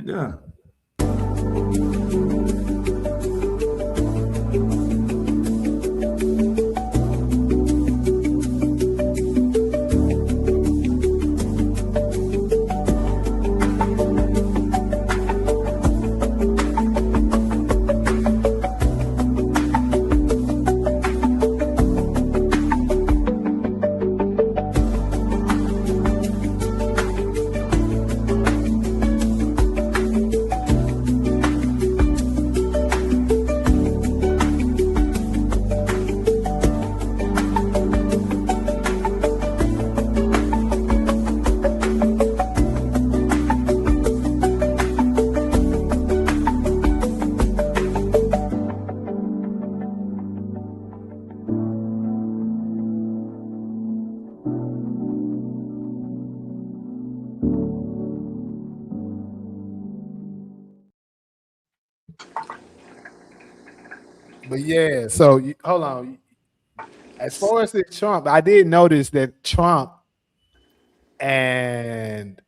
Yeah. But yeah, so hold on. As far as the Trump, I did notice that Trump and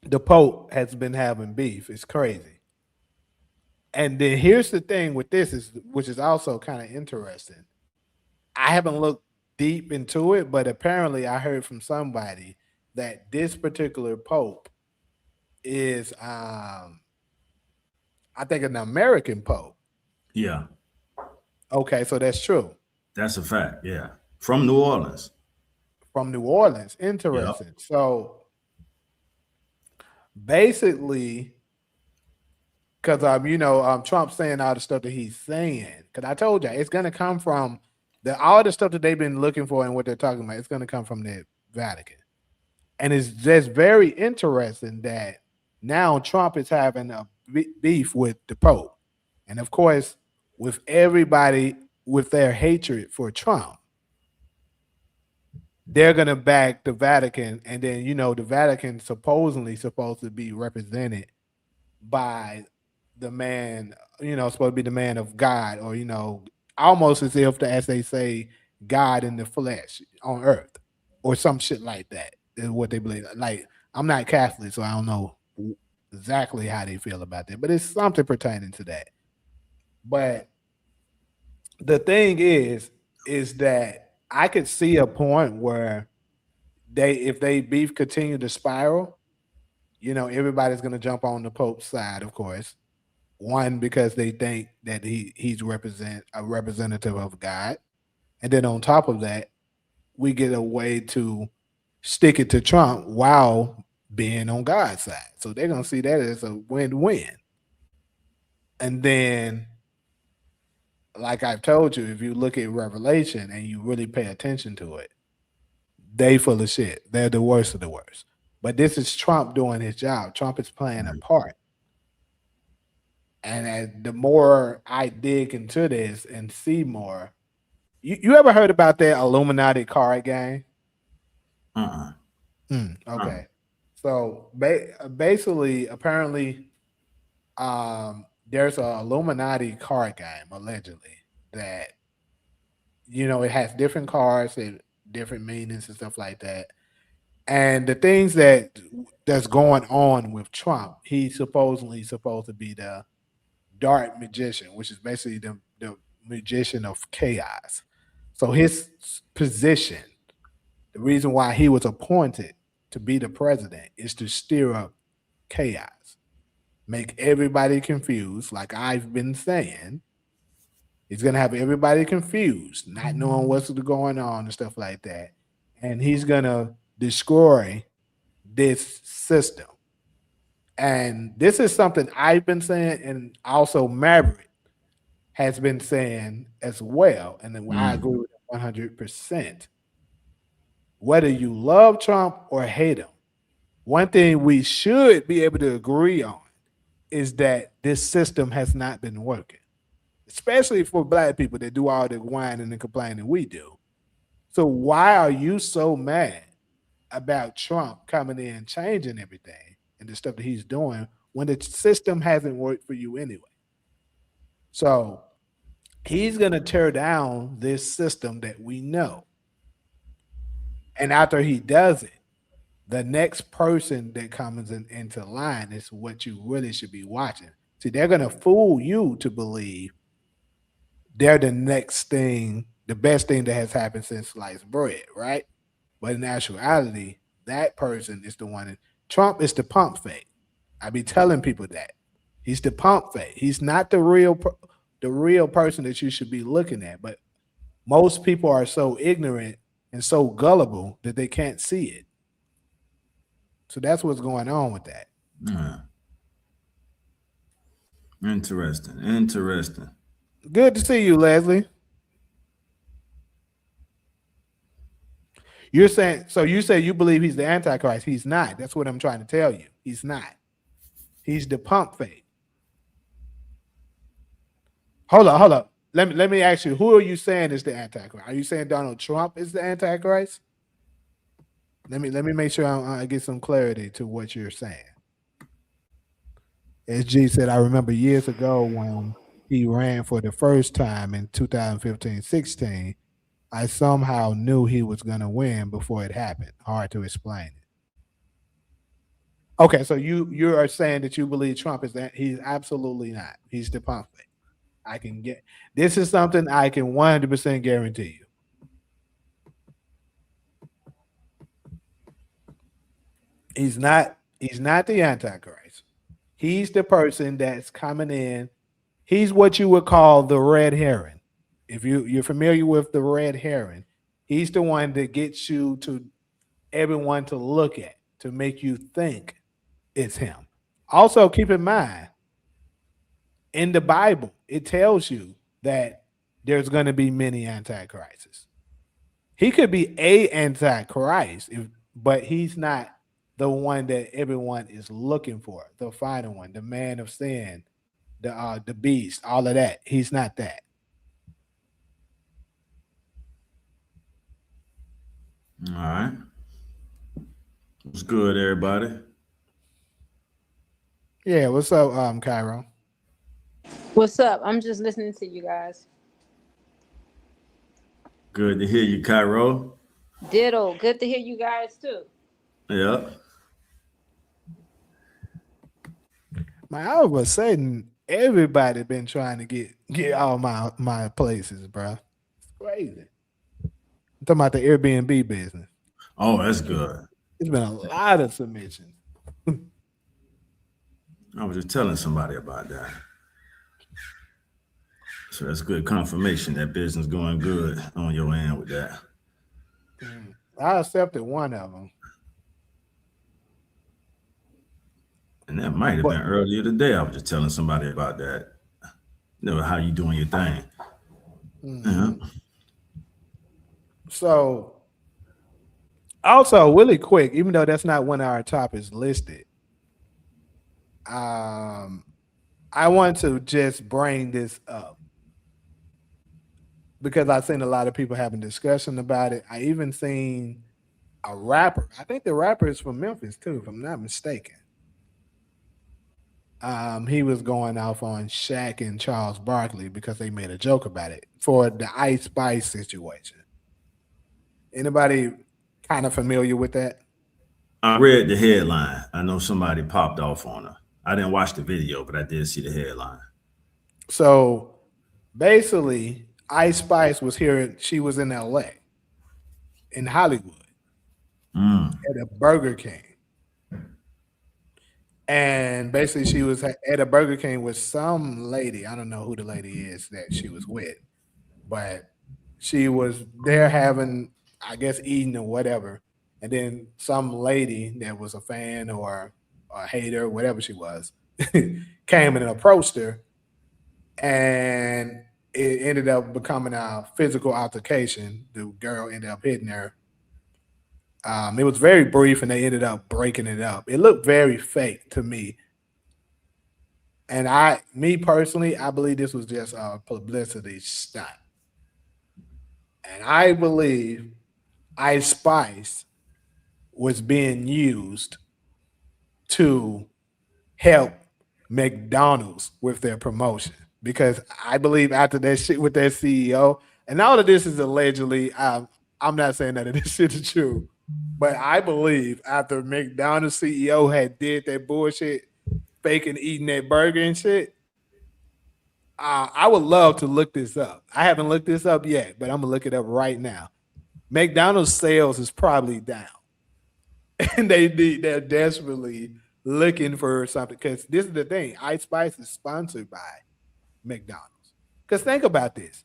the Pope has been having beef. It's crazy. And then here's the thing with this is, which is also kind of interesting. I haven't looked deep into it, but apparently I heard from somebody that this particular Pope is, I think, an American Pope. Yeah. Okay, so that's true. That's a fact. Yeah. From New Orleans. From New Orleans. Yep. Interesting. So basically, because Trump's saying all the stuff that he's saying. Because I told you, it's gonna come from all the stuff that they've been looking for and what they're talking about. It's gonna come from the Vatican, and it's just very interesting that now Trump is having a beef with the Pope, and of course, with everybody with their hatred for Trump, they're gonna back the Vatican, and then the Vatican supposedly supposed to be represented by the man, supposed to be the man of God, or almost as if, as they say, God in the flesh on earth, or some shit like that is what they believe. Like, I'm not Catholic, so I don't know exactly how they feel about that, but it's something pertaining to that. But the thing is that I could see a point where if they beef continue to spiral, everybody's gonna jump on the Pope's side, of course. One, because they think that he's a representative of God, and then on top of that, we get a way to stick it to Trump while being on God's side. So they're gonna see that as a win-win. And then, like I've told you, if you look at Revelation and you really pay attention to it, they full of shit. They're the worst of the worst. But this is Trump doing his job. Trump is playing a part. And the more I dig into this and see more, you ever heard about that Illuminati card game? Uh-uh. Okay. So basically, apparently, there's a Illuminati card game allegedly that it has different cards and different meanings and stuff like that. And the things that's going on with Trump, he's supposedly supposed to be the dark magician, which is basically the magician of chaos. So his position, the reason why he was appointed to be the president, is to stir up chaos, make everybody confused, like I've been saying. He's gonna have everybody confused, not knowing what's going on and stuff like that. And he's gonna destroy this system. And this is something I've been saying, and also Maverick has been saying as well. And then I agree with it 100%. Whether you love Trump or hate him, one thing we should be able to agree on is that this system has not been working, especially for black people that do all the whining and complaining we do. So why are you so mad about Trump coming in and changing everything and the stuff that he's doing when the system hasn't worked for you anyway? So he's going to tear down this system that we know. And after he does it, the next person that comes into line is what you really should be watching. See, they're gonna fool you to believe they're the next thing, the best thing that has happened since sliced bread, right? But in actuality, that person is the one that Trump is the pump fake. I be telling people that. He's the pump fake. He's not the real person that you should be looking at. But most people are so ignorant and so gullible that they can't see it. So that's what's going on with that. Yeah. Interesting. Interesting. Good to see you, Leslie. You're saying so you say you believe he's the Antichrist. He's not. That's what I'm trying to tell you. He's not. He's the pump fake. Hold up. Let me ask you, who are you saying is the Antichrist? Are you saying Donald Trump is the Antichrist? Let me make sure I get some clarity to what you're saying. As G said, I remember years ago when he ran for the first time in 2015-16, I somehow knew he was going to win before it happened. Hard to explain it. Okay, so you are saying that you believe Trump is that he's absolutely not. He's the pump fake. I can get this is something I can 100% guarantee you. He's not the Antichrist. He's the person that's coming in. He's what you would call the red herring. If you're familiar with the red herring, he's the one that gets you to everyone to look at to make you think it's him. Also, keep in mind, in the Bible, it tells you that there's going to be many antichrists. He could be a antichrist, but he's not the one that everyone is looking for, the final one, the man of sin, the beast, all of that. He's not that. All right. What's good, everybody? Yeah, what's up, Cairo? What's up? I'm just listening to you guys. Good to hear you, Cairo. Ditto. Good to hear you guys too. Yeah. Man, all of a sudden, everybody been trying to get all my places, bro. It's crazy. I'm talking about the Airbnb business. Oh, that's good. It's been a lot of submissions. I was just telling somebody about that. So that's good confirmation that business going good on your end with that. I accepted one of them. And that might have been earlier today. I was just telling somebody about that. You know, how you doing your thing. Mm-hmm. So, also, really quick, even though that's not one of our topics listed, I want to just bring this up because I've seen a lot of people having discussion about it. I even seen a rapper. I think the rapper is from Memphis too, if I'm not mistaken. He was going off on Shaq and Charles Barkley because they made a joke about it for the Ice Spice situation. Anybody kind of familiar with that? I read the headline. I know somebody popped off on her. I didn't watch the video, but I did see the headline. So basically, Ice Spice was here. She was in LA, in Hollywood, at a Burger King. And basically, she was at a Burger King with some lady. I don't know who the lady is that she was with, but she was there having, I guess, eating or whatever. And then some lady that was a fan or a hater, whatever she was, came and approached her. And it ended up becoming a physical altercation. The girl ended up hitting her. It was very brief, and they ended up breaking it up. It looked very fake to me. And me personally, I believe this was just a publicity stunt. And I believe Ice Spice was being used to help McDonald's with their promotion. Because I believe after that shit with their CEO, and all of this is allegedly, I'm not saying that this shit is true, But I believe after McDonald's CEO had did that bullshit, faking eating that burger and shit, I would love to look this up. I haven't looked this up yet, but I'm gonna look it up right now. McDonald's sales is probably down, and they're desperately looking for something because this is the thing. Ice Spice is sponsored by McDonald's. Because think about this,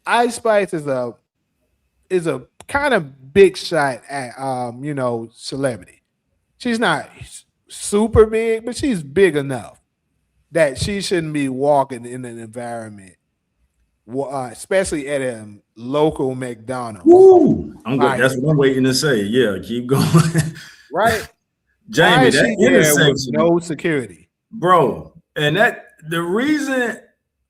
Ice Spice is a kind of big shot at celebrity. She's not super big, but she's big enough that she shouldn't be walking in an environment, especially at a local McDonald's. Woo! I'm good. That's what I'm waiting to say. Yeah, keep going. Right, Jamie, that intersection, no security, bro. And that the reason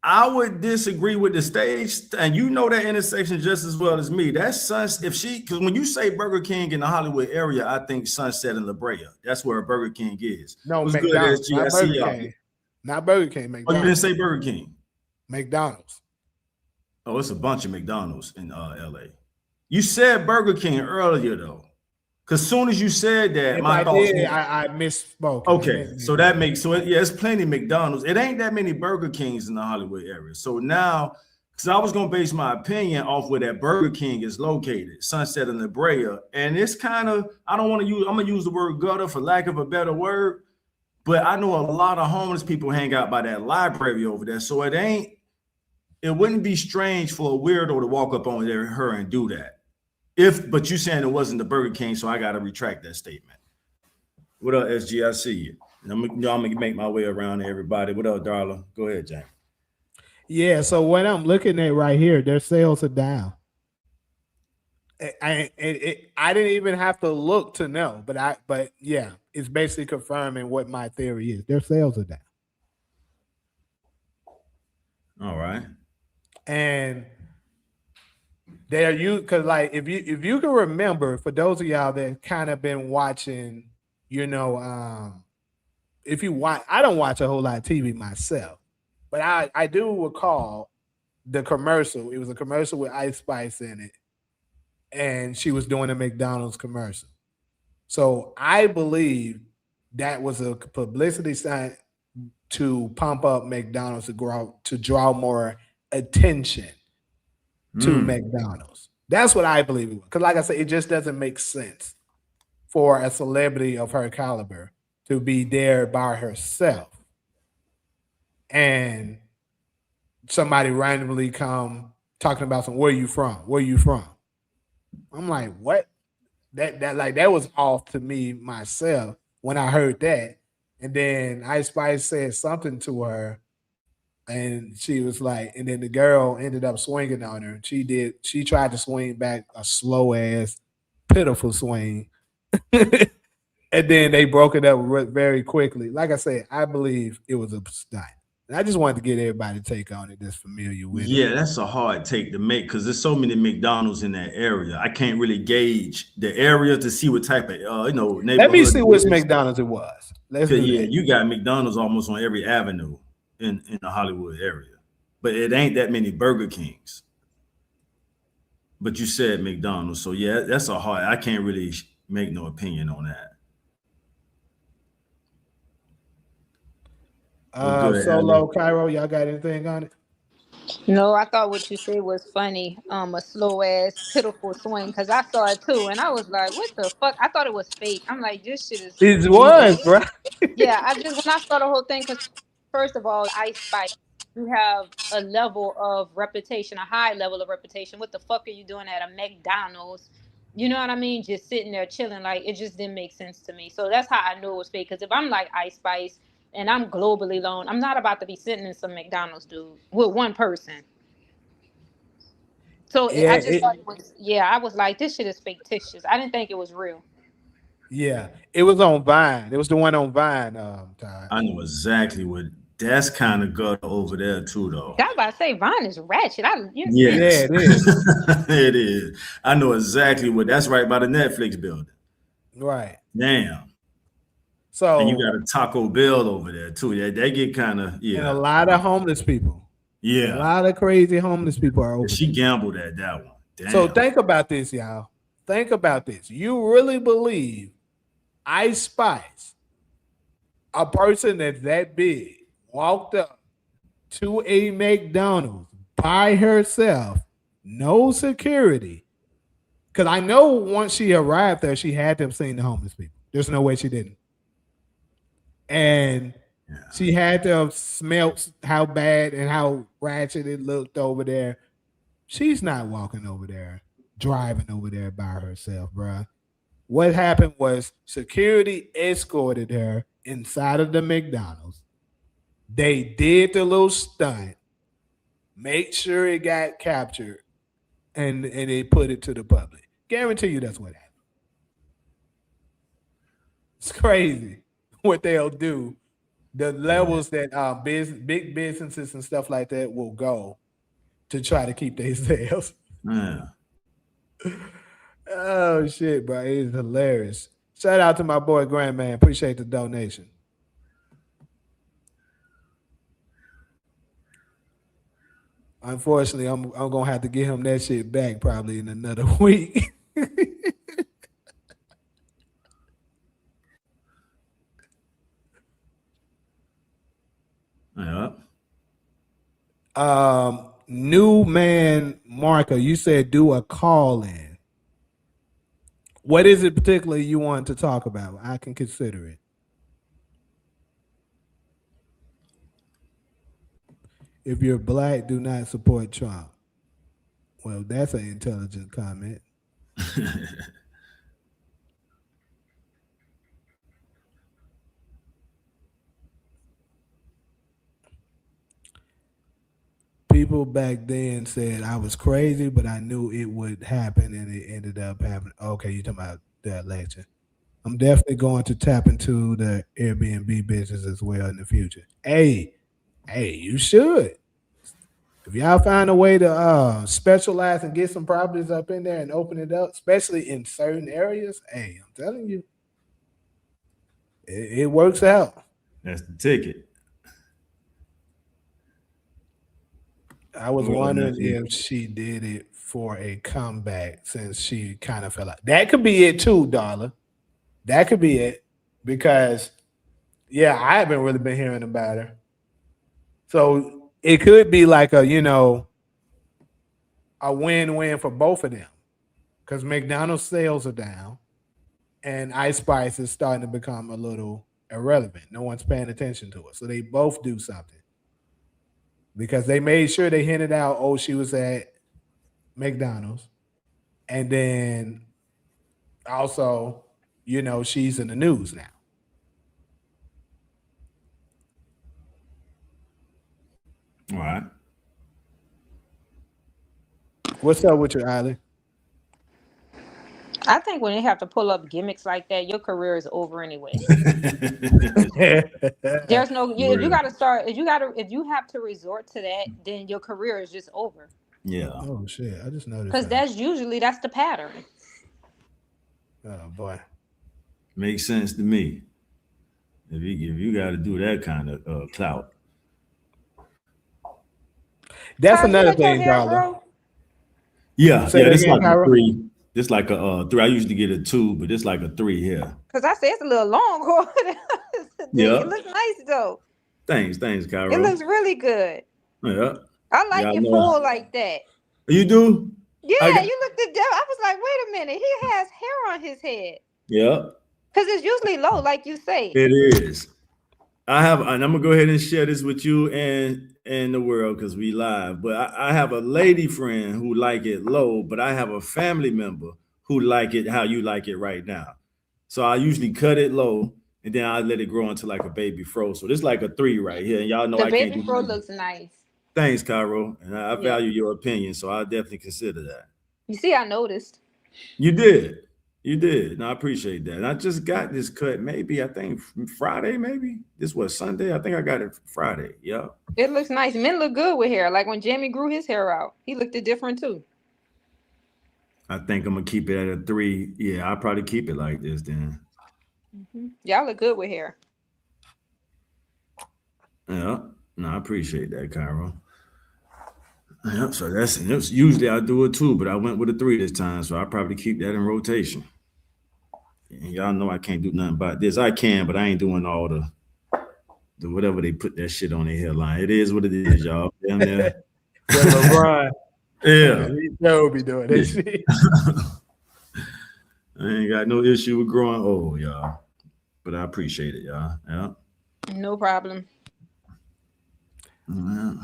I would disagree with the stage, and you know that intersection just as well as me. That's because when you say Burger King in the Hollywood area, I think Sunset and La Brea. That's where Burger King is. No, What's McDonald's, good, not Burger King. Not Burger King, McDonald's. Oh, you didn't say Burger King? McDonald's. Oh, it's a bunch of McDonald's in LA. You said Burger King earlier though. Because soon as you said that, I misspoke. Okay, so that makes it's plenty of McDonald's. It ain't that many Burger Kings in the Hollywood area. So now, because I was gonna base my opinion off where that Burger King is located, Sunset and La Brea, and it's kind of I'm gonna use the word gutter for lack of a better word, but I know a lot of homeless people hang out by that library over there. So it wouldn't be strange for a weirdo to walk up on her and do that. But you saying it wasn't the Burger King, so I got to retract that statement. What up, SG? I see you. I'm gonna make my way around to everybody. What up, Darla? Go ahead, James. Yeah. So what I'm looking at right here, their sales are down. I didn't even have to look to know, but yeah, it's basically confirming what my theory is. Their sales are down. All right. And because like if you can remember, for those of y'all that kind of been watching, if you watch, I don't watch a whole lot of TV myself, but I do recall the commercial. It was a commercial with Ice Spice in it, and she was doing a McDonald's commercial. So I believe that was a publicity stunt to pump up McDonald's to draw more attention to McDonald's. That's what I believe it was. Because like I said, it just doesn't make sense for a celebrity of her caliber to be there by herself and somebody randomly come talking about where you from? Where you from? I'm like, what? That was off to me myself when I heard that. And then Ice Spice said something to her, and she was like, and then the girl ended up swinging on her. She tried to swing back a slow ass, pitiful swing. And then they broke it up very quickly. Like I said, I believe it was a stunt. And I just wanted to get everybody to take on it that's familiar with it. Yeah, that's a hard take to make because there's so many McDonald's in that area. I can't really gauge the area to see what type of neighborhood. Let me see which McDonald's it was. You got McDonald's almost on every avenue in the Hollywood area, but it ain't that many Burger Kings. But you said McDonald's, so yeah, that's a hard. I can't really make no opinion on that. Solo Cairo, y'all got anything on it? No, I thought what you said was funny. A slow ass, pitiful swing, because I saw it too, and I was like, "What the fuck?" I thought it was fake. I'm like, "This shit is." It was, bro. Yeah, when I saw the whole thing, because first of all, Ice Spice, you have a level of reputation, a high level of reputation. What the fuck are you doing at a McDonald's? You know what I mean? Just sitting there chilling, like it just didn't make sense to me. So that's how I knew it was fake. Because if I'm like Ice Spice and I'm globally known, I'm not about to be sitting in some McDonald's, dude, with one person. So yeah, I just thought it was, I was like, this shit is fictitious. I didn't think it was real. Yeah, it was on Vine. It was the one on Vine. Todd. I know exactly what. That's kind of good over there too, though. I was about to say Vine is ratchet. Yes. Yeah, it is. It is. I know exactly what. That's right by the Netflix building. Right. Damn. So and you got a Taco Bell over there too. Yeah, they get kind of and a lot of homeless people. Yeah, a lot of crazy homeless people are over. She gambled at that one. Damn. So think about this, y'all. think about this. You really believe Ice Spice, a person that's that big, walked up to a McDonald's by herself, no security? Because I know once she arrived there, she had to have seen the homeless people. There's no way she didn't. And she had to have smelt how bad and how ratchet it looked over there. She's not walking over there, driving over there by herself, bruh. What happened was security escorted her inside of the McDonald's. They did the little stunt, make sure it got captured, and they put it to the public. Guarantee you that's what happened. It's crazy what they'll do. The levels that big businesses and stuff like that will go to try to keep their sales. Yeah. Oh shit, bro. It's hilarious. Shout out to my boy Grandman. Appreciate the donation. Unfortunately, I'm gonna have to get him that shit back probably in another week. Yeah. New man Marco, you said do a call in. What is it particularly you want to talk about? I can consider it. If you're black, do not support Trump. Well, that's an intelligent comment. People back then said I was crazy, but I knew it would happen, and it ended up happening. Okay, you're talking about that election. I'm definitely going to tap into the Airbnb business as well in the future. Hey, you should. If y'all find a way to specialize and get some properties up in there and open it up, especially in certain areas, hey, I'm telling you, it works out. That's the ticket. I was wondering if she did it for a comeback since she kind of fell out. That could be it too, Darla. That could be it because, yeah, I haven't really been hearing about her. So it could be like a win-win for both of them because McDonald's sales are down and Ice Spice is starting to become a little irrelevant. No one's paying attention to it. So they both do something. Because they made sure they hinted out, oh, she was at McDonald's. And then also, she's in the news now. All right. What's up with your Island? I think when they have to pull up gimmicks like that, your career is over anyway. There's no if you gotta start if you have to resort to that, then your career is just over. Yeah. Oh shit! I just noticed because that's the pattern. Oh boy, makes sense to me. If you got to do that kind of clout, that's another thing, Darla. Yeah, it's like a 3. It's like a 3. I usually get a 2, but it's like a 3 here. Because I say it's a little long. Yeah. It looks nice though. Thanks, Cairo. It looks really good. Yeah. I like your full like that. You do? Yeah, you looked at that. I was like, wait a minute. He has hair on his head. Yeah. Because it's usually low, like you say. It is. And I'm gonna go ahead and share this with you and the world because we live. But I have a lady friend who like it low, but I have a family member who like it how you like it right now. So I usually cut it low and then I let it grow into like a baby fro. So this is like a 3 right here. And y'all know the baby fro looks nice. Thanks, Cairo. And I value your opinion, so I'll definitely consider that. You see, I noticed. You did. And I appreciate that. And I just got this cut maybe, I think Friday, maybe. This was Sunday. I think I got it Friday. Yeah. It looks nice. Men look good with hair. Like when Jamie grew his hair out, he looked different too. I think I'm going to keep it at a 3. Yeah, I'll probably keep it like this then. Mm-hmm. Y'all look good with hair. Yeah. No, I appreciate that, Cairo. Yep, so that's usually I do it too, but I went with a 3 this time, so I'll probably keep that in rotation. And y'all know I can't do nothing about this. I can, but I ain't doing all the whatever they put that shit on their headline. It is what it is, y'all. Damn near. The LeBron. Yeah. He still be doing that shit. I ain't got no issue with growing old, y'all. But I appreciate it, y'all. Yeah. No problem. Yeah.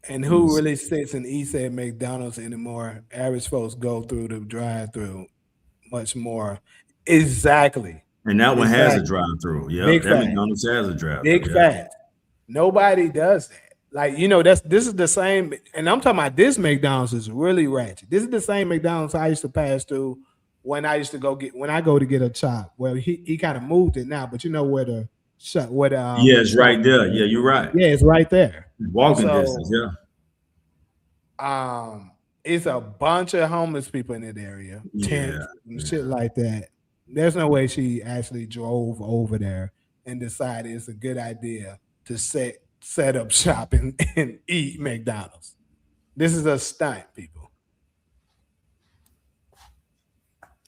And who really sits and eats at McDonald's anymore? Average folks go through the drive-through much more. Exactly. And that one has a drive-through. Yeah, Big that fact. McDonald's has a drive-through. Big fact. Nobody does that. Like, you know, this is the same, and I'm talking about this McDonald's is really ratchet. This is the same McDonald's I used to pass through when I used to go to get a chop. Well, he kind of moved it now, but you know where the shop yeah, it's right there. Yeah, you're right. Yeah, it's right there. Walking distance, yeah. It's a bunch of homeless people in that area. Tents and shit like that. There's no way she actually drove over there and decided it's a good idea to set up shop and eat McDonald's. This is a stunt, people.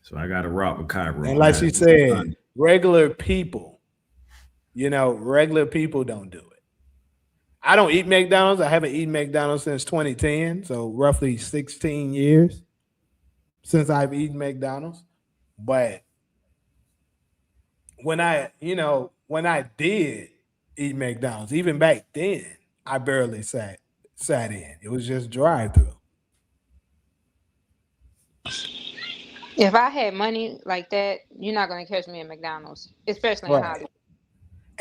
So I got to rock with Cairo. And like she said, regular people, regular people don't do it. I don't eat McDonald's. I haven't eaten McDonald's since 2010, so roughly 16 years since I've eaten McDonald's. But when I did eat McDonald's, even back then, I barely sat in. It was just drive-through. If I had money like that, you're not going to catch me at McDonald's, especially in Hollywood.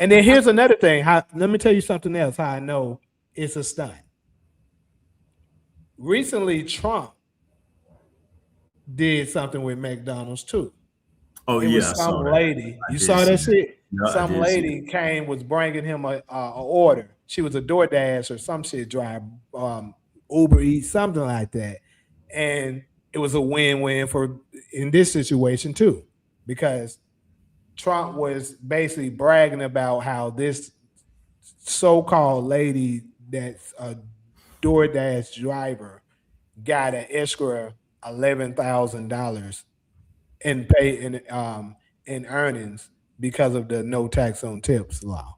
And then here's another thing. Let me tell you something else, how I know it's a stunt. Recently, Trump did something with McDonald's too. Oh, it was some lady. You saw that shit? Yeah, some lady came, was bringing him a order. She was a DoorDash or some shit drive, Uber Eats, something like that. And it was a win-win for in this situation too, because Trump was basically bragging about how this so-called lady that's a DoorDash driver got an extra $11,000 in earnings because of the no tax on tips law.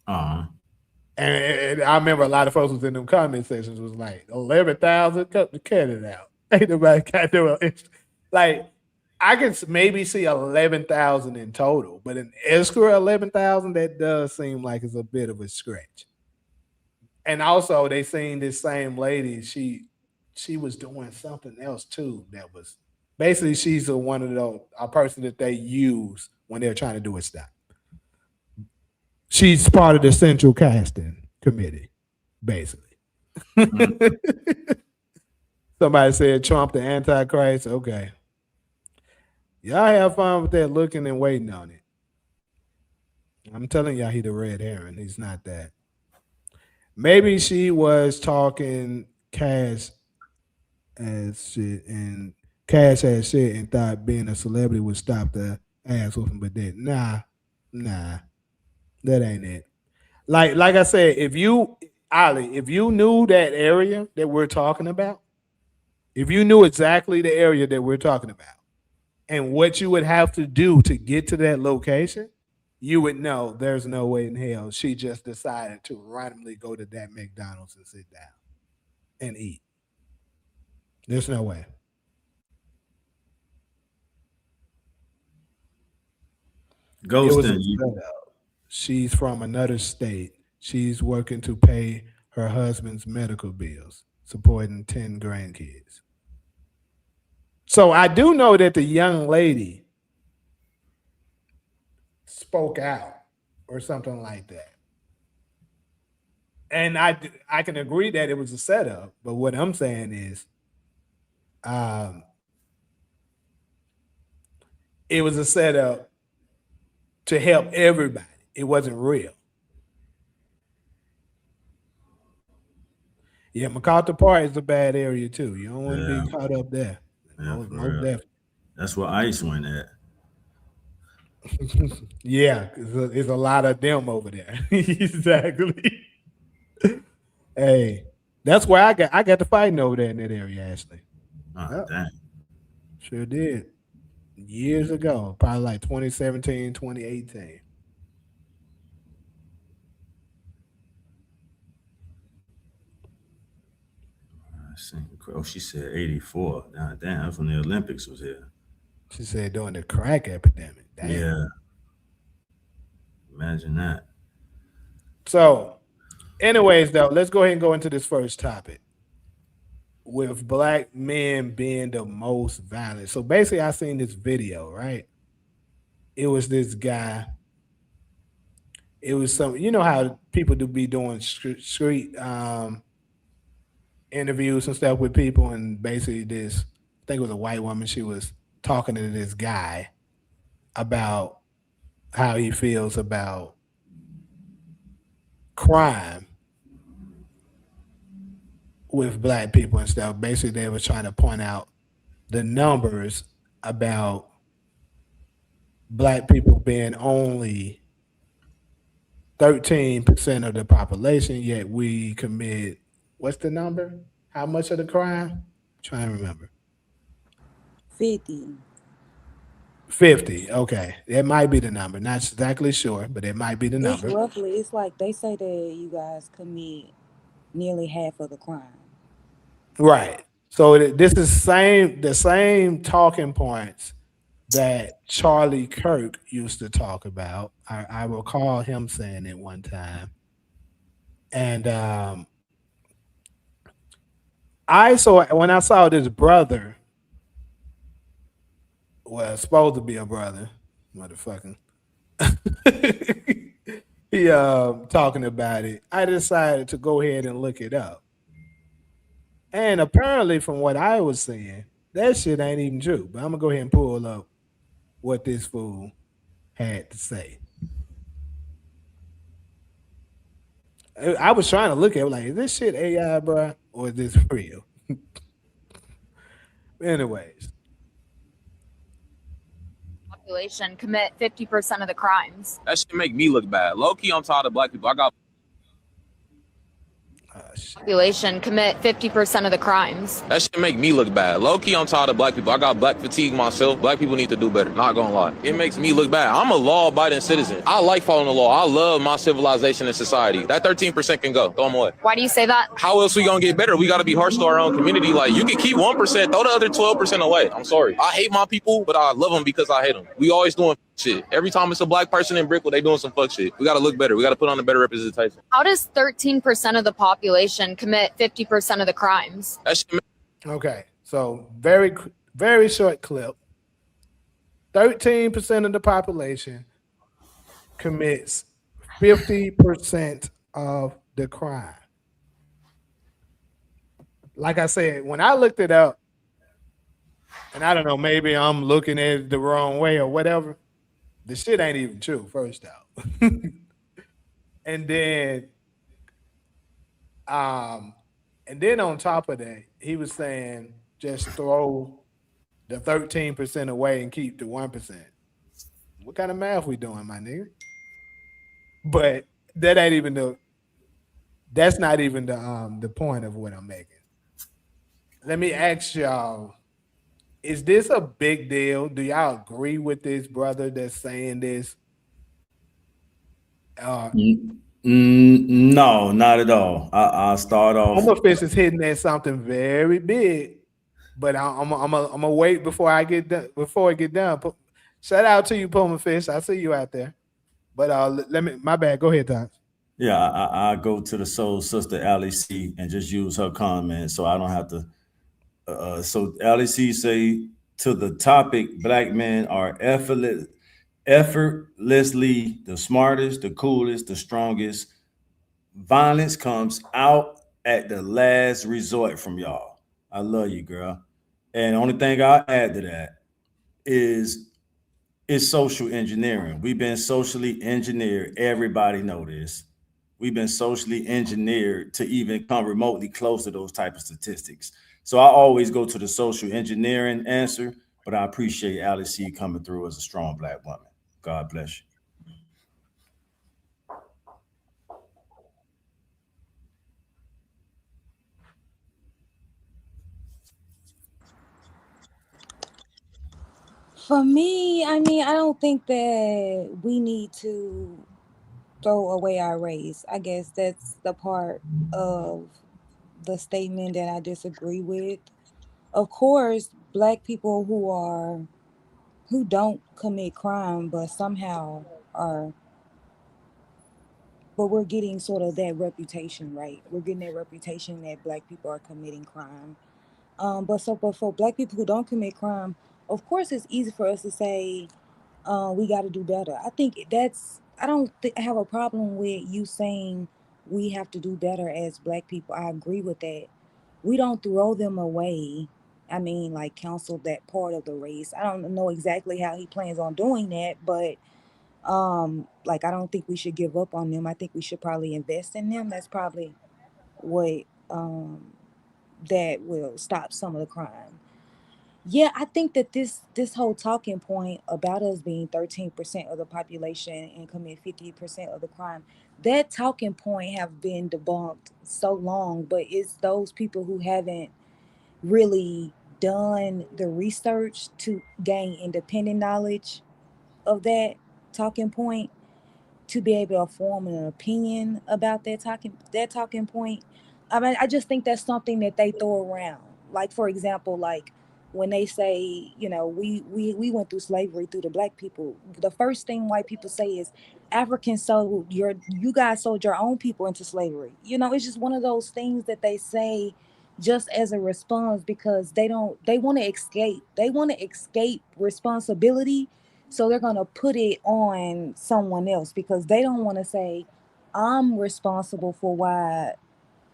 And I remember a lot of folks was in them comment sections was like 11,000, cut it out. Ain't nobody got no extra. Like, I can maybe see 11,000 in total, but an extra 11,000, that does seem like it's a bit of a stretch. And also, they seen this same lady. She was doing something else too. That was basically she's a person that they use when they're trying to do a stop. She's part of the central casting committee, basically. Mm-hmm. Somebody said Trump the Antichrist. Okay. Y'all have fun with that, looking and waiting on it. I'm telling y'all he the red herring. He's not that. Maybe she was talking cash as shit, and cash as shit, and thought being a celebrity would stop the ass whooping, but that nah, that ain't it. Like I said, if you knew that area that we're talking about, if you knew exactly the area that we're talking about, and what you would have to do to get to that location, you would know there's no way in hell she just decided to randomly go to that McDonald's and sit down and eat. There's no way. Ghosting. She's from another state. She's working to pay her husband's medical bills, supporting 10 grandkids. So I do know that the young lady spoke out or something like that. And I can agree that it was a setup, but what I'm saying is it was a setup to help everybody. It wasn't real. Yeah, MacArthur Park is a bad area too. You don't want to be caught up there. Yeah, most definitely. That's where ICE went at. Yeah, because there's a lot of them over there. Exactly. Hey, That's where I got to fighting over there in that area, actually. Oh, Yep, dang. sure did. Years ago, probably like 2017, 2018. Oh, she said 84. Nah, damn, that's when the Olympics was here. She said during the crack epidemic. Damn. Yeah, imagine that. So, anyways, though, let's go ahead and go into this first topic with black men being the most violent. So basically, I seen this video, right? It was this guy. It was some, you know how people do be doing street interviews and stuff with people, and basically this, I think it was a white woman. She was talking to this guy about how he feels about crime with black people and stuff. Basically, they were trying to point out the numbers about black people being only 13% of the population, yet we commit, what's the number? How much of the crime? I'm trying to remember. 50. 50. Okay. That might be the number. Not exactly sure, but it might be the It's number. roughly, it's like they say that you guys commit nearly half of the crime. Right. So this is the same talking points that Charlie Kirk used to talk about. I recall him saying it one time. And when I saw this brother, well, supposed to be a brother, motherfucking, he talking about it, I decided to go ahead and look it up. And apparently, from what I was seeing, that shit ain't even true. But I'm gonna go ahead and pull up what this fool had to say. I was trying to look at it like, is this shit AI, bro, or is this real? Anyways, Population commit 50% of the crimes. That shit make me look bad. Low key, I'm tired of black people. I got Population commit 50% of the crimes. that shit make me look bad. Low key, I'm tired of black people. I got black fatigue myself. Black people need to do better. Not gonna lie. It makes me look bad. I'm a law-abiding citizen. I like following the law. I love my civilization and society. That 13% can go. Throw them away. Why do you say that? How else we gonna get better? We gotta be harsh to our own community. Like, you can keep 1%, throw the other 12% away. I'm sorry. I hate my people, but I love them because I hate them. We always doing shit. Every time it's a black person in Brickell, they doing some fuck shit. We gotta look better. We gotta put on a better representation. How does 13% of the population commit 50% of the crimes? That shit. okay. So very short clip. 13% of the population commits 50% of the crime. Like I said, when I looked it up, and I don't know, maybe I'm looking at it the wrong way or whatever. The shit ain't even true, first out. and then on top of that, he was saying just throw the 13% away and keep the 1%. What kind of math we doing, my nigga? But that's not even the point of what I'm making. Let me ask y'all, is this a big deal? Do y'all agree with this brother that's saying this? No, not at all. I'll start off. Homer Fish is hitting at something very big, but I'm gonna wait before I get done. Before I get done, shout out to you, Homer Fish. I see you out there. But my bad. Go ahead, Todd. Yeah, I go to the soul sister Allie C and just use her comment, so I don't have to. So Allie C say to the topic, black men are effortlessly the smartest, the coolest, the strongest. Violence comes out at the last resort from y'all. I love you, girl. And the only thing I'll add to that is social engineering. We've been socially engineered. Everybody know this. We've been socially engineered to even come remotely close to those type of statistics. So I always go to the social engineering answer, but I appreciate Alice C coming through as a strong black woman. God bless you. For me, I mean, I don't think that we need to throw away our race. I guess that's the part of the statement that I disagree with. Of course, black people who don't commit crime but somehow are, but we're getting sort of that reputation, right? We're getting that reputation that black people are committing crime. But for black people who don't commit crime, of course it's easy for us to say, we got to do better. I think I don't have a problem with you saying we have to do better as black people. I agree with that. We don't throw them away. I mean, like, counsel that part of the race. I don't know exactly how he plans on doing that, but like, I don't think we should give up on them. I think we should probably invest in them. That's probably what that will stop some of the crime. Yeah, I think that this whole talking point about us being 13% of the population and commit 50% of the crime, that talking point have been debunked so long, but it's those people who haven't really done the research to gain independent knowledge of that talking point to be able to form an opinion about that talking point. I mean, I just think that's something that they throw around. Like, for example, like when they say, we went through slavery through the black people. The first thing white people say is Africans sold you guys sold your own people into slavery. It's just one of those things that they say just as a response because they want to escape. They want to escape responsibility, so they're going to put it on someone else because they don't want to say, I'm responsible for why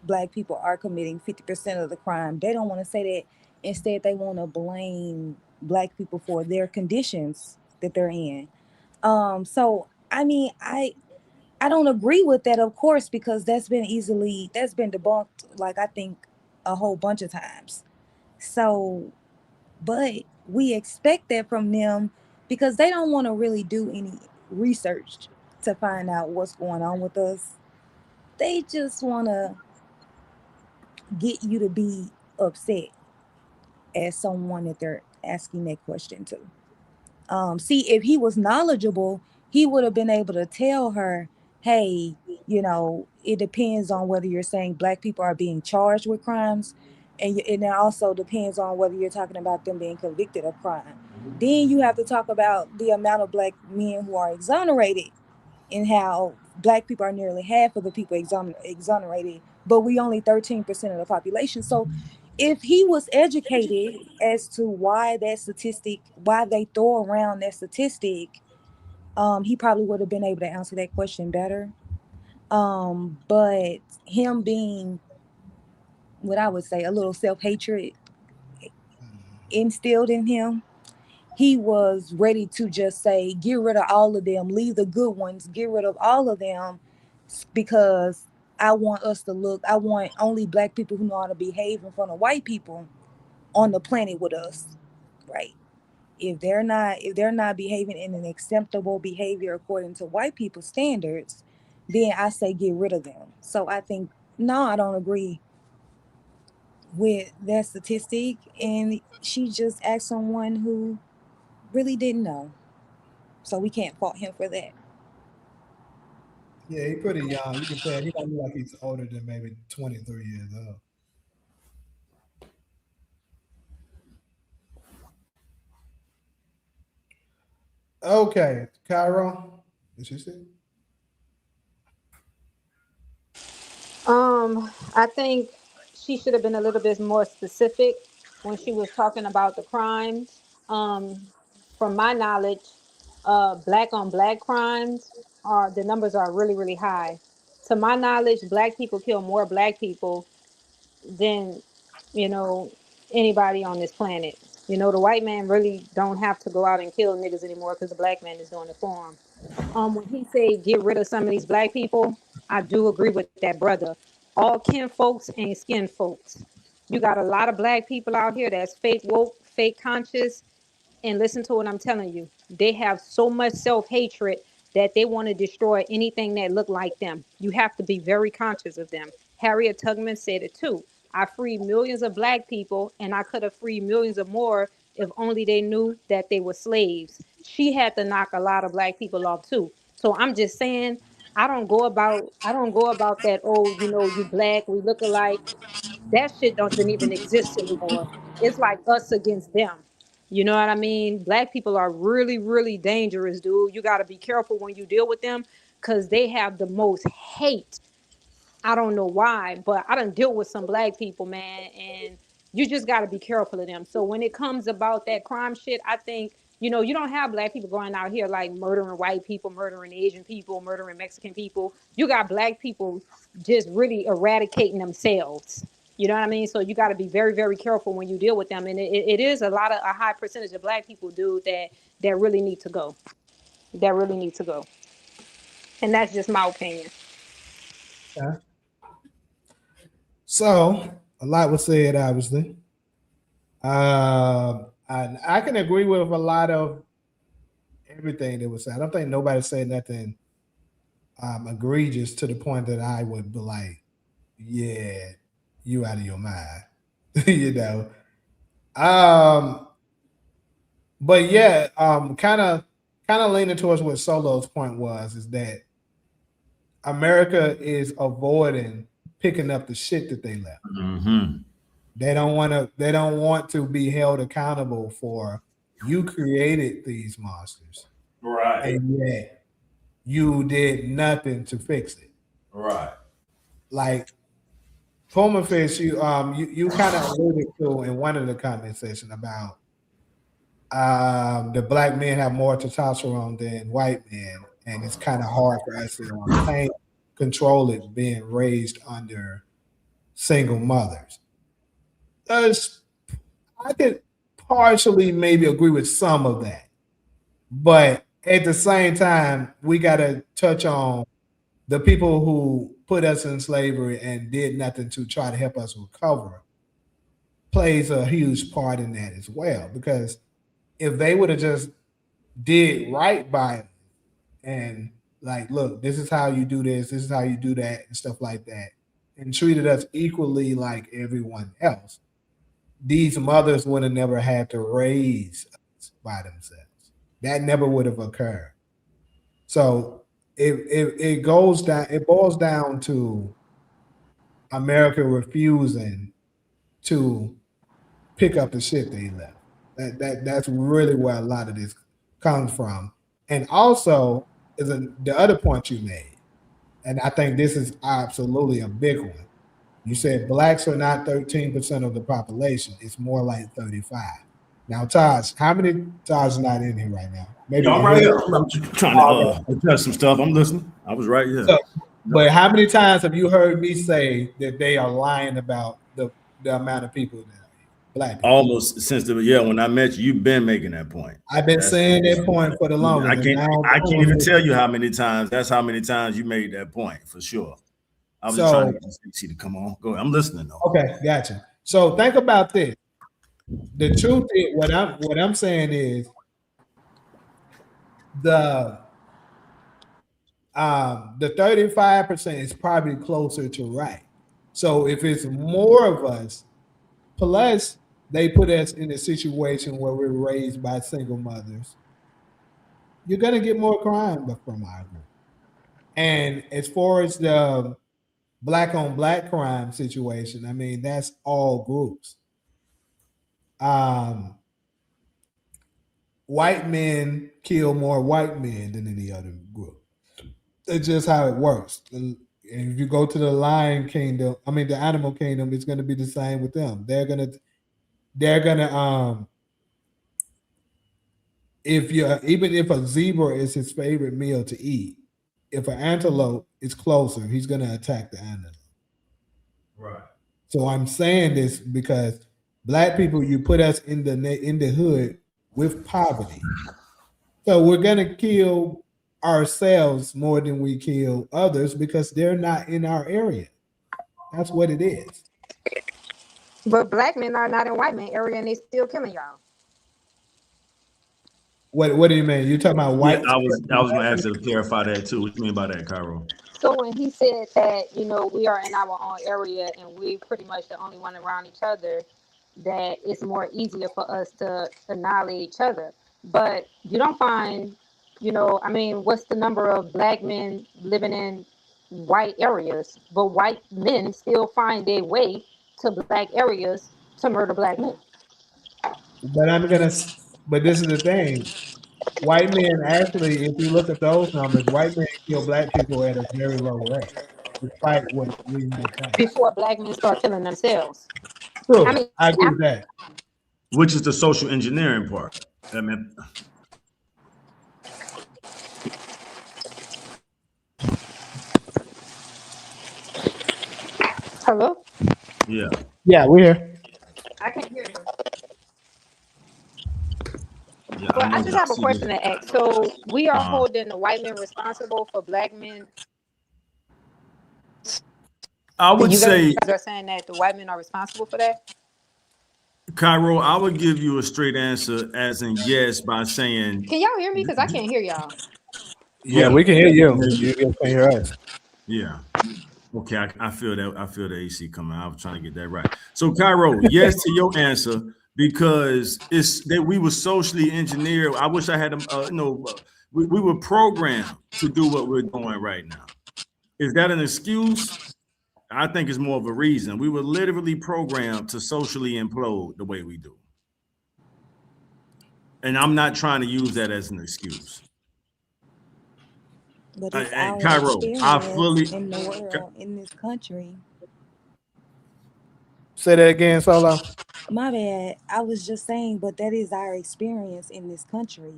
black people are committing 50% of the crime. They don't want to say that. Instead, they want to blame black people for their conditions that they're in. So, I mean, I don't agree with that, of course, because that's been debunked, like, I think a whole bunch of times. So, but we expect that from them because they don't want to really do any research to find out what's going on with us. They just want to get you to be upset as someone that they're asking that question to. See, if he was knowledgeable, he would have been able to tell her, hey, it depends on whether you're saying black people are being charged with crimes, and it also depends on whether you're talking about them being convicted of crime. Then you have to talk about the amount of black men who are exonerated and how black people are nearly half of the people exonerated, but we only 13% of the population. So if he was educated as to why they throw around that statistic, he probably would have been able to answer that question better. But him being, what I would say, a little self-hatred instilled in him, he was ready to just say, get rid of all of them, leave the good ones, get rid of all of them, because I want only black people who know how to behave in front of white people on the planet with us, right? If they're not behaving in an acceptable behavior according to white people's standards, then I say get rid of them. So I think, no, I don't agree with that statistic, and she just asked someone who really didn't know. So we can't fault him for that. Yeah, he's pretty young. You can tell he don't look like he's older than maybe 23 years old. Okay, Cairo. Is she still? I think she should have been a little bit more specific when she was talking about the crimes. From my knowledge, black on black crimes are the numbers are really, really high. To my knowledge, black people kill more black people than, you know, anybody on this planet. The white man really don't have to go out and kill niggas anymore because the black man is doing it for him. When he say get rid of some of these black people, I do agree with that, brother. All kin folks ain't skin folks. You got a lot of black people out here that's fake woke, fake conscious, and listen to what I'm telling you. They have so much self-hatred that they want to destroy anything that look like them. You have to be very conscious of them. Harriet Tubman said it too. I freed millions of black people, and I could have freed millions of more if only they knew that they were slaves. She had to knock a lot of black people off too. So I'm just saying, I don't go about that, oh, you know, you black, we look alike. That shit doesn't even exist anymore. It's like us against them. You know what I mean? Black people are really, really dangerous, dude. You got to be careful when you deal with them because they have the most hate. I don't know why, but I done dealt with some black people, man, and you just got to be careful of them. So when it comes about that crime shit, I think, you know, you don't have black people going out here like murdering white people, murdering Asian people, murdering Mexican people. You got black people just really eradicating themselves. You know what I mean? So you got to be very, very careful when you deal with them. And it is a high percentage of black people, dude, that really need to go. That really need to go. And that's just my opinion. Yeah. So a lot was said, obviously. And I can agree with a lot of everything that was said. I don't think nobody said nothing egregious to the point that I would be like, yeah, you out of your mind. You know. But yeah, kind of leaning towards what Solo's point was, is that America is avoiding picking up the shit that they left. Mm-hmm. They don't want to be held accountable for, you created these monsters. Right. And yet you did nothing to fix it. Right. Like Puma Fish, you kind of alluded to in one of the comment section about the black men have more testosterone than white men, and it's kind of hard for us to control it being raised under single mothers. I could partially maybe agree with some of that, but at the same time, we got to touch on the people who put us in slavery and did nothing to try to help us recover. Plays a huge part in that as well, because if they would have just did right by it and like, look, this is how you do this is how you do that, and stuff like that, and treated us equally like everyone else, these mothers would have never had to raise us by themselves. That never would have occurred. So it boils down to America refusing to pick up the shit they left. That's really where a lot of this comes from. And also is the other point you made, and I think this is absolutely a big one. You said blacks are not 13% of the population; it's more like 35. Now, Taj, Taj not in here right now? Maybe I'm right here. I'm just trying to adjust some stuff. I'm listening. I was right here. So, but how many times have you heard me say that they are lying about the amount of people that black people? Almost since when I met you, you've been making that point. I've been saying that point for the longest. I can't even tell you how many times. That's how many times you made that point for sure. I was just trying to get CC to come on. Go ahead. I'm listening though. Okay, gotcha. So think about this. The truth is, what I'm saying is the 35% is probably closer to right. So if it's more of us, plus they put us in a situation where we're raised by single mothers, you're gonna get more crime from our group. And as far as the black on black crime situation, I mean, that's all groups. White men kill more white men than any other group. It's just how it works. And if you go to the lion kingdom, the animal kingdom, it's going to be the same with them. They're gonna even if a zebra is his favorite meal to eat, if an antelope is closer, he's going to attack the antelope. Right. So I'm saying this because black people, you put us in the hood with poverty. So we're going to kill ourselves more than we kill others because they're not in our area. That's what it is. But black men are not in white men area and they still killing y'all. What do you mean? You talking about white? Yeah, I was going to ask you to clarify that too. What do you mean by that, Cairo? So when he said that, we are in our own area and we pretty much the only one around each other, that it's more easier for us to annihilate each other. But you don't find, I mean, what's the number of black men living in white areas? But white men still find their way to black areas to murder black men. But but this is the thing. White men actually, if you look at those numbers, white men kill black people at a very low rate, despite what we may think. Before black men start killing themselves. I True, mean, I agree with that. which is the social engineering part. I mean, hello? yeah. Yeah, we're here. I can hear you. Yeah, But I I know just that. have a See this. question to ask. So we are Uh, holding the white men responsible for black men. I would You guys say, are saying that the white men are responsible for that? Cairo, I would give you a straight answer as in yes by saying, Can y'all hear me? Because I can't hear y'all. Yeah, yeah, we can hear you. maybe, You just can't hear us. yeah. Okay, I feel that. I feel the AC coming. I was trying to get that right. So, Cairo, yes to your answer because it's that we were socially engineered. I wish I had, we were programmed to do what we're doing right now. Is that an excuse? I think it's more of a reason. We were literally programmed to socially implode the way we do. And I'm not trying to use that as an excuse. But it's And our Cairo, I experience fully, in the world, in this country. Say that again, Solo. My bad. I was just saying, but that is our experience in this country.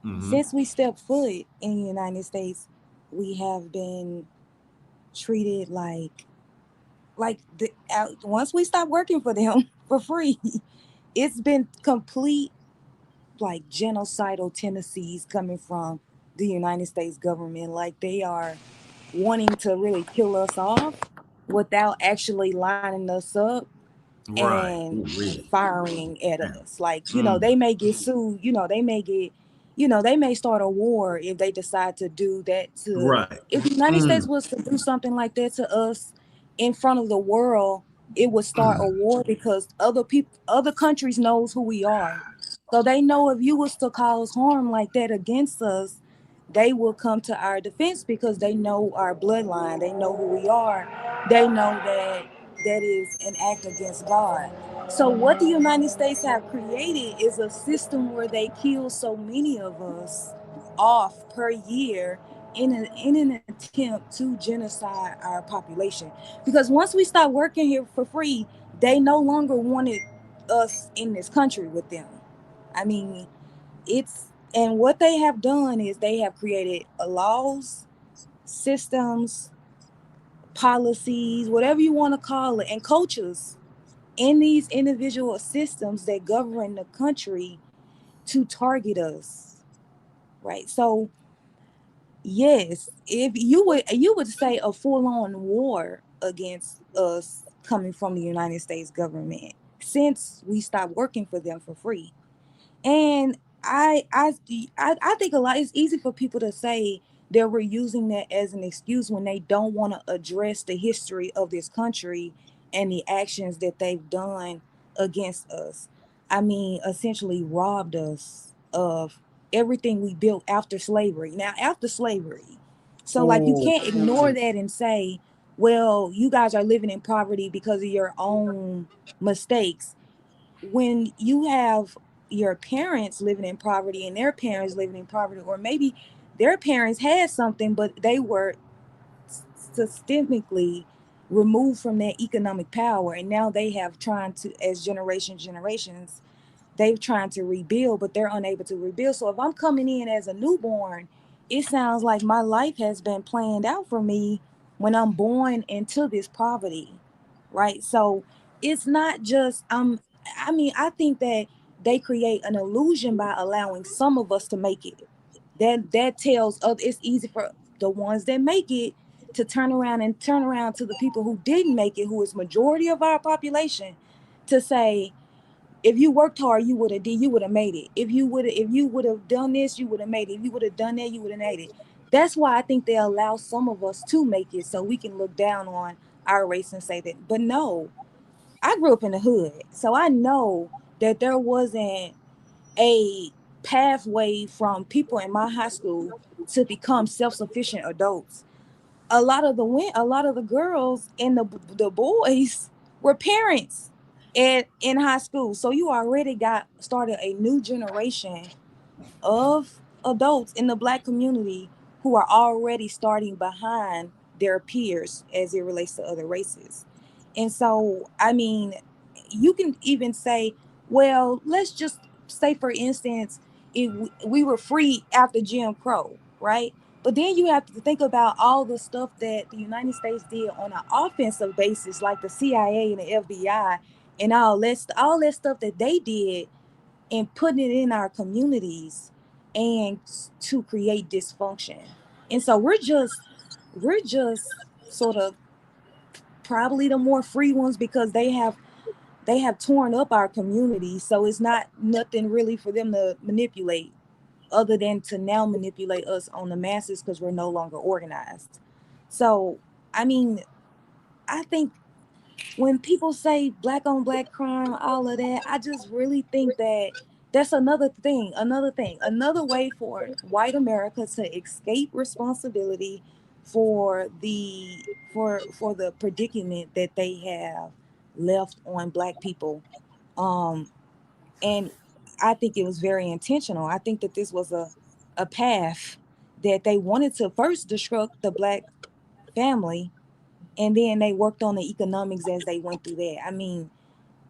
Mhm. Since we stepped foot in the United States, we have been treated once we stop working for them for free, it's been complete like genocidal tendencies coming from the United States government. Like they are wanting to really kill us off without actually lining us up Right. and Ooh, really. firing at Yeah. us. Like, Mm. they may get sued, they may start a war if they decide to do that to Right. if the United States Mm. was to do something like that to us in front of the world, it would start a war because other countries knows who we are. So they know if you was to cause harm like that against us, they will come to our defense because they know our bloodline, they know who we are, they know that that is an act against God. So what the United States have created is a system where they kill so many of us off per year in an attempt to genocide our population. Because once we stop working here for free, they no longer wanted us in this country with them. I mean, it's and what they have done is they have created laws, systems, policies, whatever you want to call it, and cultures in these individual systems that govern the country to target us, right? So yes, if you would say a full-on war against us coming from the United States government since we stopped working for them for free. And I think a lot it's easy for people to say that we're using that as an excuse when they don't want to address the history of this country and the actions that they've done against us. I mean, essentially robbed us of everything we built after slavery. Now, after slavery. So like you Oh, can't ignore that and say, well, you guys are living in poverty because of your own mistakes when you have your parents living in poverty and their parents living in poverty, or maybe their parents had something, but they were systemically removed from their economic power, and now they have trying to, as generations, they've trying to rebuild, but they're unable to rebuild. So if I'm coming in as a newborn, it sounds like my life has been planned out for me when I'm born into this poverty, right? So it's not just I mean, I think that they create an illusion by allowing some of us to make it. That tells us it's easy for the ones that make it to turn around to the people who didn't make it, who is majority of our population, to say, if you worked hard, you would have made it. If you would have done this, you would have made it. If you would have done that, you would have made it. That's why I think they allow some of us to make it so we can look down on our race and say that. But no, I grew up in the hood, so I know that there wasn't a pathway from people in my high school to become self-sufficient adults. A lot of the girls and the boys were parents in high school, so you already got started a new generation of adults in the black community who are already starting behind their peers as it relates to other races. And so, I mean, you can even say, well, let's just say, for instance, if we were free after Jim Crow, right? But then you have to think about all the stuff that the United States did on an offensive basis, like the CIA and the FBI, and all that stuff that they did and putting it in our communities and to create dysfunction. And so we're just sort of probably the more free ones because they have torn up our community. So it's not nothing really for them to manipulate other than to now manipulate us on the masses because we're no longer organized. So I mean, I think when people say black on black crime, all of that, I just really think that that's another way for white America to escape responsibility for the predicament that they have left on black people. Um, and I think it was very intentional. I think that this was a path that they wanted to first destruct the black family, and then they worked on the economics as they went through that.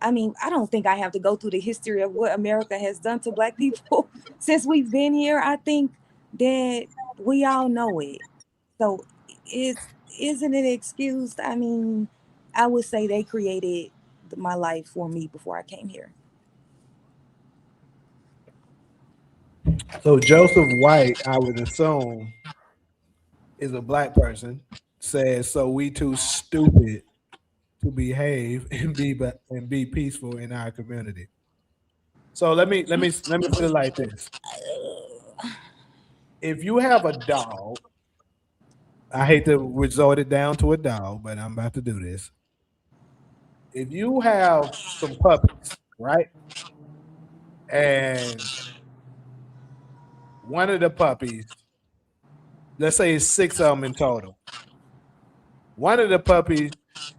I don't think I have to go through the history of what America has done to black people since we've been here. I think that we all know it. So it's isn't it excused? I mean, I would say they created my life for me before I came here. So Joseph White, I would assume, is a black person. Says so we too stupid to behave and be peaceful in our community. So let me put it like this: if you have a dog, I hate to resort it down to a dog, but I'm about to do this. If you have some puppies, right, and one of the puppies, let's say it's six of them in total. One of the puppies,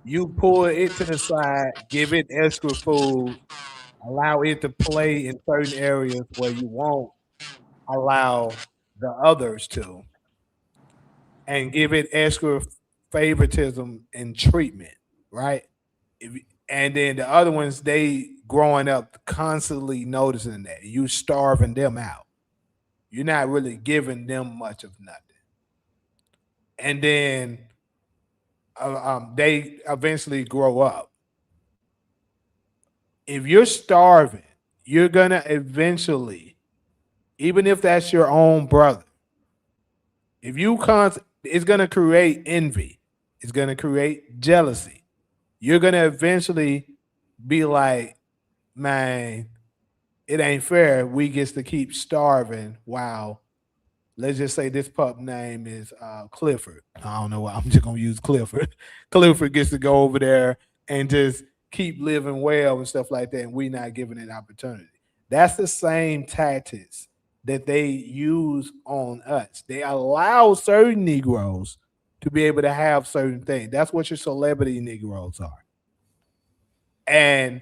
you pull it to the side, give it extra food, allow it to play in certain areas where you won't allow the others to, and give it extra favoritism and treatment, right? If, and then the other ones, they growing up constantly noticing that you starving them out. You're not really giving them much of nothing. And then they eventually grow up. If you're starving, you're gonna eventually, even if that's your own brother, if you it's gonna create envy. It's gonna create jealousy. You're gonna eventually be like, man, it ain't fair. We gets to keep starving while, let's just say this pup name is Clifford. I don't know why I'm just gonna use Clifford. Clifford gets to go over there and just keep living well and stuff like that, and we not giving it opportunity. That's the same tactics that they use on us. They allow certain Negroes to be able to have certain things. That's what your celebrity Negroes are. And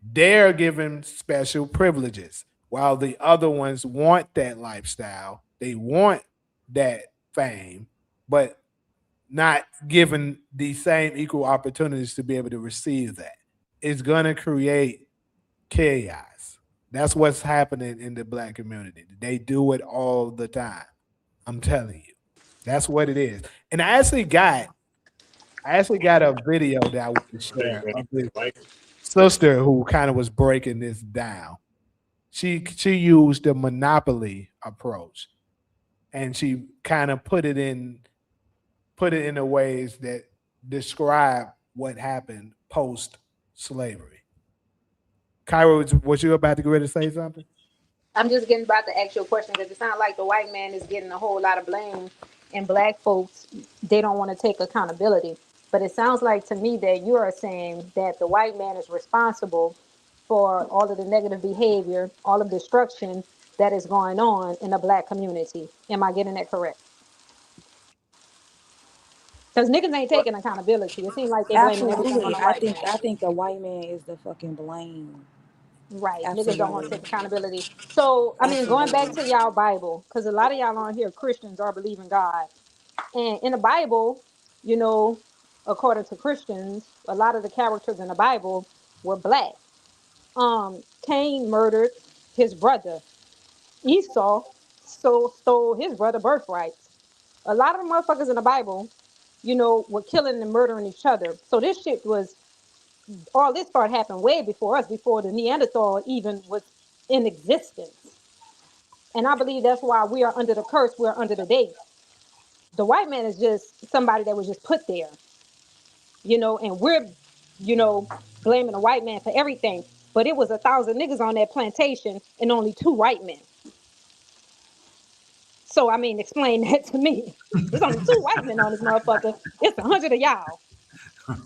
they're given special privileges while the other ones want that lifestyle. They want that fame, but not given the same equal opportunities to be able to receive that. It's going to create chaos. That's what's happening in the black community. They do it all the time. I'm telling you. That's what it is. And I actually got a video that I want to share of this sister who kind of was breaking this down. She used the monopoly approach, and she kind of put it in the ways that describe what happened post slavery. Kyra, was you about to get ready to say something? I'm just getting about to ask you a question because it sounds like the white man is getting a whole lot of blame, and black folks, they don't want to take accountability. But it sounds like to me that you are saying that the white man is responsible for all of the negative behavior, all of the destruction that is going on in the black community. Am I getting that correct? Because niggas ain't taking accountability. It seems like they blaming everything on Absolutely. the white man. I think the white man is the fucking blame. Right. Niggas don't want to Absolutely. take accountability. So, I mean, going back Absolutely. to y'all Bible, because a lot of y'all on here, Christians, are believing God. And in the Bible, you know, according to Christians, a lot of the characters in the Bible were black. Cain murdered his brother. Esau stole his brother birthrights. A lot of the motherfuckers in the Bible, you know, were killing and murdering each other. So this shit was, all this part happened way before us, before the Neanderthal even was in existence. And I believe that's why we are under the curse, we're under the date. The white man is just somebody that was just put there, you know, and we're, you know, blaming the white man for everything. But it was 1,000 niggas on that plantation and only 2 white men. So, I mean, explain that to me. There's only 2 white men on this motherfucker. It's 100 of y'all.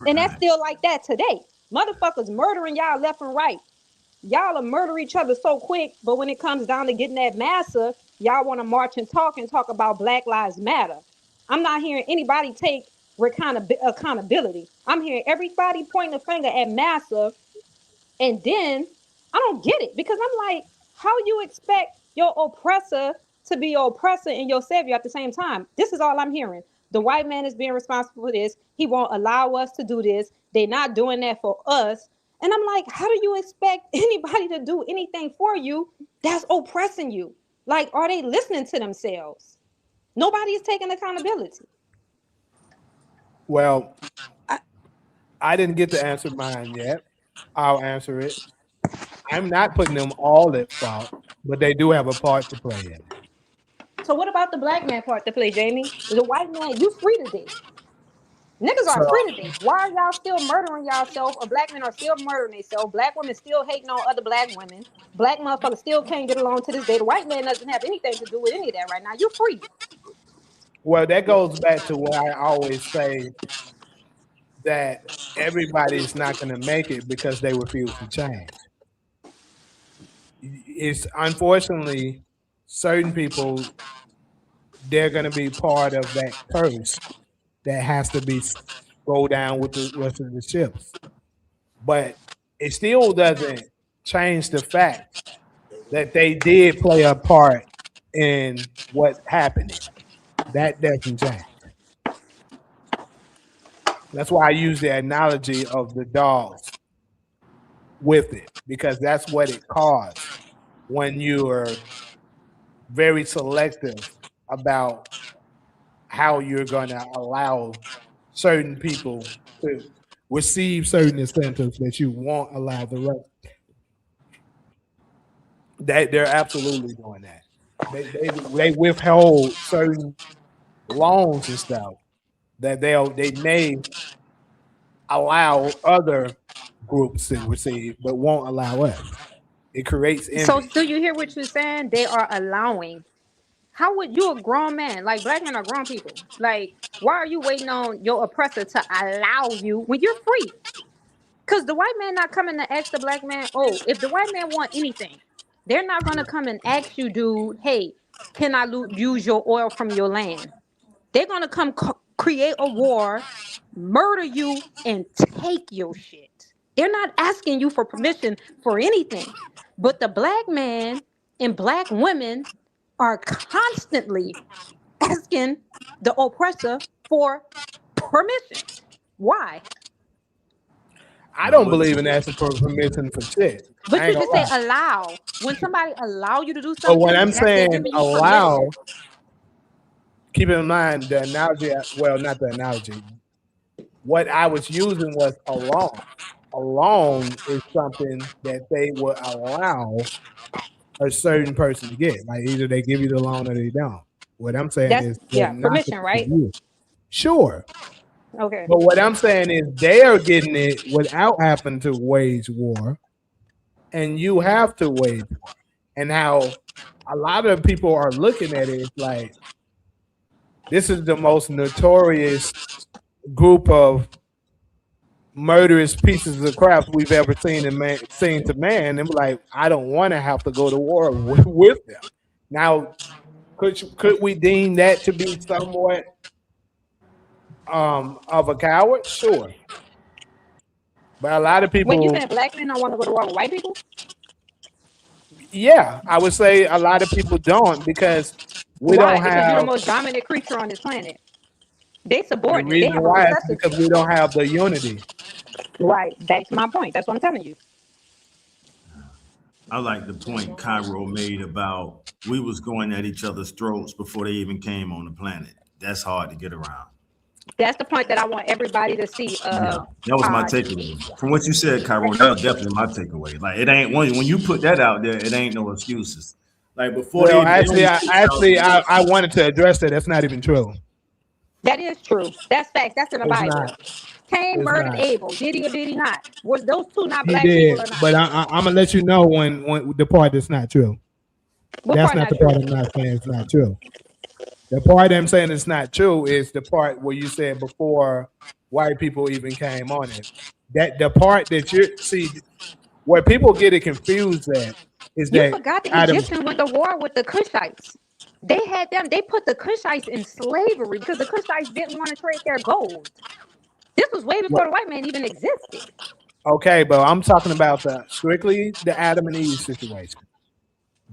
And that's still like that today. Motherfuckers murdering y'all left and right. Y'all will murder each other so quick, but when it comes down to getting that massa, y'all want to march and talk about Black Lives Matter. I'm not hearing anybody take accountability. I'm hearing everybody pointing a finger at massa, and then I don't get it, because I'm like, how you expect your oppressor to be your oppressor and your savior at the same time? This is all I'm hearing. The white man is being responsible for this. He won't allow us to do this. They're not doing that for us. And I'm like, how do you expect anybody to do anything for you that's oppressing you? Like, are they listening to themselves? Nobody is taking accountability. Well, I didn't get to answer mine yet. I'll answer it. I'm not putting them all at fault, but they do have a part to play in it. So what about the black man part to play, Jamie? The white man, you free today. Niggas are So free today. Why are y'all still murdering yourself? Or black men are still murdering themselves. Black women still hating on other black women. Black motherfuckers still can't get along to this day. The white man doesn't have anything to do with any of that right now. You free. well, that goes back to what I always say, that everybody is not going to make it because they refuse to change. It's unfortunately certain people, they're going to be part of that curse that has to be go down with the rest of the ships. But it still doesn't change the fact that they did play a part in what's happening. That doesn't change. That's why I use the analogy of the dogs with it, because that's what it caused when you are very selective about how you're going to allow certain people to receive certain incentives that you won't allow the rest. They're absolutely doing that. They withhold certain loans and stuff that they may allow other groups to receive, but won't allow us. It creates envy. So do you hear what you're saying? They are allowing. How would you, a grown man? Like, black men are grown people. Like, why are you waiting on your oppressor to allow you when you're free? Because the white man not coming to ask the black man, oh, if the white man want anything, they're not going to come and ask you, dude, hey, can I use your oil from your land? They're going to come create a war, murder you, and take your shit. They're not asking you for permission for anything. But the black man and black women are constantly asking the oppressor for permission. Why? I don't believe in asking for permission for shit. But you just say allow. When somebody allow you to do something, but when I'm saying allow, permission. keep in mind the analogy, well, not the analogy. What I was using was a loan. A loan is something that they will allow a certain person to get. Like either they give you the loan or they don't. What I'm saying is permission, right? Sure. Okay. But what I'm saying is they are getting it without having to wage war, and you have to wage war. And how a lot of people are looking at it like this is the most notorious group of murderous pieces of crap we've ever seen to man. And like, I don't want to have to go to war with them. Now, could we deem that to be somewhat of a coward? Sure. But a lot of When you people, saying black men don't want to go to war with white people, yeah, I would say a lot of people don't, because we why? don't Because you're the have most dominant creature on this planet. They the subordinate. They reason have a why is recessive. because we don't have the unity. Right. That's my point. That's what I'm telling you. I like the point Cairo made about we was going at each other's throats before they even came on the planet. That's hard to get around. That's the point that I want everybody to see. Yeah, that was my takeaway from what you said, Cairo. That was definitely my takeaway. Like, it ain't when you put that out there, it ain't no excuses. Like, before Well, they I wanted to address that. That's not even true. That is true. That's facts. That's in the It's Bible. not. Cain It's murdered not. Abel. Did he or did he not? Was those two not He black people did, or not? but I'm gonna let you know when the part that's not true. What That's part not the true? part I'm not saying it's not true. The part I'm saying it's not true is the part where you said before white people even came on it. That the part that you see where people get it confused at is You that forgot the Adam. Egyptians went to war with the Cushites. They had them. They put the Cushites in slavery because the Cushites didn't want to trade their gold. This was way before the white man even existed. Okay, but I'm talking about strictly the Adam and Eve situation.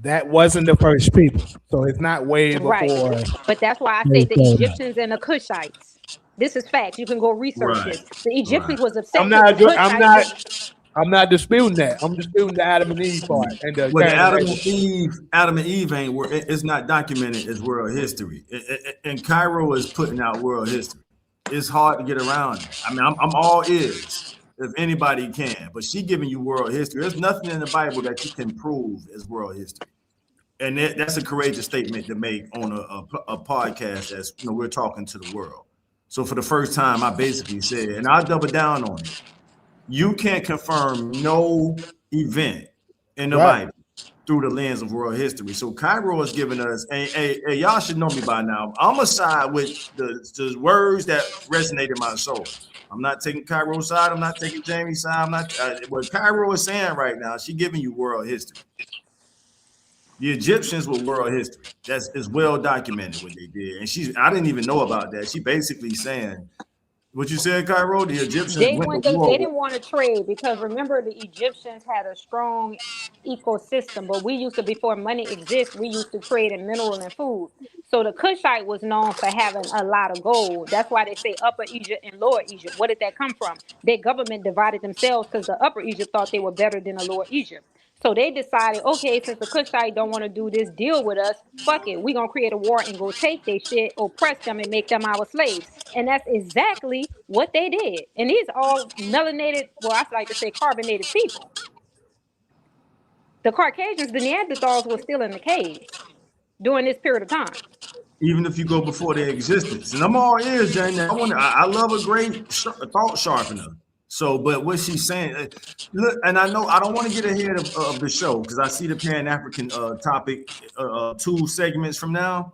That wasn't the first people, so it's not way Right. before But that's why I they say the showed up. Egyptians and the Cushites. This is facts. You can go research Right. this. The Egyptians Right. was upset I'm because the not. I'm Cushites. not. I'm not disputing that. I'm disputing the Adam and Eve part and the Well, the Cain Adam and Eve ain't it's not documented as world history, and Cairo is putting out world history. It's hard to get around it. I mean, I'm all ears if anybody can, but she giving you world history. There's nothing in the Bible that you can prove as world history, and that's a courageous statement to make on a podcast that's we're talking to the world. So for the first time, I basically said, and I'll double down on it. You can't confirm no event in the Right. Bible through the lens of world history. So Cairo is giving us, hey, y'all should know me by now. I'm a side with the words that resonated in my soul. I'm not taking Cairo's side. I'm not taking Jamie's side. I'm not. What Cairo is saying right now, she giving you world history. The Egyptians were world history. It's well documented what they did, and I didn't even know about that. She basically saying what you said, Cairo. The Egyptians They went to went. They war. didn't want to trade because remember the Egyptians had a strong ecosystem, but we used to before money exists. We used to trade in mineral and food. So the Cushite was known for having a lot of gold. That's why they say Upper Egypt and Lower Egypt. What did that come from? Their government divided themselves because the Upper Egypt thought they were better than the Lower Egypt. So they decided, okay, since the Cushite don't want to do this deal with us, fuck it. We're going to create a war and go take their shit, oppress them, and make them our slaves. And that's exactly what they did. And these are all melanated, well, I like to say carbonated people. The Caucasians, the Neanderthals were still in the caves during this period of time. Even if you go before their existence. And I'm all ears, Jane. I love a great thought sharpener. So, but what she's saying, look, and I know I don't want to get ahead of the show because I see the Pan-African topic 2 segments from now.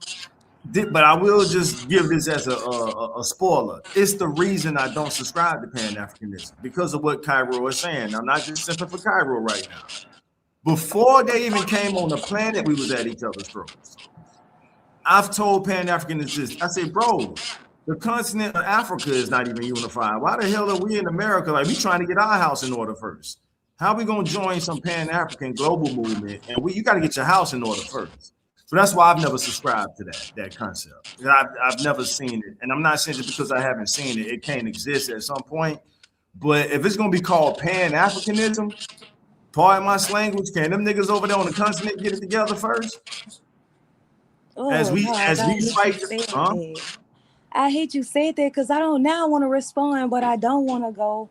But I will just give this as a spoiler. It's the reason I don't subscribe to Pan-Africanism because of what Cairo is saying. I'm not just simping for Cairo right now. Before they even came on the planet, we was at each other's throats. I've told Pan-Africanists, I say, bro, the continent of Africa is not even unified. Why the hell are we in America? Like, we trying to get our house in order first. How are we going to join some Pan-African global movement? And you got to get your house in order first. So that's why I've never subscribed to that concept. I've never seen it. And I'm not saying just because I haven't seen it, it can't exist at some point. But if it's going to be called Pan-Africanism, pardon my language, can them niggas over there on the continent get it together first? Oh, As we fight, huh? I hate you said that because I don't now want to respond, but I don't want to go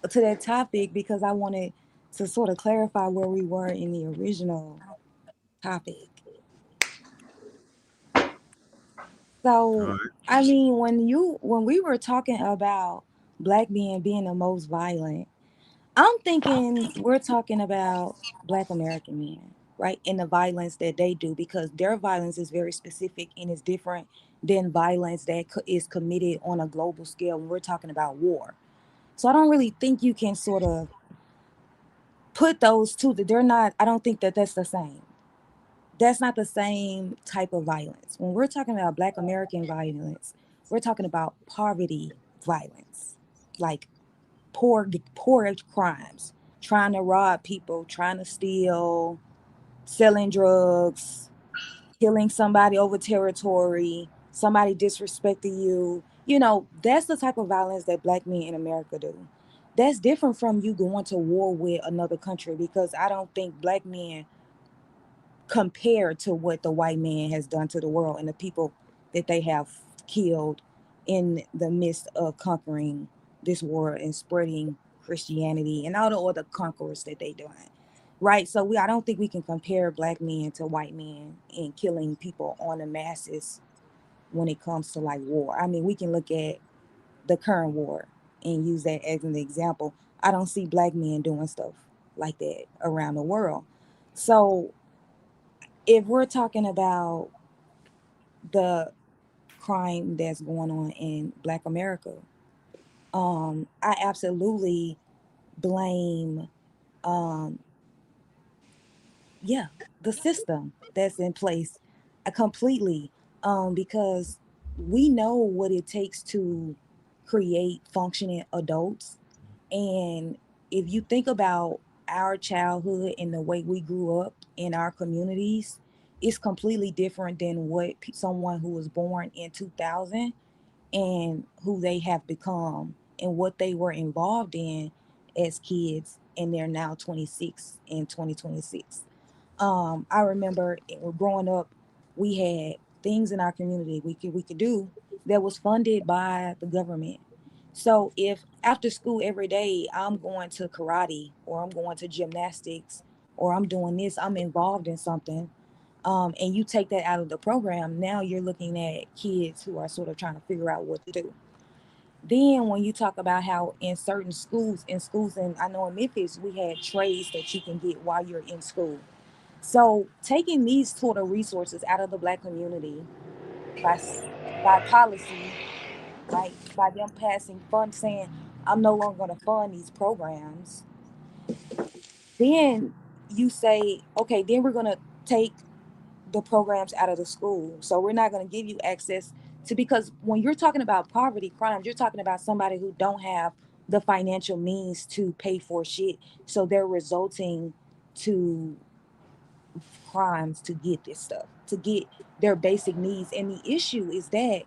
to that topic because I wanted to sort of clarify where we were in the original topic. So, Right. I mean, when we were talking about black men being the most violent, I'm thinking we're talking about Black American men, right? And the violence that they do because their violence is very specific and is different than violence that is committed on a global scale when we're talking about war. So I don't really think you can sort of put those two. That they're not. I don't think that that's the same. That's not the same type of violence. When we're talking about Black American violence, we're talking about poverty violence, like poor crimes, trying to rob people, trying to steal, selling drugs, killing somebody over territory, somebody disrespecting you. You know, that's the type of violence that Black men in America do. That's different from you going to war with another country, because I don't think Black men compare to what the white man has done to the world and the people that they have killed in the midst of conquering this world and spreading Christianity and all the other conquerors that they doing. Right. So I don't think we can compare Black men to white men in killing people on the masses when it comes to like war. I mean, we can look at the current war and use that as an example. I don't see Black men doing stuff like that around the world. So if we're talking about the crime that's going on in Black America, I absolutely blame, um, yeah, the system that's in place, completely, because we know what it takes to create functioning adults. And if you think about our childhood and the way we grew up in our communities, it's completely different than what someone who was born in 2000 and who they have become and what they were involved in as kids, and they're now 26 in 2026. I remember growing up, we had things in our community we could do that was funded by the government. So if after school every day I'm going to karate or I'm going to gymnastics or I'm doing this, I'm involved in something, and you take that out of the program, now you're looking at kids who are sort of trying to figure out what to do. Then when you talk about how in certain schools, and I know in Memphis we had trades that you can get while you're in school. So taking these sort of resources out of the Black community by by policy, right? By them passing funds saying, I'm no longer going to fund these programs. Then you say, okay, then we're going to take the programs out of the school. So we're not going to give you access to, because when you're talking about poverty crimes, you're talking about somebody who don't have the financial means to pay for shit. So they're resulting to crimes to get this stuff, to get their basic needs. And the issue is that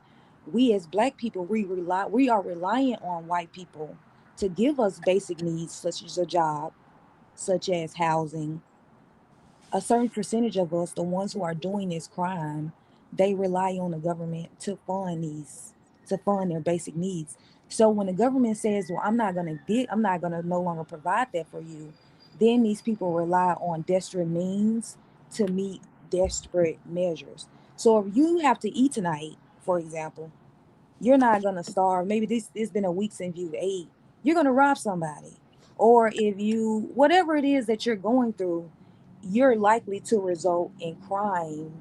we as Black people, we are reliant on white people to give us basic needs such as a job, such as housing. A certain percentage of us, the ones who are doing this crime, they rely on the government to fund their basic needs. So when the government says, well, I'm not gonna no longer provide that for you, then these people rely on desperate means to meet desperate measures. So if you have to eat tonight, for example, you're not gonna starve. Maybe this it's been a week since you've ate. You're gonna rob somebody. Or if you whatever it is that you're going through, you're likely to result in crime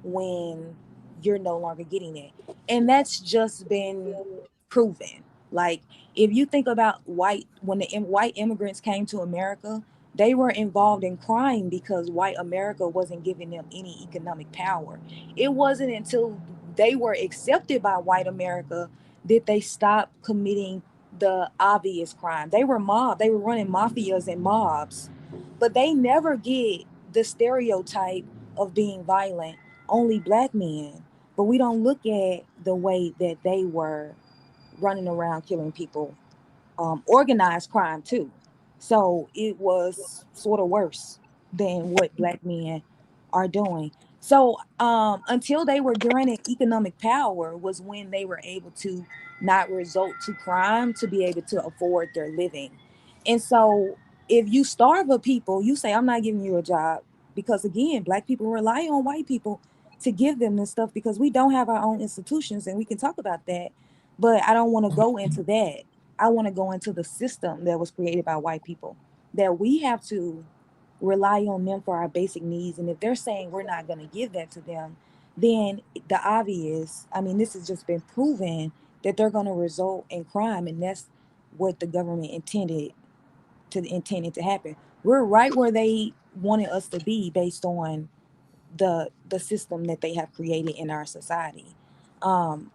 when you're no longer getting it. And that's just been proven. Like if you think about when the white immigrants came to America, they were involved in crime because white America wasn't giving them any economic power. It wasn't until they were accepted by white America that they stopped committing the obvious crime. They were running mafias and mobs, but they never get the stereotype of being violent, only Black men. But we don't look at the way that they were running around killing people, organized crime too. So it was sort of worse than what Black men are doing. So until they were granted economic power was when they were able to not resort to crime to be able to afford their living. And so if you starve a people, you say, I'm not giving you a job, because again, Black people rely on white people to give them this stuff because we don't have our own institutions, and we can talk about that. But I don't want to go into that. I want to go into the system that was created by white people, that we have to rely on them for our basic needs. And if they're saying we're not going to give that to them, then the obvious, I mean, this has just been proven that they're going to result in crime, and that's what the government intended to happen. We're right where they wanted us to be based on the system that they have created in our society. Um,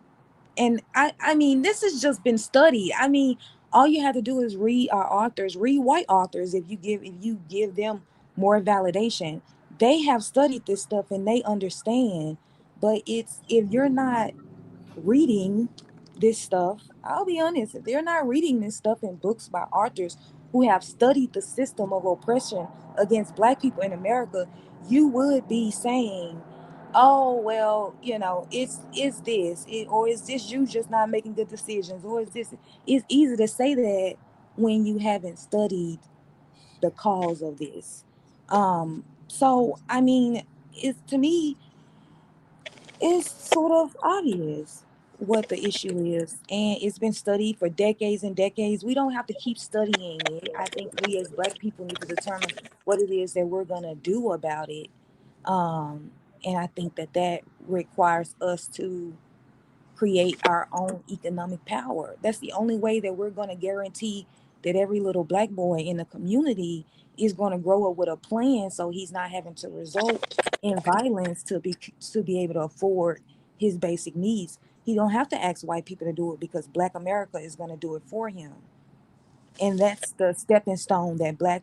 and I mean, this has just been studied. I mean, all you have to do is read our authors, read white authors. If you give them more validation, they have studied this stuff and they understand. But it's if you're not reading this stuff, I'll be honest, if they're not reading this stuff in books by authors who have studied the system of oppression against black people in America, you would be saying, oh well, it's this, or is this you just not making good decisions, or is this. It's easy to say that when you haven't studied the cause of this. So I mean, it's to me, it's sort of obvious what the issue is, and it's been studied for decades and decades. We don't have to keep studying it. I think we as black people need to determine what it is that we're going to do about it. And I think that requires us to create our own economic power. That's the only way that we're going to guarantee that every little black boy in the community is going to grow up with a plan, so he's not having to result in violence to be able to afford his basic needs. He don't have to ask white people to do it because black America is going to do it for him. And that's the stepping stone that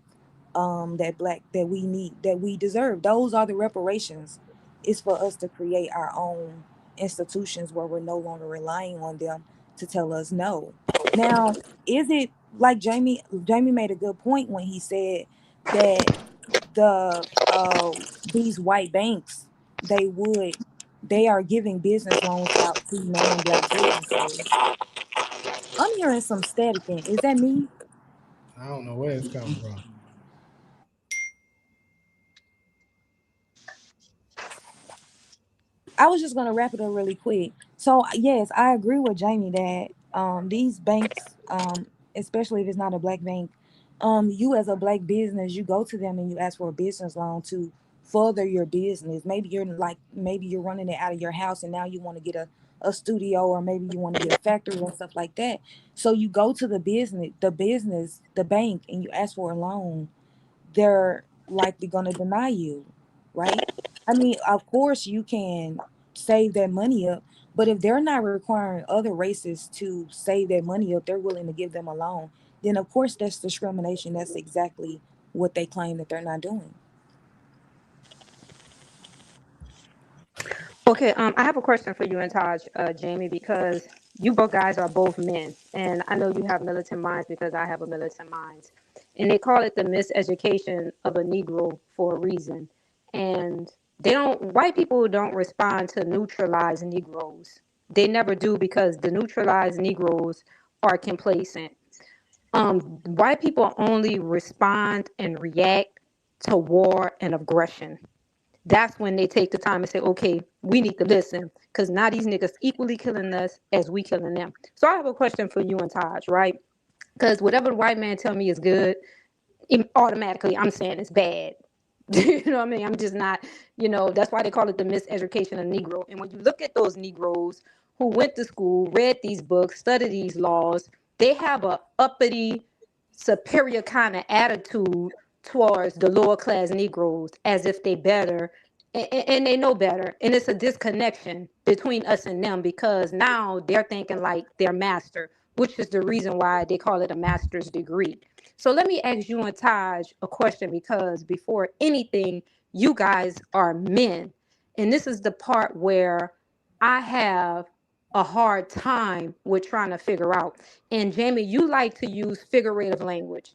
we need, that we deserve. Those are the reparations. It's for us to create our own institutions where we're no longer relying on them to tell us no. Now, is it like Jamie made a good point when he said that these white banks, they are giving business loans out to non-black businesses. I'm hearing some staticking. Is that me? I don't know where it's coming from. I was just gonna wrap it up really quick. So yes, I agree with Jamie that these banks, especially if it's not a black bank, you as a black business, you go to them and you ask for a business loan to further your business. Maybe you're running it out of your house and now you want to get a studio, or maybe you want to get a factory and stuff like that. So you go to the bank, and you ask for a loan. They're likely going to deny you, right? I mean, of course, you can save that money up, but if they're not requiring other races to save their money up, they're willing to give them a loan, then of course that's discrimination. That's exactly what they claim that they're not doing. Okay, I have a question for you and Taj, Jamie, because you both guys are both men, and I know you have militant minds because I have a militant mind, and they call it the miseducation of a Negro for a reason, and white people don't respond to neutralized Negroes. They never do because the neutralized Negroes are complacent. White people only respond and react to war and aggression. That's when they take the time and say, okay, we need to listen because now these niggas equally killing us as we killing them. So I have a question for you and Taj, right? Because whatever the white man tell me is good, automatically I'm saying it's bad. You know what I mean? I'm just not, that's why they call it the miseducation of Negro. And when you look at those Negroes who went to school, read these books, studied these laws, they have a uppity, superior kind of attitude towards the lower class Negroes as if they better, and they know better. And it's a disconnection between us and them because now they're thinking like they're master, which is the reason why they call it a master's degree. So let me ask you and Taj a question because before anything, you guys are men. And this is the part where I have a hard time with trying to figure out. And Jamie, you like to use figurative language,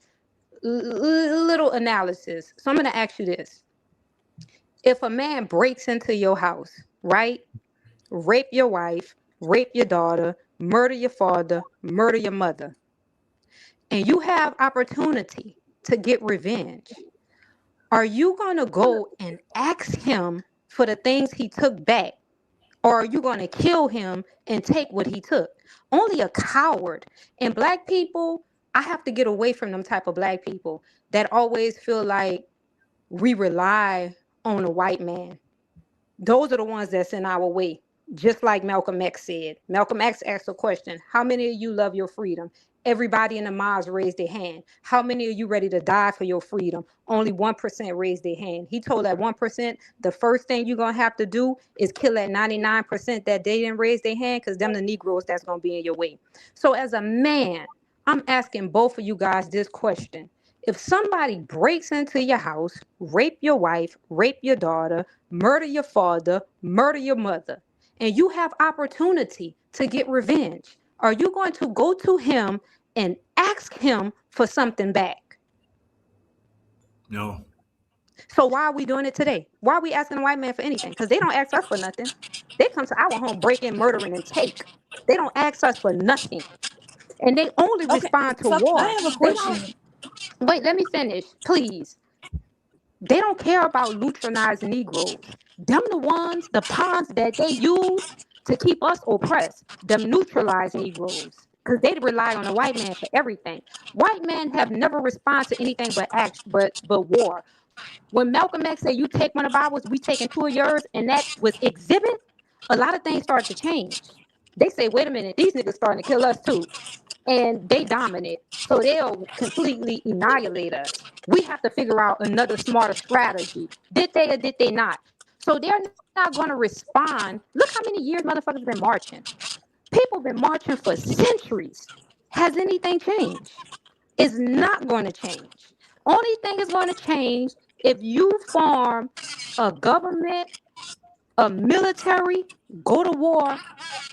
little analysis. So I'm going to ask you this. If a man breaks into your house, right? Rape your wife, rape your daughter, murder your father, murder your mother, and you have opportunity to get revenge, are you going to go and ask him for the things he took back? Or are you going to kill him and take what he took? Only a coward. And black people, I have to get away from them type of black people that always feel like we rely on a white man. Those are the ones that's in our way. Just like Malcolm X said. Malcolm X asked a question: how many of you love your freedom? Everybody in the mosque raised their hand. How many of you ready to die for your freedom? Only 1% raised their hand. He told that 1%, the first thing you're going to have to do is kill that 99% that they didn't raise their hand, because them the Negroes that's going to be in your way. So as a man, I'm asking both of you guys this question. If somebody breaks into your house, rape your wife, rape your daughter, murder your father, murder your mother, and you have opportunity to get revenge, are you going to go to him and ask him for something back? No. So why are we doing it today? Why are we asking a white man for anything? Because they don't ask us for nothing. They come to our home, break in, murdering, and take. They don't ask us for nothing. And they only Okay, respond to so war. I have a They question. don't, wait, let me finish, please. They don't care about lutronized Negroes. Them the ones, the pawns that they use to keep us oppressed. Them neutralized Negroes. Because they rely on the white man for everything. White men have never responded to anything but war. When Malcolm X said, you take one of ours, we taking two of yours, and that was exhibit, a lot of things started to change. They say, wait a minute, these niggas starting to kill us too. And they dominate. So they'll completely annihilate us. We have to figure out another smarter strategy. Did they or did they not? So they're not going to respond. Look how many years motherfuckers been marching. People been marching for centuries. Has anything changed? It's not going to change. Only thing is going to change if you form a government, a military, go to war,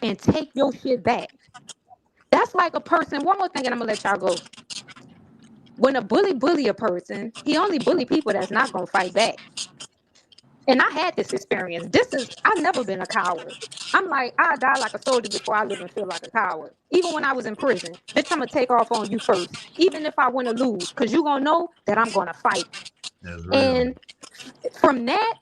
and take your shit back. That's like a person. One more thing, and I'm gonna let y'all go. When a bully a person, he only bully people that's not gonna fight back. And I had this experience. I've never been a coward. I'm like, I die like a soldier before I live and feel like a coward. Even when I was in prison, bitch, I'm gonna take off on you first, even if I win or lose, because you gonna know that I'm gonna fight. That's real. And from that,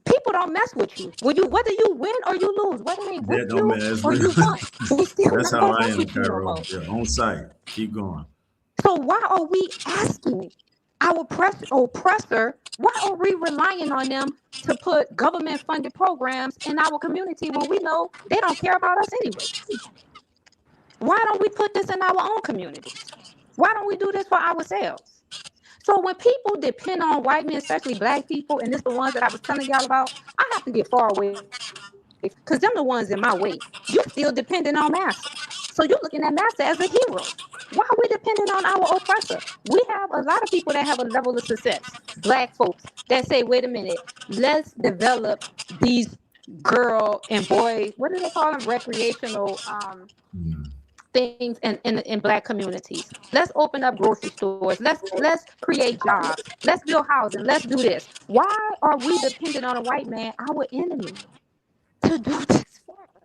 people don't mess with you. Whether you win or you lose, whether they That whip don't you matter. That's or you real. won, they still That's not how gonna I mess am, with you no Cairo. more. Yeah, on site. Keep going. So why are we asking our oppressor? Why are we relying on them to put government-funded programs in our community when we know they don't care about us anyway? Why don't we put this in our own communities? Why don't we do this for ourselves? So when people depend on white men, especially black people, and it's the ones that I was telling y'all about, I have to get far away because them the ones in my way. You still dependent on massa. So you're looking at massa as a hero. Why are we dependent on our oppressor? We have a lot of people that have a level of success. Black folks that say, wait a minute, let's develop these girl and boy, what do they call them? Recreational things in black communities. Let's open up grocery stores. Let's create jobs. Let's build housing. Let's do this. Why are we dependent on a white man, our enemy, to do this for us?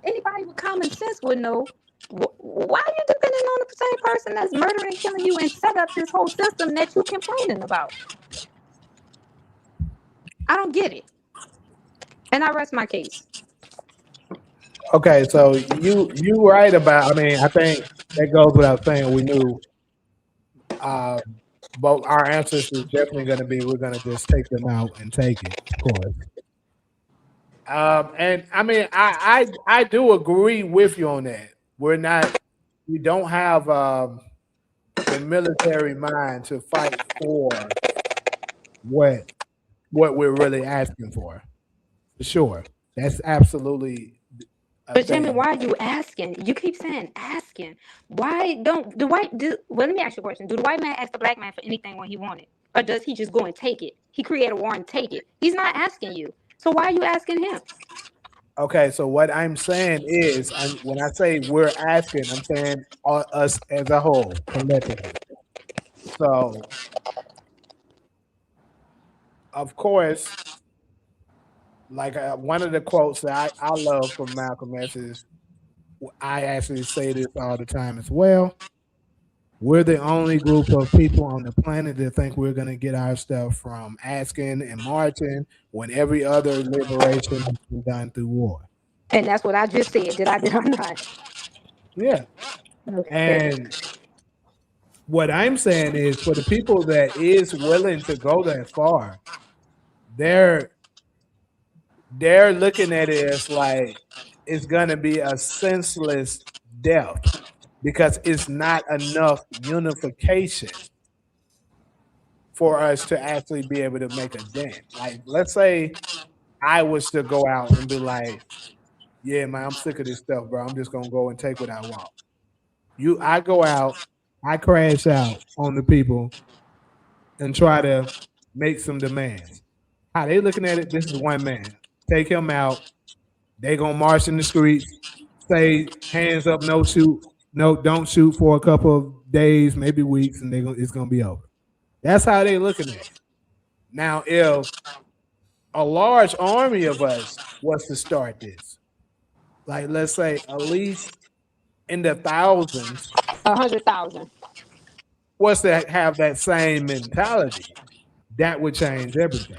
Anybody with common sense would know. Why are you depending on the same person that's murdering and killing you and set up this whole system that you're complaining about? I don't get it. And I rest my case. Okay, so you right about. I mean, I think that goes without saying. We knew, but our answers is definitely going to be we're going to just take them out and take it, of course. And I mean, I do agree with you on that. We don't have the military mind to fight for what we're really asking for sure. That's absolutely a But Jimmy, thing. why are you asking? You keep saying asking. Why don't the white do? Well, let me ask you a question. Do the white man ask the black man for anything when he wanted, or does he just go and take it? He create a war and take it. He's not asking you. So why are you asking him? Okay, so what I'm saying is, when I say we're asking, I'm saying us as a whole, collectively. So, of course, like one of the quotes that I love from Malcolm X is, I actually say this all the time as well. We're the only group of people on the planet that think we're going to get our stuff from asking and marching when every other liberation has been done through war. And that's what I just said. Did I not? Yeah. Okay. And what I'm saying is, for the people that is willing to go that far, they're they're looking at it as like it's gonna be a senseless death because it's not enough unification for us to actually be able to make a dent. Like, let's say I was to go out and be like, yeah, man, I'm sick of this stuff, bro. I'm just gonna go and take what I want. I go out, I crash out on the people and try to make some demands. How they looking at it? This is one man. Take him out. They gonna march in the streets, say hands up, no shoot, no, don't shoot for a couple of days, maybe weeks, and it's gonna be over. That's how they looking at it. Now, if a large army of us was to start this, like let's say at least in the thousands, 100,000. was to have that same mentality, that would change everything.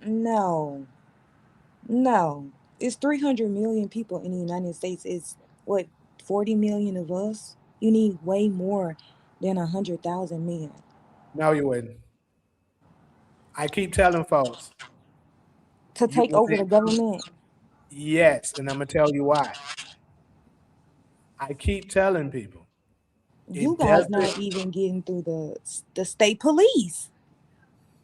No, it's 300 million people in the United States. It's what, 40 million of us. You need way more than 100,000 men. No, you wouldn't. I keep telling folks To take over the government. Yes, and I'm gonna tell you why. I keep telling people You guys not even getting through the state police.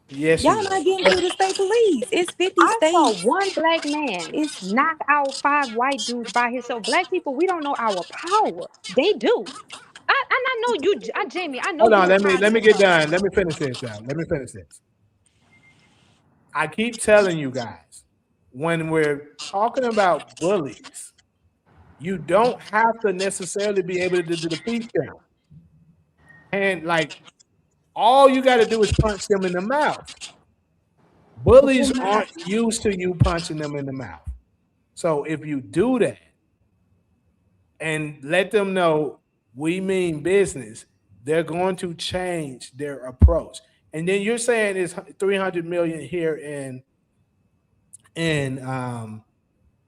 Yes, y'all not getting through the state police. It's 50 I saw states. one black man knock out 5 white dudes by himself. Black people, we don't know our power. They do. I know you, Jamie. I know. Hold you on, let me get proud. done. Let me finish this out. Let me finish this. I keep telling you guys, when we're talking about bullies, you don't have to necessarily be able to defeat them. And like, all you got to do is punch them in the mouth. Bullies aren't used to you punching them in the mouth. So if you do that and let them know we mean business, they're going to change their approach. And then you're saying it's 300 million here in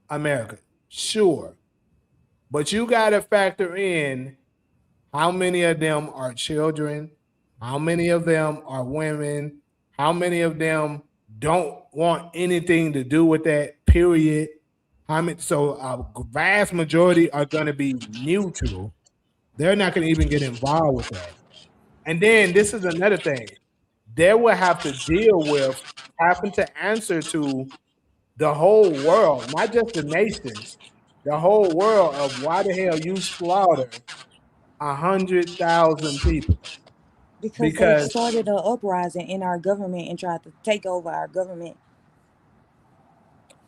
America. Sure. But you got to factor in how many of them are children, how many of them are women, how many of them don't want anything to do with that, period. So a vast majority are going to be neutral. They're not going to even get involved with that. And then this is another thing. They will have to deal with having to answer to the whole world, not just the nations, the whole world of why the hell you slaughter 100,000 people. Because they started an uprising in our government and tried to take over our government.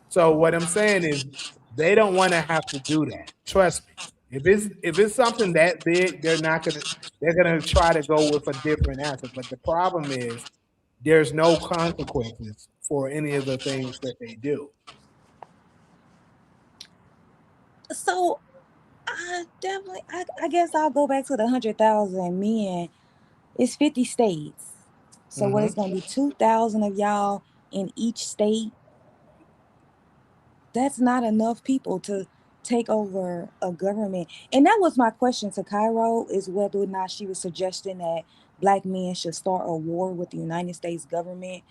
So what I'm saying is they don't want to have to do that. Trust me. If it's something that big, they're gonna try to go with a different answer. But the problem is there's no consequences for any of the things that they do. So I guess I'll go back to the 100,000 men. It's 50 states. So what is going to be 2,000 of y'all in each state? That's not enough people to take over a government. And that was my question to Cairo, is whether or not she was suggesting that black men should start a war with the United States government.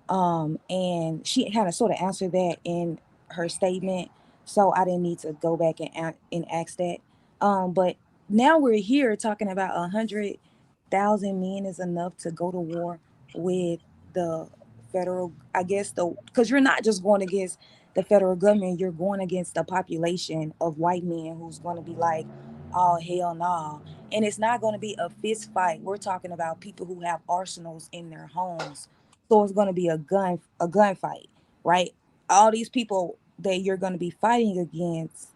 And she kind of sort of answered that in her statement. So I didn't need to go back and ask that. But now we're here talking about 100,000 men is enough to go to war with the federal, I guess, because you're not just going against the federal government, you're going against the population of white men who's going to be like, oh, hell no. And it's not going to be a fist fight. We're talking about people who have arsenals in their homes. So it's going to be a gunfight, right? All these people that you're going to be fighting against,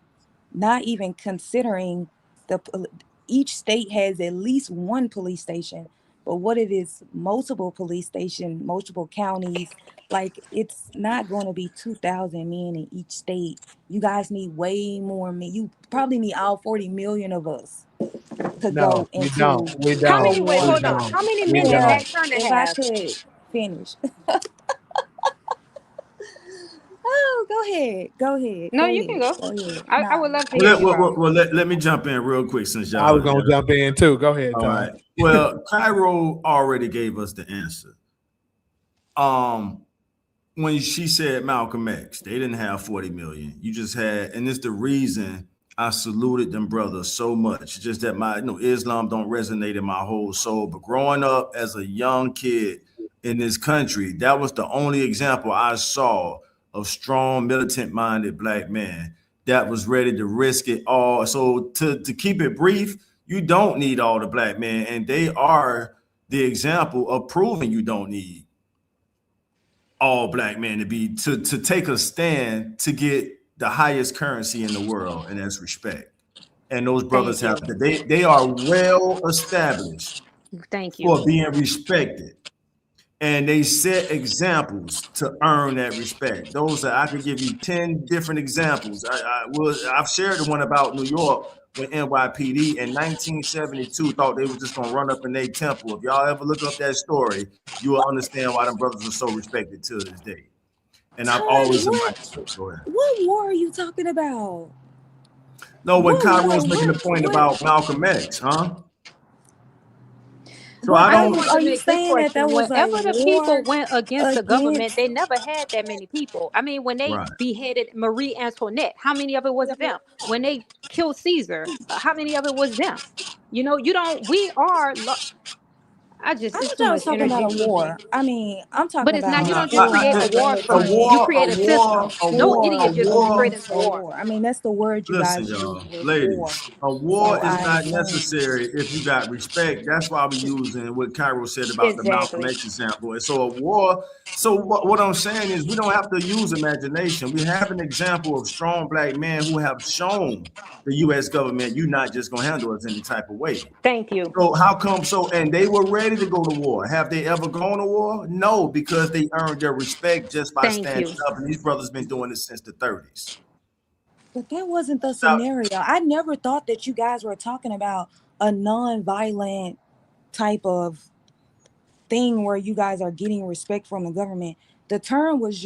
not even considering each state has at least one police station. But what if it's multiple police stations, multiple counties? Like, it's not going to be 2,000 men in each state. You guys need way more men. You probably need all 40 million of us to go into. We don't. How many? Wait, hold on. How many men does that turn to have? If I could finish. Oh, go ahead. No, you can go. I would love to hear let me jump in real quick since y'all. I was gonna jump in too. Go ahead, Tom. All right. Well, Cairo already gave us the answer. when she said Malcolm X, they didn't have 40 million. You just had, and it's the reason I saluted them brothers so much. Just that my, Islam don't resonate in my whole soul. But growing up as a young kid in this country, that was the only example I saw of strong, militant-minded black men that was ready to risk it all. So to keep it brief, you don't need all the black men, and they are the example of proving you don't need all black men to take a stand to get the highest currency in the world, and that's respect. And those brothers Thank have they are well established Thank you. for being respected, and they set examples to earn that respect. Those are, I could give you 10 different examples. I've shared the one about New York when NYPD in 1972 thought they were just gonna run up in their temple. If y'all ever look up that story, you will understand why them brothers are so respected to this day. And I've Todd, always what war are you talking about? No, when What Cairo's making the point about Malcolm X, huh? So I I don't. just want Are to you make this saying that question. was a Whenever the people war went against the government, against? they never had that many people. I mean, when they Right. beheaded Marie Antoinette, how many of it was them? When they killed Caesar, how many of it was them? You know, you don't. We are. I It's thought too y'all was much talking energy about a in me. war. I mean, I'm But talking it's not. You about don't just during create a war A from. You war, create a a war, system. a No war, a idiot just go straight war. into war. I mean, that's the word you Listen, guys use y'all, was war. ladies, a war So is I not assume. necessary if you got respect. That's why we're using what Cairo said about the Malcolm Exactly. X example. And so a war, so what I'm saying is we don't have to use imagination. We have an example of strong black men who have shown the U.S. government you're not just gonna handle us any type of way. Thank you. So how come so? And they were ready to go to war. Have they ever gone to war? No, because they earned their respect just by Thank standing you. up. And these brothers been doing this since the 30s. But that wasn't the Now, scenario. I never thought that you guys were talking about a non-violent type of thing where you guys are getting respect from the government. The term was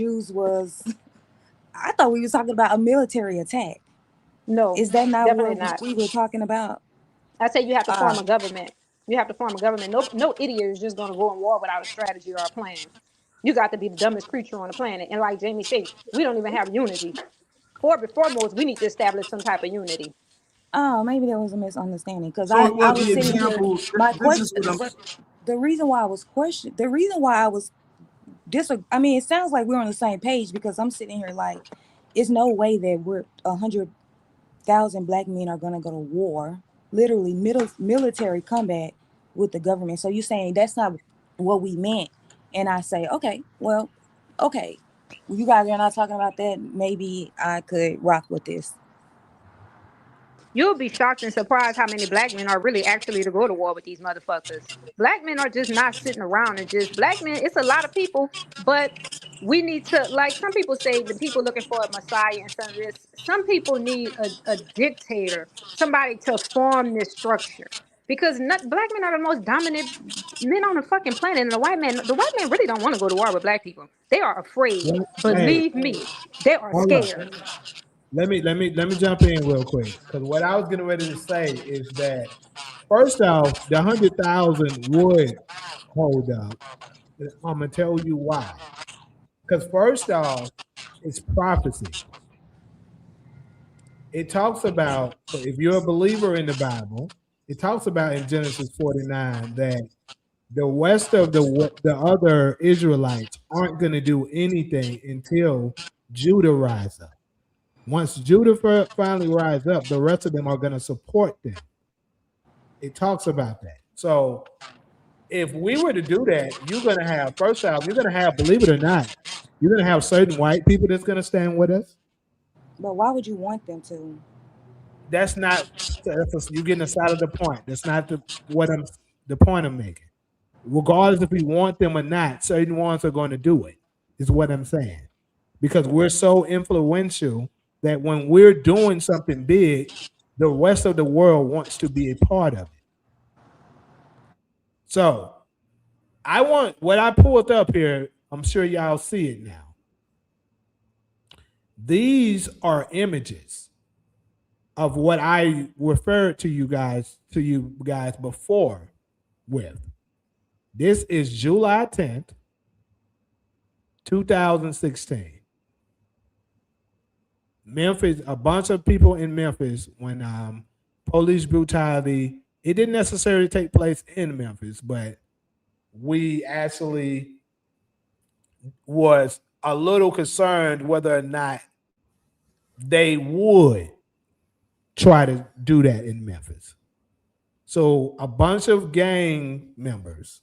I thought we were talking about a military attack. No, Is that not definitely what not. we were talking about? I say you have to Uh, form a government. You have to form a government. No idiot is just going to go in war without a strategy or a plan. You got to be the dumbest creature on the planet. And like Jamie said, we don't even have unity. Foremost, we need to establish some type of unity. oh, maybe there was a misunderstanding because so I what was the sitting here. example? My This is question, what I'm. but the reason why I was I mean, it sounds like we're on the same page because I'm sitting here like, it's no way that we're 100,000 black men are gonna go to war, literally military combat with the government. So you're saying that's not what we meant, and I say, okay, well, okay, you guys are not talking about that. Maybe I could rock with this. You'll be shocked and surprised how many black men are really actually to go to war with these motherfuckers. Black men are just not sitting around and just black men. It's a lot of people, but we need to, like some people say, the people looking for a messiah and some of this. Some people need a dictator, somebody to form this structure. Because black men are the most dominant men on the fucking planet, and the white man really don't want to go to war with black people. They are afraid. Hey, Believe me, they are hold up. scared. Let me jump in real quick because what I was getting ready to say is that first off, the 100,000 would hold up. I'm gonna tell you why. Because first off, it's prophecy. It talks about if you're a believer in the Bible, it talks about in Genesis 49 that the rest of the other Israelites aren't going to do anything until Judah rise up. Once Judah finally rise up, the rest of them are going to support them. It talks about that. So if we were to do that, you're going to have, first off, you're going to have, believe it or not, you're going to have certain white people that's going to stand with us. But why would you want them to? That's not, you're getting aside of the point. That's not the point I'm making. Regardless if we want them or not, certain ones are going to do it, is what I'm saying. Because we're so influential that when we're doing something big, the rest of the world wants to be a part of it. So I want what I pulled up here, I'm sure y'all see it now. These are images of what I referred to you guys before with. This is July 10th, 2016. Memphis, a bunch of people in Memphis, when police brutality, it didn't necessarily take place in Memphis, but we actually was a little concerned whether or not they would try to do that in Memphis. So a bunch of gang members,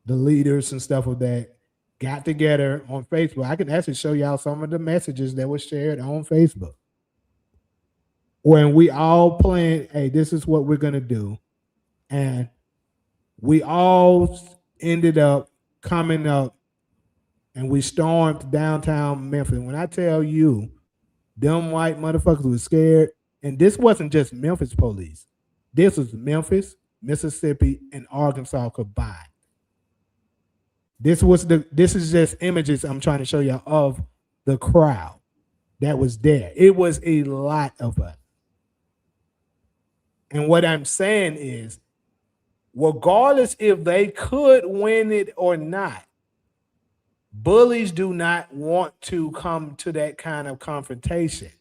the leaders and stuff of that, got together on Facebook. I can actually show y'all some of the messages that were shared on Facebook. When we all planned, hey, this is what we're gonna do. And we all ended up coming up and we stormed downtown Memphis. When I tell you, them white motherfuckers were scared, and this wasn't just Memphis police. This was Memphis, Mississippi, and Arkansas combined. This is just images I'm trying to show you of the crowd that was there. It was a lot of us. And what I'm saying is, regardless if they could win it or not, bullies do not want to come to that kind of confrontation.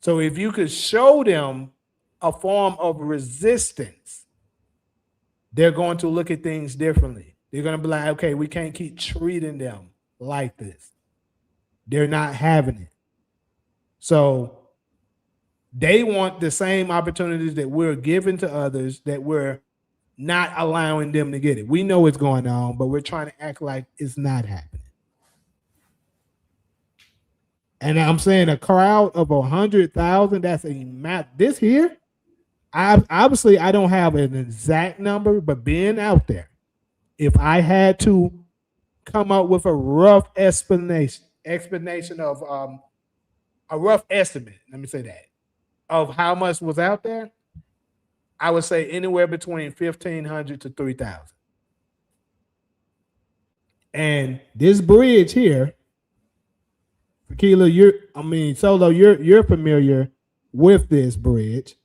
So if you could show them a form of resistance, they're going to look at things differently. They're going to be like, okay, we can't keep treating them like this. They're not having it. So they want the same opportunities that we're giving to others, that we're not allowing them to get it. We know what's going on, but we're trying to act like it's not happening. And I'm saying a crowd of 100,000, that's a map. This here, obviously I don't have an exact number, but being out there, if I had to come up with a rough explanation of a rough estimate, let me say that, of how much was out there, I would say anywhere between 1,500 to 3,000. And this bridge here, Tequila, Solo, you're familiar with this bridge.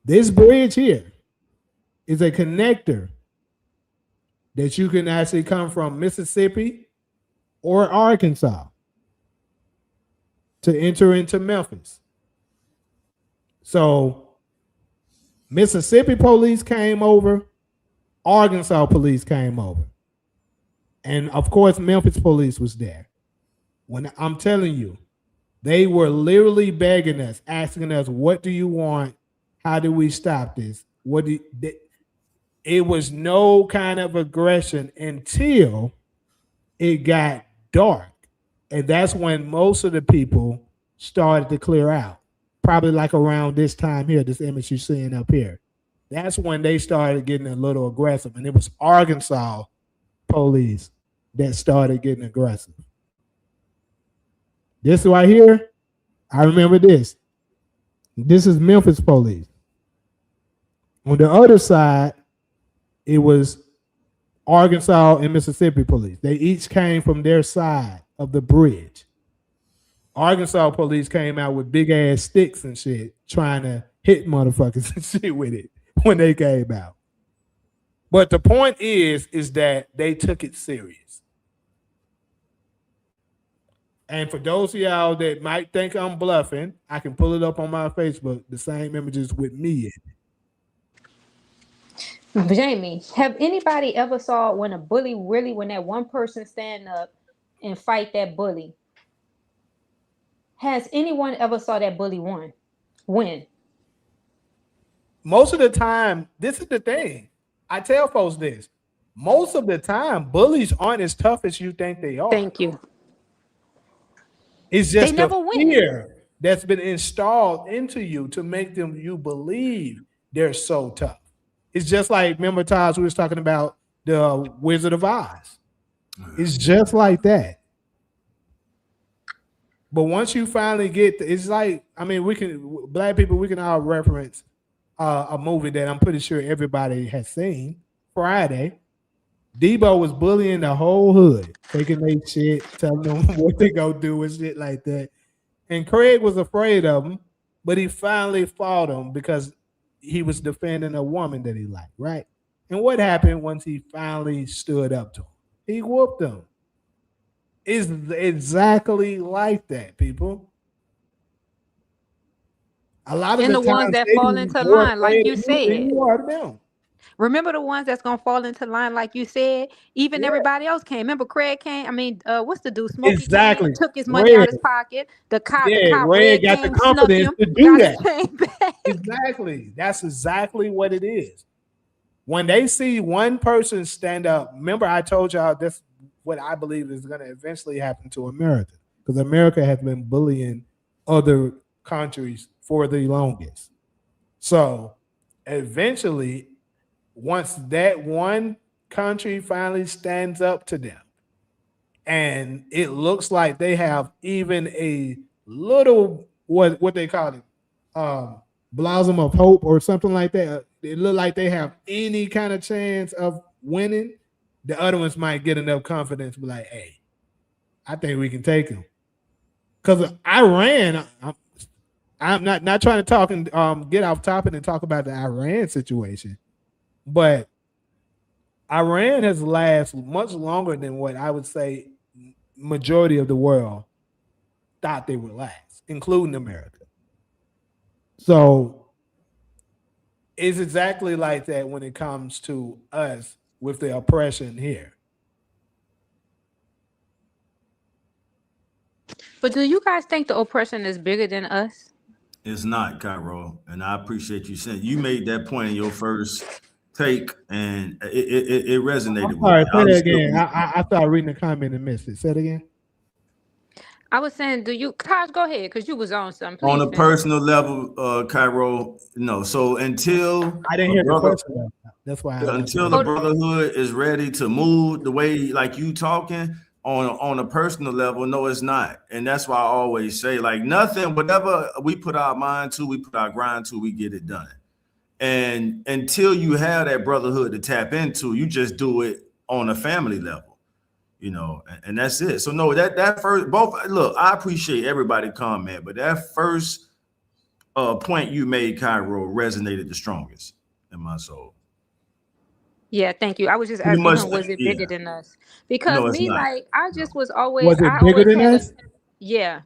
This bridge here is a connector that you can actually come from Mississippi or Arkansas to enter into Memphis. So Mississippi police came over, Arkansas police came over. And of course, Memphis police was there. When I'm telling you, they were literally begging us, asking us, what do you want? How do we stop this? It was no kind of aggression until it got dark. And that's when most of the people started to clear out. Probably like around this time here, this image you're seeing up here. That's when they started getting a little aggressive. And it was Arkansas police that started getting aggressive. This right here, I remember this. This is Memphis police. On the other side, it was Arkansas and Mississippi police. They each came from their side of the bridge. Arkansas police came out with big ass sticks and shit, trying to hit motherfuckers and shit with it when they came out. But the point is that they took it serious. And for those of y'all that might think I'm bluffing, I can pull it up on my Facebook, the same images with me in it. Jamie, have anybody ever saw when a bully really, when that one person stand up and fight that bully? Has anyone ever saw that bully win? Most of the time, this is the thing. I tell folks this. Most of the time, bullies aren't as tough as you think they are. Thank you. It's just They never the fear that's been installed into you to make you believe they're so tough. It's just like, remember, Taj, we was talking about the Wizard of Oz. It's just like that. But once you finally it's like, black people, we can all reference a movie that I'm pretty sure everybody has seen, Friday. Debo was bullying the whole hood, taking their shit, telling them what they go do and shit like that. And Craig was afraid of him, but he finally fought him because he was defending a woman that he liked, right? And what happened once he finally stood up to him? He whooped him. It's exactly like that, people. A lot of And the the ones times that they fall be into more line, like afraid you of you than said. you are of them. Remember the ones that's gonna fall into line, like you said. Even Yeah, everybody else came. Remember Craig came. I mean, what's the dude? Smokey came, exactly. took his money out Red, his pocket. The yeah, cop Red Red got the came, snuck confidence him, to do got his that. chain back. Exactly. That's exactly what it is. When they see one person stand up, remember I told y'all this what I believe is going to eventually happen to America, because America has been bullying other countries for the longest. So eventually, once that one country finally stands up to them, and it looks like they have even a little what they call it, blossom of hope or something like that. It look like they have any kind of chance of winning. The other ones might get enough confidence to be like, "Hey, I think we can take them." Because Iran, I'm not trying to talk and get off topic and talk about the Iran situation, but Iran has lasted much longer than what I would say majority of the world thought they would last, including America. So it's exactly like that when it comes to us with the oppression here. But do you guys think the oppression is bigger than us? It's not, Cairo, and I appreciate you saying you made that point in your first take, and it resonated I'm with sorry, me. say I'm that still again. I started reading the comment and missed it. Say it again. I was saying, do you, Taj, go ahead, because you was on something. on Please a finish. personal level, Cairo. No, so until I didn't a hear the brother, question. Though. That's why I asked until it the Oh, again. brotherhood is ready to move the way like you talking on a personal level, no, it's not, and that's why I always say like nothing, whatever we put our mind to, we put our grind to, we get it done. And until you have that brotherhood to tap into, you just do it on a family level, and that's it. So no, that first both look, I appreciate everybody comment, but that first point you made, Cairo, resonated the strongest in my soul. yeah, thank you. I was just Pretty asking much, him, was it yeah. bigger than us? Because No, it's me, not. like, I No, just was always, Was it I bigger always than had a, us? yeah.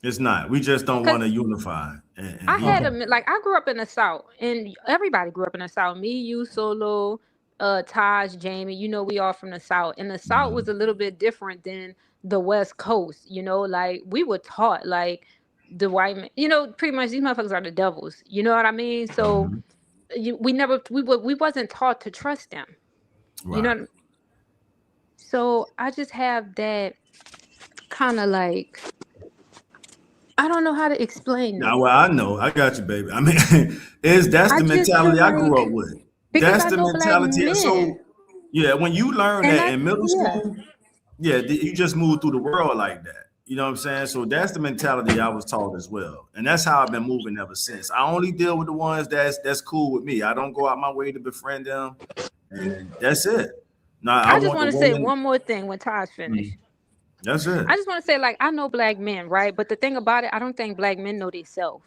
it's not. We just don't want Because to unify and I had Okay. a, like, I grew up in the South, and everybody grew up in the South. Me, you, Solo, Taj, Jamie, we all from the South. And the South was a little bit different than the West Coast, like, we were taught, like, the white man, pretty much these motherfuckers are the devils. You know what I mean? So Mhm. we never, we wasn't taught to trust them. You Right. know, so I just have that kind of like, I don't know how to explain Now, it. well, I know, I got you, baby. I mean, that's I the just feel mentality I grew up like, with. because That's I the know black mentality. men, So, yeah, when you learn and that I, in middle yeah. school, yeah, you just move through the world like that. You know what I'm saying? So that's the mentality I was taught as well, and that's how I've been moving ever since. I only deal with the ones that's cool with me. I don't go out my way to befriend them, and that's it. Now I I just want the want to say woman. one more thing when Todd's Mhm. finished. That's it. I just want to say, like, I know black men, right? But the thing about it, I don't think black men know themselves.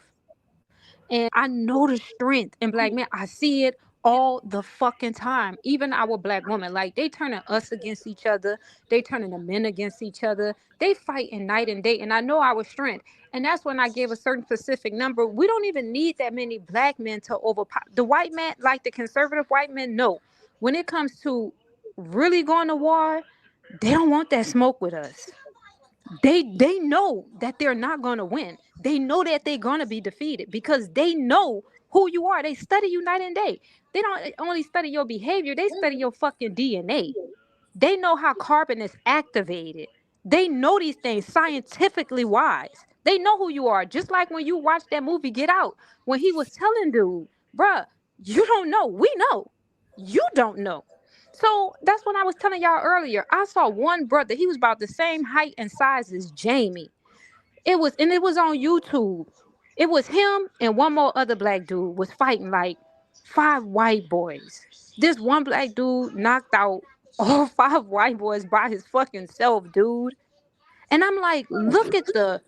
And I know the strength in black men. I see it all the fucking time. Even our black women, like, they turning us against each other. They turning the men against each other. They fighting night and day. And I know our strength. And that's when I gave a certain specific number. We don't even need that many black men to overpower the white man, like the conservative white men. No, when it comes to really going to war, they don't want that smoke with us. They know that they're not going to win. They know that they're going to be defeated because they know who you are. They study you night and day. They don't only study your behavior, they study your fucking DNA. They know how carbon is activated. They know these things scientifically wise. They know who you are. Just like when you watch that movie Get Out, when he was telling dude, bruh, you don't know. We know. You don't know. So that's when I was telling y'all earlier. I saw one brother. He was about the same height and size as Jamie. It was on YouTube. It was him and one more other black dude was fighting like five white boys. This one black dude knocked out all five white boys by his fucking self, dude. And I'm like, look at the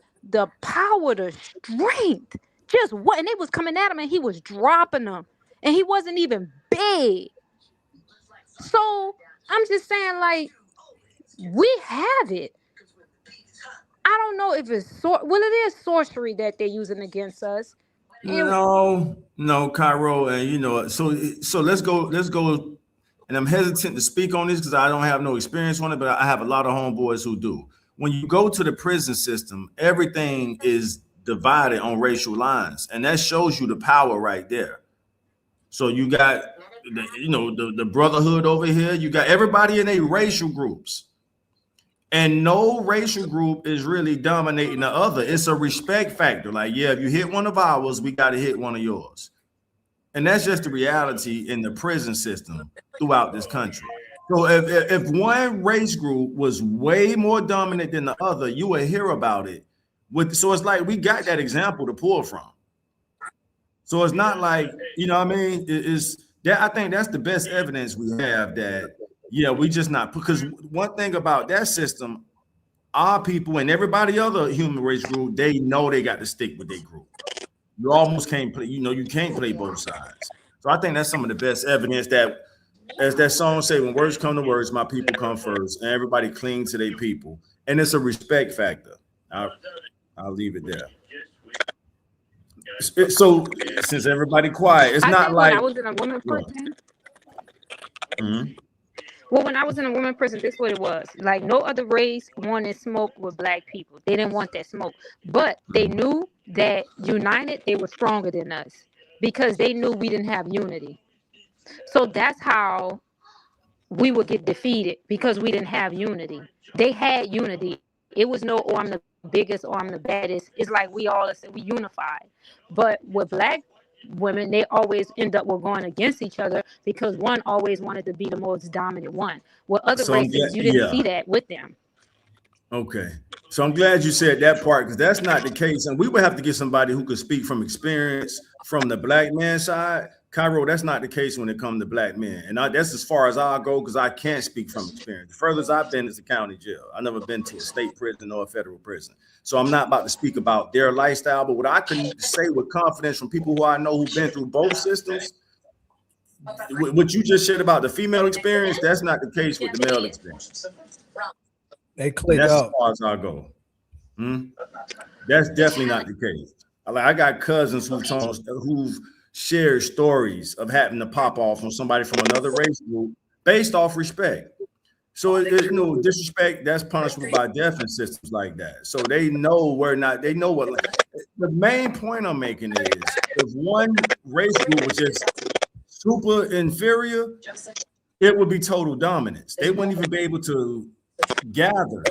power, the strength. Just what, and they was coming at him and he was dropping them. And he wasn't even big. So I'm just saying, like, we have it. I don't know if it's well, it is sorcery that they're using against us. And No, Cairo, and so let's go. And I'm hesitant to speak on this because I don't have no experience on it, but I have a lot of homeboys who do. When you go to the prison system, everything is divided on racial lines, and that shows you the power right there. So you got the brotherhood over here. You got everybody in a racial groups. And no racial group is really dominating the other. It's a respect factor. Like, yeah, if you hit one of ours, we got to hit one of yours. And that's just the reality in the prison system throughout this country. So if one race group was way more dominant than the other, you would hear about it. So it's like we got that example to pull from. So it's not like, you know what I mean? I think that's the best evidence we have that, yeah, we just not, because one thing about that system, our people and everybody other human race group, they know they got to stick with their group. You almost can't play, you can't play both sides. So I think that's some of the best evidence that, as that song say, when words come to words, my people come first, and everybody cling to their people. And it's a respect factor. I'll leave it there. So since everybody quiet, it's not like when I was in a woman prison. Mm-hmm. Well, when I was in a woman prison, this is what it was. Like, no other race wanted smoke with black people. They didn't want that smoke. But they knew that united, they were stronger than us because they knew we didn't have unity. So that's how we would get defeated, because we didn't have unity. They had unity. It was no, oh, I'm the biggest or I'm the baddest. It's like we unified. But with black women, they always end up going against each other because one always wanted to be the most dominant one. With other races, you didn't see that with them. Okay. So I'm glad you said that part, because that's not the case. And we would have to get somebody who could speak from experience from the black man side. Cairo, that's not the case when it comes to black men. And that's as far as I'll go, because I can't speak from experience. The furthest I've been is the county jail. I've never been to a state prison or a federal prison. So I'm not about to speak about their lifestyle, but what I can say with confidence from people who I know who've been through both systems, what you just said about the female experience, that's not the case with the male experience. They click that's up. As far as I go. That's definitely not the case. I got cousins who've shared stories of having to pop off on somebody from another race group based off respect. So disrespect, that's punishable by death in systems like that. So they know they know what. The main point I'm making is, if one race group was just super inferior, it would be total dominance. They wouldn't even be able to gather.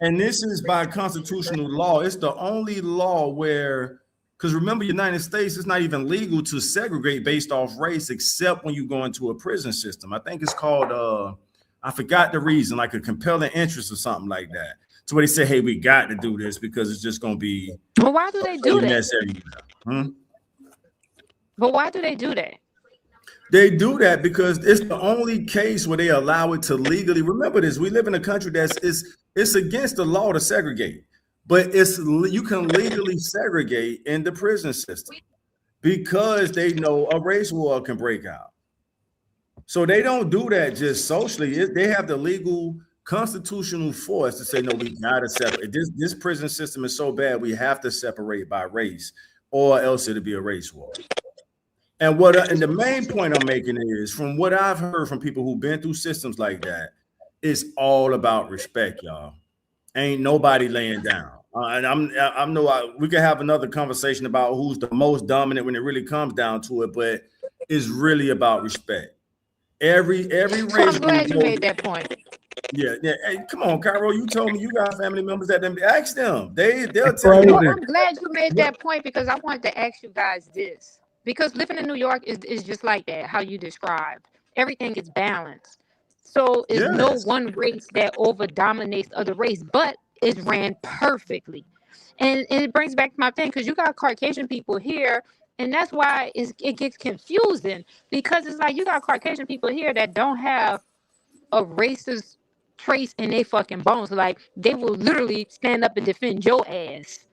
And this is by constitutional law. It's the only law where, because remember, United States, it's not even legal to segregate based off race, except when you go into a prison system. I think it's called, I forgot the reason, like a compelling interest or something like that. So where they say, hey, we got to do this because it's just going to be. But why do they do that? But why do they do that? They do that because it's the only case where they allow it to legally. Remember this: we live in a country it's against the law to segregate, but you can legally segregate in the prison system because they know a race war can break out. So they don't do that just socially. They have the legal constitutional force to say, no, we gotta separate. This prison system is so bad, we have to separate by race, or else it'll be a race war. And the main point I'm making is, from what I've heard from people who've been through systems like that, it's all about respect, y'all. Ain't nobody laying down. And we can have another conversation about who's the most dominant when it really comes down to it, but it's really about respect. Every race. I'm glad you made that point. Yeah. Hey, come on, Cairo. You told me you got family members that ask them. They'll tell you. No, I'm glad you made that point, because I wanted to ask you guys this. Because living in New York is just like that, how you described. Everything is balanced. So it's no one race that over dominates other race, but it's ran perfectly. And it brings back to my thing, because you got Caucasian people here, and that's why it gets confusing, because it's like you got Caucasian people here that don't have a racist trace in their fucking bones. Like, they will literally stand up and defend your ass.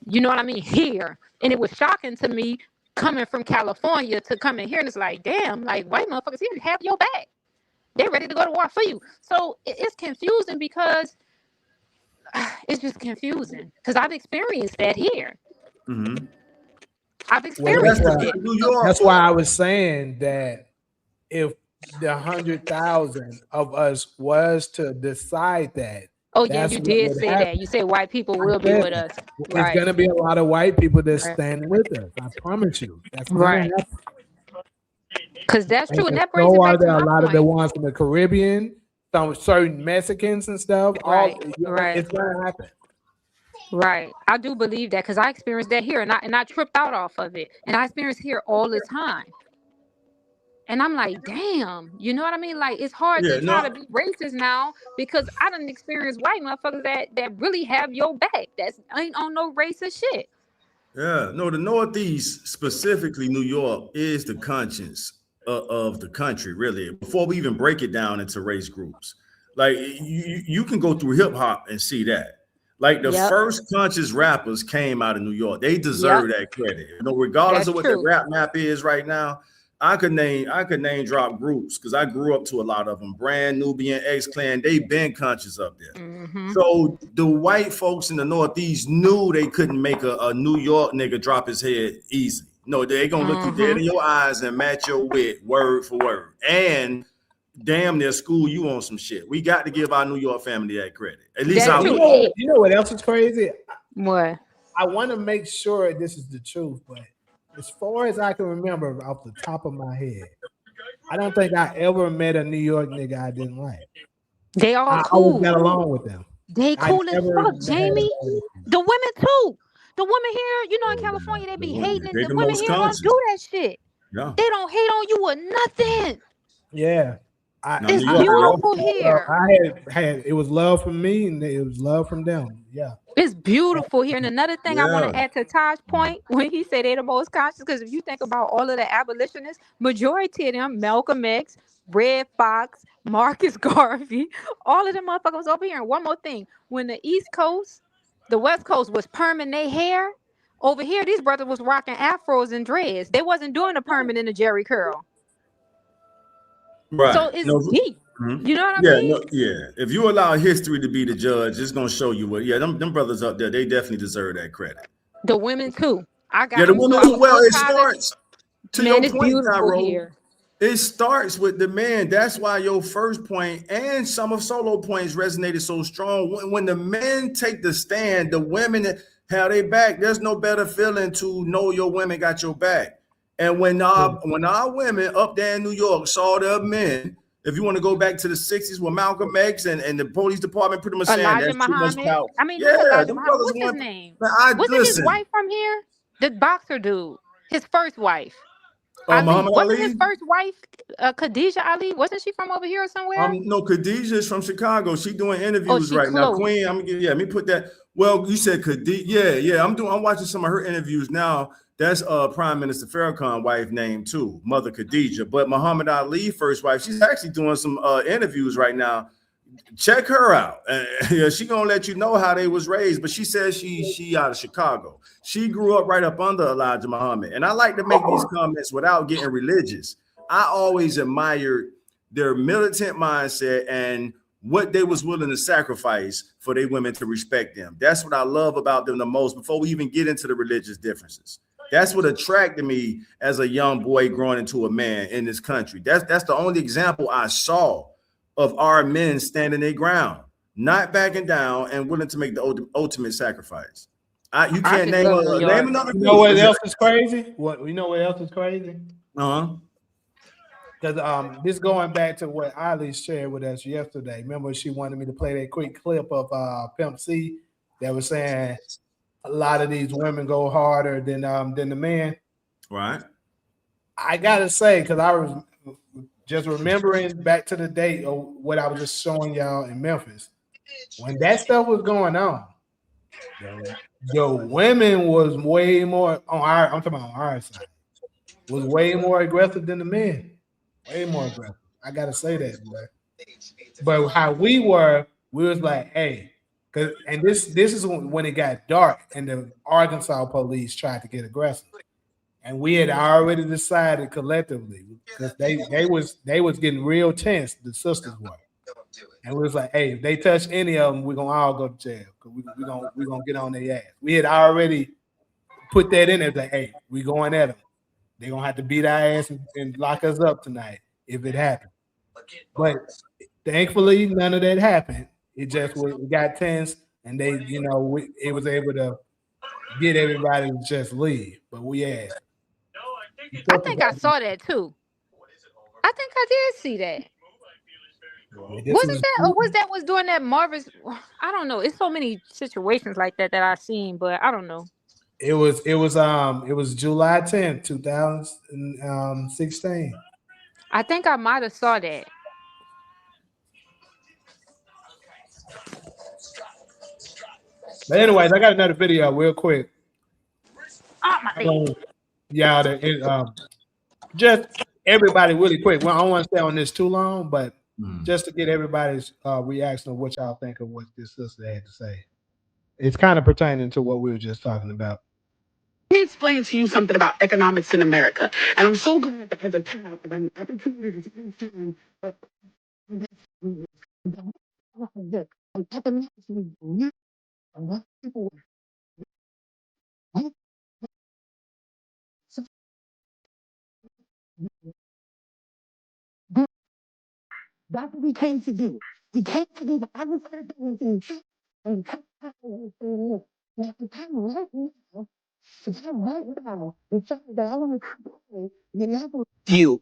You know what I mean? Here. And it was shocking to me, coming from California to come in here, and it's like, damn, like, white motherfuckers here have your back. They're ready to go to war for you. So it's confusing because it's just confusing because I've experienced that here. Mm-hmm. I've Well, experienced that's it. New York. That's why I was saying that if the 100,000 of us was to decide that, Oh yeah, that's you what did would say happen. that. You said white people will be said with us. It's Right. going to be a lot of white people that's Right. standing with us. I promise you. That's going Right. to happen. Because that's true. And that brings So it are back to there a my lot of the point. ones from the Caribbean, some certain Mexicans and stuff. Right. All Right. it's going to happen. Right. I do believe that because I experienced that here and I tripped out off of it. And I experience here all the time. And I'm like, damn, you know what I mean? Like, it's hard Yeah, to try to no, be racist now because I done experienced white motherfuckers that really have your back. That's ain't on no racist shit. yeah, no. The Northeast, specifically New York, is the conscience of the country. Really, before we even break it down into race groups, like you can go through hip hop and see that. Like the Yep. first conscious rappers came out of New York. They Yep. deserve that credit. You know, regardless That's of what the true. rap map is right now. I could name drop groups because I grew up to a lot of them. Brand, Nubian, X Clan, they've been conscious up there. Mm-hmm. So the white folks in the Northeast knew they couldn't make a New York nigga drop his head easy. No, they gonna look you dead in your eyes and match your wit word for word. And damn near school you on some shit. We got to give our New York family that credit. At least That's I true. would. You know what else is crazy? What? I want to make sure this is the truth, but as far as I can remember off the top of my head, I don't think I ever met a New York nigga I didn't like. They all I cool. always got along with them. They I cool as never fuck, had Jamie. a- The women too. The women here, you know, in California, they be hating. They The the women most here don't conscious. do that shit. Yeah. They don't hate on you or nothing. Yeah. Now, It's New York, beautiful here. I had it was love from me and it was love from them. Yeah. It's beautiful here. And another thing I want Yeah. to add to Taj's point when he said they're the most conscious, because if you think about all of the abolitionists, majority of them, Malcolm X, Red Fox, Marcus Garvey, all of them motherfuckers over here. And one more thing, when the East Coast, the West Coast was perming their hair, over here these brothers was rocking afros and dreads. They wasn't doing the perming in the Jerry curl. Right. So it's No, deep. mhm. You know what I Yeah, mean? no, yeah. If you allow history to be the judge, it's gonna show you what. Yeah, them brothers up there, they definitely deserve that credit. The women too. I got Yeah, the them too. women I too. was Well, so it tired of starts to man, your it's point, beautiful Tyro. here. It starts with the man. That's why your first point and some of Solo points resonated so strong. When the men take the stand, the women have their back. There's no better feeling to know your women got your back. And when our women up there in New York saw their men, if you want to go back to the 60s with Malcolm X and the police department pretty much saying Elijah that's too much Muhammad. power. I mean, Yeah, not Elijah them Muhammad. brothers What's his want. name? Man, Wasn't his listen. wife from here? The boxer dude. His first wife. Muhammad Wasn't Ali? his first wife Khadijah Ali? Wasn't she from over here or somewhere? No, Khadijah is from Chicago. She doing interviews she right now. close. Queen, let me put that. Well, you said Khadijah. Yeah. I'm watching some of her interviews now. That's Prime Minister Farrakhan's wife name too, Mother Khadijah. But Muhammad Ali, first wife, she's actually doing some interviews right now. Check her out. Yeah, she gonna let you know how they was raised. But she says she out of Chicago. She grew up right up under Elijah Muhammad. And I like to make these comments without getting religious. I always admired their militant mindset and what they was willing to sacrifice for their women to respect them. That's what I love about them the most before we even get into the religious differences. That's what attracted me as a young boy growing into a man in this country. That's the only example I saw of our men standing their ground, not backing down and willing to make the ultimate sacrifice. You can't name another. You know what else is crazy? You know what else is crazy? Because this going back to what Ali shared with us yesterday. Remember, she wanted me to play that quick clip of Pimp C that was saying a lot of these women go harder than the men. Right. I gotta say, because I was just remembering back to the date of what I was just showing y'all in Memphis. When that stuff was going on, the women was way more on our, I'm talking about on our side, was way more aggressive than the men. Way more aggressive. I gotta say that, boy. But how we was like, hey, and this is when it got dark and the Arkansas police tried to get aggressive. and we had already decided collectively because they was getting real tense. The sisters were, and we was like, hey, if they touch any of them, we're gonna all go to jail because we gonna get on their ass. We had already put that in there. Like, hey, we going at them. They're gonna have to beat our ass and lock us up tonight if it happens. But thankfully, none of that happened. It just it got tense, and they, it was able to get everybody to just leave. But we asked. I think I saw that too. I think I did see that. Wasn't that, or was during that Marvis? I don't know. It's so many situations like that I've seen, but I don't know. It was July 10th, 2016. I think I might have saw that. But anyways, I got another video real quick. Oh my God. Yeah, just everybody really quick. Well, I don't want to stay on this too long, but just to get everybody's reaction of what y'all think of what this sister had to say. It's kind of pertaining to what we were just talking about. Let me explain to you something about economics in America. And I'm so glad that as a child, I've had opportunity to that's what we came to do. We came to do the other things and you.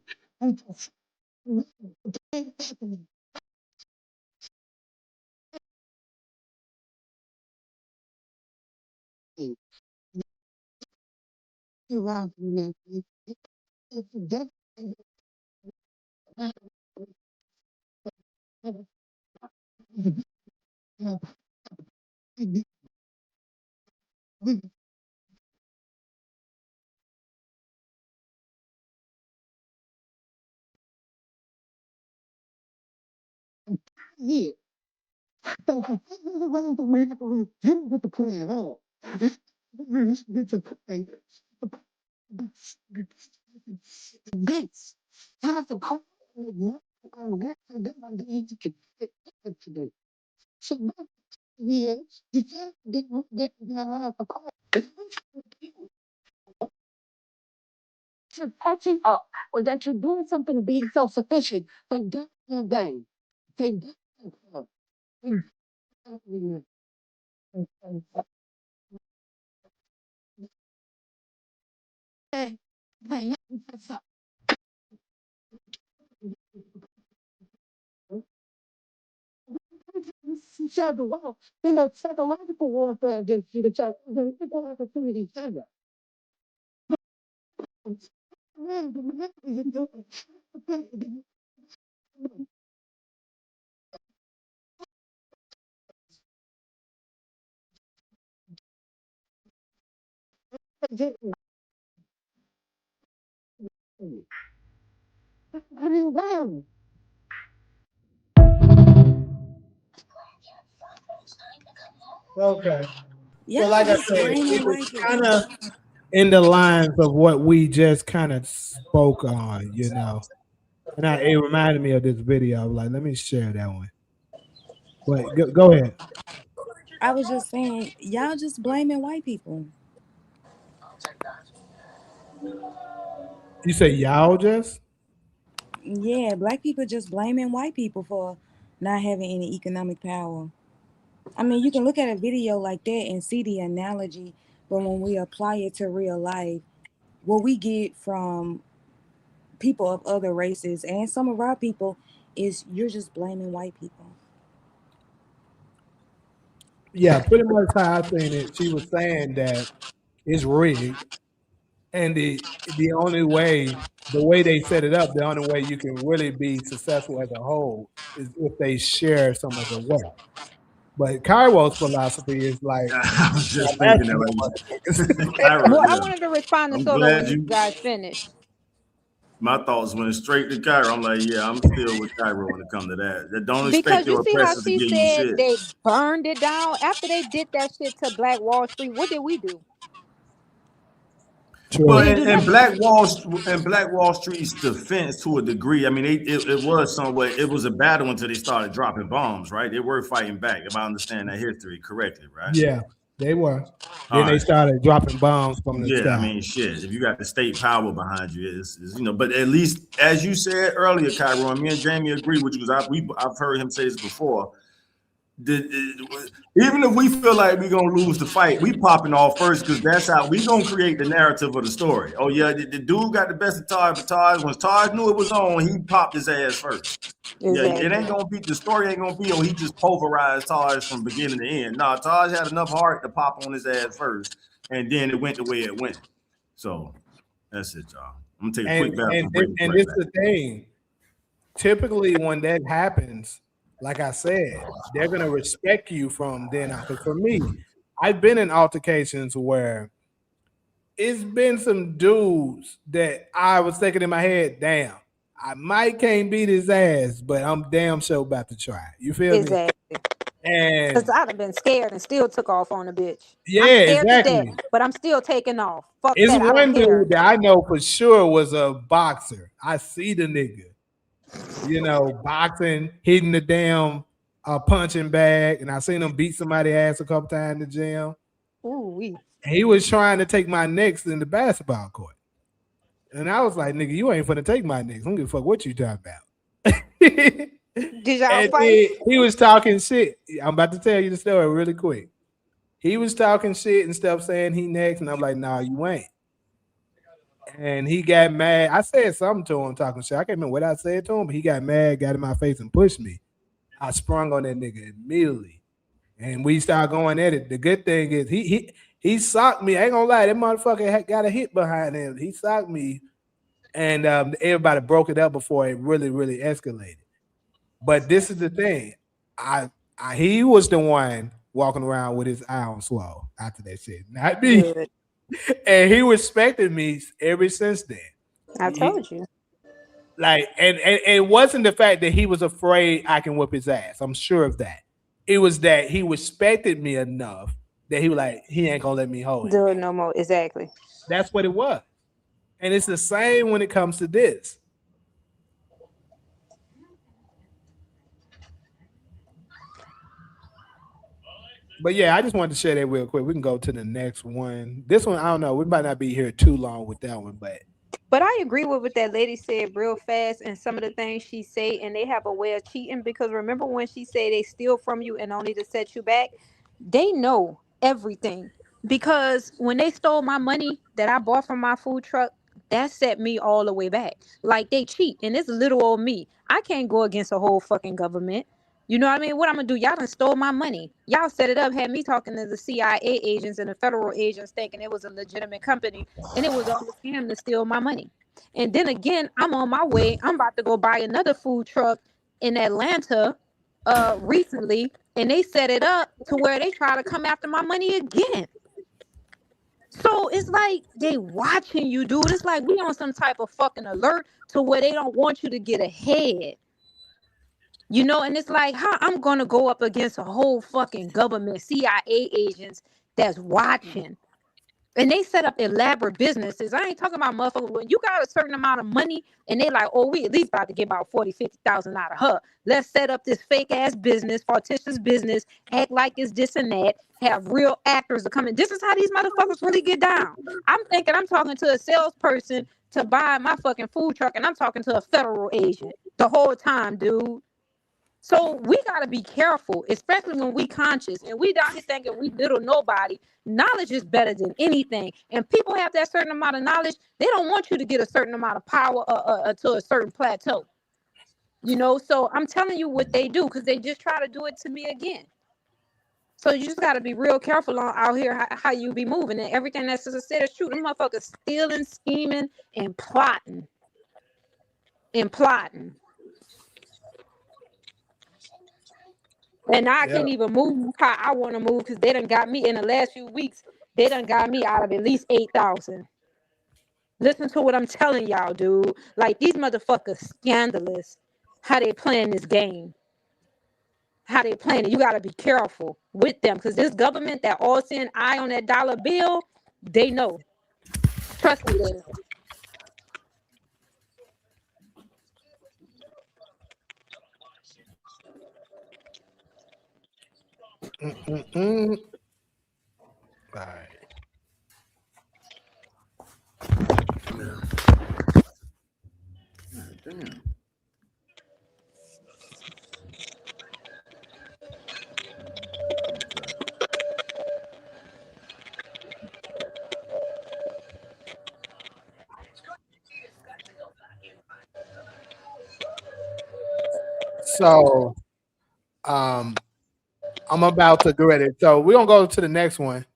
Yeah. So with the plan at all. This a plan. This. I have to call today. So yeah, you can't get a call. You're catching up, or that you're doing something being self-sufficient, but that's your game. Okay, psychological warfare against you, the child, people have opportunity to that. Okay. Y'all So like I just said, blaming it was white people. kind of in the lines of what we just kind of spoke on, And it reminded me of this video. I was like, let me share that one. But go ahead. I was just saying, y'all just blaming white people. You say y'all just? Yeah, black people just blaming white people for not having any economic power. I mean, you can look at a video like that and see the analogy, but when we apply it to real life, what we get from people of other races and some of our people is you're just blaming white people. Yeah, pretty much how I seen it. She was saying that it's rigged, and the only way, the way they set it up, the only way you can really be successful as a whole is if they share some of the wealth. But Cairo's philosophy is like, I was just that's thinking that. the Cairo, Well, I yeah. wanted to respond to I'm Solo when glad you you. guys finished. My thoughts went straight to Cairo. I'm like, yeah, I'm still with Cairo when it comes to that. Don't expect Because you your see how oppressors to she give you said shit. they burned it down after they did that shit to Black Wall Street. What did we do? True. Well, They didn't do and nothing. Black Wall Street's defense to a degree. I mean, it was somewhere. It was a battle until they started dropping bombs, right? They were fighting back, if I understand that history correctly, right? Yeah, they were. All Then they right. started dropping bombs from the Yeah, I sky. mean, shit. If you got the state power behind you, it's But at least, as you said earlier, Kyron, me and Jamie agree with you because I've heard him say this before. Even if we feel like we're gonna lose the fight, we popping off first because that's how we gonna create the narrative of the story. Oh yeah, the dude got the best of Taj, but when Taj knew it was on, he popped his ass first. Yeah, it Exactly. ain't gonna be the story ain't gonna be he just pulverized Taj from beginning to end. Nah, Taj had enough heart to pop on his ass first, and then it went the way it went. So that's it, y'all. I'm gonna take a quick bathroom break. And this is the thing. Typically, when that happens, like I said, they're gonna respect you from then on. Because for me, I've been in altercations where it's been some dudes that I was thinking in my head, damn, I might can't beat his ass, but I'm damn sure about to try. You feel me? Exactly. And Because I'd have been scared and still took off on the bitch. yeah, I'm scared to exactly. death, but I'm still taking off. Fuck It's that. I one don't care. dude that I know for sure was a boxer. I see the nigga, boxing, hitting the damn punching bag, and I seen him beat somebody ass a couple times in the gym. Ooh, And he was trying to take my necks in the basketball court. And I was like, nigga, you ain't finna take my necks. I don't give a fuck what you talking about. did y'all And fight? then he was talking shit. I'm about to tell you the story really quick. He was talking shit and stuff, saying he next, and I'm like, nah, you ain't. And he got mad. I said something to him talking shit. I can't remember what I said to him, but he got mad, got in my face, and pushed me. I sprung on that nigga immediately. And we started going at it. The good thing is he socked me. I ain't gonna lie, that motherfucker got a hit behind him. He socked me, and everybody broke it up before it really, really escalated. But this is the thing. He was the one walking around with his eye on swole after that shit, not me. Good. And he respected me ever since then. I told you. Like, and it wasn't the fact that he was afraid I can whip his ass. I'm sure of that. It was that he respected me enough that he was like, he ain't gonna let me hold Do it. it no more. Exactly. That's what it was. And it's the same when it comes to this. But yeah, I just wanted to share that real quick. We can go to the next one. This one, I don't know. We might not be here too long with that one, But I agree with what that lady said real fast and some of the things she say, and they have a way of cheating because remember when she said they steal from you and only to set you back? They know everything because when they stole my money that I bought from my food truck, that set me all the way back. Like they cheat, and it's little old me. I can't go against a whole fucking government. You know what I mean? What I'm gonna do? Y'all done stole my money. Y'all set it up, had me talking to the CIA agents and the federal agents, thinking it was a legitimate company, and it was all a scam to steal my money. And then again, I'm on my way. I'm about to go buy another food truck in Atlanta recently, and they set it up to where they try to come after my money again. So it's like they watching you, dude. It's like we on some type of fucking alert to where they don't want you to get ahead. And it's like, how I'm gonna go up against a whole fucking government, CIA agents that's watching. And they set up elaborate businesses. I ain't talking about motherfuckers. When you got a certain amount of money and they like, oh, we at least about to get about 40, 50,000 out of her. Let's set up this fake ass business, fictitious business, act like it's this and that, have real actors to come in. This is how these motherfuckers really get down. I'm thinking I'm talking to a salesperson to buy my fucking food truck, and I'm talking to a federal agent the whole time, dude. So we gotta be careful, especially when we conscious and we down here thinking we little nobody. Knowledge is better than anything, and people have that certain amount of knowledge. They don't want you to get a certain amount of power to a certain plateau. So I'm telling you what they do because they just try to do it to me again. So you just gotta be real careful out here how you be moving, and everything that sister said is true. Them motherfuckers stealing, scheming, and plotting. And now I Yeah. can't even move how I want to move because they done got me in the last few weeks. They done got me out of at least 8,000. Listen to what I'm telling y'all, dude. Like these motherfuckers scandalous. How they playing this game. How they playing it. You got to be careful with them because this government that all seeing eye on that dollar bill, they know. Trust me, Lena. All right. Damn. So I'm about to get ready. So we're gonna go to the next one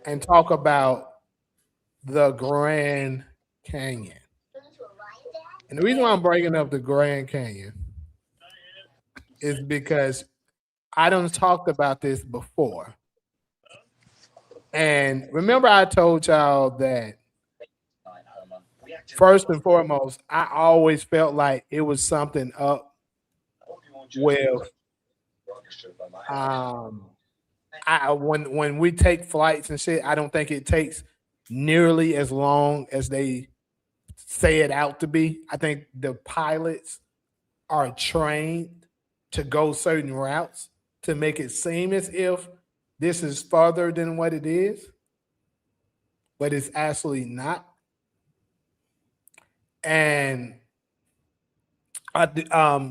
and talk about the Grand Canyon. And the reason why I'm bringing up the Grand Canyon is because I done talked about this before. And remember, I told y'all that first and foremost, I always felt like it was something up with when we take flights and shit, I don't think it takes nearly as long as they say it out to be. I think the pilots are trained to go certain routes to make it seem as if this is farther than what it is, but it's actually not. And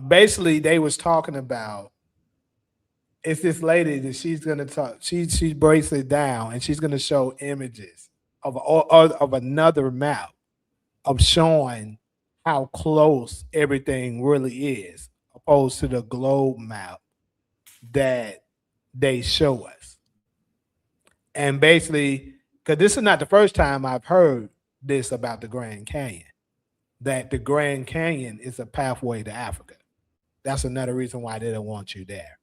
basically, they was talking about it's this lady that she's gonna talk. She breaks it down and she's gonna show images of another map of showing how close everything really is, opposed to the globe map that they show us. And basically, because this is not the first time I've heard this about the Grand Canyon, that the Grand Canyon is a pathway to Africa. That's another reason why they don't want you there.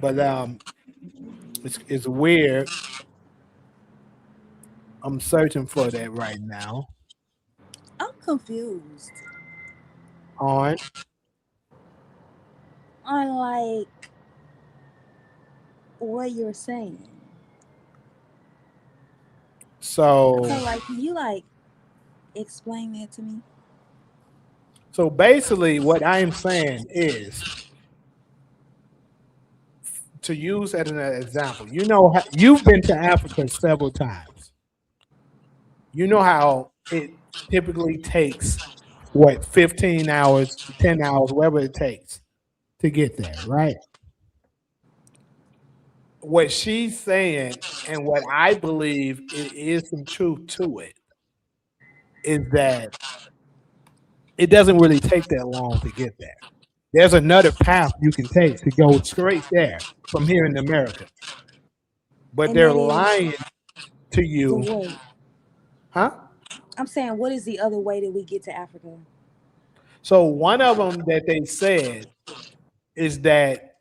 But it's weird. I'm searching for that right now. I'm confused On on like what you're saying. So so like, can you like explain that to me? so basically, what I'm saying is to use as an example. You know, you've been to Africa several times. You know how it typically takes what 15 hours, 10 hours, whatever it takes to get there, right? What she's saying and what I believe it is some truth to it is that it doesn't really take that long to get there. There's another path you can take to go straight there from here in America. But And they're that is lying to the you, way. huh? I'm saying, what is the other way that we get to Africa? So one of them that they said is that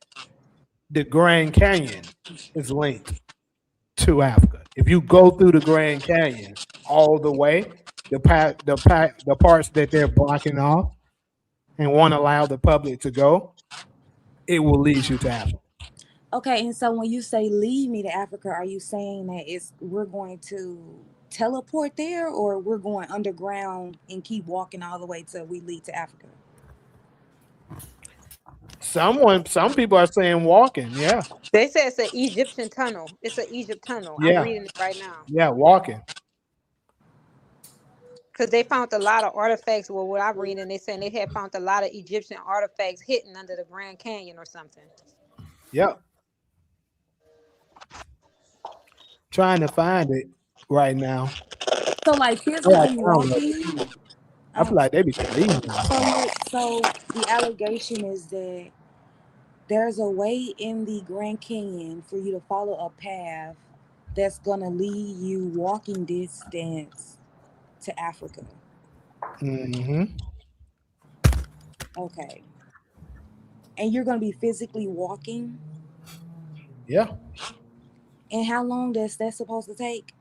the Grand Canyon is linked to Africa. If you go through the Grand Canyon all the way, the parts that they're blocking off and won't allow the public to go, it will lead you to Africa. Okay, and so when you say lead me to Africa, are you saying that we're going to teleport there, or we're going underground and keep walking all the way till we lead to Africa? Some people are saying walking, yeah, They say it's an Egyptian tunnel. It's an Egypt tunnel. I'm yeah, reading it right now. yeah, walking. Because they found a lot of artifacts. Well, what I'm reading, they saying they had found a lot of Egyptian artifacts hidden under the Grand Canyon or something. Yep. Trying to find it right now. So like Oh, I physically found it. walking. I feel like they be deleting now. So the allegation is that there's a way in the Grand Canyon for you to follow a path that's gonna lead you walking distance to Africa. Mm-hmm. Okay. And you're gonna be physically walking. Yeah. And how long is that supposed to take?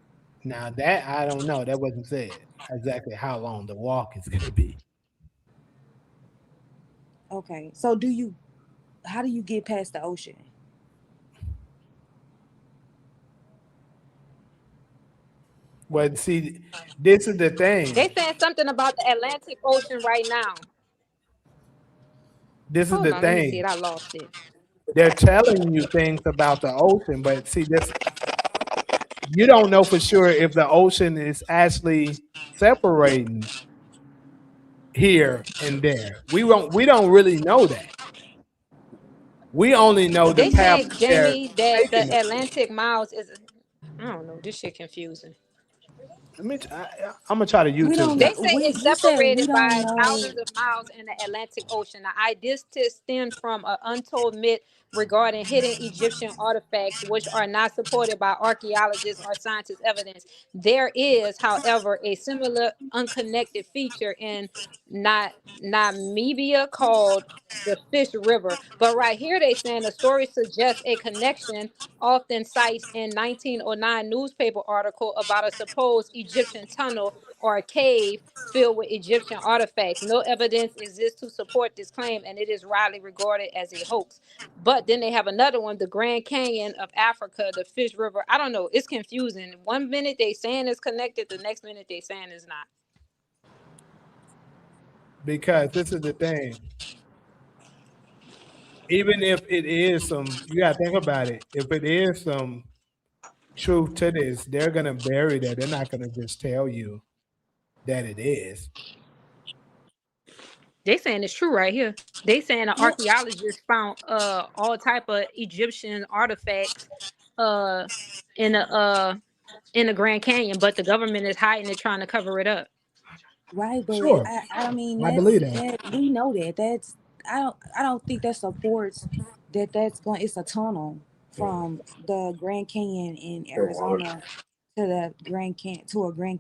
Now that I don't know. That wasn't said exactly how long the walk is going to be. Okay. So how do you get past the ocean? But see, this is the thing. They saying something about the Atlantic Ocean right now. This is Hold the on, let me see thing. it. I lost it. They're telling you things about the ocean, but see, this you don't know for sure if the ocean is actually separating here and there. We don't really know that. We only know the They path saying, they're Jamie, that taking the us. Atlantic miles is. I don't know. This shit confusing. I'm gonna try to We YouTube don't know. They that. say it's He said we separated don't by know. thousands of miles in the Atlantic Ocean. Now, this stems from an untold myth regarding hidden Egyptian artifacts, which are not supported by archaeologists or scientists' evidence. There is, however, a similar unconnected feature in Namibia called the Fish River. But right here, they saying the story suggests a connection. Often cites in 1909 newspaper article about a supposed Egyptian tunnel or a cave filled with Egyptian artifacts. No evidence exists to support this claim, and it is widely regarded as a hoax. But then they have another one, the Grand Canyon of Africa, the Fish River. I don't know. It's confusing. One minute they saying it's connected, the next minute they saying it's not. Because this is the thing. Even if it is you gotta think about it. If it is some truth to this, they're gonna bury that. They're not gonna just tell you that it is. They saying it's true right here. They saying an Well, archaeologist found all type of Egyptian artifacts uh in the Grand Canyon, but the government is hiding it, trying to cover it up. right, but Sure, I mean I believe that we know that's I don't think that supports that's going. It's a tunnel from the Grand Canyon in Arizona to the Grand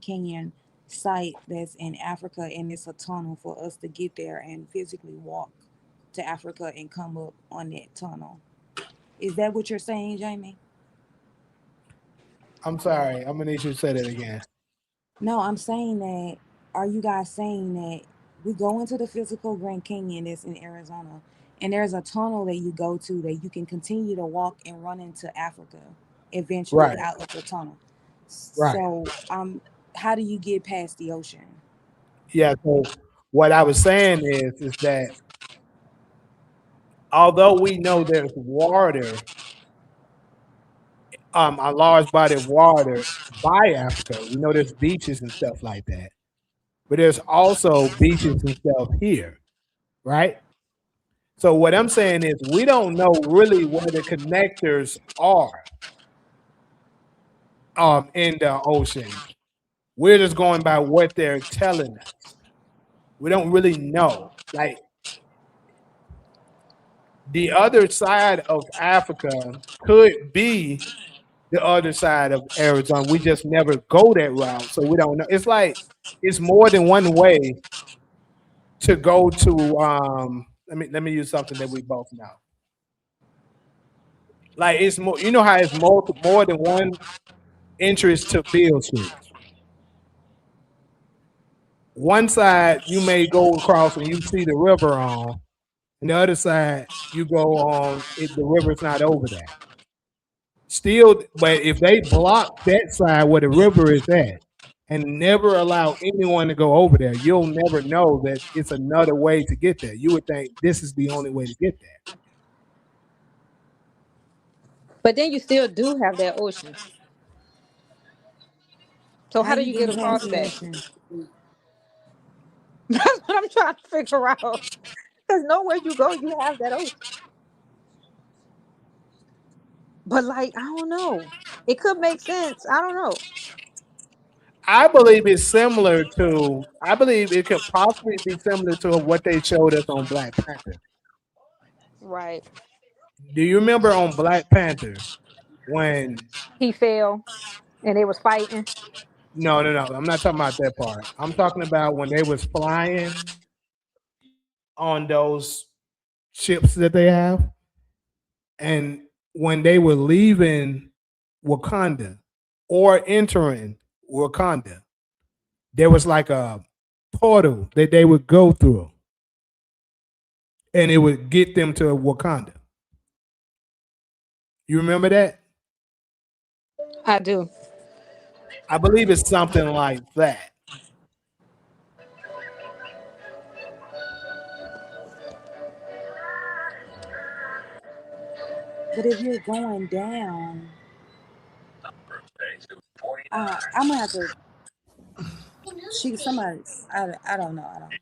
Canyon site that's in Africa, and it's a tunnel for us to get there and physically walk to Africa and come up on that tunnel. Is that what you're saying, Jamie? I'm sorry. I'm gonna need you to say that again. No, I'm saying that. Are you guys saying that we go into the physical Grand Canyon that's in Arizona, and there's a tunnel that you go to that you can continue to walk and run into Africa eventually Right, out of the tunnel? right. So, how do you get past the ocean? Yeah. So what I was saying is that although we know there's water, a large body of water by Africa, we know there's beaches and stuff like that. But there's also beaches and stuff here, right? So what I'm saying is we don't know really where the connectors are in the ocean. We're just going by what they're telling us. We don't really know. Like the other side of Africa could be the other side of Arizona. We just never go that route, so we don't know. It's like it's more than one way to go to. Let me use something that we both know. Like it's more. You know how it's more than one entrance to Beale Street. One side you may go across and you see the river on, and the other side you go on. The river's not over there. Still, but if they block that side where the river is at and never allow anyone to go over there, you'll never know that it's another way to get there. You would think this is the only way to get there. But then you still do have that ocean. So How how do you you get getting past across the that? ocean? That's what I'm trying to figure out. Because nowhere you go, you have that ocean. But like, I don't know. It could make sense. I don't know. I believe it's similar to. I believe it could possibly be similar to what they showed us on Black Panther. Right. Do you remember on Black Panther when? He fell and they was fighting. No, no, no. I'm not talking about that part. I'm talking about when they was flying on those ships that they have, and when they were leaving Wakanda or entering Wakanda, there was like a portal that they would go through, and it would get them to Wakanda. You remember that? I do. I believe it's something like that. But if you're going down, I'm gonna have to. Somebody. I don't know. I don't.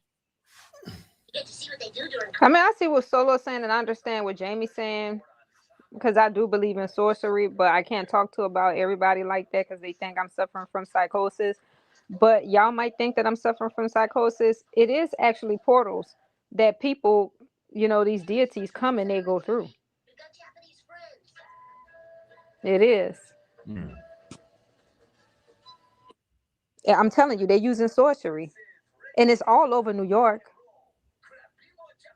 I mean, I see what Solo's saying, and I understand what Jamie's saying because I do believe in sorcery, but I can't talk to about everybody like that because they think I'm suffering from psychosis. But y'all might think that I'm suffering from psychosis. It is actually portals that people, these deities come and they go through. It is. Yeah, I'm telling you, they're using sorcery, and it's all over New York.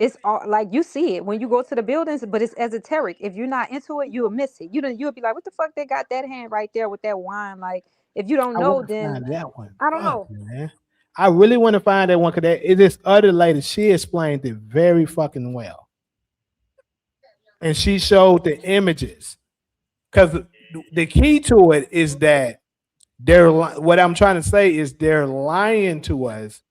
It's all like you see it when you go to the buildings, but it's esoteric. If you're not into it, you'll miss it. You'll be like, "What the fuck? They got that hand right there with that wine." Like, if you don't I know, want to then find that one. I don't Fuck, know. man. I really want to find that one because this other lady, she explained it very fucking well. And she showed the images. Because the key to it is that what I'm trying to say is they're lying to us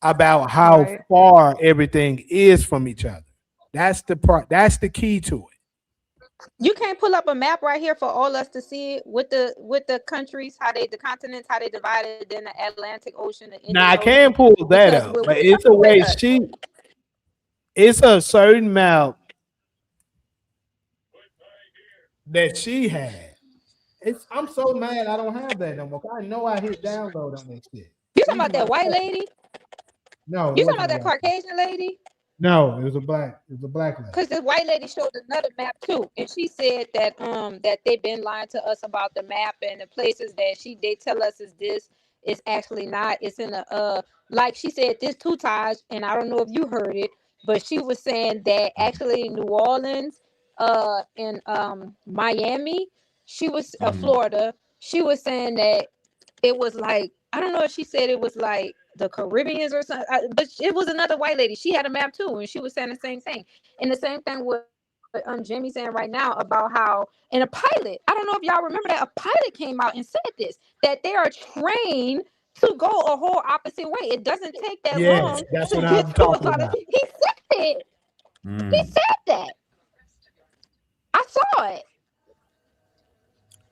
about how Right. far everything is from each other. That's the part. That's the key to it. You can't pull up a map right here for all us to see it with the countries, the continents, how they divided, then the Atlantic Ocean, the Indian Now I Ocean. can pull that Because up, we're but it's a way it's a certain map that she had. I'm so mad I don't have that no more. I know I hit download on that shit. You talking about that white lady? No, You talking about that Caucasian lady? No, it was a black lady. Because the white lady showed another map too, and she said that that they've been lying to us about the map and the places that they tell us is this. It's actually not. It's in a like she said this two times, and I don't know if you heard it, but she was saying that actually New Orleans, in Miami, she was Florida. She was saying that it was like I don't know if she said it was like the Caribbeans or something, but it was another white lady. She had a map too, and she was saying the same thing. And the same thing with Jimmy's saying right now about how and a pilot. I don't know if y'all remember that a pilot came out and said this that they are trained to go a whole opposite way. It doesn't take that long That's to what get I'm to a talking lot of. about. He said it. He said that. I saw it.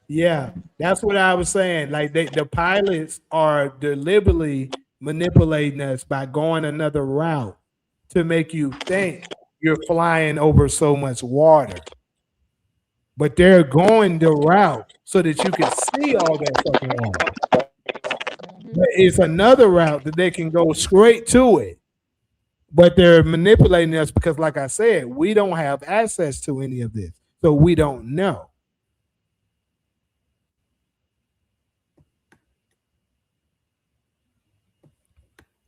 Yeah, that's what I was saying. Like the pilots are deliberately manipulating us by going another route to make you think you're flying over so much water. But they're going the route so that you can see all that fucking water. But it's another route that they can go straight to it. But they're manipulating us because, like I said, we don't have access to any of this. So we don't know.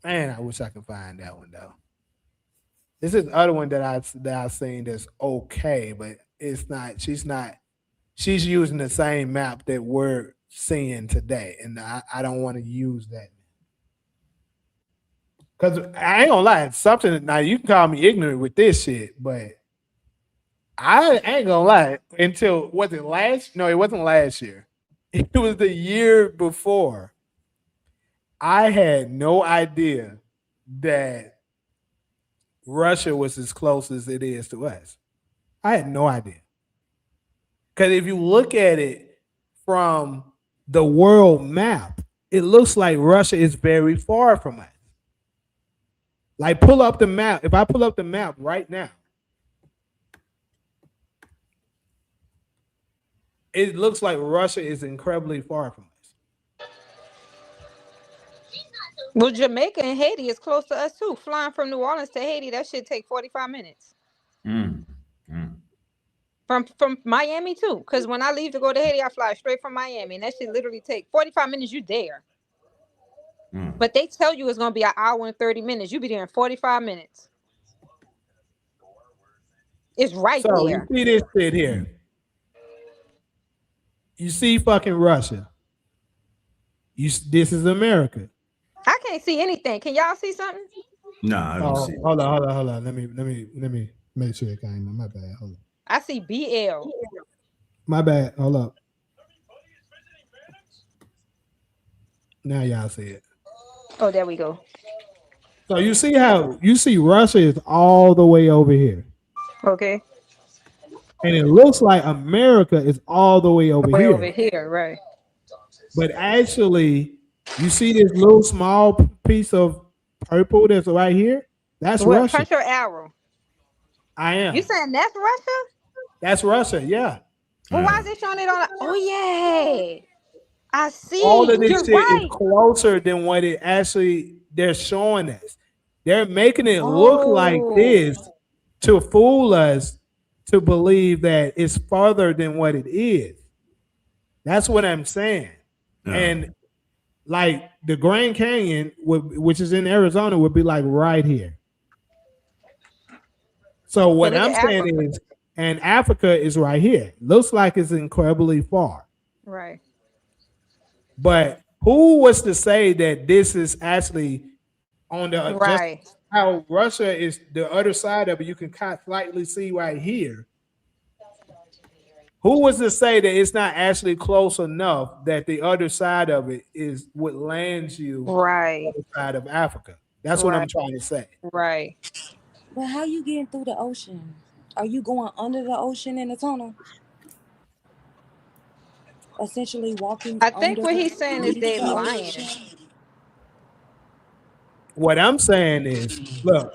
Man, I wish I could find that one though. This is the other one that I've seen that's okay, but it's not. She's not. She's using the same map that we're seeing today, and I don't want to use that because I ain't gonna lie. It's something now you can call me ignorant with this shit, but I ain't gonna lie. Until was it last? No, it wasn't last year. It was the year before. I had no idea that Russia was as close as it is to us. I had no idea. Because if you look at it from the world map, it looks like Russia is very far from us. Like, pull up the map. If I pull up the map right now, it looks like Russia is incredibly far from us. Well, Jamaica and Haiti is close to us too. Flying from New Orleans to Haiti, that should take 45 minutes. From Miami too, because when I leave to go to Haiti, I fly straight from Miami, and that should literally take 45 minutes. You there, but they tell you it's gonna be an hour and 30 minutes. You be there in 45 minutes. It's right So there. you see this shit here. You see fucking Russia. This is America. I can't see anything. Can y'all see something? Nah, I don't see. Hold on. Let me make sure it came in. My bad. Hold on. I see BL. My bad. Hold up. Now y'all see it. Oh, there we go. So you see how Russia is all the way over here. Okay. And it looks like America is all the way over Way here. over here, right? But actually, you see this little small piece of purple that's right here? That's What? Russia. Punch your arrow. I am. You saying that's Russia? That's Russia, yeah. Well, why is it showing it on? Oh yeah, I see. All of this You're shit right. is closer than what it actually they're showing us. They're making it look like Oh. this to fool us to believe that it's farther than what it is. That's what I'm saying. Yeah. And like the Grand Canyon, which is in Arizona, would be like right here. So what look I'm at saying Africa. is, and Africa is right here. Looks like it's incredibly far. Right. But who was to say that this is actually on the Right. just how Russia is the other side of it? You can kind of slightly see right here. Who was to say that it's not actually close enough that the other side of it is what lands you Right. on the other side of Africa? That's what I'm trying to say. Right. But how you getting through the ocean? Are you going under the ocean in a tunnel? Essentially walking I think under what he's saying is they the lying. ocean? What I'm saying is, look,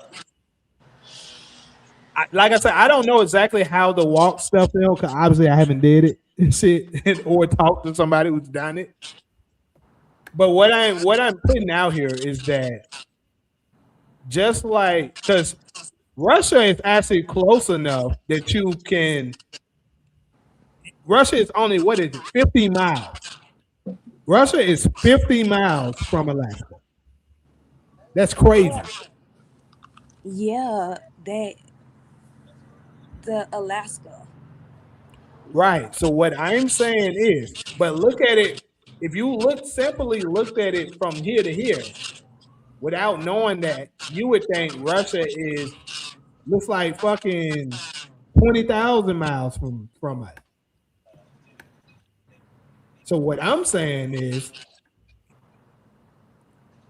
like I said, I don't know exactly how the walk stuff is because obviously I haven't did it and shit or talked to somebody who's done it. But what I'm putting out here is that just like because Russia is actually close enough that you can. Russia is only 50 miles. Russia is 50 miles from Alaska. That's crazy. Yeah, the Alaska. Right. So what I'm saying is, but look at it. If you simply looked at it from here to here, without knowing that, you would think Russia looks like fucking 20,000 miles from us. So what I'm saying is,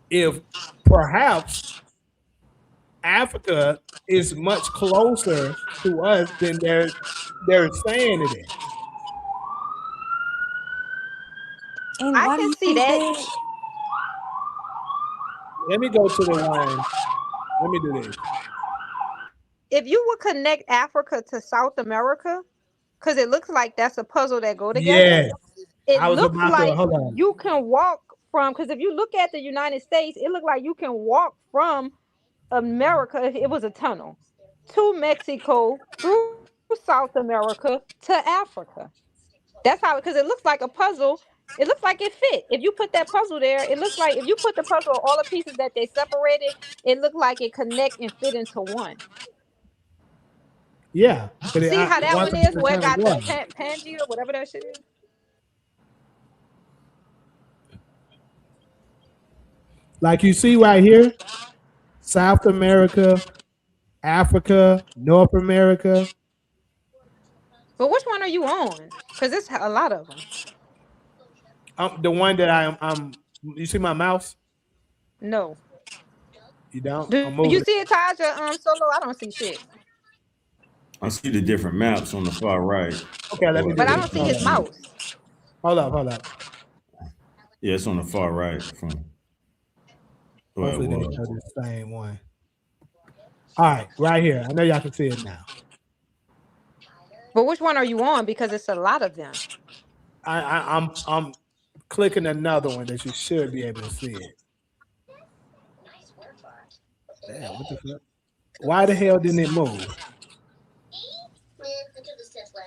if perhaps Africa is much closer to us than they're saying it is. And I why do can you see think that. Let me go to the one. Let me do this. If you would connect Africa to South America, because it looks like that's a puzzle that go together. Yes. It I was looks about like to hold on. you can walk from, because if you look at the United States, it looks like you can walk from America, if it was a tunnel, to Mexico, through South America to Africa. That's how, because it looks like a puzzle. It looks like it fit. If you put that puzzle there, it looks like if you put the puzzle, all the pieces that they separated, it looked like it connect and fit into one. Yeah. See how that one is? Where it got the the Pangea, whatever that shit is. like you see right here, South America, Africa, North America. But which one are you on? Because it's a lot of them. The one that I'm. You see my mouse? No. You don't? Do you see it, Taja? Solo? I don't see shit. I see the different maps on the far right. Okay, let me. But I don't see his mouse. Hold up. Yeah, it's on the far right. Hopefully they show the same one. All right, right here. I know y'all can see it now. But which one are you on? Because it's a lot of them. I'm clicking another one that you should be able to see it. Damn, what the fuck? Why the hell didn't it move?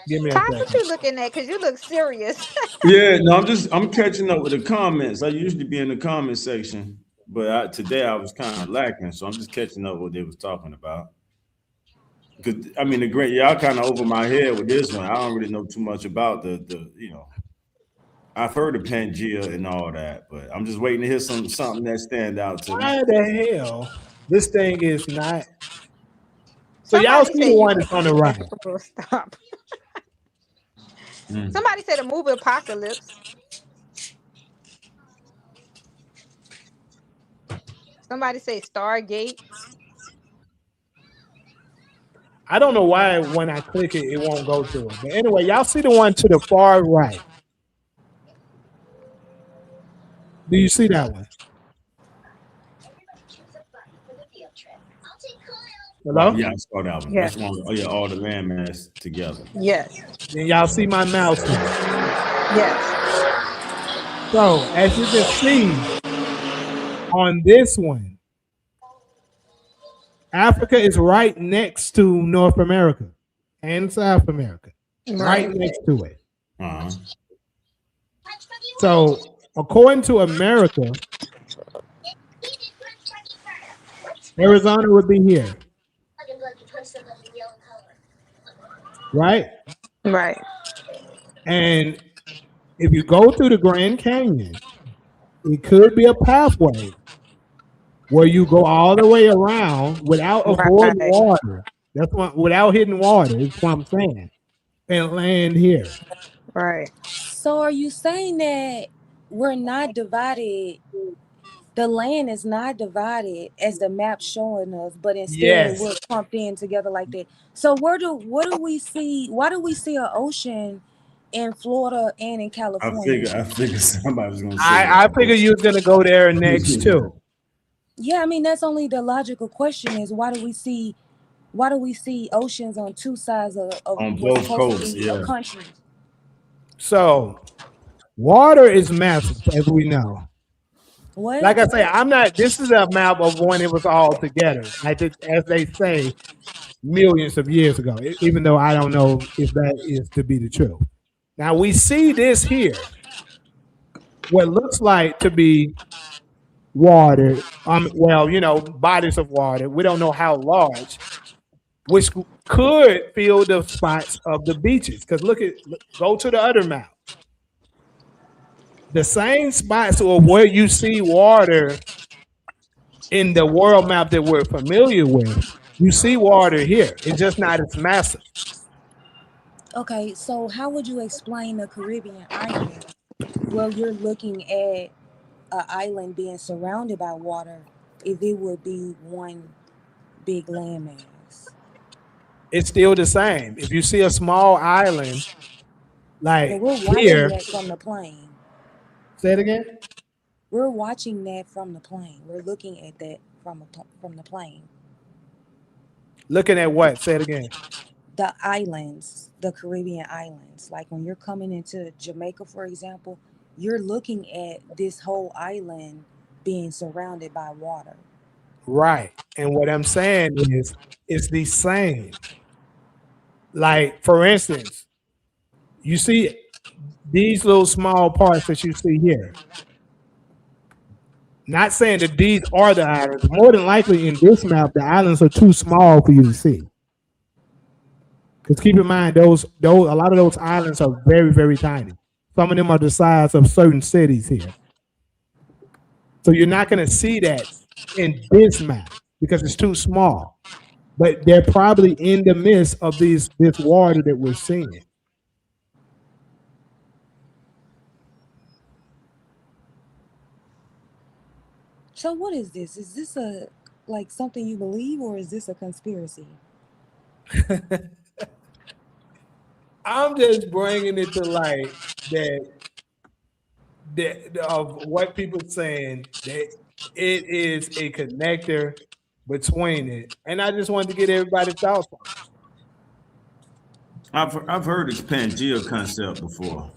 Give me a second. What you looking at? Because you look serious. Yeah, no, I'm catching up with the comments. I usually be in the comment section, but today I was kind of lacking, so I'm just catching up what they was talking about. Because I mean, y'all kind of over my head with this one. I don't really know too much about the I've heard of Pangea and all that, but I'm just waiting to hear something that stand out to me. Why the hell this thing is not? So y'all see the one that's on the right. Stop. Somebody said a movie apocalypse. Somebody say Stargate. I don't know why when I click it, it won't go to it. But anyway, y'all see the one to the far right. Do you see that one? Hello? Yeah, I saw that one. Yes. That's one. Oh yeah, all the landmass together. Yes. Then y'all see my mouse here. Yes. So as you can see on this one, Africa is right next to North America and South America, right next to it. Uh-huh. So according to America, Arizona would be here, right? Right. And if you go through the Grand Canyon, it could be a pathway where you go all the way around without avoiding water. That's what, without hitting water, is what I'm saying. And land here. Right. So are you saying that we're not divided? The land is not divided as the map's showing us, but instead we're clumped in together like that. So what do we see? Why do we see an ocean in Florida and in California? I figured somebody was gonna say I figured you was gonna go there next too. Yeah, I mean that's only the logical question is why do we see oceans on two sides of on what's both supposed coasts, to be yeah. a country? So water is massive, as we know. What? Like I say, I'm not. This is a map of when it was all together. As they say, millions of years ago. Even though I don't know if that is to be the truth. Now we see this here, what looks like to be water. Well, you know, bodies of water. We don't know how large, which could fill the spots of the beaches. Because go to the other map. The same spots of where you see water in the world map that we're familiar with, you see water here. It's just not as massive. Okay, so how would you explain the Caribbean island? Well, you're looking at an island being surrounded by water if it would be one big landmass. It's still the same. If you see a small island, like But we're watching here, that from the plane. Say it again. We're watching that from the plane. We're looking at that from the plane. Looking at what? Say it again. The islands, the Caribbean islands. Like when you're coming into Jamaica, for example, you're looking at this whole island being surrounded by water. Right. And what I'm saying is, it's the same. Like, for instance, you see these little small parts that you see here. Not saying that these are the islands. More than likely in this map, the islands are too small for you to see. Because keep in mind, those a lot of those islands are very, very tiny. Some of them are the size of certain cities here. So you're not going to see that in this map because it's too small. But they're probably in the midst of this water that we're seeing. So what is this? Is this like something you believe, or is this a conspiracy? I'm just bringing it to light that of what people saying that it is a connector between it, and I just wanted to get everybody's thoughts on it. I've heard this Pangea concept before.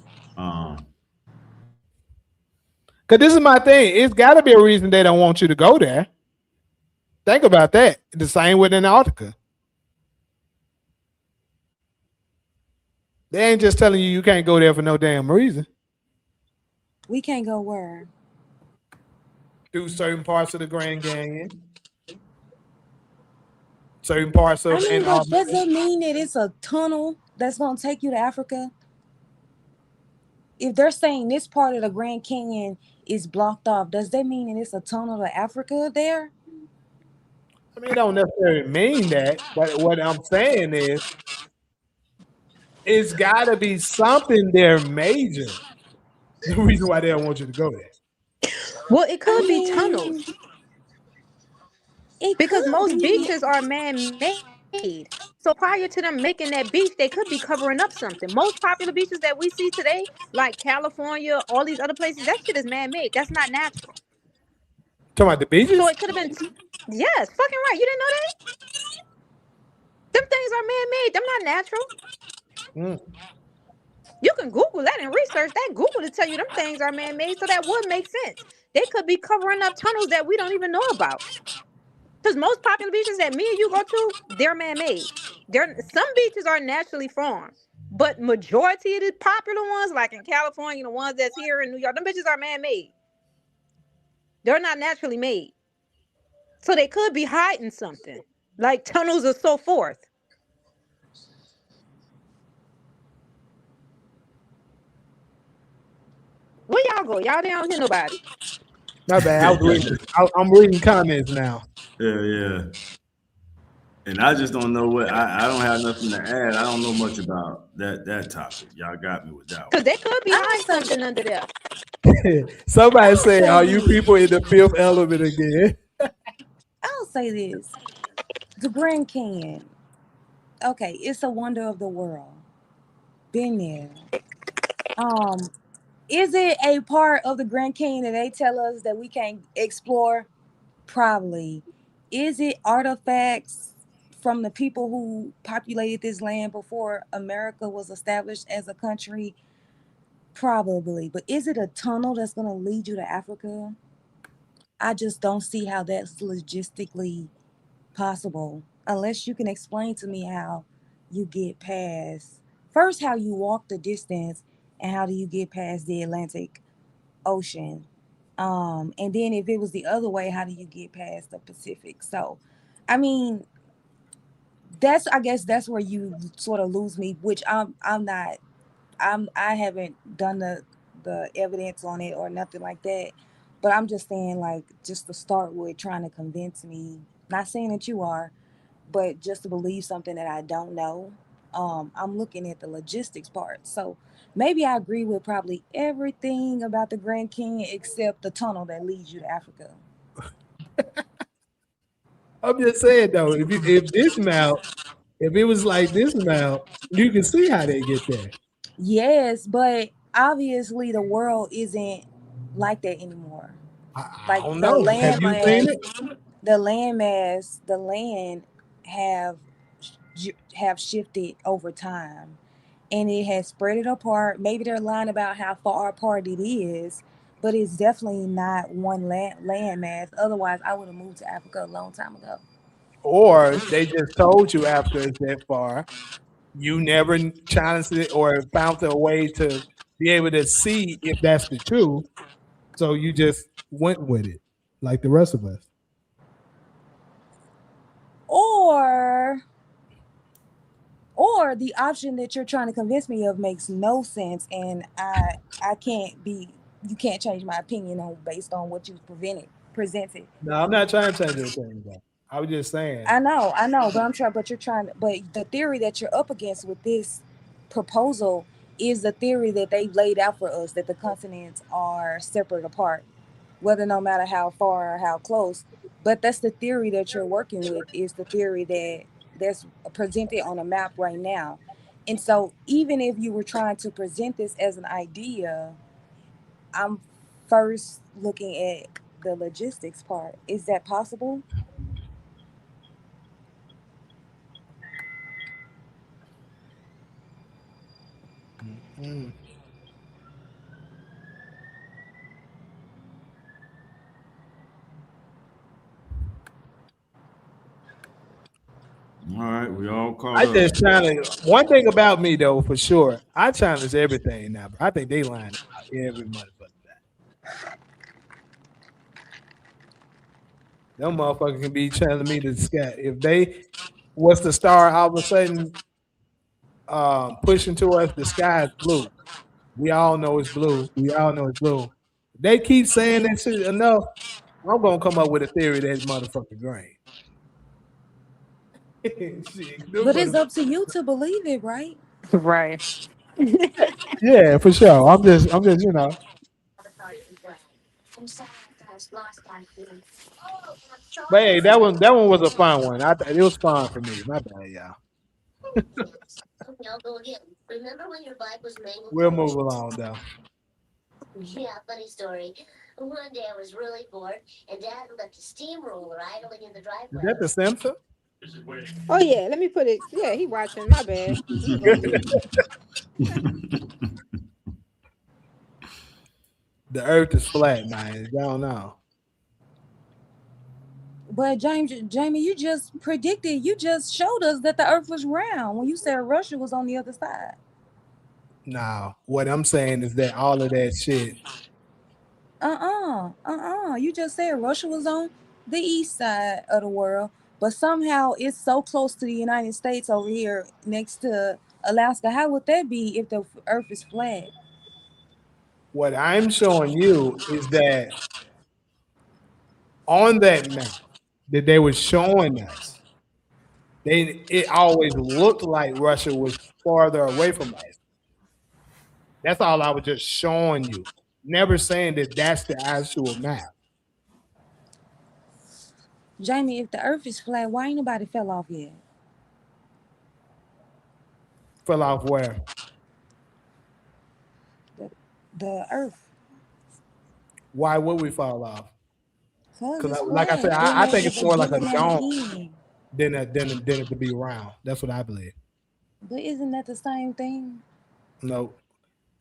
Because this is my thing. It's got to be a reason they don't want you to go there. Think about that. The same with Antarctica. They ain't just telling you can't go there for no damn reason. We can't go where? Through certain parts of the Grand Canyon. Certain parts of Antarctica. Does that mean that it's a tunnel that's going to take you to Africa? If they're saying this part of the Grand Canyon is blocked off, does that mean that it's a tunnel to Africa there? I mean, it don't necessarily mean that, but what I'm saying is it's got to be something there major. The reason why they don't want you to go there. Well, it could be tunnels. It Because could most be. beaches are man-made. So prior to them making that beach, they could be covering up something. Most popular beaches that we see today, like California, all these other places, that shit is man-made. That's not natural. Talking about the So beaches? it could have been, yes, fucking right. You didn't know that? Them things are man-made. Them not natural. Mm. You can Google that and research that. Google to tell you them things are man-made, so that would make sense. They could be covering up tunnels that we don't even know about. Because most popular beaches that me and you go to, they're man-made. Some beaches are naturally formed, but majority of the popular ones, like in California, the ones that's here in New York, them bitches are man-made. They're not naturally made, so they could be hiding something, like tunnels or so forth. Where y'all go? Y'all don't hear nobody. Not bad. I was reading. I'm reading comments now. Yeah. And I just don't know what I don't have nothing to add. I don't know much about that topic. Y'all got me with that Because one. they could be I'll hiding say, something under there. Somebody I'll say, say "Are you this. people in the fifth element again?" I'll say this. The Grand Canyon. Okay, it's a wonder of the world. Been there. Um, is it a part of the Grand Canyon that they tell us that we can't explore? Probably. Is it artifacts from the people who populated this land before America was established as a country? Probably. But is it a tunnel that's going to lead you to Africa? I just don't see how that's logistically possible unless you can explain to me how you get past first how you walk the distance and how do you get past the Atlantic Ocean, and then if it was the other way, how do you get past the Pacific? So I mean, that's I guess that's where you sort of lose me, which I'm not I haven't done the evidence on it or nothing like that, but I'm just saying, like, just to start with trying to convince me, not saying that you are, but just to believe something that I don't know. I'm looking at the logistics part. So maybe I agree with probably everything about the Grand Canyon except the tunnel that leads you to Africa. I'm just saying though, if this mount, if it was like this mount, you can see how they get there. Yes, but obviously the world isn't like that anymore. I Like don't know. Have you seen it? the land have have shifted over time, and it has spread it apart. Maybe they're lying about how far apart it is, but it's definitely not one land mass. Otherwise, I would have moved to Africa a long time ago. Or they just told you after it's that far, you never challenged it or found a way to be able to see if that's the truth. So you just went with it, like the rest of us. Or the option that you're trying to convince me of makes no sense, and I can't be you can't change my opinion on based on what you presented. No, I'm not trying to change anything. Though. I was just saying. I know, but you're trying but the theory that you're up against with this proposal is the theory that they laid out for us, that the continents are separate apart, whether no matter how far or how close. But that's the theory that you're working with, is the theory that's presented on a map right now. And so even if you were trying to present this as an idea, I'm first looking at the logistics part. Is that possible? Mm. All right, we all caught I up. just challenge one thing about me though, for sure. I challenge everything now. Bro. I think they lying about every motherfucker. Them motherfuckers can be telling me the sky. If they was the star all of a sudden pushing to us, the sky is blue. We all know it's blue. We all know it's blue. If they keep saying that shit enough, I'm gonna come up with a theory that it's motherfucking green. Shit, But it's up to you to believe it, right? Right. yeah, for sure. I'm just But hey, that one was a fun one. It was fun for me. My bad, y'all. We'll move along though. Yeah, funny story. One day I was really bored, and Dad left a steamroller idling in the driveway. Is that the Simpsons? Oh yeah, let me put it. Yeah, he watching. My bad. What you gonna do? The Earth is flat, man. Y'all know. But Jamie, you just predicted, you just showed us that the Earth was round when you said Russia was on the other side. Nah, what I'm saying is that all of that shit. You just said Russia was on the east side of the world, but somehow it's so close to the United States over here next to Alaska. How would that be if the Earth is flat? What I'm showing you is that on that map that they were showing us, it always looked like Russia was farther away from us. That's all I was just showing you. Never saying that that's the actual map. Jamie, if the Earth is flat, why ain't nobody fell off yet? Fell off where? The Earth. Why would we fall off? Because like I said, I think it's more like a dome than it to be round. That's what I believe. But isn't that the same thing? No,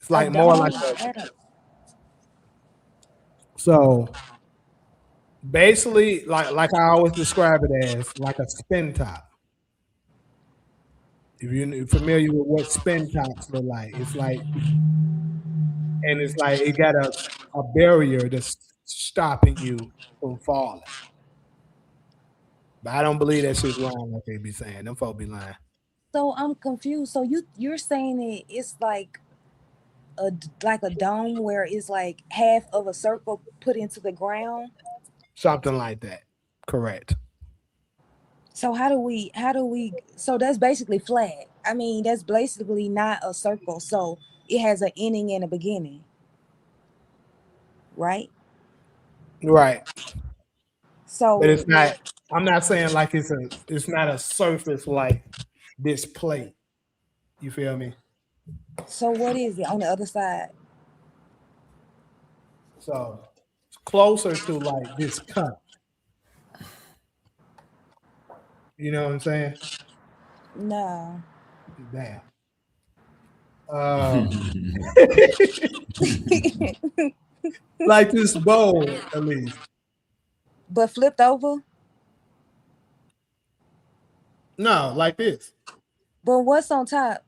it's like more like a. So basically, like I always describe it as like a spin top. If you're familiar with what spin tops look like, it's like, and it's like it got a barrier that's stopping you from falling. But I don't believe that shit's wrong like they be saying. Them folk be lying. So I'm confused. So you're saying it's like a dome where it's like half of a circle put into the ground? Something like that. Correct. So how do we so that's basically flat. I mean, that's basically not a circle. So it has an ending and a beginning. Right? Right. So But it's not. I'm not saying like it's not a surface like this plate. You feel me? So what is it on the other side? So it's closer to like this cup. You know what I'm saying? No. Damn. Like this bowl, at least. But flipped over? No, like this. But what's on top?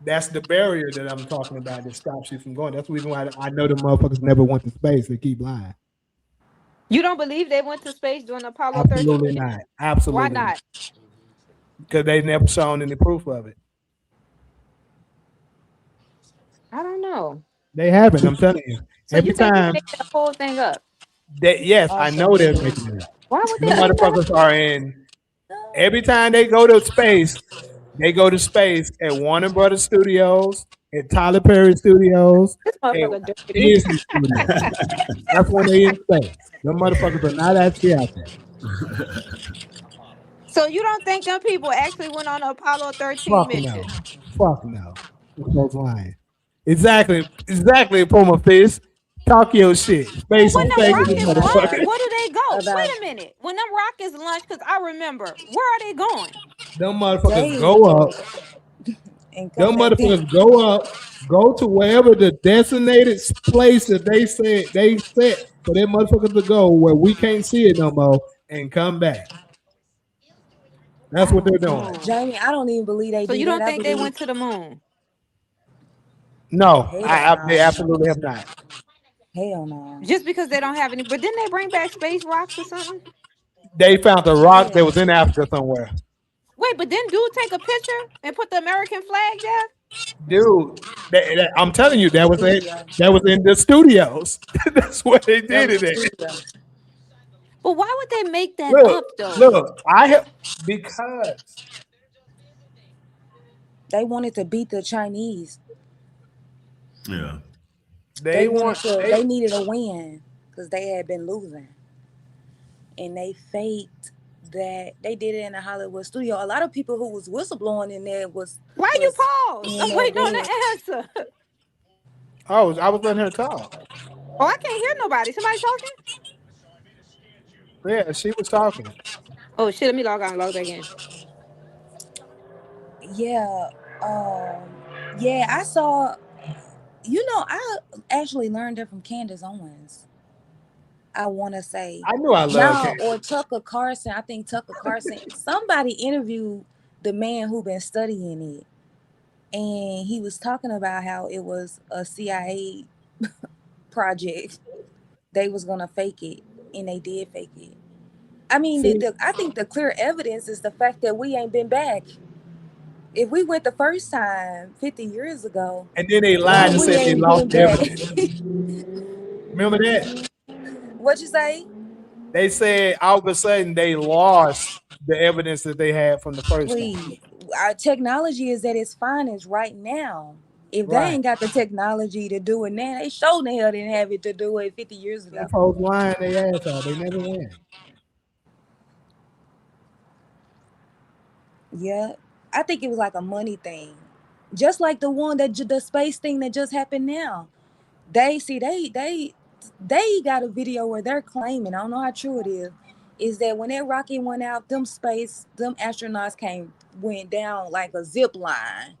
That's the barrier that I'm talking about that stops you from going. That's the reason why I know the motherfuckers never went to space. They keep lying. You don't believe they went to space during Apollo 13? Absolutely not. Absolutely. Why not? Because they never shown any proof of it. I don't know. They haven't. I'm telling you. So Every you think time they make that whole thing up? yes, I know they're making it up. Why would The they? motherfuckers are in. Every time they go to space, they go to space at Warner Brothers Studios, at Tyler Perry Studios, This at motherfucker dirty. Disney Studios. That's when they in space. Them motherfuckers are not actually out there. So you don't think them people actually went on the Apollo 13 Fuck mission? no. Fuck no. That's lying. Exactly. Puma Fish. Talk your shit. Space When and them fake rockets this launch, motherfucker. where do they go? Wait a minute. When them rockets launch, because I remember, where are they going? Them motherfuckers go up. Them motherfuckers go up, go to wherever the designated place that they said they set for them motherfuckers to go where we can't see it no more and come back. That's what they're doing. Jamie, I don't even believe they So do you that. don't think they went to the moon? No, they absolutely have not. Hell no. Just because they don't have any, but didn't they bring back space rocks or something? They found a rock that was in Africa somewhere. Wait, but didn't dude take a picture and put the American flag there? Dude, I'm telling you, that was in the studios. That's where they did it at. But why would they make that up though? Look, because they wanted to beat the Chinese. Yeah. They needed a win. because they had been losing, and they faked that they did it in a Hollywood studio. A lot of people who was whistleblowing in there was Why you pause? in I'm that waiting on bed. the answer. I was letting her talk. Oh, I can't hear nobody. Somebody talking? Yeah, she was talking. Oh shit, let me log out and log back in. Yeah, yeah, I saw. I actually learned it from Candace Owens. I want to say, I knew I loved now Candace. or Tucker Carlson. I think Tucker Carlson. Somebody interviewed the man who been studying it, and he was talking about how it was a CIA project. They was gonna fake it, and they did fake it. I mean, See, I think the clear evidence is the fact that we ain't been back. If we went the first time 50 years ago, and then they lied why and we said they ain't lost been back? evidence. Remember that? What you say? They said all of a sudden they lost the evidence that they had from the first time. Please, our technology is at its finest right now. If they Right. ain't got the technology to do it now, they sure the hell didn't have it to do it 50 years Them ago. folks lying their ass off. They never win. Yeah, I think it was like a money thing, just like the one the space thing that just happened now. They see they got a video where they're claiming, I don't know how true it is that when that rocket went out, them astronauts went down like a zip line.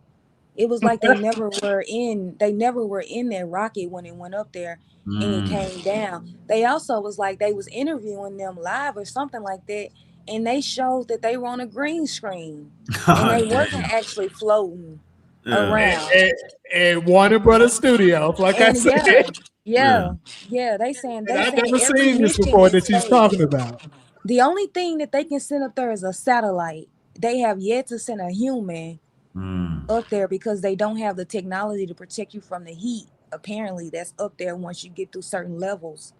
It was like they never were in that rocket when it went up there and it Mm. came down. They also was like they was interviewing them live or something like that, and they showed that they were on a green screen and they God wasn't damn. actually floating Yeah. around. And Warner Brothers Studios, like I And said. yeah, yeah, they saying And I've never every seen this mission before is that she's fake. talking about. The only thing that they can send up there is a satellite. They have yet to send a human Mm. up there because they don't have the technology to protect you from the heat. Apparently, that's up there once you get through certain levels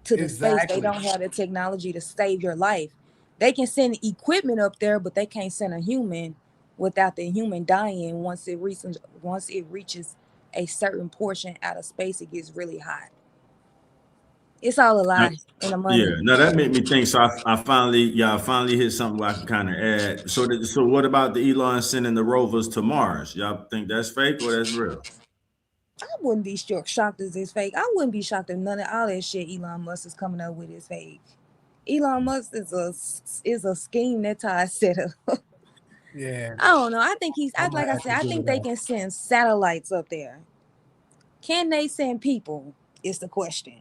to the space. They Exactly. don't have the technology to save your life. They can send equipment up there, but they can't send a human without the human dying once it reaches a certain portion out of space. It gets really hot. It's all a lie and the Yeah, money. no, that made me think. So I finally hit something where I can kind of add. So what about the Elon sending the rovers to Mars? Y'all think that's fake or that's real? I wouldn't be shocked if it's fake. I wouldn't be shocked if none of all that shit Elon Musk is coming up with is fake. Elon Musk is a scheme that Ty set up. Yeah, I don't know. I think I'm gonna like I have said, to I give think it they up. can send satellites up there. Can they send people? Is the question.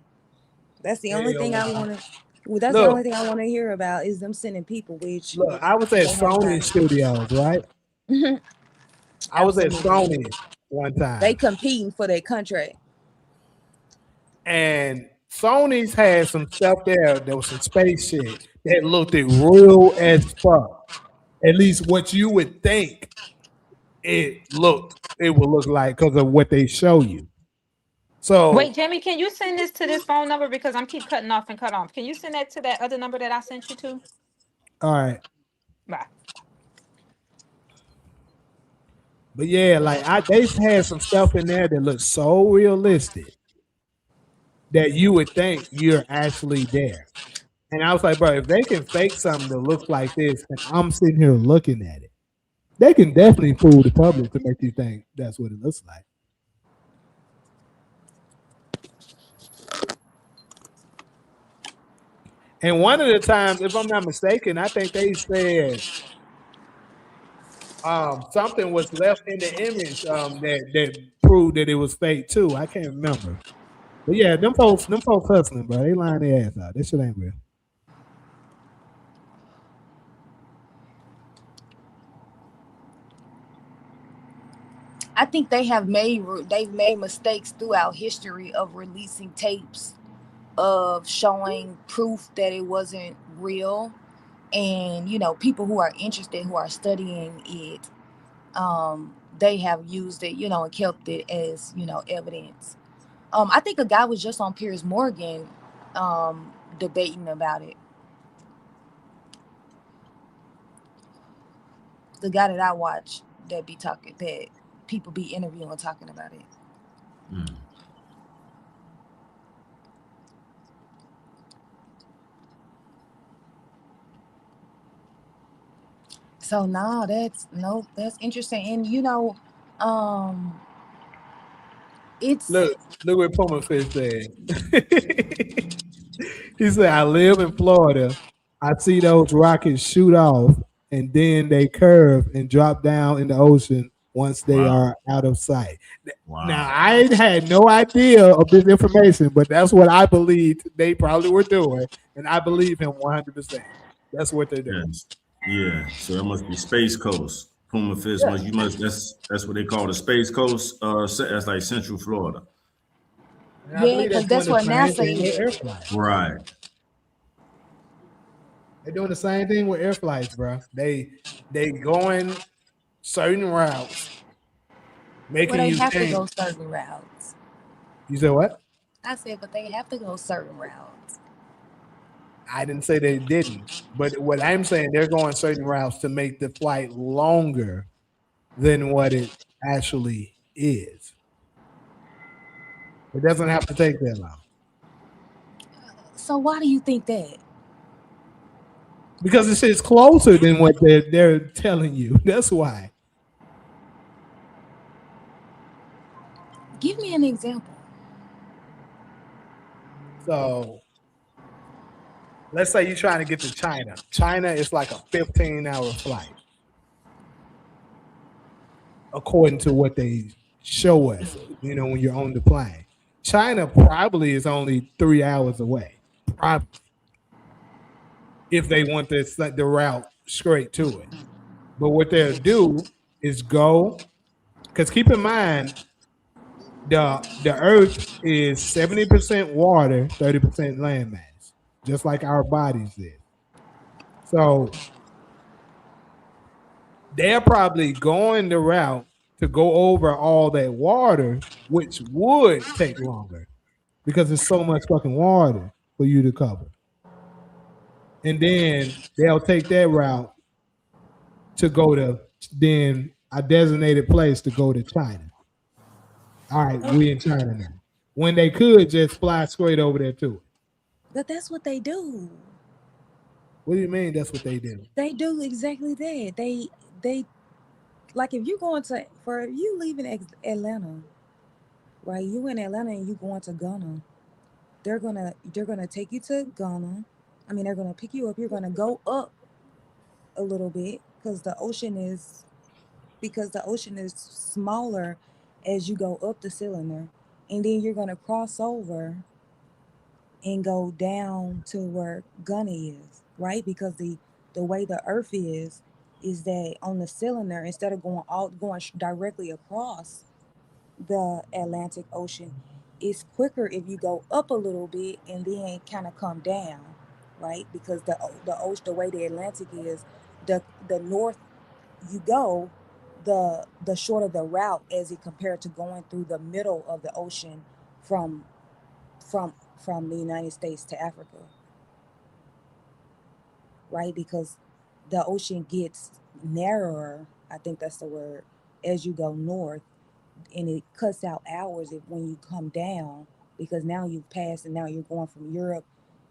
That's the only Hell thing I no. want to. Well, that's the Look, only thing I want to hear about is them sending people, which look, I was at they have Sony not. Studios, right? I was at Absolutely, Sony one they time, competing for their contract. and Sony's had some stuff there. There was some space shit that looked it real as fuck. At least what you would think it would look like because of what they show you. Wait, So, Jamie, can you send this to this phone number because I'm keep cutting off and cut off? Can you send that to that other number that I sent you to? all right. Bye. But yeah, like they've had some stuff in there that looks so realistic that you would think you're actually there. And I was like, bro, if they can fake something that looks like this, and I'm sitting here looking at it, they can definitely fool the public to make you think that's what it looks like. And one of the times, if I'm not mistaken, I think they said something was left in the image that proved that it was fake too. I can't remember. But yeah, them folks hustling, bro. They lying their ass out. This shit ain't real. I think they've made mistakes throughout history of releasing tapes of showing proof that it wasn't real, and people who are interested, who are studying it, they have used it, and kept it as evidence. I think a guy was just on Piers Morgan debating about it. The guy that I watch that people be interviewing talking about it. Mm. So no, that's interesting. And it's Look what Puma Fish said. He said, I live in Florida. I see those rockets shoot off and then they curve and drop down in the ocean once they Wow. are out of sight. Now, Wow. I had no idea of this information, but that's what I believed they probably were doing. And I believe him 100%. That's what they're doing. Yes. Yeah. So that must be Space Coast. Puma Fish Yeah. that's what they call the Space Coast. That's like Central Florida. And I believe they're because doing that's the what same NASA thing with is. air flights. Right. They're doing the same thing with air flights, bro. They going certain routes, making Well, they you have to think. go certain routes. You said what? I said, but they have to go certain routes. I didn't say they didn't, but what I'm saying, they're going certain routes to make the flight longer than what it actually is. It doesn't have to take that long So why do you think that? because it's closer than what they're telling you. That's why. Give me an example. So let's say you're trying to get to China. China is like a 15-hour flight, according to what they show us, when you're on the plane. China probably is only 3 hours away, probably, if they want this like the route straight to it. But what they'll do is go, because keep in mind, the earth is 70% water, 30% landmass, just like our bodies is. So they're probably going the route to go over all that water, which would take longer because there's so much fucking water for you to cover. And then they'll take that route to go to then a designated place to go to China. All right, we in China now. When they could just fly straight over there too. But that's what they do. What do you mean that's what they do? They do exactly that. They like if you leaving Atlanta, right? You in Atlanta and you going to Ghana. They're gonna take you to Ghana. I mean, they're gonna pick you up. You're gonna go up a little bit because the ocean is smaller as you go up the cylinder, and then you're gonna cross over and go down to where Ghana is, right? Because the way the Earth is that on the cylinder, instead of going directly across the Atlantic Ocean, it's quicker if you go up a little bit and then kind of come down, right? Because the way the Atlantic is, the north you go, the shorter the route as it compared to going through the middle of the ocean from from the United States to Africa, right? Because the ocean gets narrower, I think that's the word, as you go north, and it cuts out hours when you come down because now you've passed and now you're going from Europe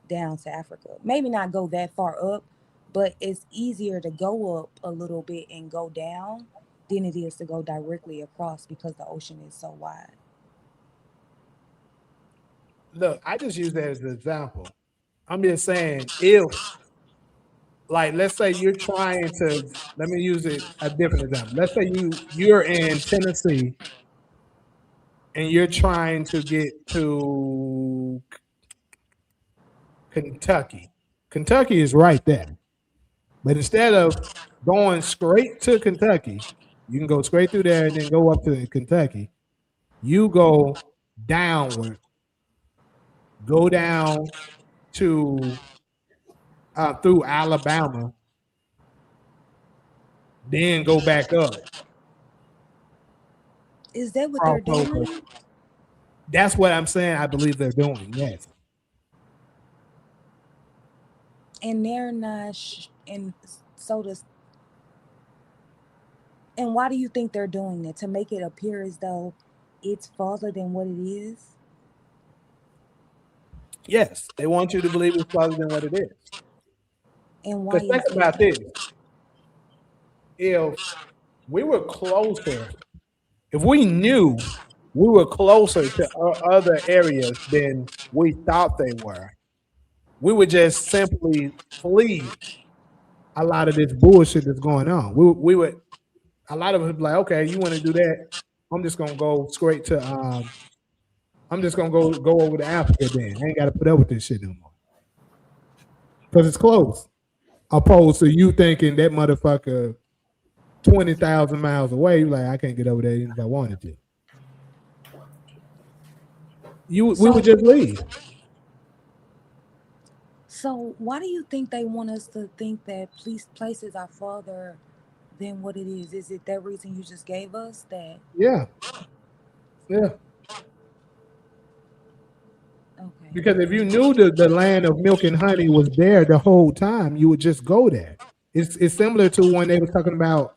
down to Africa. Maybe not go that far up, but it's easier to go up a little bit and go down than it is to go directly across because the ocean is so wide. Look, I just use that as an example. I'm just saying, if, like, let's say you're trying to, let me use it a different example. Let's say you're in Tennessee and you're trying to get to Kentucky. Kentucky is right there. But instead of going straight to Kentucky, you can go straight through there and then go up to Kentucky. You go downward, go down to through Alabama, then go back up. Is that what cross they're over. doing? That's what I'm saying. I believe they're doing. Yes. And they're not, and so does. And why do you think they're doing it? To make it appear as though it's farther than what it is? Yes. They want you to believe it's farther than what it is. And why Because is think about that? this. if we were closer, if we knew we were closer to other areas than we thought they were, we would just simply flee a lot of this bullshit that's going on. We would, a lot of us would be like, okay, you want to do that? I'm just gonna go straight to I'm just gonna go over to Africa then. I ain't gotta put up with this shit no more. Because it's close. Opposed to you thinking that motherfucker 20,000 miles away, you like, I can't get over there even if I wanted to. We would just leave. So why do you think they want us to think that places are farther than what it is? Is it that reason you just gave us? That Yeah. okay. Because if you knew the land of milk and honey was there the whole time, you would just go there. It's similar to when they were talking about,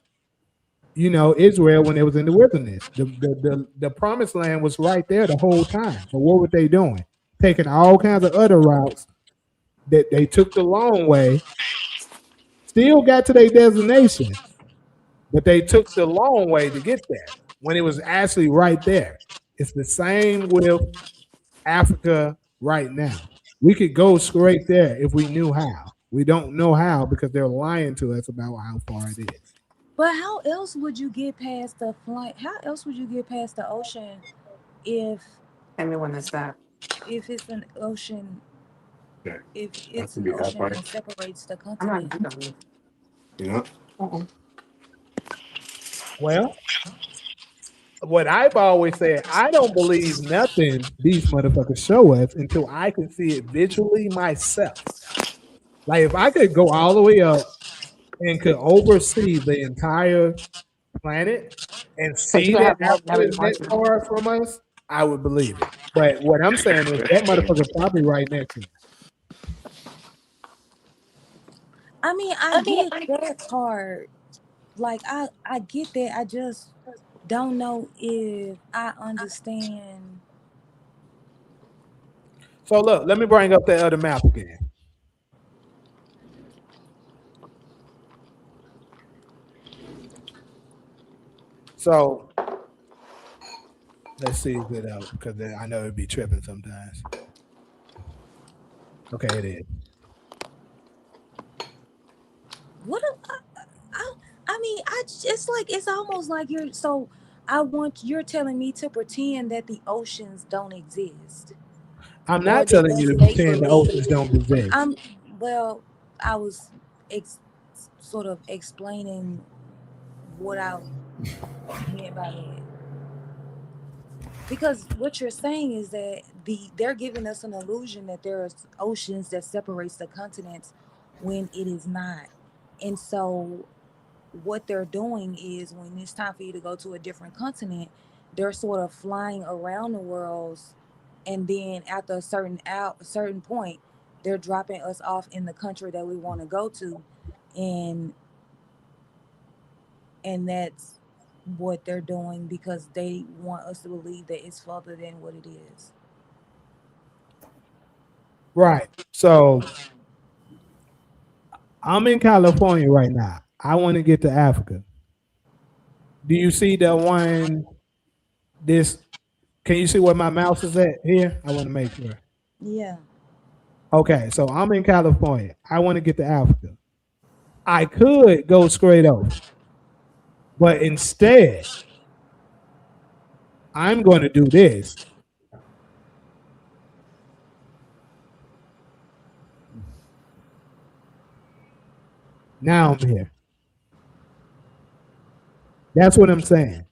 Israel when they was in the wilderness. The promised land was right there the whole time. But what were they doing? Taking all kinds of other routes that they took the long way, still got to their destination, but they took the long way to get there when it was actually right there. It's the same with Africa right now. We could go straight there if we knew how. We don't know how because they're lying to us about how far it is. But how else would you get past the flight? How else would you get past the ocean if Everyone is that. if it's an ocean Yeah. if That's it's to an be ocean halfway. that separates the I'm not continent? done. Yeah. Well, what I've always said, I don't believe nothing these motherfuckers show us until I can see it visually myself. Like if I could go all the way up and could oversee the entire planet and Because see you that have more Africa is that navigation. far from us, I would believe it. But what I'm saying is that motherfucker probably right next to us. I mean, I get that part. Like I get that. I just don't know if I understand. So look, let me bring up that other map again. So let's see if it out because I know it'd be tripping sometimes. Okay, it is. What I mean, it's like it's almost like you're telling me to pretend that the oceans don't exist. I'm Or not that telling you that's to make pretend the oceans believe. don't exist. Well, I was sort of explaining what I meant by that. Because what you're saying is that they're giving us an illusion that there's oceans that separates the continents when it is not. And so what they're doing is when it's time for you to go to a different continent, they're sort of flying around the worlds, and then after a certain point, they're dropping us off in the country that we want to go to, and that's what they're doing because they want us to believe that it's further than what it is. Right. So I'm in California right now. I want to get to Africa. Do you see the one? Can you see where my mouse is at here? I want to make sure. Yeah. Okay, so I'm in California. I want to get to Africa. I could go straight over, but instead, I'm going to do this. Now I'm here. That's what I'm saying.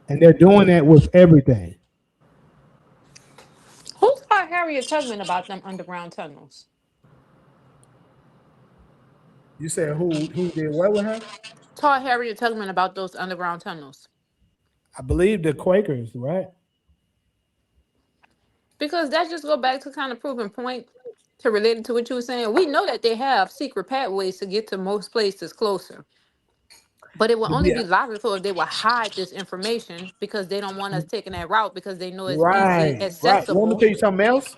And they're doing that with everything. Who taught Harriet Tubman about them underground tunnels? You said who did what with her? Taught Harriet Tubman about those underground tunnels. I believe the Quakers, right? Because that just go back to kind of proving point to relate it to what you were saying. We know that they have secret pathways to get to most places closer. But it will only Yeah. be logical if they will hide this information because they don't want us taking that route because they know it's easily Right. Let me accessible. tell you something else.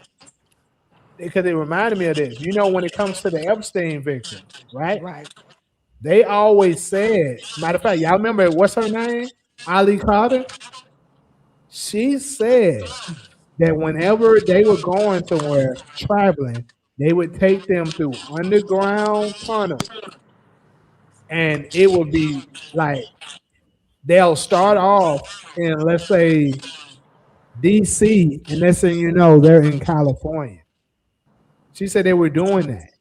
because it reminded me of this. You know, when it comes to the Epstein victims, right? Right. They always said, matter of fact, y'all remember what's her name? Ali Carter? She said that whenever they were going somewhere traveling, they would take them through underground tunnels, and it would be like they'll start off in, let's say, DC, and next thing you know, they're in California. She said they were doing that.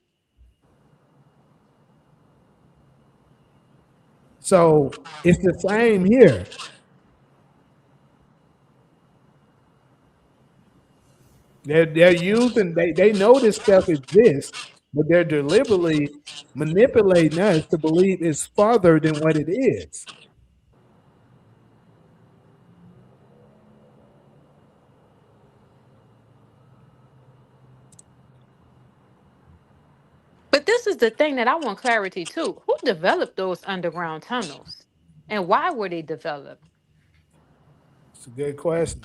So it's the same here. They're using they know this stuff exists, but they're deliberately manipulating us to believe it's further than what it is. But this is the thing that I want clarity too. Who developed those underground tunnels? And why were they developed? It's a good question.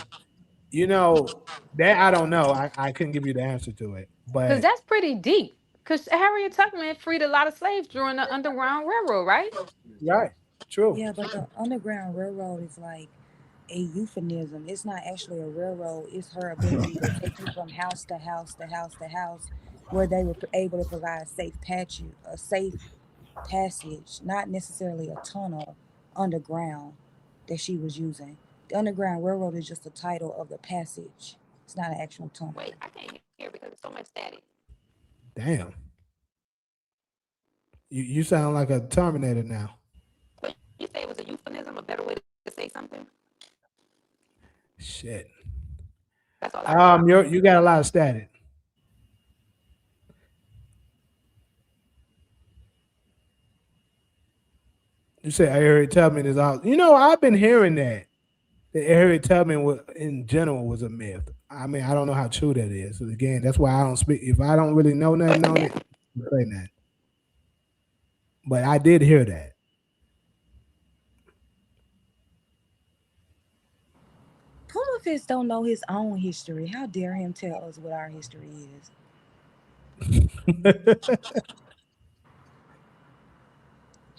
You know, that I don't know. I couldn't give you the answer to it. Because But that's pretty deep. Because Harriet Tubman freed a lot of slaves during the Underground Railroad, right? right, true. Yeah, but the Underground Railroad is like a euphemism. It's not actually a railroad. It's her ability to take you from house to house to house to house, where they were able to provide a safe passage, not necessarily a tunnel underground that she was using. The Underground Railroad is just the title of the passage. It's not an actual tunnel. Wait, I can't hear because there's so much static. Damn. You sound like a Terminator now. But you say it was a euphemism, a better way to say something. Shit. That's all I You got a lot of static. You say Harriet Tubman is out. You know, I've been hearing that Harriet Tubman in general was a myth. I mean, I don't know how true that is. So again, that's why I don't speak. If I don't really know nothing on it, I say that. But I did hear that. Puma Fist don't know his own history. How dare him tell us what our history is?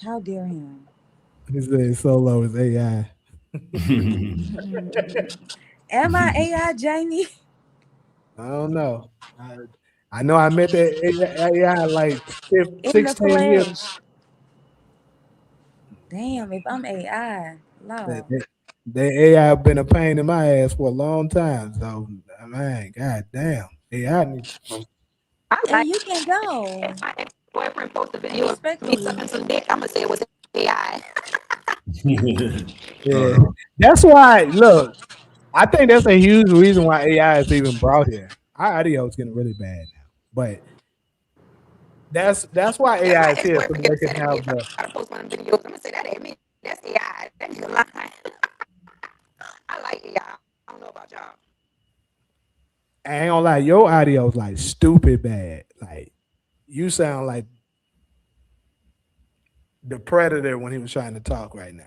How dare him? He said Solo is AI. Am I AI, Jamie? I don't know. I know I met that AI like In the 16 years. flesh. Damn, if I'm AI, That, Lord. that, that AI been a pain in my ass for a long time. So, man, god damn. AI needs I And like you can go. if my ex-boyfriend posted a video of me Respectfully. sucking some dick, I'm gonna say it was AI. Yeah. That's why, look, I think that's a huge reason why AI is even brought here. Our audio is getting really bad now. But that's why If AI my is here, so ex-boyfriend they gets can upset at me have if I the try to post one of them videos, I'm gonna say that ain't me. That's AI. That nigga lying. I like AI. I don't know about y'all. I ain't gonna lie, your audio is like stupid bad. Like you sound like the predator when he was trying to talk right now.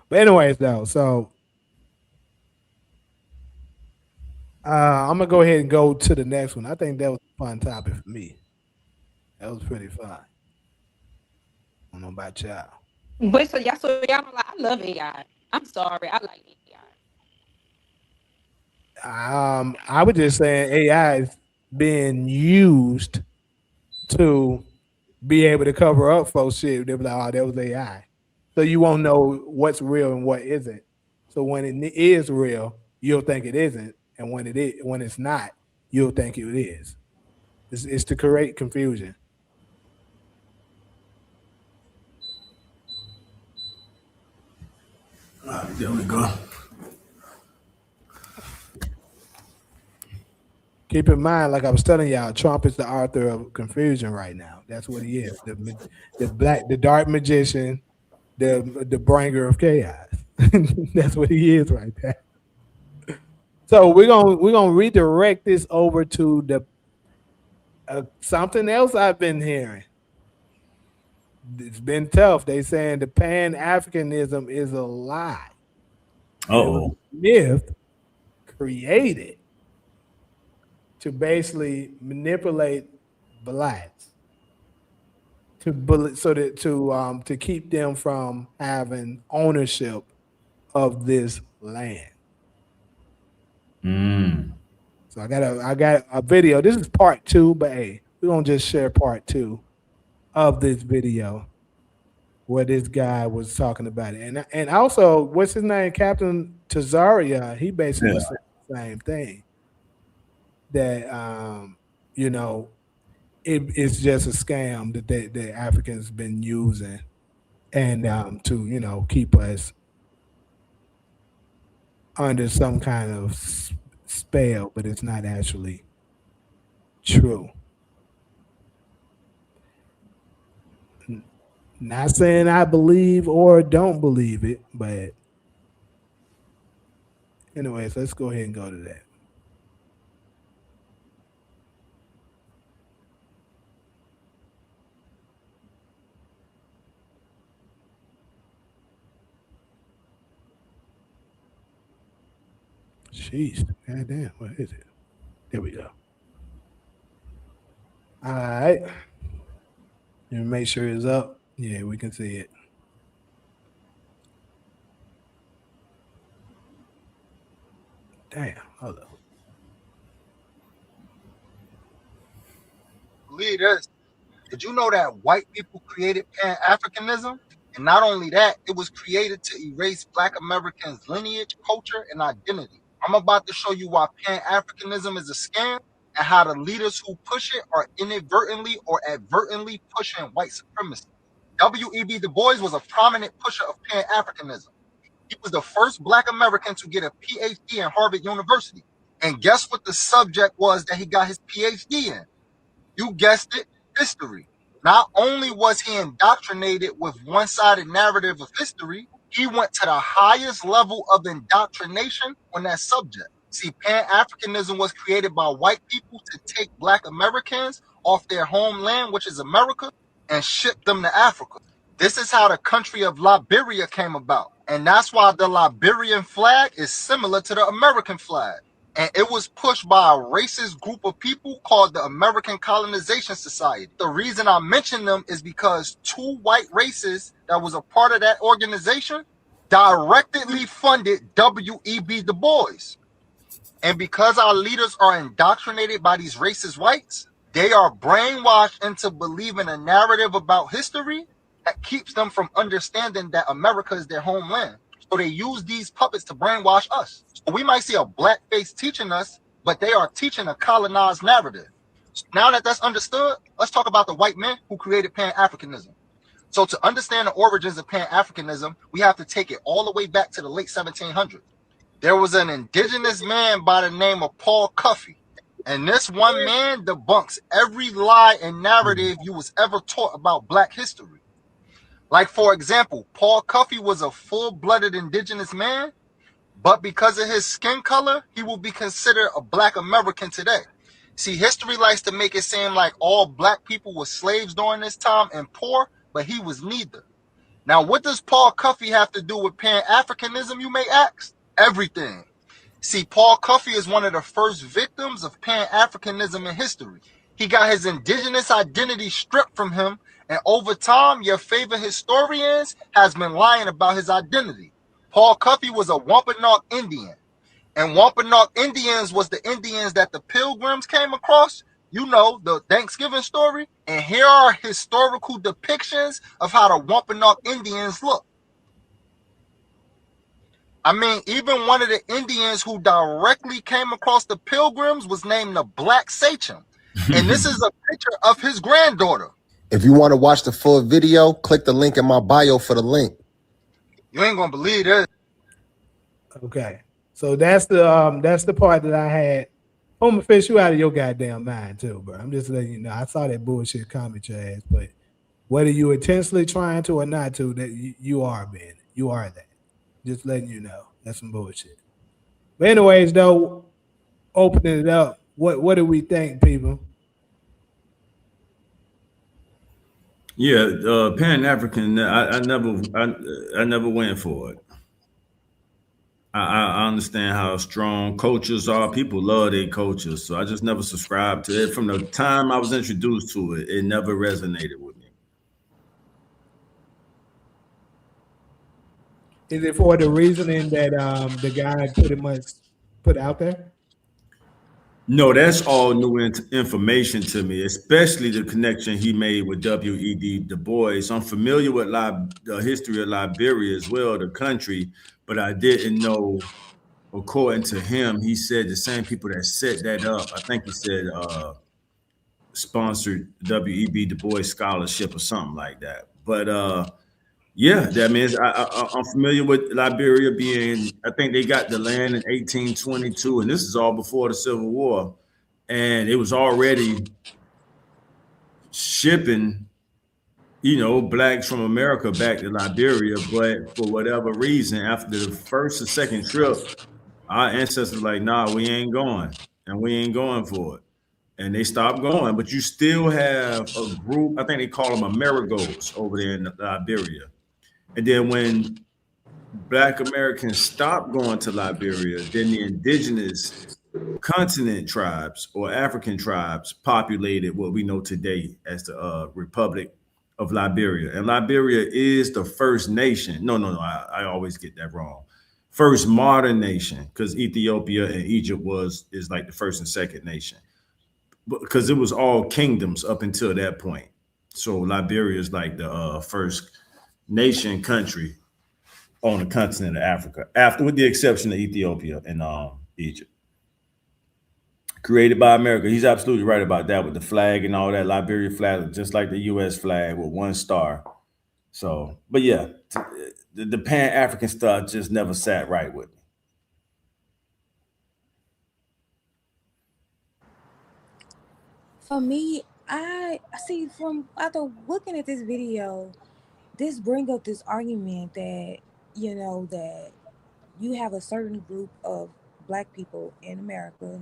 But anyways, though, so I'm gonna go ahead and go to the next one. I think that was a fun topic for me. That was pretty fun. I don't know about y'all. But so y'all don't like. I love AI. I'm sorry. I like I was just saying AI is being used to be able to cover up folks shit. They'll be like, oh, that was AI. So you won't know what's real and what isn't. So when it is real, you'll think it isn't. And when it's not, you'll think it is. It's to create confusion. There we go. Keep in mind, like I was telling y'all, Trump is the author of confusion right now. That's what he is. The dark magician, the bringer of chaos. That's what he is right there. So we're gonna redirect this over to the something else I've been hearing. it's been tough. They saying the Pan-Africanism is a lie. It was Uh-oh. a myth created to basically manipulate blacks to keep them from having ownership of this land. Mm. So I got a video. This is part 2, but hey, we're gonna just share part 2 of this video where this guy was talking about it. And also, what's his name? Captain Tazaria, he basically Yeah. was saying the same thing. That it's just a scam that the Africans been using and to keep us under some kind of spell, but it's not actually true. Not saying I believe or don't believe it, but anyways, let's go ahead and go to that. Jeez, goddamn, what is it? There we go. All right. Let me make sure it's up. Yeah, we can see it. Damn, hold up. Believe this. Did you know that white people created Pan-Africanism? And not only that, it was created to erase Black Americans' lineage, culture, and identity. I'm about to show you why Pan-Africanism is a scam and how the leaders who push it are inadvertently or advertently pushing white supremacy. W.E.B. Du Bois was a prominent pusher of Pan-Africanism. He was the first Black American to get a PhD in Harvard University. And guess what the subject was that he got his PhD in? You guessed it, history. Not only was he indoctrinated with one-sided narrative of history, he went to the highest level of indoctrination on that subject. See, Pan-Africanism was created by white people to take Black Americans off their homeland, which is America, and ship them to Africa. This is how the country of Liberia came about. And that's why the Liberian flag is similar to the American flag. And it was pushed by a racist group of people called the American Colonization Society. The reason I mention them is because 2 white races that was a part of that organization directly funded W.E.B. Du Bois. And because our leaders are indoctrinated by these racist whites, they are brainwashed into believing a narrative about history that keeps them from understanding that America is their homeland. So they use these puppets to brainwash us. So we might see a black face teaching us, but they are teaching a colonized narrative. So now that that's understood, let's talk about the white men who created Pan-Africanism. So to understand the origins of Pan-Africanism, we have to take it all the way back to the late 1700s. There was an indigenous man by the name of Paul Cuffey. And this one man debunks every lie and narrative you was ever taught about black history. Like, for example, Paul Cuffey was a full-blooded indigenous man, but because of his skin color, he will be considered a Black American today. See, history likes to make it seem like all black people were slaves during this time and poor, but he was neither. Now, what does Paul Cuffey have to do with Pan-Africanism, you may ask? Everything. See, Paul Cuffey is one of the first victims of Pan-Africanism in history. He got his indigenous identity stripped from him, and over time, your favorite historians has been lying about his identity. Paul Cuffey was a Wampanoag Indian, and Wampanoag Indians was the Indians that the Pilgrims came across. You know, the Thanksgiving story. And here are historical depictions of how the Wampanoag Indians look. I mean, even one of the Indians who directly came across the Pilgrims was named the Black Sachem. And this is a picture of his granddaughter. If you want to watch the full video, click the link in my bio for the link. You ain't gonna believe this. Okay, so that's the part that I had. I'm gonna fish you out of your goddamn mind too, bro. I'm just letting you know. I saw that bullshit comment your ass, but whether you intentionally trying to or not to, that you are, man. You are that. Just letting you know. That's some bullshit. But anyways, though, opening it up, what do we think, people? Yeah, Pan African. I never went for it. I understand how strong coaches are. People love their coaches, so I just never subscribed to it. From the time I was introduced to it, it never resonated with me. Is it for the reasoning that the guy pretty much put out there? No, that's all new information to me, especially the connection he made with W.E.B. Du Bois. I'm familiar with the history of Liberia as well, the country, but I didn't know. According to him, he said the same people that set that up. I think he said sponsored W.E.B. Du Bois scholarship or something like that. But yeah, that means I'm familiar with Liberia being. I think they got the land in 1822, and this is all before the Civil War, and it was already shipping, blacks from America back to Liberia. But for whatever reason, after the first or second trip, our ancestors were like, nah, we ain't going, and we ain't going for it. And they stopped going. But you still have a group, I think they call them Amerigos over there in Liberia. And then when Black Americans stopped going to Liberia, then the indigenous continent tribes or African tribes populated what we know today as the Republic of Liberia. And Liberia is the first nation. No, I always get that wrong. First modern nation, because Ethiopia and Egypt is like the first and second nation, because it was all kingdoms up until that point. So Liberia is like the first nation country on the continent of Africa, after with the exception of Ethiopia and Egypt. Created by America. He's absolutely right about that with the flag and all that. Liberia flag, just like the U.S. flag with one star. So, but yeah, the Pan African stuff just never sat right with me. For me, I see from after looking at this video, this bring up this argument that that you have a certain group of black people in America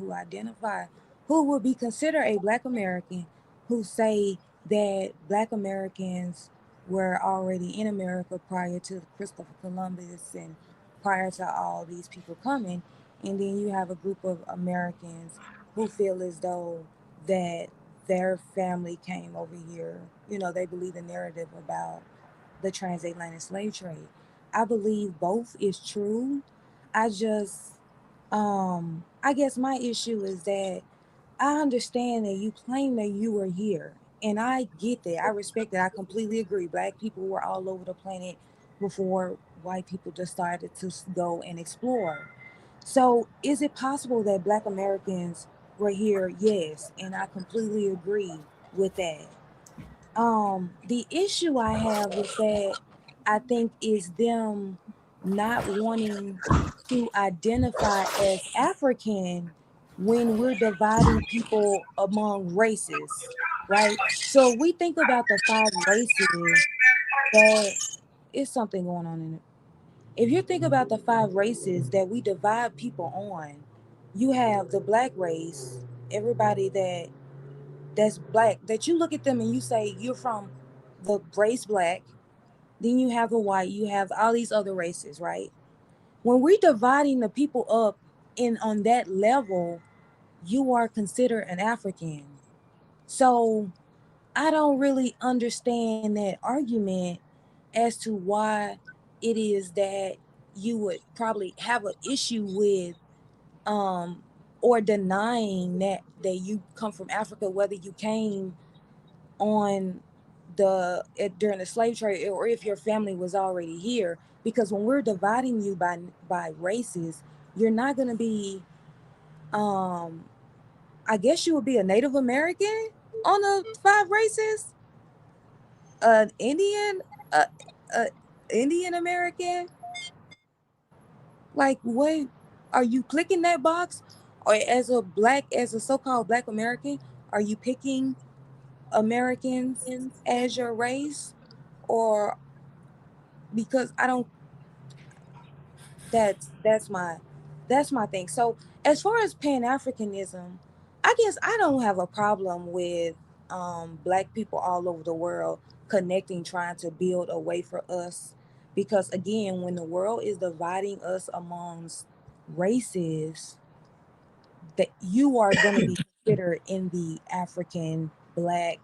who would be considered a black American, who say that black Americans were already in America prior to Christopher Columbus and prior to all these people coming. And then you have a group of Americans who feel as though that their family came over here. They believe the narrative about the transatlantic slave trade. I believe both is true. I just I guess my issue is that I understand that you claim that you were here. And I get that. I respect that. I completely agree. Black people were all over the planet before white people just started to go and explore. So, is it possible that black Americans were here? Yes. And I completely agree with that. The issue I have is that I think is them not wanting to identify as African when we're dividing people among races, right? So if we think about the five races, that is something going on in it. If you think about the five races that we divide people on, you have the black race, everybody that's black, that you look at them and you say you're from the race black. Then you have the white, you have all these other races, right? When we're dividing the people up in on that level, you are considered an African. So I don't really understand that argument as to why it is that you would probably have an issue with um or denying that you come from Africa, whether you came on during the slave trade or if your family was already here, because when we're dividing you by races, you're not going to be um I guess you would be a Native American on the five races, an Indian, uh, uh Indian American. Like, what are you clicking that box? Or as a so-called black American, are you picking Americans as your race? Or because I don't that's my thing. So as far as Pan-Africanism, I guess I don't have a problem with black people all over the world connecting, trying to build a way for us. Because again, when the world is dividing us amongst races, that you are going to be considered in the African black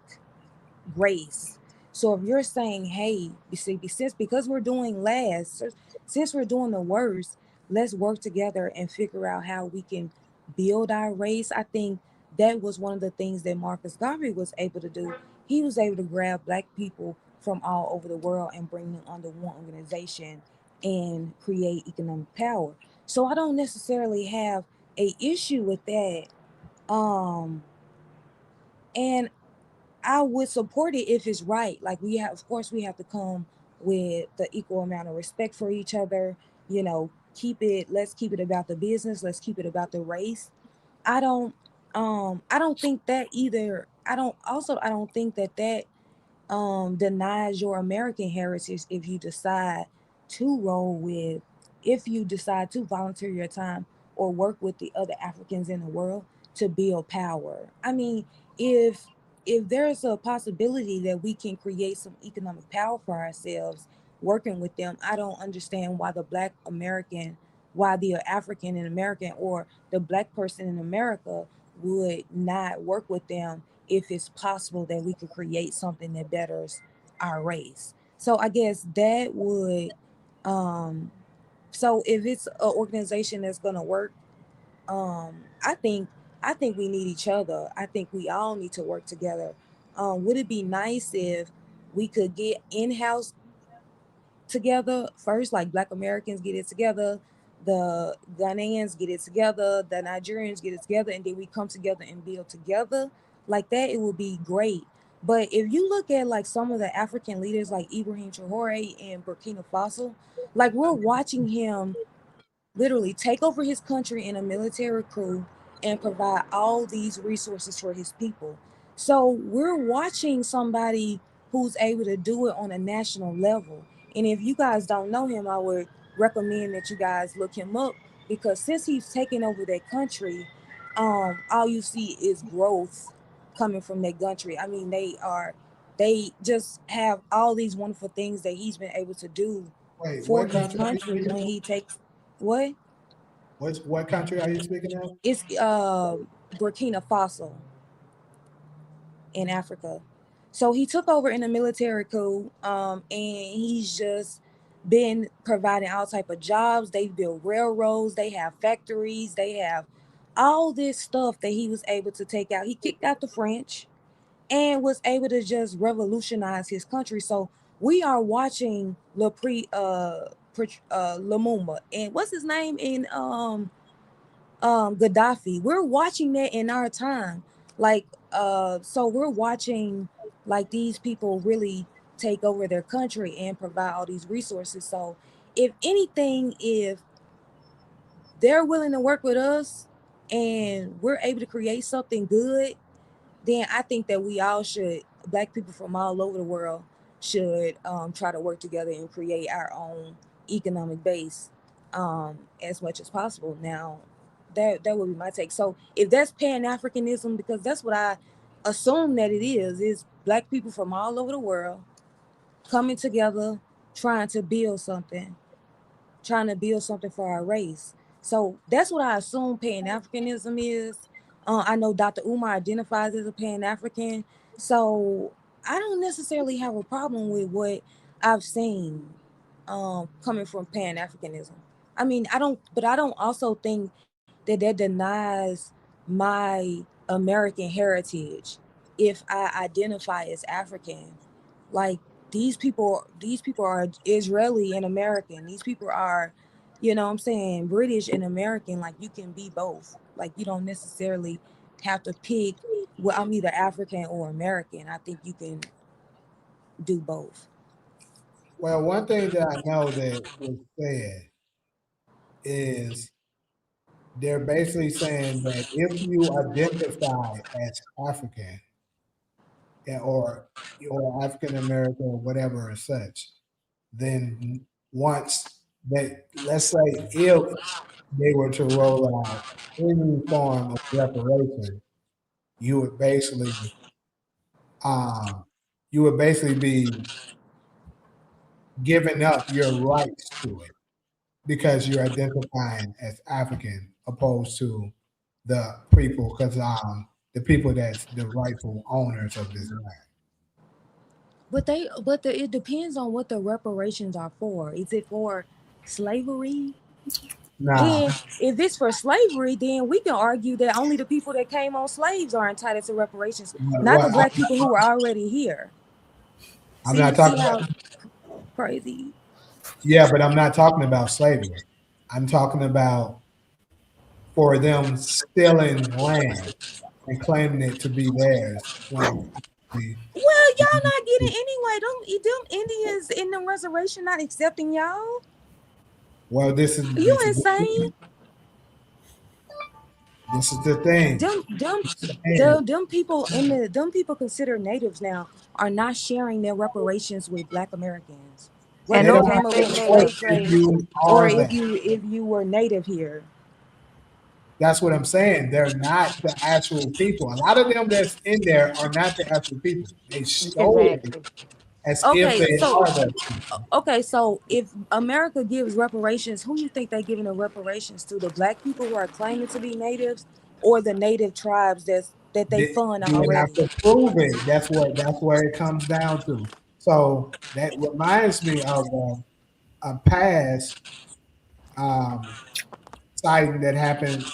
race. So if you're saying, hey, you see, since because we're doing last, since we're doing the worst, let's work together and figure out how we can build our race. I think that was one of the things that Marcus Garvey was able to do. He was able to grab black people from all over the world and bring them under one organization and create economic power. So I don't necessarily have a issue with that. Um, and I would support it if it's right. Like we have, of course, we have to come with the equal amount of respect for each other. You know, let's keep it about the business. Let's keep it about the race. I don't, I don't think that either. I don't think that denies your American heritage if you decide to volunteer your time or work with the other Africans in the world to build power. I mean, if there's a possibility that we can create some economic power for ourselves working with them, I don't understand why the African in American or the black person in America would not work with them if it's possible that we could create something that betters our race. So I guess that would um so if it's an organization that's gonna work, um I think I think we need each other. I think we all need to work together. Would it be nice if we could get in-house together first, like Black Americans get it together, the Ghanaians get it together, the Nigerians get it together, and then we come together and build together like that? It would be great. But if you look at like some of the African leaders like Ibrahim Traore in Burkina Faso, like we're watching him literally take over his country in a military coup and provide all these resources for his people. So we're watching somebody who's able to do it on a national level. And if you guys don't know him, I would recommend that you guys look him up because since he's taken over that country, all you see is growth coming from that country. I mean, they just have all these wonderful things that he's been able to do Wait, for what his country are you country speaking when of? he takes what? What country are you speaking of? It's Burkina Faso in Africa. So he took over in a military coup, and he's just been providing all type of jobs. They build railroads, they have factories, they have all this stuff that he was able to take out. He kicked out the French and was able to just revolutionize his country. So we are watching Lumumba and what's his name in Gaddafi. We're watching that in our time. Like so we're watching like these people really take over their country and provide all these resources. So if anything, if they're willing to work with us and we're able to create something good, then I think that we all should, Black people from all over the world, should try to work together and create our own economic base as much as possible. Now, that would be my take. So if that's Pan-Africanism, because that's what I assume that it is Black people from all over the world coming together, trying to build something for our race. So that's what I assume Pan Africanism is. I know Dr. Umar identifies as a Pan African. So I don't necessarily have a problem with what I've seen coming from Pan Africanism. I mean, I don't also think that denies my American heritage if I identify as African. Like these people are Israeli and American. These people are, you know what I'm saying, British and American. Like you can be both. Like you don't necessarily have to pick, well, I'm either African or American. I think you can do both. Well, one thing that I know that was said is they're basically saying that if you identify as African or African American or whatever as such, then once that, let's say if they were to roll out any form of reparation, you would basically um, you would basically be giving up your rights to it because you're identifying as African opposed to the people, because the people that's the rightful owners of this land. It depends on what the reparations are for. Is it for slavery? Nah, Then if it's for slavery, then we can argue that only the people that came on slaves are entitled to reparations, not the what black people who were already here. I'm not See talking how about. crazy. Yeah, but I'm not talking about slavery. I'm talking about for them stealing land and claiming it to be theirs when actually, Well, y'all not getting anyway. Them Indians in the reservation not accepting y'all. well, You insane? this is the thing. Them people them people considered natives now are not sharing their reparations with Black Americans, They whether And you those don't are came have over to in the fake work slave natives. if trade you or are that. if you were native here. That's what I'm saying. They're not the actual people. A lot of them that's in there are not the actual people. They show it Exactly. as if Okay, they so are the people. if America gives reparations, who you think they giving the reparations to? The Black people who are claiming to be natives, or the native tribes that they fund You would have already? to prove it. That's where it comes down to. So that reminds me of a past um, sighting that happened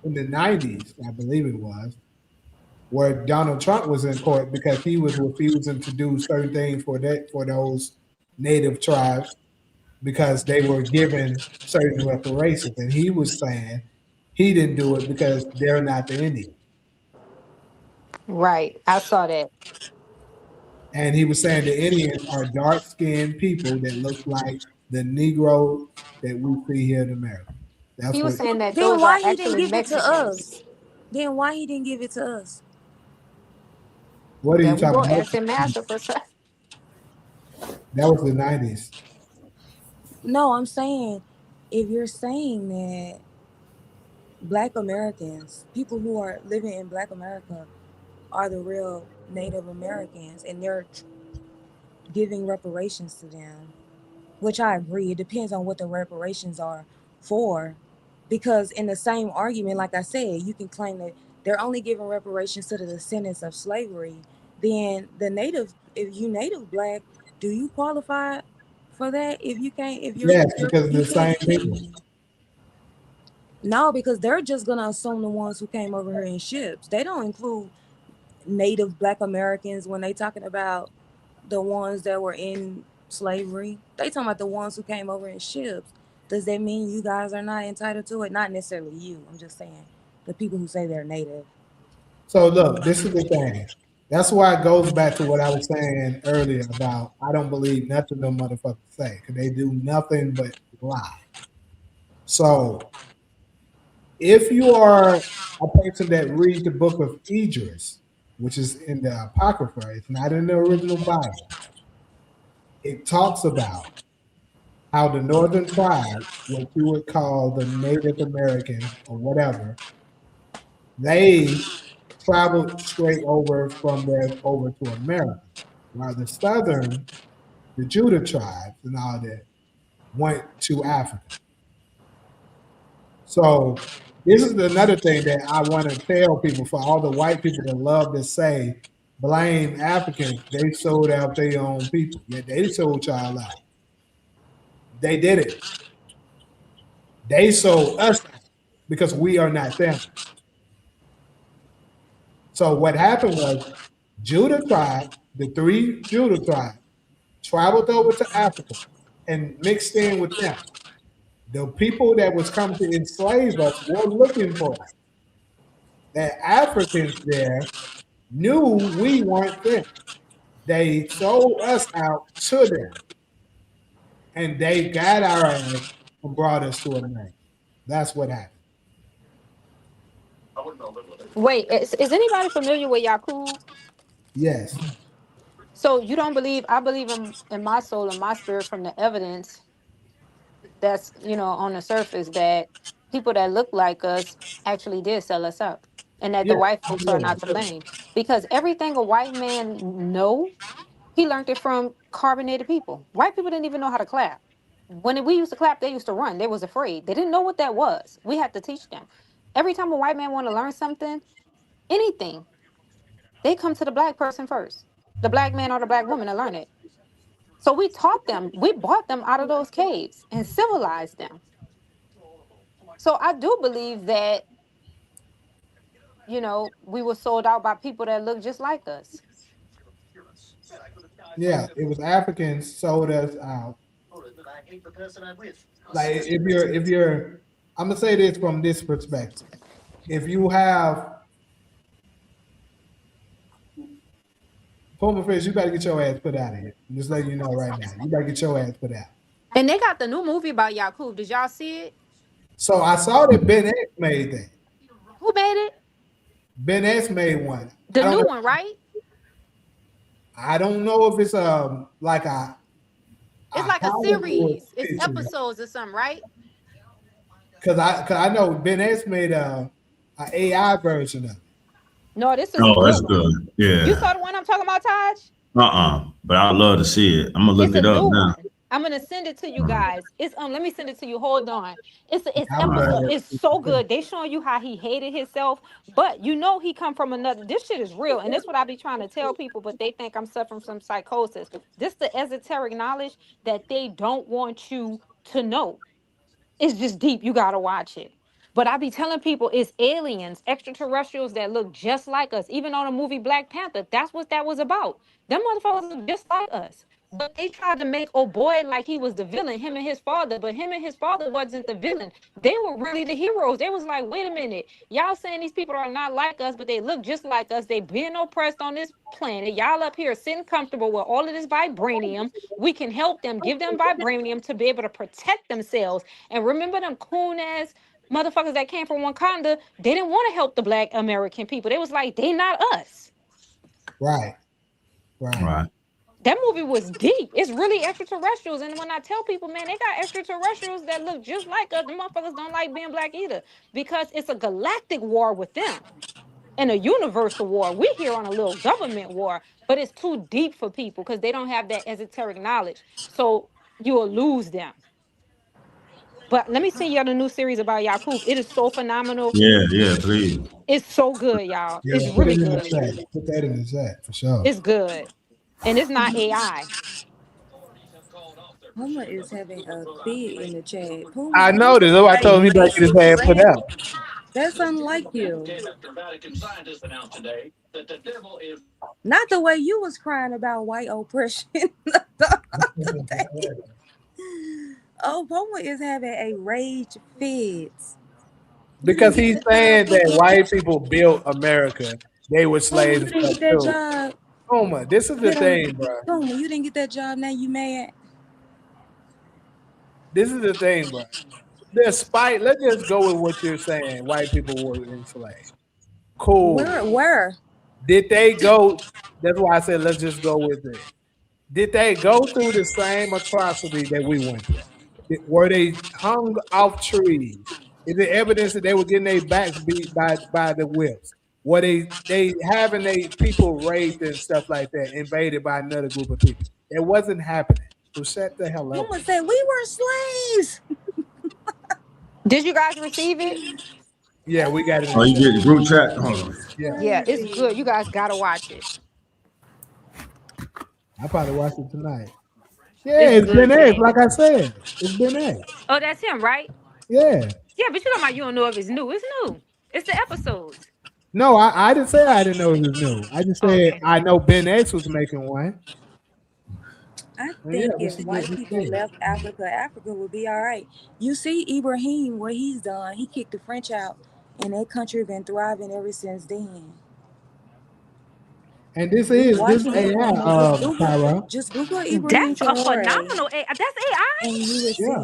in the '90s, I believe it was, where Donald Trump was in court because he was refusing to do certain things for those native tribes because they were given certain reparations, and he was saying he didn't do it because they're not the Indians. Right. I saw that. And he was saying the Indians are dark skinned people that look like the Negro that we see here in America. That's He was what. saying that Then those are why he didn't actually give it to Mexicans. us? Then why he didn't give it to us? What are you That we go talking about? ask him master for sure. That was the '90s. No, I'm saying if you're saying that Black Americans, people who are living in Black America, are the real Native Americans, and they're giving reparations to them, which I agree. It depends on what the reparations are for. Because in the same argument, like I said, you can claim that they're only giving reparations to the descendants of slavery. Then the native, if you native Black, do you qualify for that? If you can't, Yes, because you the same can't. people. No, because they're just gonna assume the ones who came over here in ships. They don't include native Black Americans when they talking about the ones that were in slavery. They talking about the ones who came over in ships. Does that mean you guys are not entitled to it? Not necessarily you. I'm just saying the people who say they're native. So look, this is the thing. That's why it goes back to what I was saying earlier about I don't believe nothing them motherfuckers say because they do nothing but lie. So if you are a person that reads the book of Idris, which is in the Apocrypha, it's not in the original Bible, it talks about how the northern tribes, what you would call the Native Americans or whatever, they traveled straight over from there over to America, while the southern, the Judah tribes and all that, went to Africa. So this is another thing that I want to tell people for all the white people that love to say, blame Africans. They sold out their own people. Yeah, they sold y'all out. They did it. They sold us out because we are not them. So what happened was Judah tribe, the three Judah tribes, traveled over to Africa and mixed in with them. The people that was coming to enslave us were looking for us. The Africans there knew we weren't them. They sold us out to them, and they got our ass and brought us to America. That's what happened. Wait, is anybody familiar with Yakub? Yes, So you don't believe? I believe in my soul and my spirit from the evidence that's on the surface that people that look like us actually did sell us out, and that the yes, white folks are absolutely. not to blame because everything a white man know He learned it from carbonated people. White people didn't even know how to clap. When we used to clap, they used to run. They was afraid. They didn't know what that was. We had to teach them. Every time a white man want to learn something, anything, they come to the black person first. The black man or the black woman to learn it. So we taught them. We brought them out of those caves and civilized them. So I do believe that, you know, we were sold out by people that look just like us. Yeah, it was Africans sold us out. Like if you're, I'm gonna say this from this perspective. If you have Puma Fish, you better get your ass put out of here. I'm just letting you know right now. You better get your ass put out. And they got the new movie about Yakub. Did y'all see it? So I saw that Ben X made that. Who made it? Ben X made one. The new one, right? I don't know if it's like a. It's like a series. It's episodes or something, right? Cause I know Ben X made a AI version of it. No, this is. Oh, that's good. Yeah. You saw the one I'm talking about, Taj? But I'd love to see it. I'm gonna look it up now. I'm gonna send it to you guys. It's let me send it to you. Hold on. It's episode. It's so good. They showing you how he hated himself, but you know he come from another. This shit is real, and this what I be trying to tell people, but they think I'm suffering from psychosis. This the esoteric knowledge that they don't want you to know. It's just deep. You gotta watch it. But I be telling people it's aliens, extraterrestrials that look just like us. Even on the movie Black Panther, that's what that was about. Them motherfuckers look just like us. But they tried to make old boy like he was the villain, him and his father. But him and his father wasn't the villain. They were really the heroes. They was like, wait a minute. Y'all saying these people are not like us, but they look just like us. They being oppressed on this planet. Y'all up here sitting comfortable with all of this vibranium. We can help them, give them vibranium to be able to protect themselves. And remember them coon ass motherfuckers that came from Wakanda, they didn't want to help the Black American people. They was like, they not us. Right. That movie was deep. It's really extraterrestrials. And when I tell people, man, they got extraterrestrials that look just like us. The motherfuckers don't like being black either. Because it's a galactic war with them. And a universal war. We here on a little government war. But it's too deep for people because they don't have that esoteric knowledge. So you will lose them. But let me send y'all the new series about Yakub. It is so phenomenal. Yeah, please. It's so good, y'all. Yeah, it's really good. Put that in the chat for sure. It's good. And it's not AI. Puma is having a fit in the chat. Puma, I noticed. I told him he better get his ass put out. That's unlike you. Not the way you was crying about white oppression. Oh, Puma is having a rage fit. Because he's saying that white people built America. They were slaves. Puma, you didn't get that job. Puma, this is the thing, bro. Puma, you didn't get that job. Now you mad. This is the thing, bro. Despite, let's just go with what you're saying. White people were enslaved. Cool. Where? Did they go? That's why I said let's just go with it. Did they go through the same atrocity that we went through? Were they hung off trees? Is there evidence that they were getting their backs beat by the whips? Were they having their people raped and stuff like that, invaded by another group of people? It wasn't happening. So shut the hell up. Puma said we were slaves. Did you guys receive it? Yeah, we got it. Oh, you get the group chat? Yeah, it's good. You guys gotta watch it. I probably watch it tonight. Yeah, it's Ben X, like I said. It's Ben X. Oh, that's him, right? Yeah. Yeah, but you talking about you don't know if it's new. It's new. It's the episodes. No, I didn't say I didn't know it was new. I just said I know Ben X was making one. I think if white people left Africa, Africa would be all right. You see Ibrahim, what he's done. He kicked the French out, and that country been thriving ever since then. And this AI, Tyra. Just Google Ibrahim. That's a phenomenal AI. That's AI? And you will see.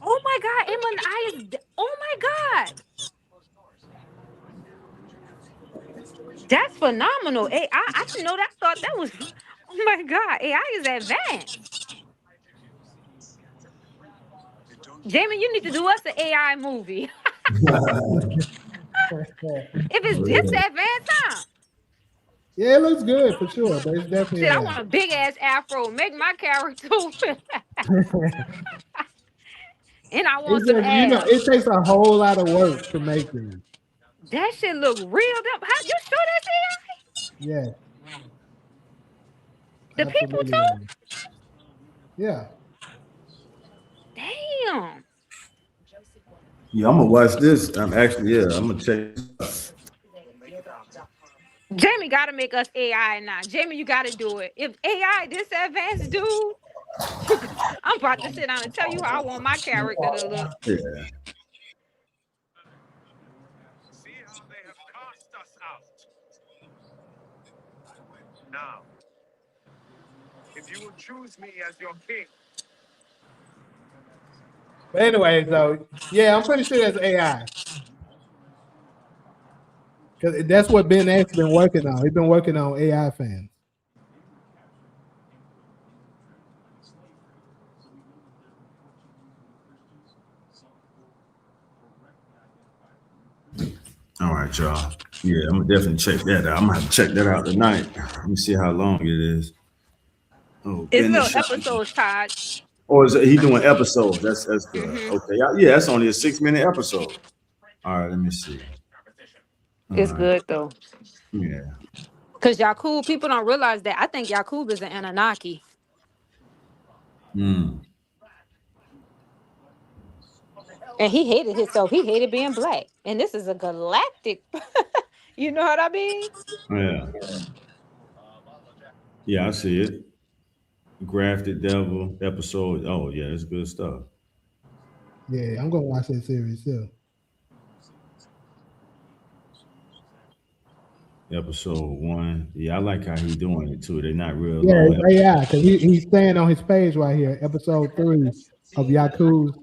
Oh my God, Imran is. Oh my God. That's phenomenal. AI. I didn't know that. I thought that was. Oh my God, AI is advanced. Jamie, you need to do us an AI movie. If it's this advanced, huh? Yeah, it looks good for sure, but it's definitely Shit, I AI. want a big ass afro. Make my character, and I want It's some just, it abs. takes a whole lot of work to make these. That shit look real. How you sure that's AI? Yeah, The people absolutely. too. Yeah. Damn. Yeah, I'm gonna watch this. I'm gonna check this out. Jamie got to make us AI now. Jamie, you got to do it. If AI this advanced, dude, I'm about to sit down and tell you how I want my character to look. Yeah. But anyway, so yeah, I'm pretty sure that's AI. Because that's what Ben X been working on. He's been working on AI fans. All right, y'all. Yeah, I'm gonna definitely check that out. I'm gonna have to check that out tonight. Let me see how long it is. Oh, It's Ben little is episodes, Todd. or is it, he doing episodes? That's good. Mm-hmm. Okay, yeah, that's only a 6-minute episode. All right, let me see. All It's right, good though. yeah. Because Yakub, people don't realize that. I think Yakub is an Anunnaki. Mm. And he hated himself. He hated being black. And this is a galactic. You know what I mean? Yeah, yeah, I see it. Grafted Devil episode. Oh yeah, it's good stuff. Yeah, I'm gonna watch that series too. Episode 1. Yeah, I like how he doing it too. They're not real Yeah, long. it's AI because he's saying on his page right here, episode 3 of Yaku's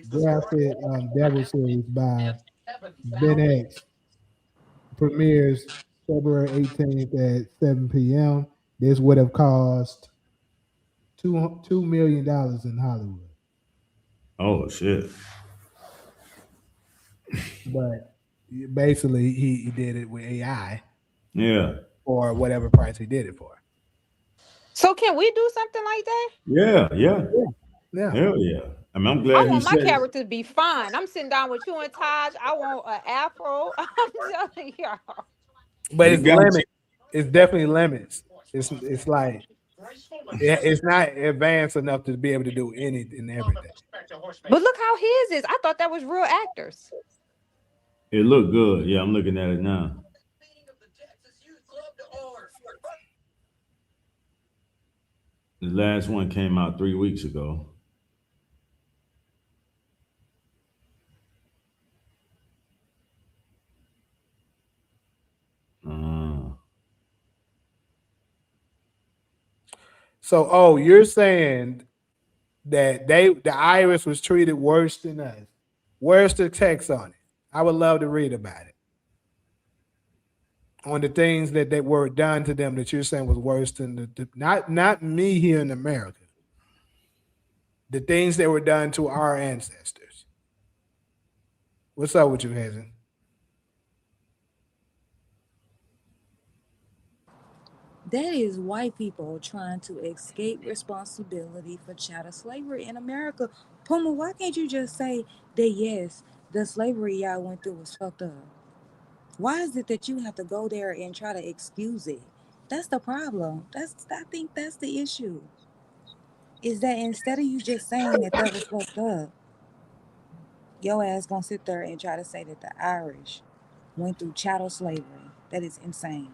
graphic Devil series by Ben X premieres February 18th at 7 p.m. This would have cost $2 million in Hollywood, Oh shit. but basically he did it with AI Yeah. for whatever price he did it for. So can we do something like that? Yeah, yeah. Yeah. Hell yeah. I mean, I'm I glad he want my said it. character to be fine. I'm sitting down with you and Taj. I want an afro. I'm telling y'all. But You it's got limits. It's definitely limits. It's like it's not advanced enough to be able to do anything and everything. But look how his is. I thought that was real actors. it looked good. Yeah, I'm looking at it now. The last one came out 3 weeks ago. Uh, So, you're saying that the IRS was treated worse than us. Where's the text on it? I would love to read about it. On the things that were done to them that you're saying was worse than not me here in America. The things that were done to our ancestors. What's up with you, Hazen? That is white people trying to escape responsibility for chattel slavery in America. Puma, why can't you just say that yes, the slavery y'all went through was fucked up? Why is it that you have to go there and try to excuse it? That's the problem. I think that's the issue. Is that instead of you just saying that was fucked up, your ass gonna sit there and try to say that the Irish went through chattel slavery. That is insane.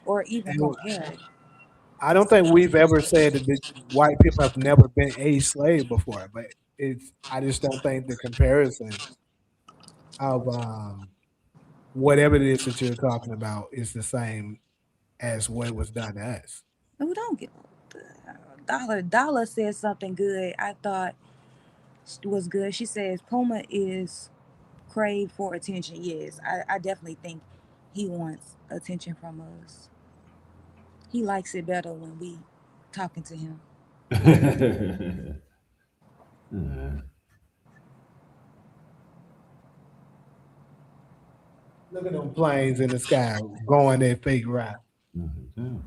Or even And compare it. I don't think we've ever said that the white people have never been a slave before, but I just don't think the comparison of whatever it is that you're talking about is the same as what was done to us. No, don't get Dollar said something good. I thought was good. She says Puma is crave for attention. Yes, I definitely think he wants attention from us. He likes it better when we talking to him. Look at them planes in the sky going that fake route. Mhm.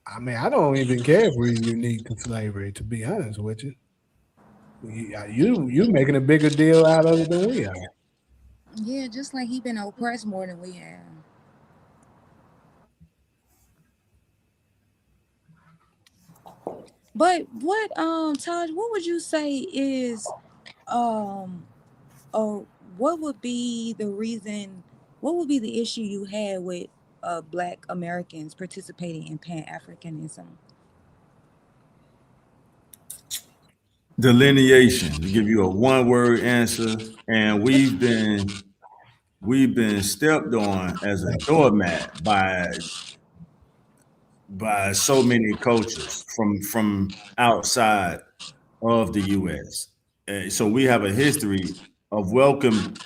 I mean, I don't even care if we're unique to slavery. To be honest with you, you making a bigger deal out of it than we are. Yeah, just like he been oppressed more than we have. But what Taj, what would you say is um or what would be the reason, what would be the issue you had with black Americans participating in Pan-Africanism? Delineation, to give you a one word answer, and we've been stepped on as a doormat by so many cultures from outside of the U.S. So we have a history of welcoming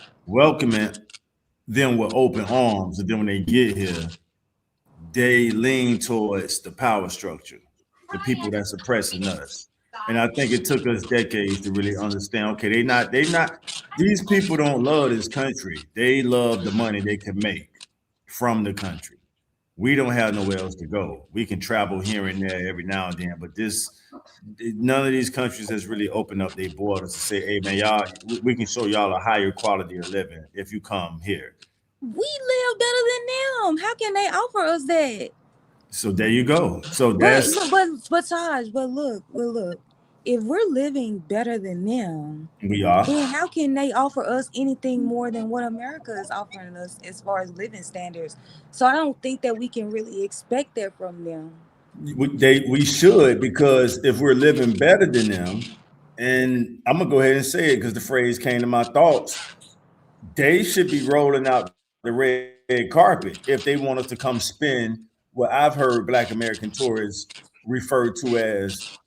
them with open arms, and then when they get here, they lean towards the power structure, the people that's oppressing us. And I think it took us decades to really understand, okay, these people don't love this country. They love the money they can make from the country. We don't have nowhere else to go. We can travel here and there every now and then, but none of these countries has really opened up their borders to say, hey man, y'all, we can show y'all a higher quality of living if you come here. We live better than them. How can they offer us that? So there you go. So But that's but Taj, but look, if we're living better than them, we are. then how can they offer us anything more than what America is offering us as far as living standards? So I don't think that we can really expect that from them. We should, because if we're living better than them, and I'm gonna go ahead and say it because the phrase came to my thoughts, they should be rolling out the red carpet if they want us to come spend what I've heard Black American tourists refer to as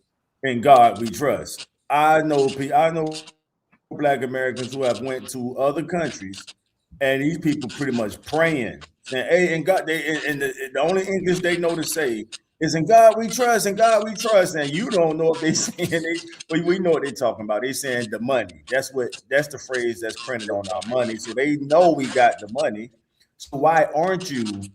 "In God We Trust." I know Black Americans who have went to other countries, and these people pretty much praying, saying, "Hey, in God," and the only English they know to say is "In God we trust, in God we trust," and you don't know if they saying but we know what they're talking about. They saying the money. That's the phrase that's printed on our money. So they know we got the money. So why aren't you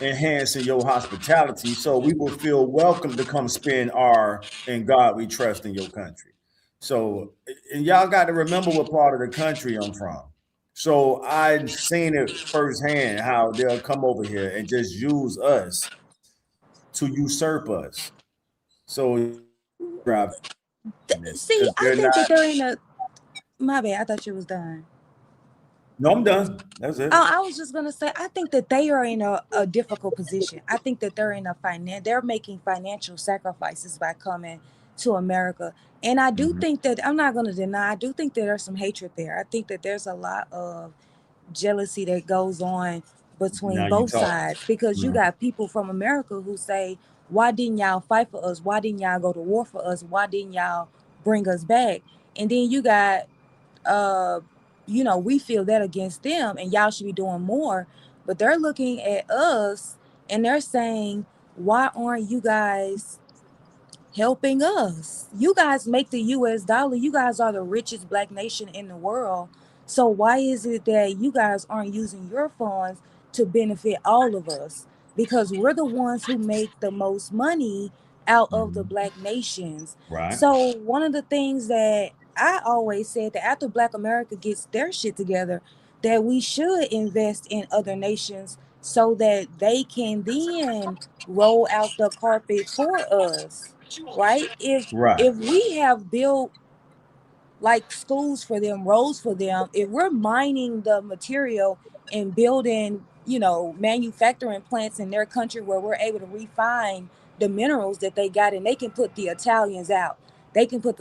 enhancing your hospitality so we will feel welcome to come spend our "In God We Trust" in your country? So, and y'all got to remember what part of the country I'm from. So I've seen it firsthand how they'll come over here and just use us to usurp us. So drive this See, because I they're think not. that they're in a, my bad, I thought you was done. No, I'm done. That's it. Oh, I was just gonna say, I think that they are in a difficult position. I think that they're in a they're making financial sacrifices by coming to America. And I do Mhm. think that, I'm not gonna deny, I do think that there's some hatred there. I think that there's a lot of jealousy that goes on between Now you both talk. sides, because you Mhm. got people from America who say, why didn't y'all fight for us? Why didn't y'all go to war for us? Why didn't y'all bring us back? And then you got uh we feel that against them and y'all should be doing more, but they're looking at us and they're saying, why aren't you guys helping us? You guys make the US dollar. You guys are the richest black nation in the world. So why is it that you guys aren't using your funds to benefit all of us? Because we're the ones who make the most money out of the Mhm. black nations. Right. So one of the things that I always said, that after Black America gets their shit together, that we should invest in other nations so that they can then roll out the carpet for us, right? Right. If we have built like schools for them, roads for them, if we're mining the material and building, manufacturing plants in their country where we're able to refine the minerals that they got, and they can put the Italians out, they can put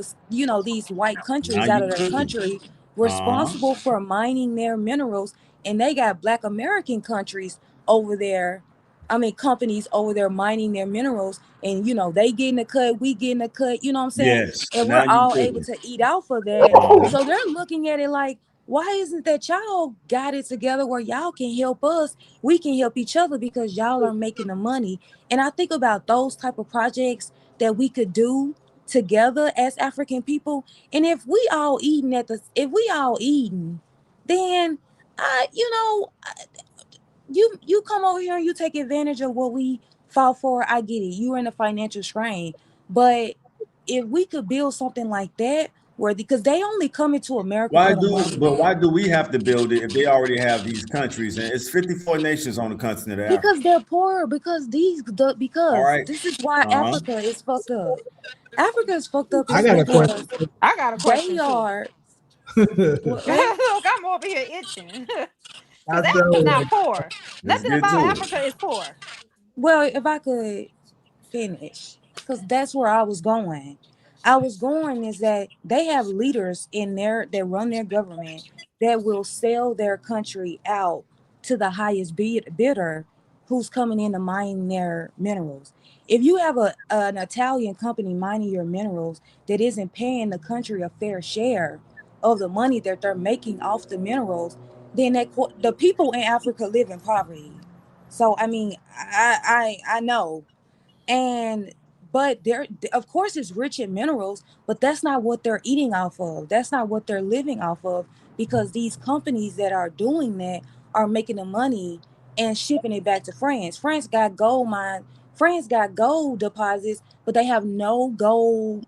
these white Now countries out you of their cooking. country Uh-huh. responsible for mining their minerals, and they got Black American countries over there. I mean, companies over there mining their minerals, and they getting a cut, we getting a cut. You know what I'm saying? Yes. And Now we're you all able cooking. to eat off of that. Uh-huh. So they're looking at it like, why isn't that y'all got it together where y'all can help us? We can help each other because y'all are making the money. And I think about those type of projects that we could do together as African people. And if we all eating, then you know, you come over here and you take advantage of what we fought for. I get it. You're in a financial strain, but if we could build something like that, where because they only come into America for the money, Why do we have to build it if they already have these countries? And it's 54 nations on the continent of Africa. because they're poor. All Because right. this is why Uh-huh. Africa is fucked up. Africa is fucked up I is got a because question. I got a they question too. are what? Look, I'm over here itching. I Because Africa's told not poor. Let's Nothing get about to it. Africa is poor. Well, if I could finish, because that's where I was going. I was going is that they have leaders in there that run their government that will sell their country out to the highest bidder who's coming in to mine their minerals. If you have an Italian company mining your minerals that isn't paying the country a fair share of the money that they're making off the minerals, then the people in Africa live in poverty. So I mean, I know, and but they're of course it's rich in minerals, but that's not what they're eating off of. That's not what they're living off of, because these companies that are doing that are making the money and shipping it back to France. France got gold deposits, but they have no gold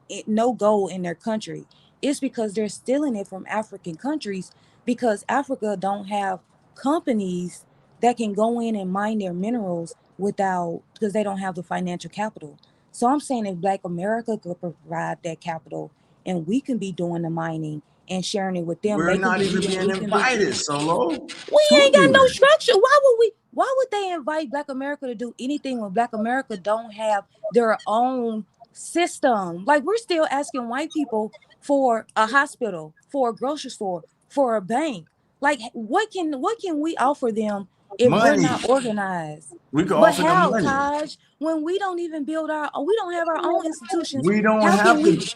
in their country. It's because they're stealing it from African countries, because Africa don't have companies that can go in and mine their minerals without, because they don't have the financial capital. So I'm saying if Black America could provide that capital and we can be doing the mining and sharing it with them, We're they could not be even eating, being we can be invited, eating. Solo. We To ain't got do no that. structure. Why would they invite Black America to do anything when Black America don't have their own system? Like we're still asking white people for a hospital, for a grocery store, for a bank. Like what can we offer them if we're Money. not organized? We could But offer them how, money. Taj, when we don't have our own institutions, We don't how can have we, to.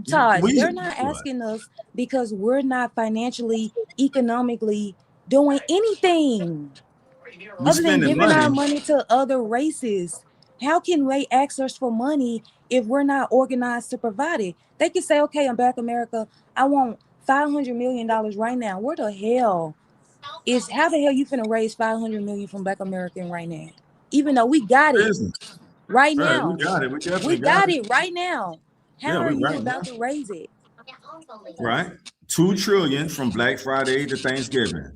Taj, they're We not what? asking us because we're not financially, economically doing anything We other than spending giving our money. money to other races. How can they ask us for money if we're not organized to provide it? They can say, okay, in Black America, I want $500 million right now. Where the hell how the hell you finna raise 500 million from Black American right now? Even though we got it Business. right All right, we now. got it. We We definitely got got it. it right now. How Yeah, are we you right about now. to raise it? Right. 2 trillion from Black Friday to Thanksgiving.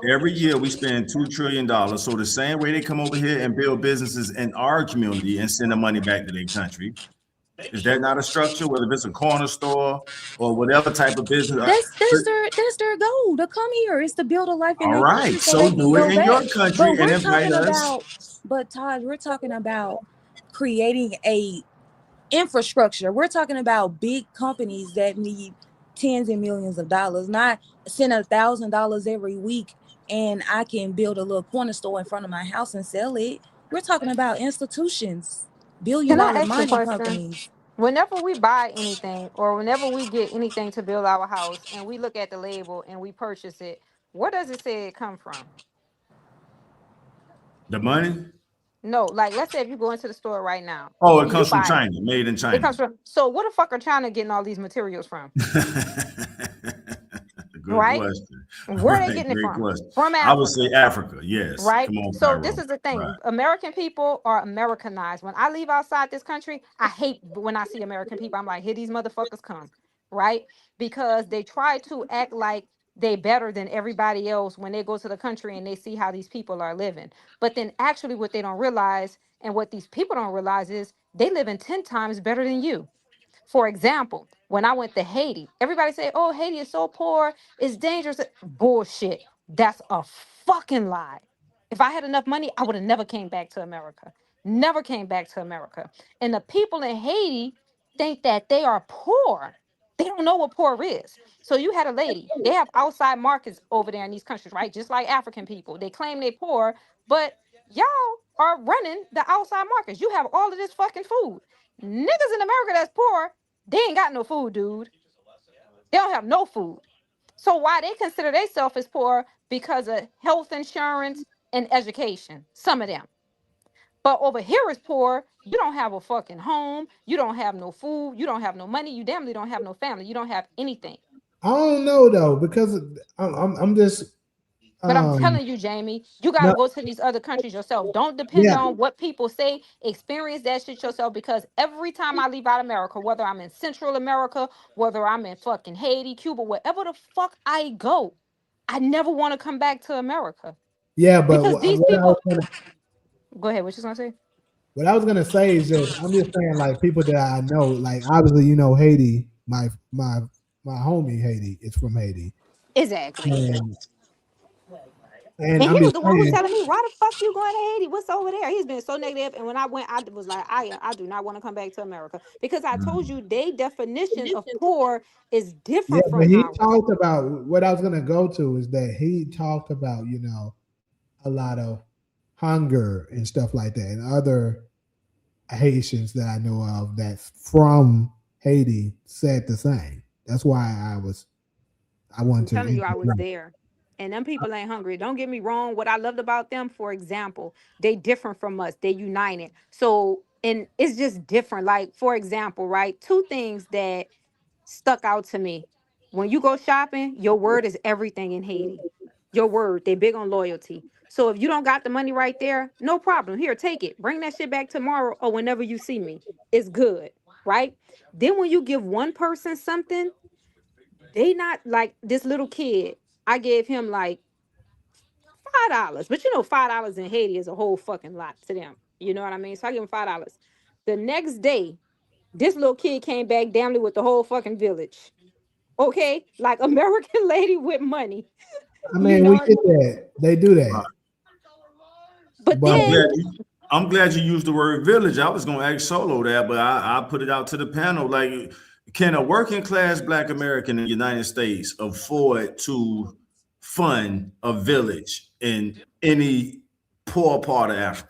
Every year we spend $2 trillion. So the same way they come over here and build businesses in our community and send the money back to their country, is that not a structure? Whether it's a corner store or whatever type of business. That's their goal to come here is to build a life in All their country right. so So they can do it go in back. your country But and we're invite talking us. about, but Todd, we're talking about creating a infrastructure. We're talking about big companies that need tens of millions of dollars, not send $1,000 every week and I can build a little corner store in front of my house and sell it. We're talking about institutions, billion Can I dollar ask you a mining question? companies. Whenever we buy anything or whenever we get anything to build our house and we look at the label and we purchase it, where does it say it come from? The money? No, like let's say if you go into the store right now Oh, it and you comes from buy it, China, made in it China. comes from. So where the fuck are China getting all these materials from? Good Right? question. Where are they Right, getting it great from? question. From I would say Africa. Africa. Yes. Right? Come on, So this Pyro. is the Right. thing. American people are Americanized. When I leave outside this country, I hate when I see American people. I'm like, here these motherfuckers come. Right? Because they try to act like they better than everybody else when they go to the country and they see how these people are living. But then actually what they don't realize and what these people don't realize is they live in 10 times better than you. For example, when I went to Haiti, everybody say, "Oh, Haiti is so poor, it's dangerous." Bullshit. That's a fucking lie. If I had enough money, I would have never came back to America. Never came back to America. And the people in Haiti think that they are poor. They don't know what poor is. So you had a lady. They have outside markets over there in these countries, right? Just like African people. They claim they poor, but y'all are running the outside markets. You have all of this fucking food. Niggas in America that's poor, they ain't got no food, dude. They don't have no food. So why they consider themselves as poor? Because of health insurance and education. Some of them. But over here is poor. You don't have a fucking home. You don't have no food. You don't have no money. You damn near don't have no family. You don't have anything. I don't know though, because I'm just But I'm um telling you, Jamie, you got to no, go to these other countries yourself. Don't depend yeah, on what people say. Experience that shit yourself, because every time I leave out America, whether I'm in Central America, whether I'm in fucking Haiti, Cuba, wherever the fuck I go, I never want to come back to America yeah, but because these people. Go ahead. What you gonna say? what I was gonna say is that I'm just saying, like, people that I know, like, obviously, Haiti, my homie Haiti is from Haiti, Exactly. and and And he I'm was just the one who was saying, telling me, "Why the fuck you going to Haiti? What's over there?" He's been so negative. And when I went, I was like, I do not want to come back to America because I told you, their definition of poor is yeah, different but from he ours. talked about what I was gonna go to is that he talked about, a lot of hunger and stuff like that, and other Haitians that I know of that's from Haiti said the same. That's why I I'm wanted telling to. you, I was there. And them people ain't hungry. Don't get me wrong. What I loved about them, for example, they different from us. They united. So, and it's just different. Like, for example, right? Two things that stuck out to me. When you go shopping, your word is everything in Haiti. Your word, they big on loyalty. So if you don't got the money right there, no problem. Here, take it. Bring that shit back tomorrow or whenever you see me. It's good, right? Then when you give one person something, they not like this little kid. I gave him like $5, but $5 in Haiti is a whole fucking lot to them. You know what I mean? So I give him $5. The next day, this little kid came back damn near with the whole fucking village. Okay, like American lady with money. I You mean, we know. get that they do that, But but I'm then, glad you used the word village. I was gonna ask Solo that, but I put it out to the panel. Like, can a working class Black American in the United States afford to fund a village in any poor part of Africa?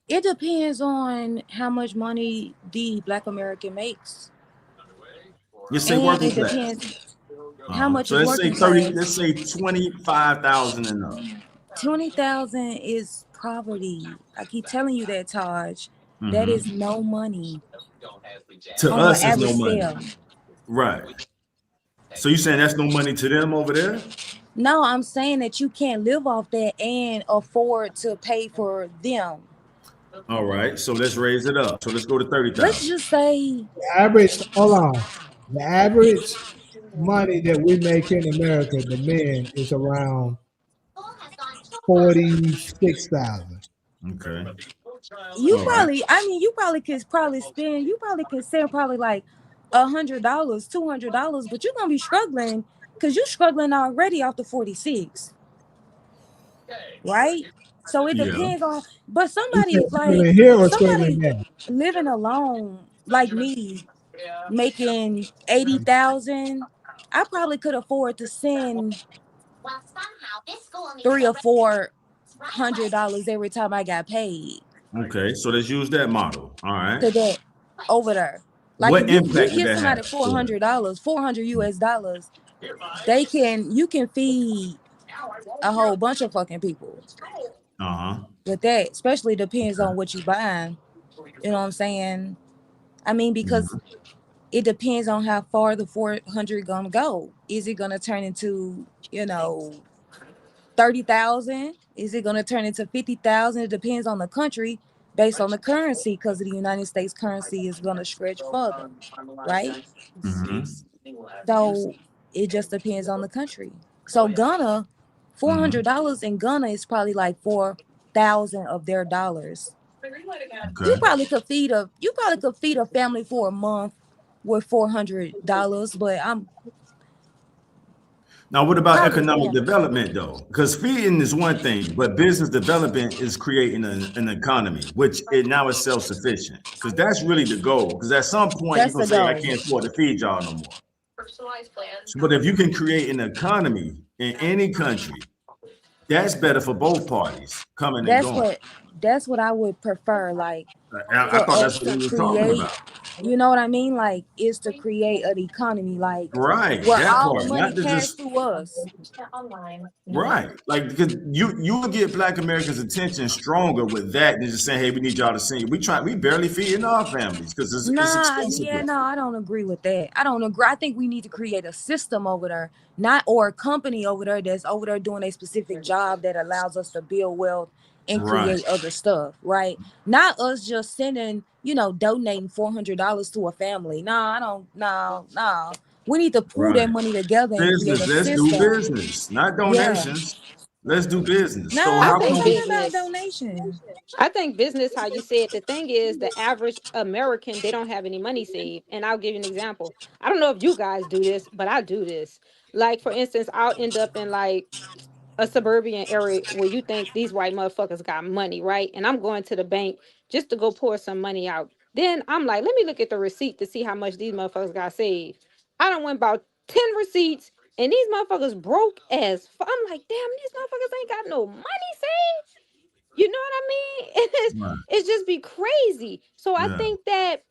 It depends on how much money the Black American makes, You say and working it class. depends how much So is let's say working 30, class. let's say 25,000 and up. 20,000 is poverty. I keep telling you that, Taj. That is Mhm. no money To on an us, it's average no money. scale. Right. So you saying that's no money to them over there? No, I'm saying that you can't live off that and afford to pay for them. All right. So let's raise it up. So let's go to Let's 30,000. just say, the average. Hold on, the average money that we make in America, the men, is around 46,000. Okay. you All right. probably, I mean, you probably could probably spend, you probably could send probably like $100, $200, but you're gonna be struggling because you're struggling already off the 46, right? So it Yeah. depends on, but You said somebody like screaming here or screaming somebody there? living alone like me, making 80,000, I probably could afford to send $300 or $400 every time I got paid Okay. So let's use that model. All right. to that over there. Like if What you impact would give that have? somebody four Go ahead. hundred dollars, 400 US dollars, you can feed a whole bunch of fucking people Uh-huh. with that. Especially depends on what you buying. You know what I'm saying? I mean, because Mhm. it depends on how far the 400 gonna go. Is it gonna turn into, 30,000? Is it gonna turn into 50,000? It depends on the country based on the currency, because the United States currency is gonna stretch further, right? Mhm. So it just depends on the country. So Ghana, Mhm. $400 in Ghana is probably like 4,000 of their dollars. Okay. You probably could feed a family for a month with $400, but I'm Now, what about probably economic saying development, though? Because feeding is one thing, but business development is creating an economy, which it now is self-sufficient. Because that's really the goal. Because at some point, you're that's gonna the say, "I goal. can't afford to feed y'all no more." So, but if you can create an economy in any country, that's better for both parties coming and That's going. what that's what I would prefer. Like I for thought us that's what to we were talking create. about. You know what I mean? Like, is to create an economy, like Right, where that all the part, money not to cash just to us. right, like because you will get Black Americans' attention stronger with that than just saying, "Hey, we need y'all to sing." We barely feeding our families because it's Nah, expensive yeah, here. no, I don't agree with that. I don't agree. I think we need to create a system over there, not or a company over there that's over there doing a specific job that allows us to build wealth and Right. create other stuff, right? Not us just sending, donating $400 to a family. Nah, I don't. No, no. We need to pool Right. that money together and create Business. a Let's do system. business, not Yeah. donations. Let's do business. So No, I I'm how think come? talking about business. donations. I think business, how you say it, the thing is the average American, they don't have any money saved. And I'll give you an example. I don't know if you guys do this, but I do this. Like, for instance, I'll end up in like a suburban area where you think these white motherfuckers got money, right? And I'm going to the bank just to go pour some money out. Then I'm like, let me look at the receipt to see how much these motherfuckers got saved. I done went about 10 receipts and these motherfuckers broke as I'm like, damn, these motherfuckers ain't got no money saved. You know what I mean? Right. It's just be crazy. So I Yeah. think that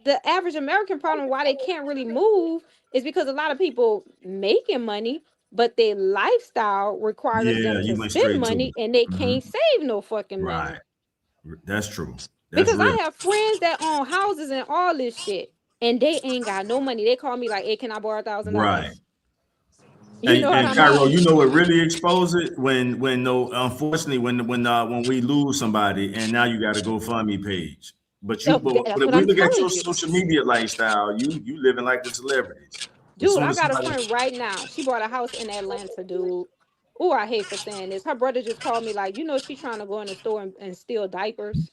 the average American problem why they can't really move is because a lot of people making money, but their lifestyle requires them Yeah. to You went spend straight to money it. and they Mhm. can't save no fucking Right. money. That's true. That's Because real. I have friends that own houses and all this shit, and they ain't got no money. They call me like, "Hey, can I borrow Right. $1,000?" You know what And I Cairo, you mean? know what really expose it when no, unfortunately when we lose somebody and now you got a GoFundMe page. Oh, But that's if what we I'm look at telling your you. social media lifestyle, you living like the celebrities. As Dude, soon I as got a somebody friend right now. She bought a house in Atlanta, dude. Oh, I hate for saying this. Her brother just called me like, she trying to go in the store and steal diapers.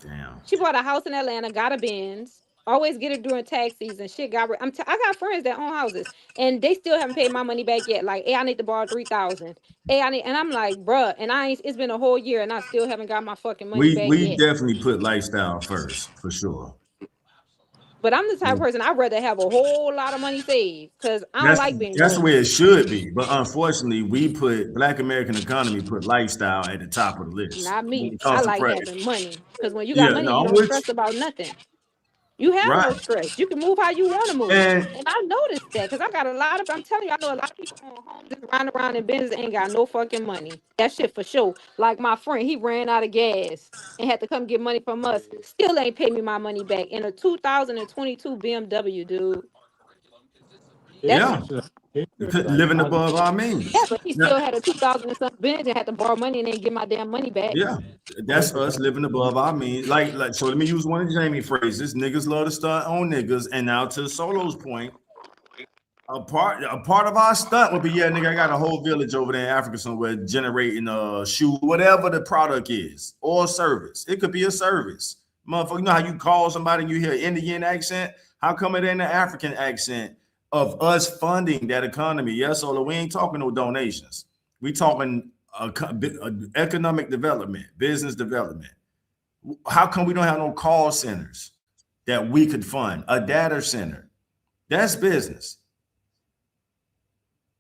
damn. She bought a house in Atlanta, got a Benz. Always get it during tax season. Shit got. I got friends that own houses, and they still haven't paid my money back yet. Like, hey, I need to borrow 3,000. Hey, I need, and I'm like, bruh, and I ain't. It's been a whole year, and I still haven't got my fucking money back We yet. definitely put lifestyle first for sure. But I'm the type of person I'd rather have a whole lot of money saved because I don't That's like being that's the broke. way it should be. But unfortunately, we put Black American economy put lifestyle at the top of the list Not when me. it I comes to like credit. having money because when you got Yeah, money, no, you I'm don't with stress about nothing. You have you. no Right. stress. You can move how you want to move. And And I noticed that because I got a lot of, I'm telling you, I know a lot of people on homes just riding around in business ain't got no fucking money. That shit for sure. Like my friend, he ran out of gas and had to come get money from us. Still ain't paid me my money back in a 2022 BMW, dude. That's Yeah, yeah, it's just ridiculous. Like, living above our yeah, means. but he Now, still had a 2000 and something Benz and had to borrow money and then get my damn money back. yeah, that's us living above our means. Like so. Let me use one of Jamie phrases. Niggas love to stunt on niggas. And now to Solo's point, a part of our stunt would be, yeah, nigga, I got a whole village over there in Africa somewhere generating shoe, whatever the product is, or service. It could be a service. Motherfucker, you know how you call somebody and you hear Indian accent? How come it ain't an African accent of us funding that economy? Yes, Solo, we ain't talking no donations. We talking economic development, business development. How come we don't have no call centers that we could fund? A data center. That's business.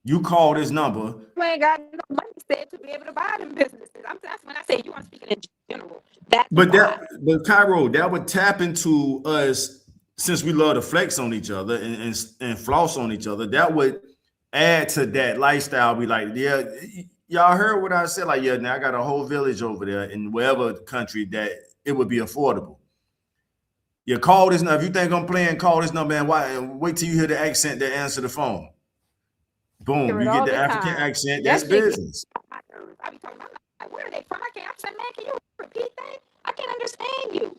You call this number, You ain't got no money said to be able to buy them businesses. That's when I say you are speaking in general. That's why. but Cairo, that would tap into us since we love to flex on each other and floss on each other. That would add to that lifestyle. Be like, yeah, y'all heard what I said. Like, yeah, now I got a whole village over there in wherever country that it would be affordable. You call this number. If you think I'm playing, call this number and why? And wait till you hear the accent that answer the phone. Boom, Hear it you get all the the African time. accent. That's That shit gets business. on my nerves. I be talking about like, where are they from? I said, man, can you repeat that? I can't understand you.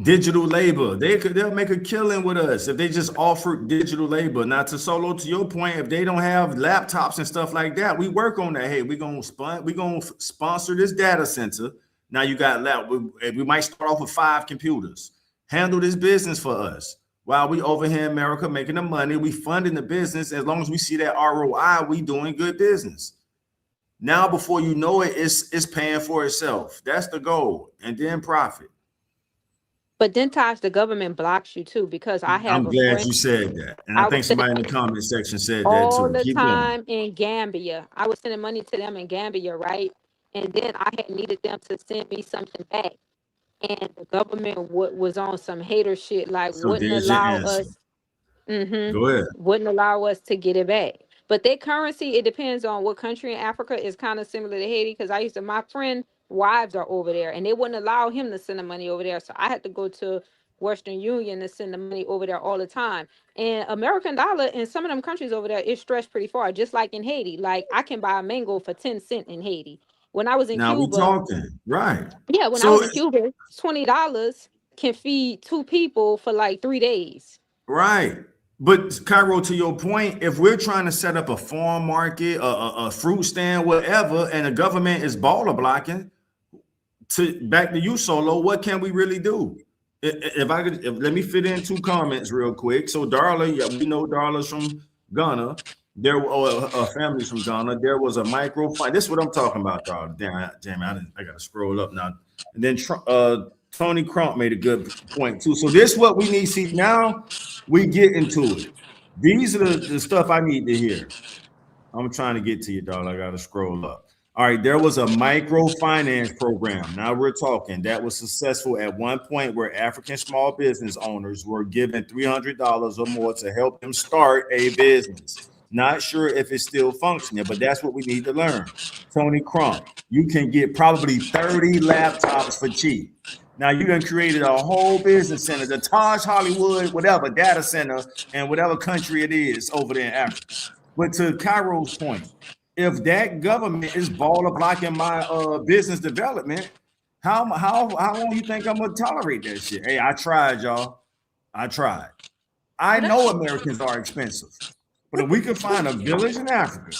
Digital labor. They'll make a killing with us if they just offer digital labor. Now to Solo, to your point, if they don't have laptops and stuff like that, we work on that. Hey, we're gonna sponsor this data center. Now you got we might start off with 5 computers. Handle this business for us. While we over here in America making the money, we funding the business. As long as we see that ROI, we doing good business. Now, before you know it, it's paying for itself. That's the goal, and then profit. But then Taj, the government blocks you too because I have I'm a glad friend. you said that. And I I was think sending somebody in the money comment section said that all too. the Keep going. time in Gambia. I was sending money to them in Gambia, right? and then I had needed them to send me something back, and the government was on some hater shit, like So wouldn't there's your allow answer. us. Mm-hmm. Go ahead. Wouldn't allow us to get it back. But their currency, it depends on what country in Africa, is kind of similar to Haiti. Because my friend wives are over there, and they wouldn't allow him to send the money over there. So I had to go to Western Union to send the money over there all the time. And American dollar in some of them countries over there is stretched pretty far, just like in Haiti. Like I can buy a mango for 10 cents in Haiti. When I was in Now we Cuba, talking. Right. yeah, when I was So in Cuba, $20 can feed 2 people for like 3 days. right. But Cairo, to your point, if we're trying to set up a farm market, a fruit stand, whatever, and the government is baller blocking, to back to you, Solo, what can we really do? If I could, let me fit in 2 comments real quick. So Darla, yeah, we know Darla's from Ghana. There were families from Ghana. There was a microfinance. This is what I'm talking about, Darla. Damn, I gotta scroll up now. And then Tony Crump made a good point too. So this is what we need. See, now we get into it. These are the stuff I need to hear. I'm trying to get to you, dog. I gotta scroll up. All right, there was a microfinance program. Now we're talking that was successful at one point where African small business owners were given $300 or more to help them start a business. Not sure if it's still functioning, but that's what we need to learn. Tony Crump, you can get probably 30 laptops for cheap. Now you done created a whole business center, the Taj Hollywood, whatever data center, in whatever country it is over there in Africa. But to Cairo's point, if that government is baller blocking my business development, how long you think I'm gonna tolerate that shit? Hey, I tried, y'all. I tried. I know Americans are expensive, but if we can find a village in Africa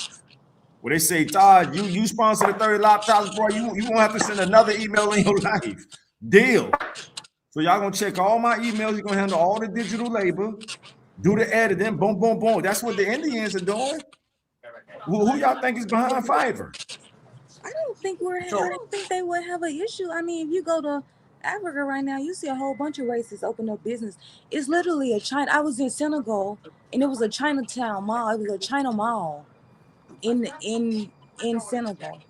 where they say, Todd, you sponsor the 30 laptops, bro, you won't have to send another email in your life. Deal. So y'all gonna check all my emails. You're gonna handle all the digital labor, do the editing, boom, boom, boom. That's what the Indians are doing. Who y'all think is behind Fiverr? I don't think they would have an issue. I mean, if you go to Africa right now, you see a whole bunch of races open up business. It's literally a China. I was in Senegal, and it was a Chinatown mall. It was a China mall in Senegal.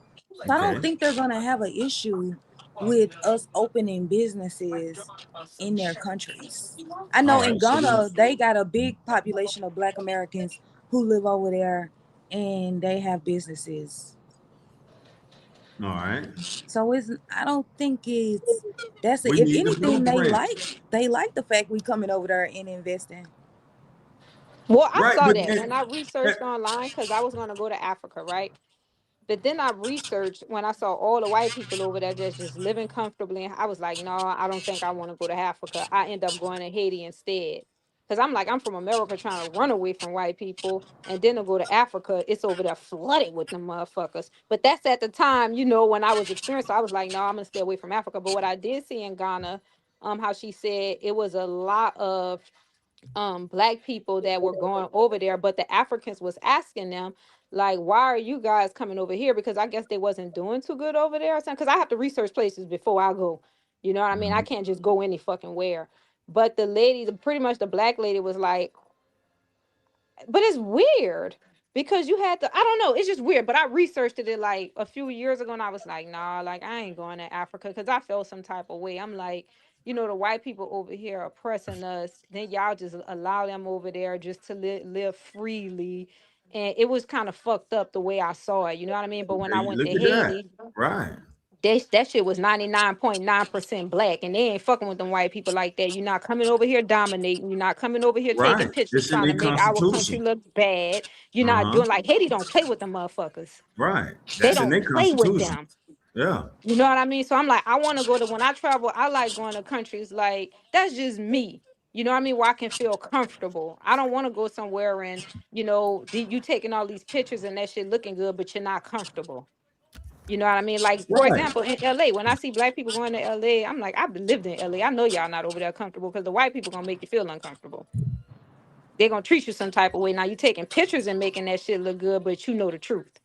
So I don't think they're gonna have an issue with us opening businesses in their countries. I know in Ghana they got a big population of Black Americans who live over there, and they have businesses. All right. So I don't think if We need the anything blueprint. they like the fact we coming over there and investing. Well, I Right, saw but that when I researched online because I was going to go to Africa, right? But then I researched when I saw all the white people over there just living comfortably. I was like, no, I don't think I want to go to Africa. I end up going to Haiti instead. Because I'm from America trying to run away from white people. And then to go to Africa, it's over there flooded with them motherfuckers. But that's at the time, when I was experienced. So I was like, no, I'm going to stay away from Africa. But what I did see in Ghana, how she said it was a lot of Black people that were going over there, but the Africans was asking them like, why are you guys coming over here? Because I guess they wasn't doing too good over there or something. Because I have to research places before I go, you know what I mean? I can't just go any fucking where. But pretty much the Black lady was like, but it's weird because you had to, I don't know, it's just weird. But I researched it like a few years ago, and I was like, nah, like I ain't going to Africa because I felt some type of way. I'm like, the white people over here oppressing us, then y'all just allow them over there just to live freely. And it was kind of fucked up the way I saw it, you know what I mean? But when I went look to at that. Haiti, Right. that shit was 99.9% Black, and they ain't fucking with them white people like that. You're not coming over here dominating. You're not coming over here taking Right. pictures It's in trying to the make our country Constitution. look bad. You're not Uh-huh. doing like Haiti don't play with them motherfuckers. Right. They That's in don't their play with Constitution. them. Yeah. You know what I mean? So I'm like, I want to go to, when I travel, I like going to countries like, that's just me. You know what I mean? Where I can feel comfortable. I don't want to go somewhere and, you taking all these pictures and that shit looking good, but you're not comfortable. You know what I mean? Like, for Right. example, in LA, when I see Black people going to LA, I'm like, I've lived in LA. I know y'all not over there comfortable because the white people gonna make you feel uncomfortable. They're gonna treat you some type of way. Now you taking pictures and making that shit look good, but you know the truth.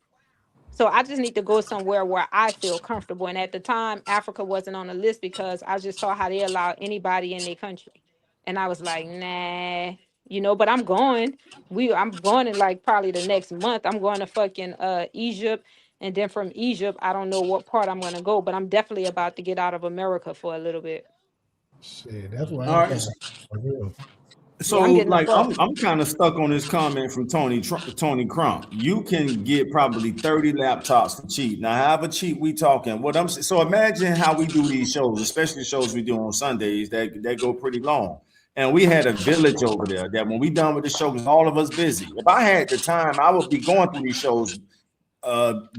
So I just need to go somewhere where I feel comfortable. And at the time, Africa wasn't on the list because I just saw how they allow anybody in their country. And I was like, nah, but I'm going. I'm going in like probably the next month. I'm going to fucking Egypt And then from Egypt, I don't know what part I'm gonna go, but I'm definitely about to get out of America for a little bit. Shit, that's where All I'm right. coming from, for real. Yeah, So, I'm getting the like, fuck. I'm kind of stuck on this comment from Tony Crump. You can get probably 30 laptops for cheap. Now, however cheap we talking, so imagine how we do these shows, especially shows we do on Sundays that go pretty long. And we had a village over there that when we done with the show, because all of us busy. If I had the time, I would be going through these shows,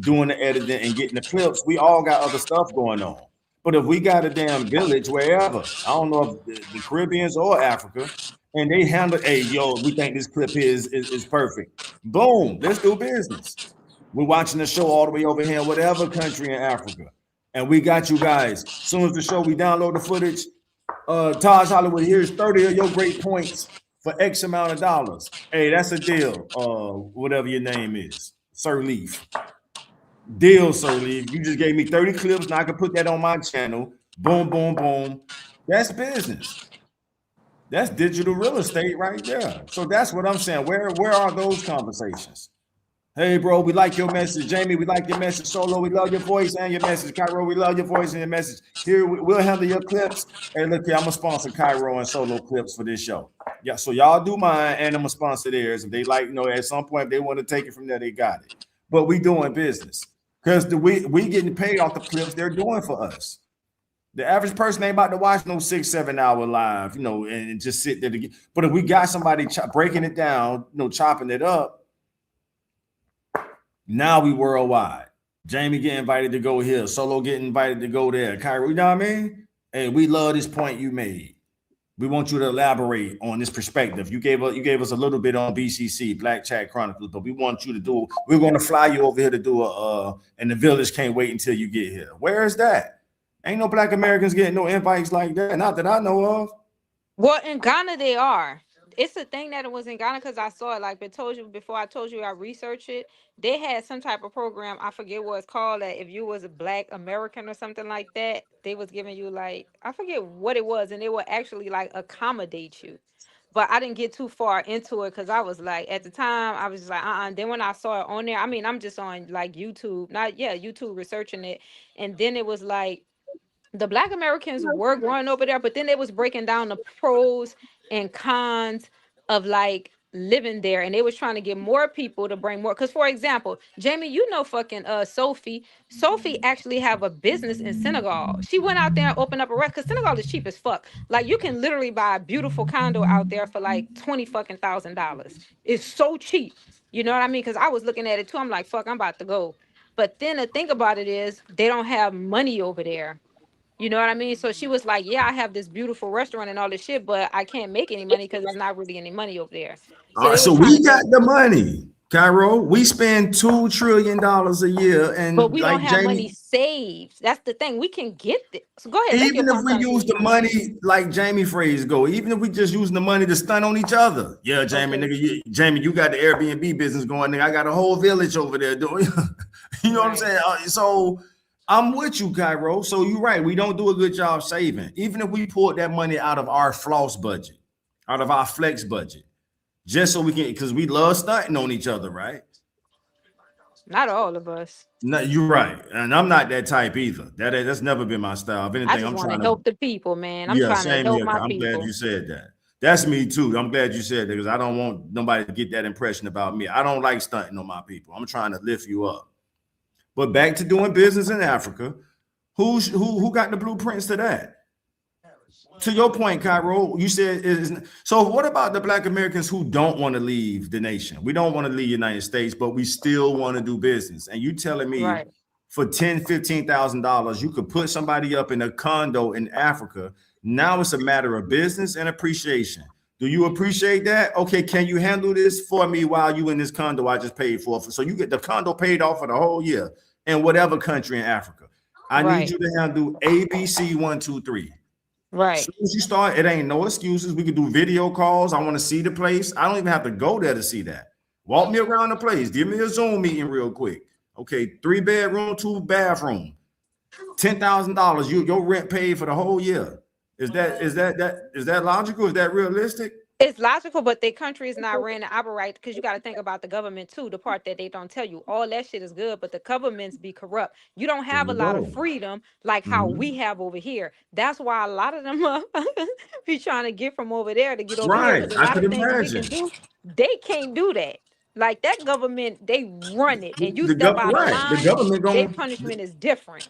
doing the editing and getting the clips. We all got other stuff going on. But if we got a damn village wherever, I don't know if the Caribbeans or Africa, and they handle, hey, yo, we think this clip here is perfect. Boom, let's do business. We're watching the show all the way over here in whatever country in Africa. And we got you guys. As soon as the show, we download the footage. Taj Hollywood, here's 30 of your great points for X amount of dollars. Hey, that's a deal. Whatever your name is. Sir Leaf. Deal, Sir Leaf. You just gave me 30 clips. Now I can put that on my channel. Boom, boom, boom. That's business. That's digital real estate right there. So that's what I'm saying. Where are those conversations? Hey, bro, we like your message. Jamie, we like your message. Solo, we love your voice and your message. Cairo, we love your voice and your message. Here, we'll handle your clips. Hey, look here, I'm going to sponsor Cairo and Solo clips for this show. Yeah, so y'all do mine, and I'm going to sponsor theirs. If they like, at some point, if they want to take it from there, they got it. But we doing business. Because we getting paid off the clips they're doing for us. The average person ain't about to watch no 6-7 hour live, and just sit there. But if we got somebody breaking it down, chopping it up, now we worldwide. Jamie get invited to go here. Solo get invited to go there. Cairo, you know what I mean? Hey, we love this point you made. We want you to elaborate on this perspective. You gave us a little bit on BCC, Black Chat Chronicles, but we want you to do. We're going to fly you over here to do and the village can't wait until you get here. Where is that? Ain't no Black Americans getting no invites like that. Not that I know of. Well, in Ghana they are. It's a thing that it was in Ghana because I saw it. Like I told you before, I told you I researched it. They had some type of program. I forget what it's called. That if you was a Black American or something like that, they was giving you I forget what it was, and they would actually accommodate you. But I didn't get too far into it because I was at the time I was just Then when I saw it on there, I mean, I'm just on YouTube, YouTube researching it, and then it was the Black Americans were going over there, but then they was breaking down the pros and cons of living there, and they was trying to get more people to bring more. Because for example, Jamie, fucking Sophie actually have a business in Senegal. She went out there and opened up a restaurant because Senegal is cheap as fuck. You can literally buy a beautiful condo out there for $20,000. It's so cheap. You know what I mean? Because I was looking at it too. I'm like, fuck, I'm about to go. But then the thing about it is they don't have money over there. You know what I mean? So she was like, yeah, I have this beautiful restaurant and all this shit, but I can't make any money because there's not really any money over there. So All right, they so was trying we to got say, the money, Cairo. We spend $2 trillion a year, but and we don't like have money Jamie, saved. That's the thing. We can get this. So go ahead, make your even if point, we Son of use P. the money, like Jamie phrase go, even if we just using the money to stunt on each other. Yeah, Jamie, Okay. nigga, Jamie, you got the Airbnb business going, nigga. I got a whole village over there doing. You know what I'm saying? So I'm with you, Cairo. So you're right. We don't do a good job saving. Even if we pulled that money out of our floss budget, out of our flex budget, just so we can, because we love stunting on each other, right? Not all of us. No, you're right, and I'm not that type either. That's never been my style. If I anything, just I'm want to trying to. help the people, man. I'm Yeah, trying to same help here. my I'm glad people. you said that. That's me too. I'm glad you said that because I don't want nobody to get that impression about me. I don't like stunting on my people. I'm trying to lift you up. But back to doing business in Africa. Who got the blueprints to that? To your point, Cairo, you said so. What about the Black Americans who don't want to leave the nation? We don't want to leave the United States, but we still want to do business. And you telling me Right. for $10,000-$15,000, you could put somebody up in a condo in Africa. Now it's a matter of business and appreciation. Do you appreciate that? Okay, can you handle this for me while you in this condo I just paid for? So you get the condo paid off for the whole year in whatever country in Africa. I need you to handle ABC 1, 2, 3. Right. As soon as you start, it ain't no excuses. We can do video calls. I want to see the place. I don't even have to go there to see that. Walk me around the place. Give me a Zoom meeting real quick. Okay, 3-bedroom, 2-bathroom, $10,000. Your rent paid for the whole year. Is that logical? Is that realistic? It's logical, but their country is not ran and operate because you got to think about the government too. The part that they don't tell you, all that shit is good, but the governments be corrupt. You don't There have a you lot of go. freedom like how we have over here. That's why a lot of them be trying to get from over there to get over here Right. because a I lot could of things we can imagine. do, they can't do that. Like that government, they run it, and you The step out of right. The line, government their going punishment is different.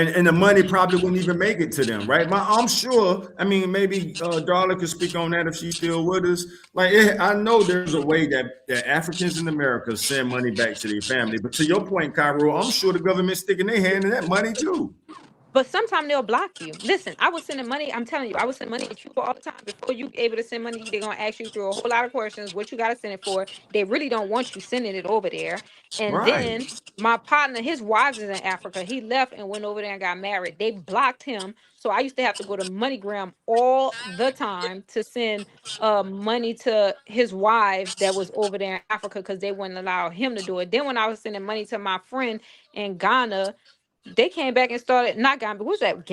and the money probably wouldn't even make it to them, right? I'm sure. I mean, maybe Darla could speak on that if she's still with us. Like, I know there's a way that Africans in America send money back to their family. But to your point, Cairo, I'm sure the government's sticking their hand in that money too. But sometimes they'll block you. Listen, I was sending money. I'm telling you, I was sending money to Cuba all the time. Before you able to send money, they're gonna ask you through a whole lot of questions what you gotta send it for. They really don't want you sending it over there. And Right. then my partner, his wives is in Africa. He left and went over there and got married. They blocked him. So I used to have to go to MoneyGram all the time to send money to his wives that was over there in Africa because they wouldn't allow him to do it. Then when I was sending money to my friend in Ghana, they came back and started not Gambia. What's that?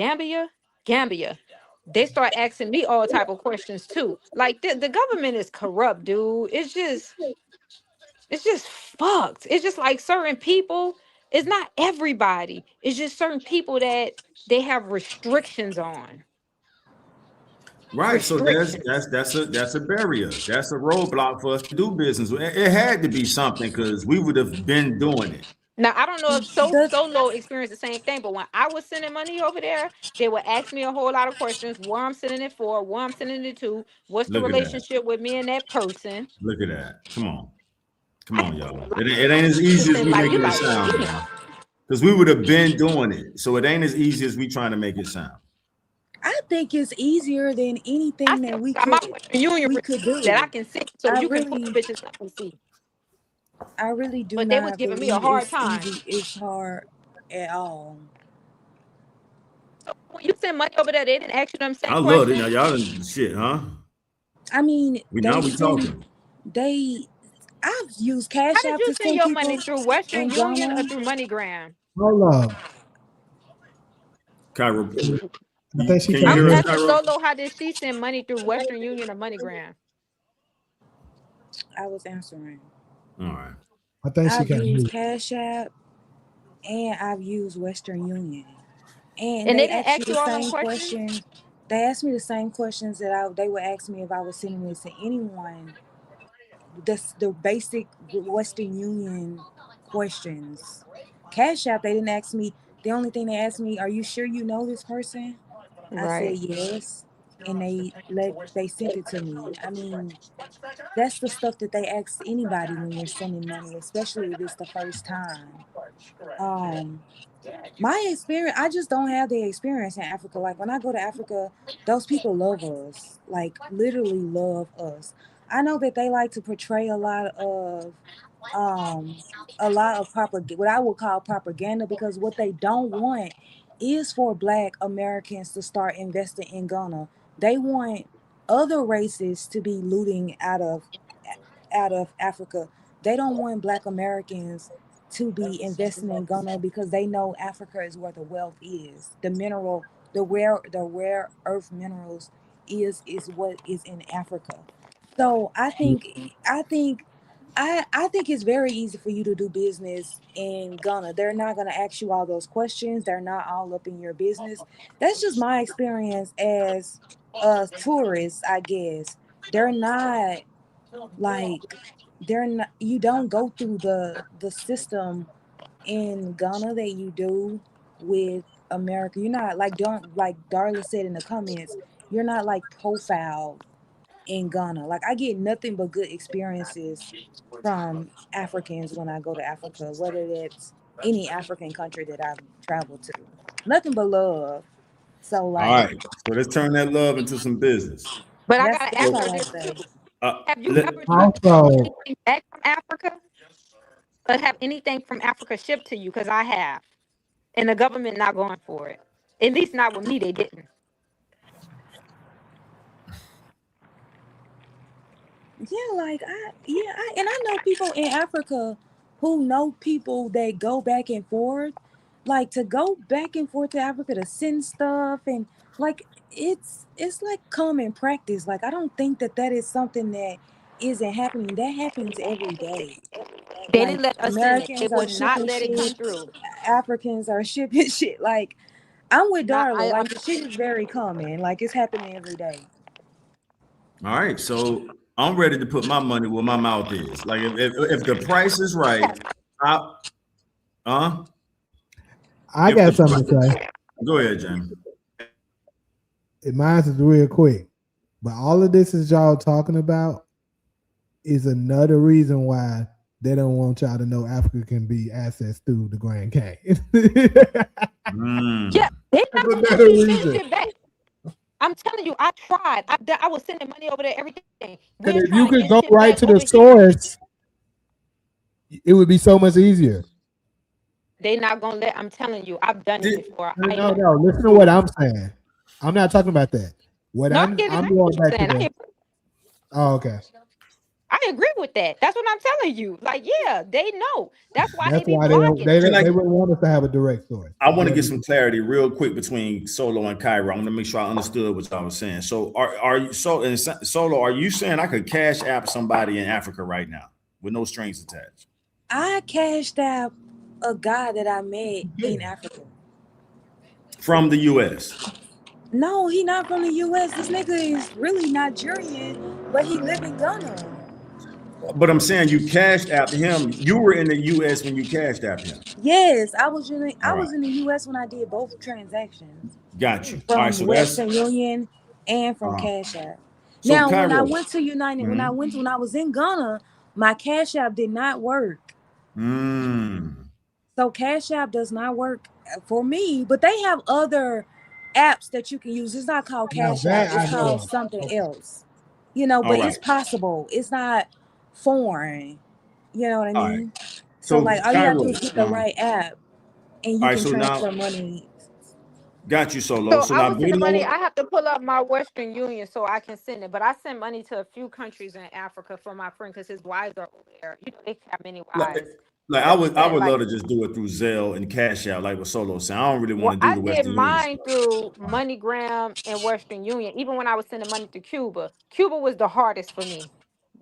Gambia. They start asking me all type of questions too. Like the government is corrupt, dude. It's just fucked. It's just like certain people. It's not everybody. It's just certain people that they have restrictions on. Right. So Restrictions. that's a barrier. That's a roadblock for us to do business. It had to be something because we would have been doing it. Now I don't know if The Solo experienced the same thing, but when I was sending money over there, they would ask me a whole lot of questions: where I'm sending it for, where I'm sending it to, what's the Look at that. relationship with me and that person. Look at that. Come on. Come I on, had y'all. to It ain't as easy as send we like you making it like sound, damn. man. Because we would have been doing it. So it ain't as easy as we trying to make it sound. I think it's easier than I anything still that we got my could Western Union we could receipts that I do. can see, so I you can pull really bitches up and see. I really do But they was not giving me a believe hard it's time. easy. It's hard at all. When you send money over there, they didn't ask you them same I love it. questions. Now y'all done shit, huh? I mean, Now they we send talking. they I've used How Cash did App you to send send your money people through Western in Union or Ghana. through MoneyGram? Hold on. Cairo. I think she Can you I can't was hear hear. us, asking Cairo? Solo how did she send money through Western Union or MoneyGram? I was answering. All right. I think she I've can't used hear. Cash App and I've used Western Union. And And they they didn't ask you ask the you all them same questions? questions. They asked me the same questions that they would ask me if I was sending this to anyone. The basic Western Union questions. Cash App, they didn't ask me. The only thing they asked me, "Are you sure you know this person?" I said Right. yes, and they sent it to me. I mean, that's the stuff that they ask anybody when you're sending money, especially if it's the first time. Um, my experience, I just don't have the experience in Africa. Like when I go to Africa, those people love us, like literally love us. I know that they like to portray um a lot of propaganda, what I would call propaganda, because what they don't want is for Black Americans to start investing in Ghana. They want other races to be looting out of Africa. They don't want Black Americans to be investing in Ghana because they know Africa is where the wealth is. The rare earth minerals is what is in Africa. So I think it's very easy for you to do business in Ghana. They're not gonna ask you all those questions. They're not all up in your business. That's just my experience as a tourist, I guess. They're not like they're not you don't go through the system in Ghana that you do with America. You're not like, don't, like Darla said in the comments, you're not like profiled in Ghana. Like I get nothing but good experiences from Africans when I go to Africa, whether that's any African country that I've traveled to. Nothing but love. So All like right. So let's turn that love into some business. But I that's gotta that's ask So you all I this say. too. Have you let, ever tried to get Also, anything back from Africa? Or have anything from Africa shipped to you? Because I have. And the government not going for it. At least not with me, they didn't. Yeah, like and I know people in Africa who know people that go back and forth. Like to go back and forth to Africa to send stuff and Like it's like common practice. Like I don't think that is something that isn't happening. That happens every day. They Like didn't let us in it. They Americans are would not shipping let it come shit, through. Africans are shipping shit. Like I'm with Not Darla. I'm Like the shit is very common. Like it's happening every day. All right, so I'm ready to put my money where my mouth is. Like if the price is right, I I if the got something to say. go ahead, Jamie. Mine is real quick, but all of this is y'all talking about is another reason why they don't want y'all to know Africa can be accessed through the Grand Canyon. Yeah, they not gonna let you send shit back. I'm telling you, I tried. I was sending money over there, everything. Because We're if you trying to could get go shit right back to the over here. source, it would be so much easier. They not gonna let. I'm telling you, I've done it before. No. Listen to what I'm saying. I'm not talking about that. What No, I I'm get I'm exactly going what you're back to saying. the. Oh, okay. I agree with that. That's what I'm telling you. Like, yeah, they know. That's why they That's be why they don't. blocking They it. they wouldn't want us to have a direct source. I want to get some clarity real quick between Solo and Kyra. I want to make sure I understood what y'all was saying. So are you Solo? Are you saying I could cash app somebody in Africa right now with no strings attached? I cashed out a guy that I met in Africa. From the US. No, he not from the US. This nigga is really Nigerian, but he live in Ghana. But I'm saying you cashed app him. You were in the US when you cashed app him. Yes, I All right. was in the US when I did both transactions. Got you. All right. From So that's Western Union and from uh Cash App. so Now, when I Kyra. went to United, Mm-hmm. when I was in Ghana, my Cash App did not work. So Cash App does not work for me, but they have other apps that you can use. It's not called Now Cash App. that It's I know called of. something Okay. else. You know, All but right. it's possible. It's not foreign. You know what I All right. mean? So So like all you gotta do Kyra. is get the right app and All you right. can So now transfer money. got you, Solo. So So I now was sending money. Bruno. I have to pull up my Western Union so I can send it. But I send money to a few countries in Africa for my friend because his wives are over there. You know, they have many Like, wives. like So he I said, would like, love to just do it through Zelle and Cash Out, like what Solo saying. I don't really want well, to do I the did Western Union mine stuff. through All right. MoneyGram and Western Union. Even when I was sending money to Cuba, Cuba was the hardest for me.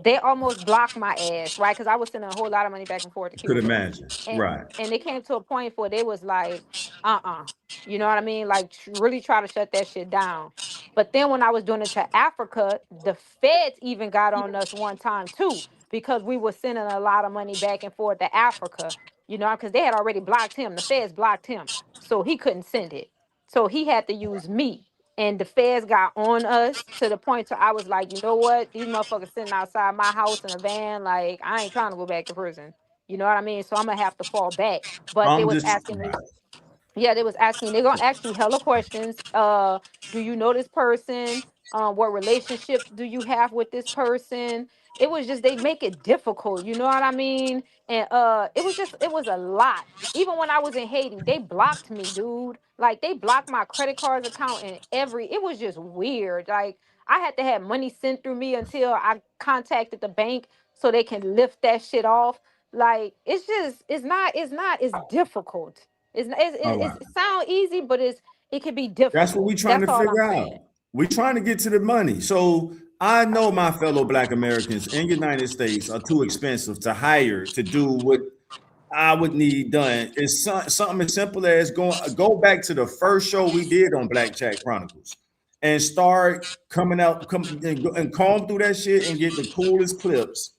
They almost blocked my ass, right? Because I was sending a whole lot of money back and forth to Could Cuba, imagine. and Right. it came to a point where they was like, you know what I mean? Like really try to shut that shit down. But then when I was doing it to Africa, the feds even got on us one time too because we were sending a lot of money back and forth to Africa. You know, because they had already blocked him. The feds blocked him, so he couldn't send it. So he had to use me. And the feds got on us to the point to I was like, you know what? These motherfuckers sitting outside my house in a van. Like, I ain't trying to go back to prison. You know what I mean? So I'm gonna have to fall back. But they I'm was just asking me, yeah, they was asking, they're gonna ask you hella questions. Do you know this person? What relationships do you have with this person? It was just they make it difficult, you know what I mean? And it was a lot. Even when I was in Haiti, they blocked me, dude. Like they blocked my credit cards account and it was just weird. Like I had to have money sent through me until I contacted the bank so they can lift that shit off. Like it's just it's difficult. all right. It sound easy, but it can be That's what we difficult. trying That's to all I'm figure out. saying. We trying to get to the money. So I know my fellow Black Americans in United States are too expensive to hire to do what I would need done. It's something as simple as go back to the first show we did on Black Chat Chronicles and start coming out, and comb through that shit and get the coolest clips.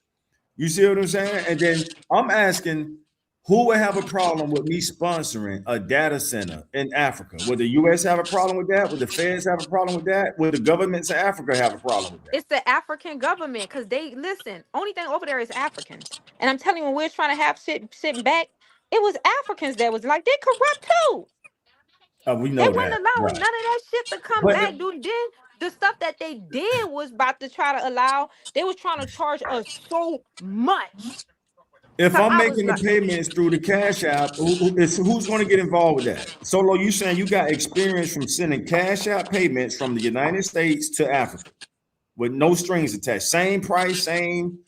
You see what I'm saying? And then I'm asking, who would have a problem with me sponsoring a data center in Africa? Would the US have a problem with that? Would the feds have a problem with that? Would the governments of Africa have a problem with that? It's the African government because they listen. Only thing over there is Africans, and I'm telling you, when we are trying to have sitting back, it was Africans that was like they corrupt too. We They know wasn't that, allowing right? none of that shit to come But back, dude. Then the stuff that they did was about to try to allow. They was trying to charge us so much. if So I'm I was making the like, payments through the Cash App, who's going to get involved with that? Solo, you saying you got experience from sending Cash App payments from the United States to Africa with no strings attached, same price, same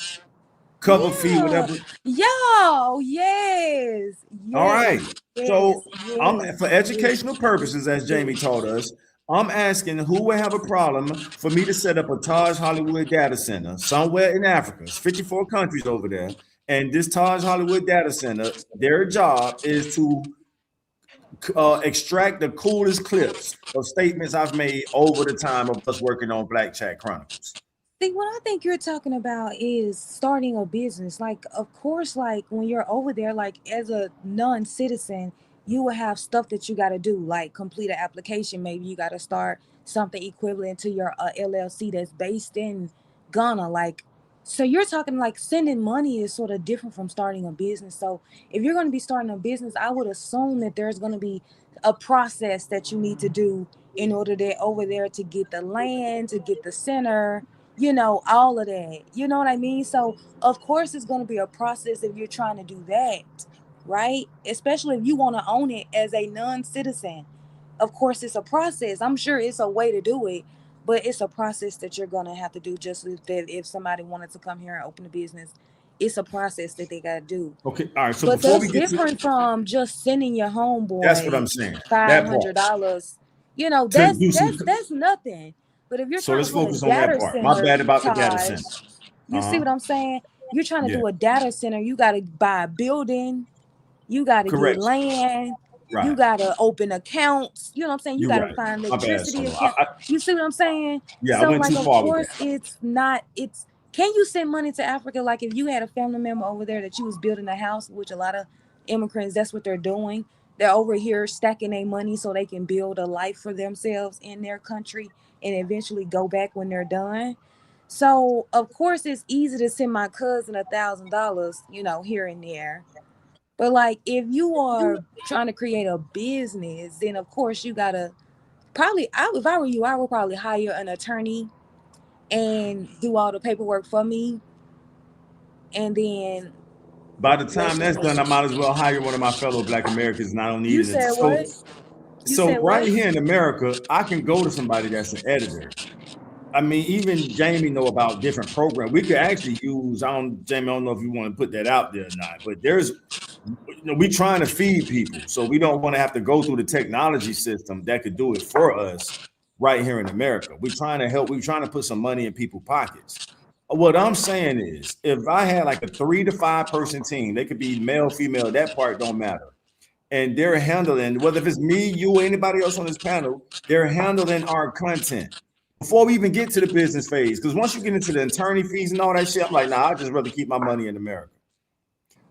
cover fee, Yeah. whatever. Yo, yes. All Yes. right. Yes. So I'm Yes. for Yes. educational purposes, as Jamie taught us. I'm asking who would have a problem for me to set up a Taj Hollywood data center somewhere in Africa. It's 54 countries over there. And this Taj Hollywood data center, their job is to extract the coolest clips of statements I've made over the time of us working on Black Chat Chronicles. See, what I think you're talking about is starting a business. Like, of course, like when you're over there, like as a non-citizen, you will have stuff that you got to do, like complete an application. Maybe you got to start something equivalent to your LLC that's based in Ghana. Like, so you're talking like sending money is sort of different from starting a business. So if you're going to be starting a business, I would assume that there's going to be a process that you need to do in order to over there to get the land, to get the center, you know, all of that. You know what I mean? So, of course, it's going to be a process if you're trying to do that, right? Especially if you want to own it as a non-citizen. Of course, it's a process. I'm sure it's a way to do it, but it's a process that you're going to have to do just as if somebody wanted to come here and open a business. It's a process that they got to do. Okay, all right. So But before we that's get different from just sending your that's what I'm homeboy saying. That part $500. You know, to do some. that's nothing. But if you're So trying let's to put a focus on that data part. My center, bad about the data Taj, center. you see what I'm saying? You're trying to Yeah, do a data center. You got to buy a building. You got to get correct. land. You Right. got to open accounts. You know what I'm saying? You You're got to right. find My bad, electricity Solo. account. You see what I'm saying? Yeah, I So, went like, too of far with course, that. it's not. It's can you send money to Africa? Like, if you had a family member over there that you was building a house, which a lot of immigrants, that's what they're doing. They're over here stacking their money so they can build a life for themselves in their country and eventually go back when they're done. So of course it's easy to send my cousin $1,000, you know, here and there. But like if you are trying to create a business, then of course you gotta probably if I were you, I would probably hire an attorney and do all the paperwork for me and then By the time let that's done, I me. might as well hire one of my fellow Black Americans, and I don't need You it. said what? You So said right what? here in America, I can go to somebody that's an editor. I mean, even Jamie know about different programs. We could actually use. Jamie. I don't know if you want to put that out there or not, but we trying to feed people, so we don't want to have to go through the technology system that could do it for us right here in America. We're trying to help. We're trying to put some money in people's pockets. What I'm saying is, if I had like a 3 to 5 person team, they could be male, female. That part don't matter, and they're handling whether if it's me, you, or anybody else on this panel. They're handling our content before we even get to the business phase. Because once you get into the attorney fees and all that shit, I'm like, nah, I'd just rather keep my money in America.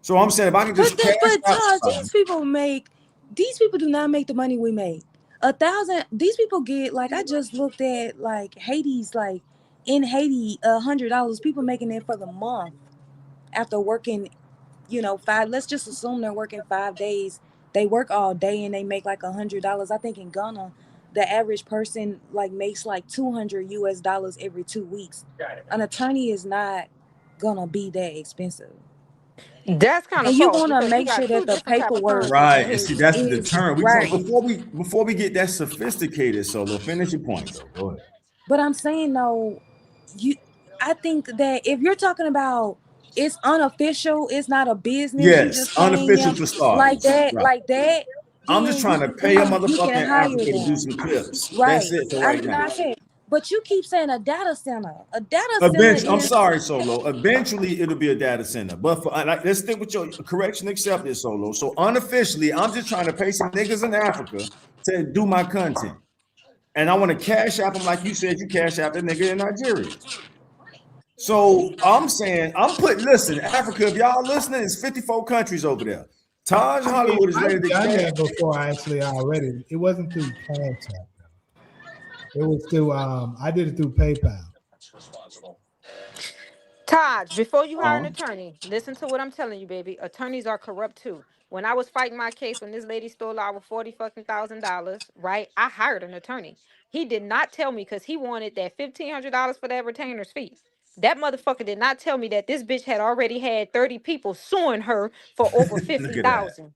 So I'm saying if I can just cash But out Todd, something, these people do not make the money we make. 1,000, these people get like I just looked at like Haiti's like in Haiti $100. People making it for the month after working, you know, five. Let's just assume they're working 5 days. They work all day and they make like $100. I think in Ghana, the average person like makes like 200 US dollars every 2 weeks. An attorney is not gonna be that expensive. That's kind of And you false want to because you make got sure two that the different type of paperwork currencies in right? And see, Haiti. that's the is deterrent. We talk right. before we get that sophisticated. Solo, finish your point though. Go ahead. But I'm saying though, you I think that if you're talking about it's unofficial, it's not a business, you Yes, just paying unofficial them for starters. Right. like that, I'm just then trying to pay a you motherfucker can in hire Africa to do them. some clips. That's Right. it for I right mean now. I said, but you keep saying a data center. A data center Eventually, I'm is sorry, Solo. Eventually, it'll be a data center. But let's stick with your correction accepted, Solo. So unofficially, I'm just trying to pay some niggas in Africa to do my content. And I want to cash app them like you said you cash app a nigga in Nigeria. So I'm saying, listen, Africa, if y'all listening, it's 54 countries over there. Taj I mean, Hollywood is ready I've to done cash. that before. Actually, already. It wasn't through Cash App. It was through. I did it through PayPal. Taj, before you hire an attorney, listen to what I'm telling you, baby. Attorneys are corrupt too. When I was fighting my case, when this lady stole our $40,000, right? I hired an attorney. He did not tell me because he wanted that $1,500 for that retainer's fee. That motherfucker did not tell me that this bitch had already had 30 people suing her for over Look at that. 50,000.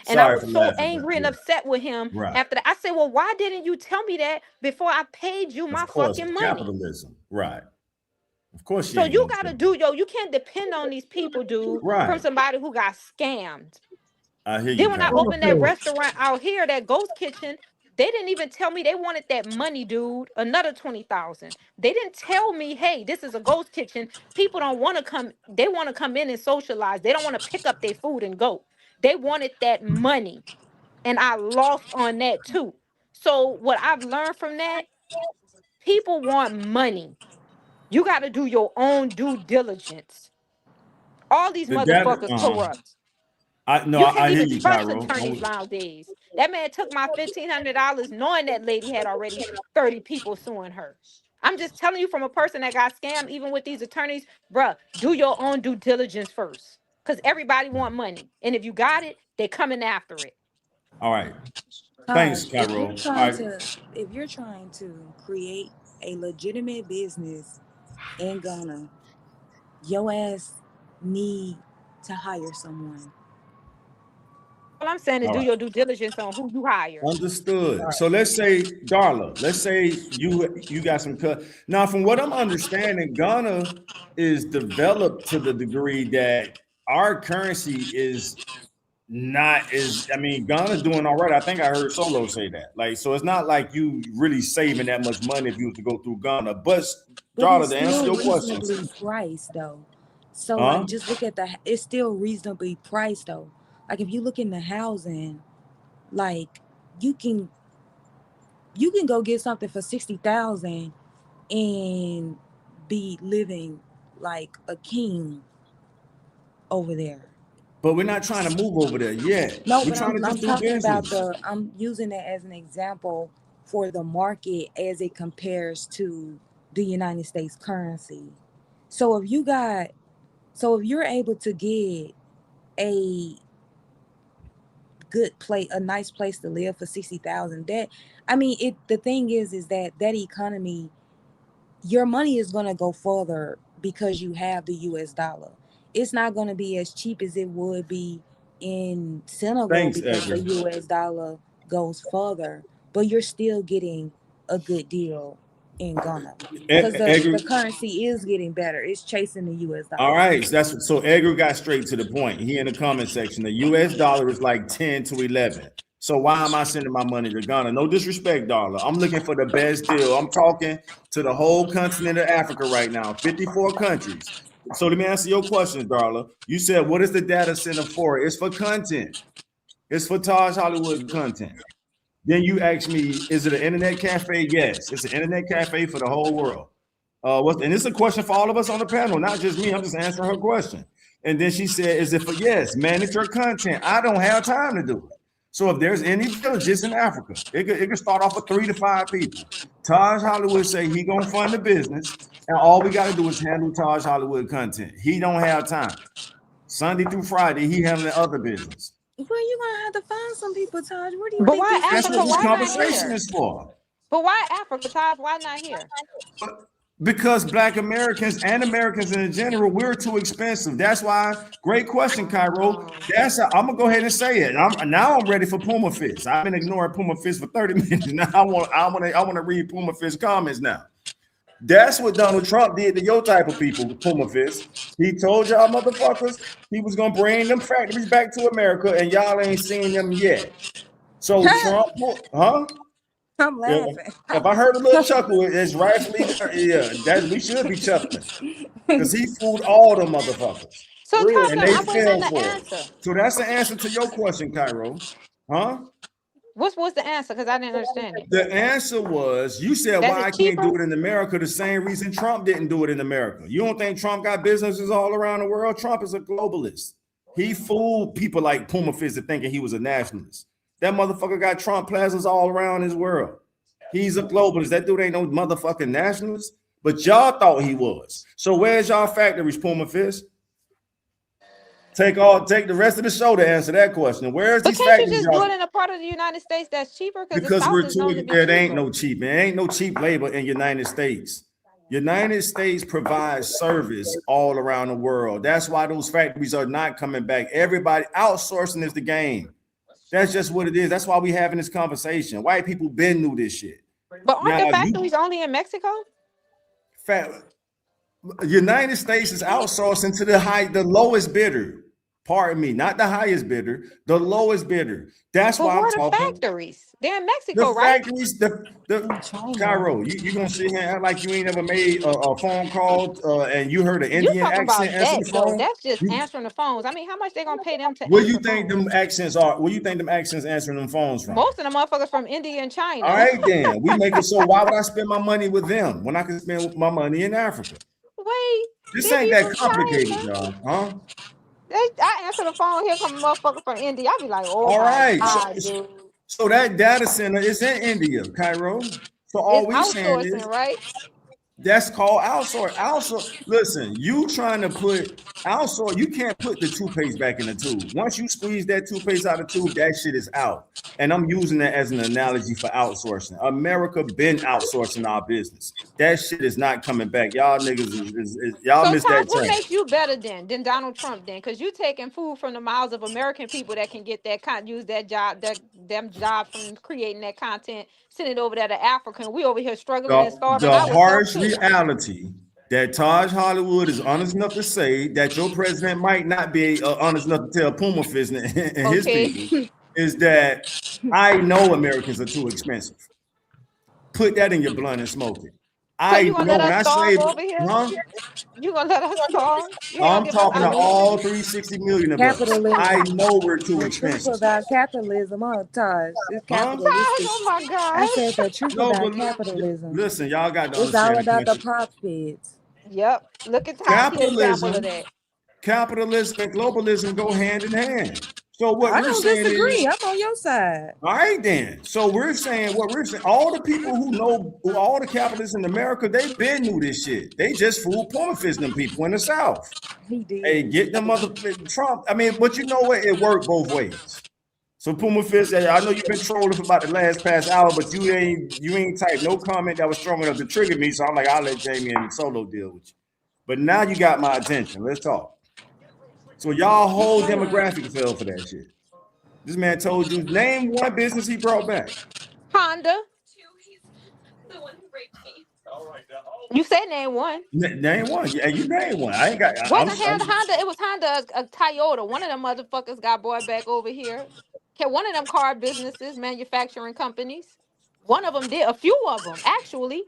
And I Sorry was for so laughing, but angry and yeah, upset with him right. after that. I said, well, why didn't you tell me that before I paid you my Of course, fucking money? capitalism, right? Of course, you So ain't you gonna tell gotta me. do you can't depend on these people, dude, from Right. somebody who got scammed. I hear you, Then when I Pat. opened that restaurant out here, that ghost kitchen, They didn't even tell me they wanted that money, dude. Another 20,000. They didn't tell me, hey, this is a ghost kitchen. People don't want to come. They want to come in and socialize. They don't want to pick up their food and go. They wanted that money, and I lost on that too. So what I've learned from that, people want money. You got to do your own due diligence. All these The data, motherfuckers corrupt. I You can't hear even you, trust Cairo. attorneys nowadays. That man took my $1,500 knowing that lady had already 30 people suing her. I'm just telling you from a person that got scammed, even with these attorneys, bruh, do your own due diligence first. Because everybody want money. And if you got it, they're coming after it. All right. Thanks, Taj, Cairo. All right. if you're trying to create a legitimate business in Ghana, your ass need to hire someone. All I'm saying is All do right. your due diligence on who you hire. Understood. So let's say, Darla, let's say you got some cut. Now, from what I'm understanding, Ghana is developed to the degree that our currency is not is. I mean, Ghana's doing all right. I think I heard Solo say that. Like, so it's not like you really saving that much money if you was to go through Ghana. But But Darla, it's to answer still your question, reasonably priced though. So huh? like just look at it's still reasonably priced though. Like if you look in the housing, like you can go get something for 60,000 and be living like a king over there. But we're not trying to move over there yet. No, We're but trying to I'm just do talking about business. I'm using it as an example for the market as it compares to the United States currency. So if you're able to get a a nice place to live for 60,000, the thing is that economy, your money is going to go further because you have the US dollar. It's not going to be as cheap as it would be in Senegal Thanks, because the Edgar. US dollar goes further, but you're still getting a good deal in Ghana because Edgar. the currency is getting better. It's chasing the US All dollar. right, so Edgar got straight to the point. He in the comment section. The US dollar is like 10 to 11. So why am I sending my money to Ghana? No disrespect, Darla. I'm looking for the best deal. I'm talking to the whole continent of Africa right now, 54 countries. So let me answer your question, Darla. You said, what is the data center for? It's for content. It's for Taj Hollywood content. Then you ask me, is it an internet cafe? Yes, it's an internet cafe for the whole world. And it's a question for all of us on the panel, not just me. I'm just answering her question. And then she said, is it for yes, manage your content? I don't have time to do it. So if there's any villages in Africa, it could start off with 3 to 5 people. Taj Hollywood say he gonna fund the business, and all we gotta do is handle Taj Hollywood content. He don't have time. Sunday through Friday, he handling other business. Well, you're gonna have to find some people, Taj. Where do you But think why these That's what Africa? this Why people not conversation here? is for. But why Africa, Taj? Why not here? Because Black Americans and Americans in general, we're too expensive. That's why. Great question, Cairo. I'm gonna go ahead and say it. I'm ready for Puma Fist. I've been ignoring Puma Fist for 30 minutes now. I want to read Puma Fist comments now. That's what Donald Trump did to your type of people, Puma Fist. He told y'all motherfuckers he was gonna bring them factories back to America, and y'all ain't seen them yet. So Trump, huh? I'm Yeah, laughing. if I heard a little chuckle, it's rightfully that we should be chuckling because he fooled all them motherfuckers So Taj, and no, they I wasn't fell the for it. answer. So that's the answer to your question, Cairo. Huh? What's the answer? Because I didn't understand it. The answer was you said That why is I can't cheaper. do it in America. The same reason Trump didn't do it in America. You don't think Trump got businesses all around the world? Trump is a globalist. He fooled people like Puma Fist into thinking he was a nationalist. That motherfucker got Trump plazas all around his world. He's a globalist. That dude ain't no motherfucking nationalist. But y'all thought he was. So where's y'all factories, Puma Fist? Take the rest of the show to answer that question. Where's But these can't you factories, just do y'all? it in a part of the United States that's cheaper? Because the Because South we're is too. known to be It ain't cheaper. no cheap. It ain't no cheap labor in United States. United States provides service all around the world. That's why those factories are not coming back. Everybody outsourcing is the game. That's just what it is. That's why we having this conversation. White people been knew this shit. But aren't Now the you factories only in Mexico? United States is outsourcing to the lowest bidder. Pardon me, not the highest bidder, the lowest bidder. That's But why I'm where are the talking. factories? They're in The Mexico, right? factories, the China. Cairo, you gonna sit here and act like you ain't never made a phone call and you heard an You Indian talking about accent answer the that though? phone? That's just You, answering the phones. I mean, how much they gonna pay them to where answer you think phones? them accents are? Where you think them accents answering them phones from? Most of the motherfuckers from India and China. All right, then we make it so. Why would I spend my money with them when I can spend my money in Africa? Wait, This they ain't be that from complicated, China. y'all. Huh? I answer the phone. Here come a motherfucker from India. I be like, oh All my right. god, dude. So that data center is in India, Cairo. So all It's we saying outsourcing, is right? that's called outsource. Outsource. Listen, you trying to put outsource. You can't put the toothpaste back in the tube. Once you squeeze that toothpaste out of the tube, that shit is out. And I'm using that as an analogy for outsourcing. America been outsourcing our business. That shit is not coming back. Y'all niggas y'all So missed Taj, that what train. makes you better than Donald Trump then? Because you taking food from the mouths of American people that can get that use that job, them job from creating that content, send it over there to Africa. And we over here struggling and starving The ourselves harsh too. reality that Taj Hollywood is honest enough to say that your president might not be honest enough to tell Puma Fist and his people is that I know Americans are too expensive. Put that in your blunt and smoke it. So I you gonna know let when us I starve say, over here? huh? You gonna let us starve? You ain't gonna I'm give us talking to our all 360 million of us. I Capitalism. know we're too The truth expensive. about capitalism, huh, Taj? It's Huh? Taj, capitalistic. oh my I god. said the truth No, about but capitalism. listen, y'all got to It's all understand the about the country. profits. Yep. Look at Taj, he example of Capitalism that. Capitalism and globalism go hand in hand. So what I we're don't saying disagree. is, I'm on your side. all right, then. So we're saying what we're saying. All the people who know, all the capitalists in America, they been knew this shit. They just fooled Puma Fist them people in the South. He did. Hey, get them mother Trump. I mean, but you know what? It worked both ways. So Puma Fist, I know you've been trolling for about the last past hour, but you ain't typed no comment that was strong enough to trigger me. So I'm like, I'll let Jamie and Solo deal with you. But now you got my attention. Let's talk. So y'all whole demographic fell for that shit. This man told you name one business he brought back. Honda. You said name one. Name one. Yeah, you name one. I ain't got. Wasn't Honda? It was Honda, a Toyota. One of them motherfuckers got brought back over here. Okay, one of them car businesses, manufacturing companies. One of them did. A few of them, actually.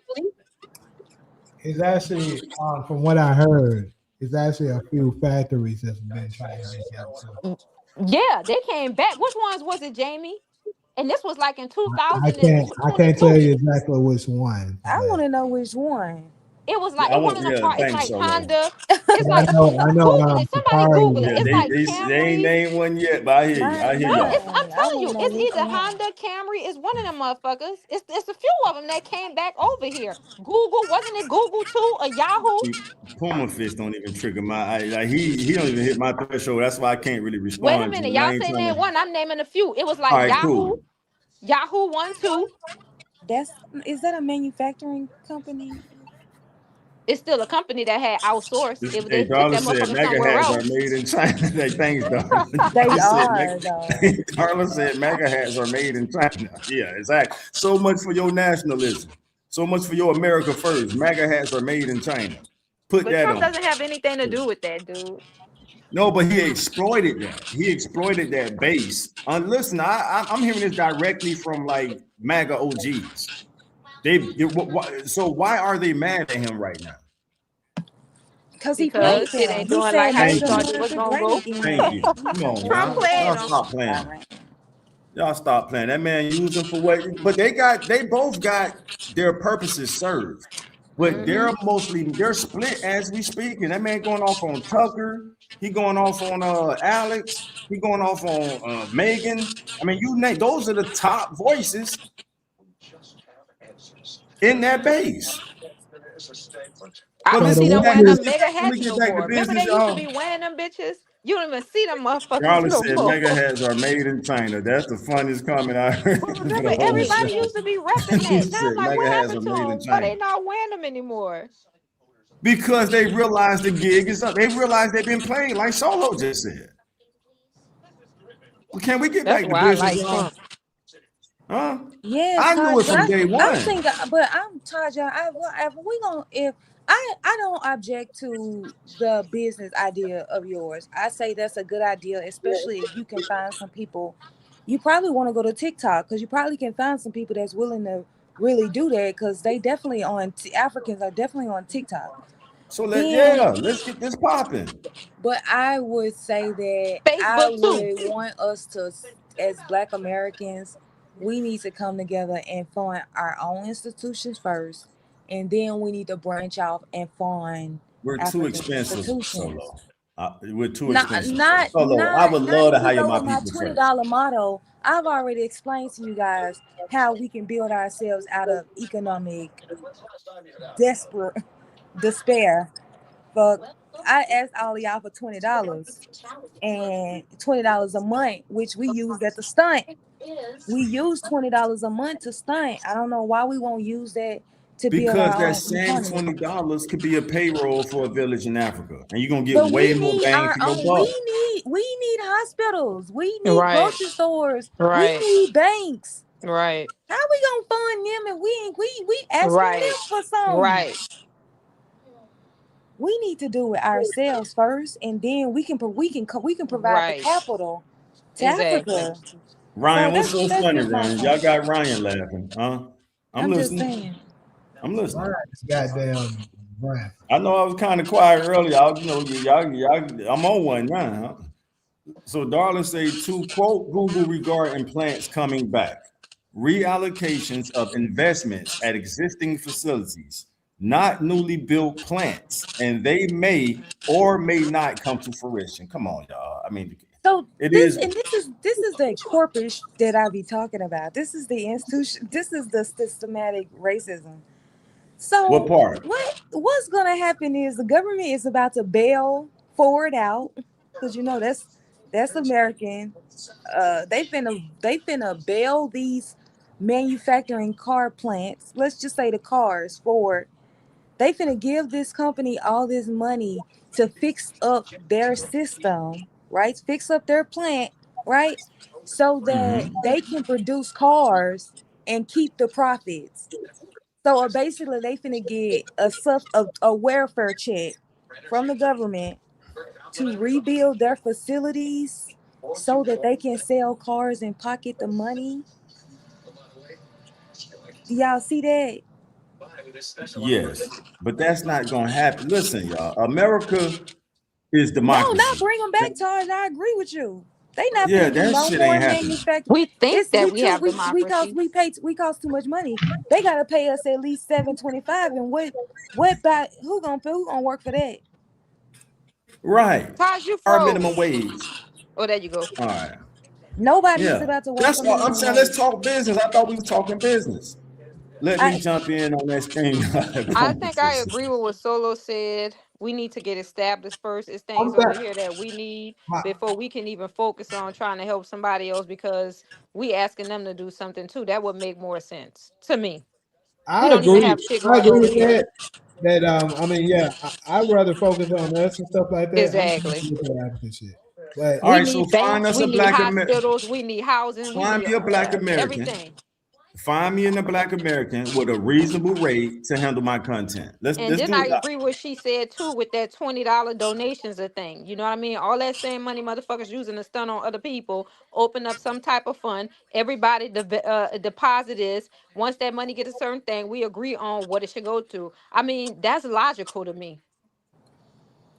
It's actually, from what I heard, it's actually a few factories that's been trying to make out. Yeah, they came back. Which ones was it, Jamie? And this was like in I can't tell you exactly which one. I want to know which one. It was like one of them cars. It's like so. Honda. It's like I know. Google it. Somebody Google it. It's like they ain't Camry. named one yet, but I hear you. I hear No, you. I'm telling you, it's either Honda, Camry. It's one of them motherfuckers. It's a few of them that came back over here. Google, wasn't it Google too? A Yahoo? Puma Fist don't even trigger my. Like he don't even hit my threshold. That's why I can't really respond. Wait a minute, y'all say name one. I'm naming a few. It was like right, Yahoo, cool. Yahoo 1, 2. Is that a manufacturing company? It's still a company that had outsourced. If they took Darla that said motherfucker mega somewhere hats else. are made in China. Thanks, Darla. They are, though. Darla said mega hats are made in China. Yeah, exactly. So much for your nationalism. So much for your America first. MAGA hats are made in China. Put But that Trump on. doesn't have anything to do with that, dude. No, but he exploited that. He exploited that base. Listen, I'm hearing this directly from like MAGA OGs. So why are they mad at him right now? Because he played it ain't doing said like how he make thought it was America gonna go. great again. Thank you. Come on, Trump y'all. playing Y'all him. stop playing. Y'all stop playing. That man used them for what? But they both got their purposes served. But they're split as we speak. And that man going off on Tucker. He going off on Alex. He going off on Megan. I mean, you name those are the top voices in that base. I don't see them wearing them mega hats no more. Remember they used to be wearing them bitches? You don't even see them motherfuckers no said more. mega hats are made in China. That's the funniest comment I heard. Remember, everybody used to be repping that. Now I'm like, what happened to them? Why they not wearing them anymore? Because they realized the gig is up. They realized they've been playing, like Solo just said. Well, can we get back to business, y'all? Huh? Yes, I knew it from day one. I'm thinking, but I'm Taj. If I don't object to the business idea of yours. I say that's a good idea, especially if you can find some people. You probably want to go to TikTok because you probably can find some people that's willing to really do that because they definitely Africans are definitely on TikTok. So Then, let's get this popping. but I would say that I Facebook too. would want us to, as Black Americans, we need to come together and fund our own institutions first, and then we need to branch off and fund We're too African expensive, institutions. Solo. We're too Not, expensive. not, Solo, I not, would not. love to If we hire go my with my people twenty first. dollar motto, I've already explained to you guys how we can build ourselves out of economic desperate despair. But I asked all of y'all for $20 and $20 a month, which we used at the stunt. We use $20 a month to stunt. I don't know why we won't use that to build Because our that own same economy. $20 could be a payroll for a village in Africa, and you're gonna get But way we more need bang our for your own. buck. We need hospitals. We need Right. grocery stores. We Right. need banks. Right. How we gonna fund them if we ain't we asking them Right. for some? Right. We need to do it ourselves first, and then we can provide the Right. capital to Exactly. Africa. So Ryan, what's so that's funny, just my Ryan? Y'all point. got Ryan laughing, huh? I'm I'm just listening. saying. I'm Ryan listening. is goddamn Ryan. I know I was kind of quiet earlier. I'm on one now. Huh? So Darling say to quote Google regarding plants coming back, reallocations of investments at existing facilities, not newly built plants, and they may or may not come to fruition. Come on, y'all. I mean, So it is this is the corporate that I be talking about. This is the institution. This is the systematic racism. what So part? what's gonna happen is the government is about to bail Ford out because you know that's American. They finna bail these manufacturing car plants. Let's just say the cars Ford. They finna give this company all this money to fix up their system, right? Fix up their plant, right? So that Mhm. they can produce cars and keep the profits. So basically, they finna get a welfare check from the government to rebuild their facilities so that they can sell cars and pocket the money. Do y'all see that? Yes, but that's not gonna happen. Listen, y'all. America is No, not democracy. bring them back, Taj. I agree with you. They not Yeah, finna do that no shit ain't more happening. manufacturing. We think It's that we we too have democracy. we cost too much money. They gotta pay us at least 7.25. And what by who gonna work for that? Right. Taj, you Our minimum froze. wage. Oh, there you go. All right. Nobody's Yeah. about to work That's for what I'm minimum saying. Let's wage. talk business. I thought we was talking business. Let me I jump in on that stream I think I conversation. agree with what Solo said. We need to get established first. It's I'm things over back. here that we need My, before we can even focus on trying to help somebody else because we asking them to do something too. That would make more sense to me. We I don't even agree. have shit I going agree over with here. that. That I mean, yeah, I'd rather focus on us and stuff like that. I'm trying Exactly. to look at African shit. But All We right, so need find banks, us we a need black Amer- hospitals, we need housing, we find need me a black American. everything. Find me in a black American with a reasonable rate to handle my content. And Let's then do I it. agree with she said too with that $20 donations a thing. You know what I mean? All that same money motherfuckers using to stun on other people. Open up some type of fund. Everybody deposit is once that money get a certain thing, we agree on what it should go to. I mean, that's logical to me.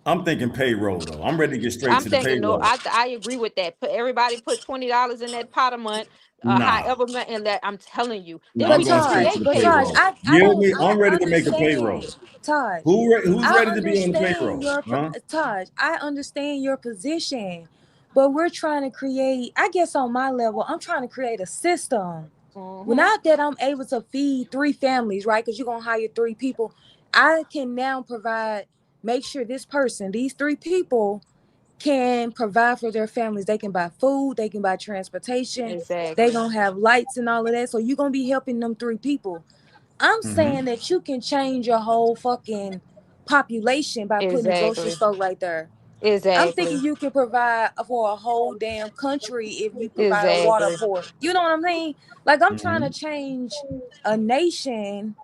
I'm thinking payroll though. I'm ready to get straight I'm to the thinking no, payroll. I agree with that. Put everybody put $20 in that pot a month, Nah, however and that I'm telling you, no, then I'm we going can straight to create the But Taj, payroll. payroll. I Yield don't me. I I'm ready to make a understand, payroll. Taj. Who's I ready to be on the understand payroll? your Huh? Taj. I understand your position, but we're trying to create. I guess on my level, I'm trying to create a system. Well, Hmm. now that I'm able to feed three families, right? Because you're gonna hire three people, I can now provide. Make sure these three people, can provide for their families. They can buy food. They can buy transportation. They Exactly. gonna have lights and all of that. So you're gonna be helping them three people. I'm saying Mm-hmm. that you can change your whole fucking population by putting a grocery Exactly. store right there. I'm thinking Exactly. you can provide for a whole damn country if you provide a water Exactly. port. You know what I'm saying? Like I'm trying to Mm-hmm. change a nation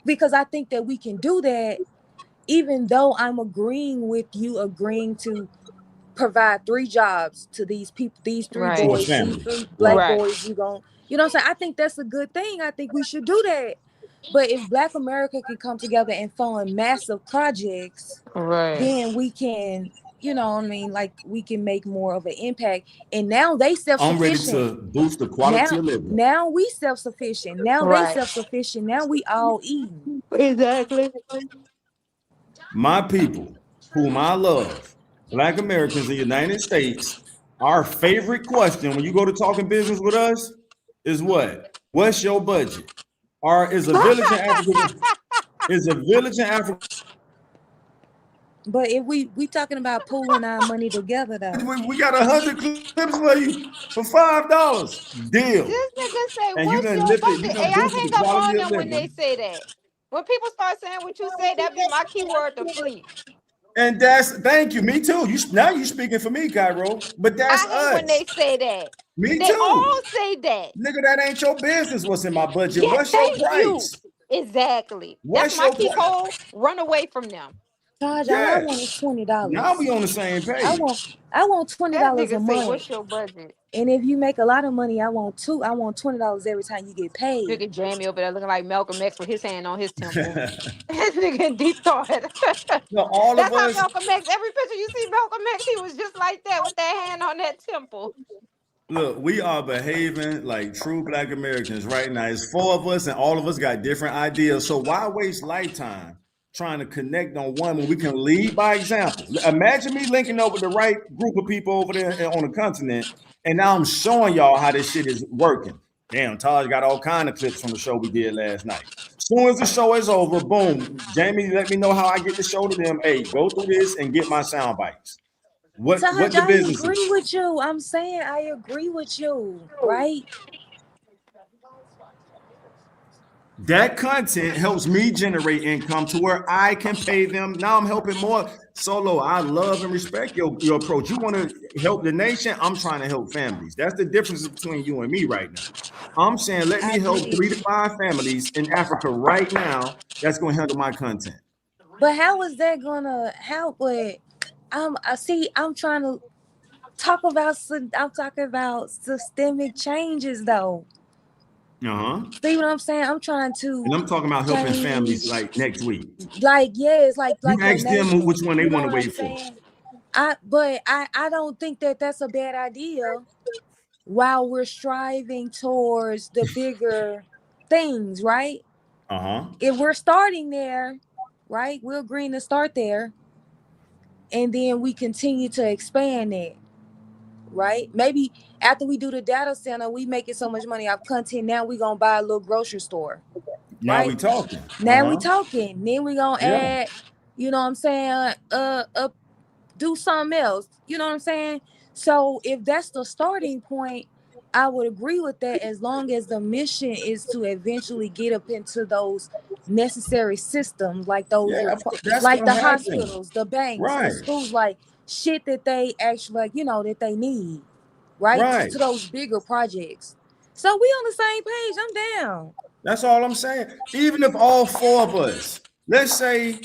because I think that we can do that even though I'm agreeing with you, agreeing to provide 3 jobs to these people, these 3 Right. To a boys, these family. 3 black Right. Right. boys, you know what I'm saying? I think that's a good thing. I think we should do that. But if Black America can come together and fund massive projects, Right. then we can, you know what I mean, like we can make more of an impact. And now they I'm ready self-sufficient. to boost the quality Now of living. now we self-sufficient. Now they Right. self-sufficient. Now we all eating. Exactly. My people, whom I love, Black Americans in the United States, our favorite question when you go to talking business with us is what? What's your budget? Or is a village in Africa? Is a village in Africa? But if we talking about pooling our money together though. We got 100 clips for you for $5. Deal. This nigga say, And you "What's done your lifted, you budget?" done Hey, I boosted the hang up quality on of them when they living. say that. When people start saying what you say, that be my keyword to flee. And that's thank you. Me too. You now you speaking for me, Cairo. But that's I hate when us. they say that. Me They too. all say that. Nigga, that ain't your business what's in my budget. Yeah, What's your thank you. price? Exactly. That's What's my your key price? code. Run away from them. Taj, all I want is Yes. Now we $20. on the same I page. want That $20 a nigga say, month. "What's your budget?" And if you make a lot of money, I want $20 every time you get paid. Look at Jamie over there looking like Malcolm X with his hand on his temple. This nigga in deep thought. No, all of That's how us, Malcolm X. Every picture you see Malcolm X, he was just like that with that hand on that temple. look, we are behaving like true Black Americans right now. It's 4 of us, and all of us got different ideas. So why waste lifetime trying to connect on one when we can lead by example? Imagine me linking up with the right group of people over there on the continent, and now I'm showing y'all how this shit is working. Damn, Taj got all kind of clips from the show we did last night. As soon as the show is over, boom, Jamie, let me know how I get the show to them. Hey, go through this and get my sound bites. What Taj, the I business agree is. with you. I'm saying I agree with you, right? That content helps me generate income to where I can pay them. Now I'm helping more. Solo, I love and respect your approach. You want to help the nation? I'm trying to help families. That's the difference between you and me right now. I'm saying let I me help get 3 to it. 5 families in Africa right now. That's going to handle my content. But how is that gonna help? But I'm trying to I'm talking about systemic changes though. Uh-huh. See what I'm saying? I'm trying to And I'm talking about helping families change, like next week. like, yes, You like the ask them which nation. one they You know want to what I'm wait for. saying? I don't think that that's a bad idea while we're striving towards the bigger things, right? Uh-huh. If we're starting there, right? We're agreeing to start there, and then we continue to expand it, right? Maybe after we do the data center, we making so much money off content. Now we gonna buy a little grocery store, Now we right? talking. Now we Uh-huh. talking. Then we gonna Yeah. add, you know what I'm saying? Do something else. You know what I'm saying? So if that's the starting point, I would agree with that as long as the mission is to eventually get up into those necessary systems like Yeah, of course. That's like gonna the happen. hospitals, the banks, the Right. schools, like shit that they actually, like, you know, that they need, right? Right. To those bigger projects. So we on the same page. I'm down. That's all I'm saying. Even if all 4 of us, let's say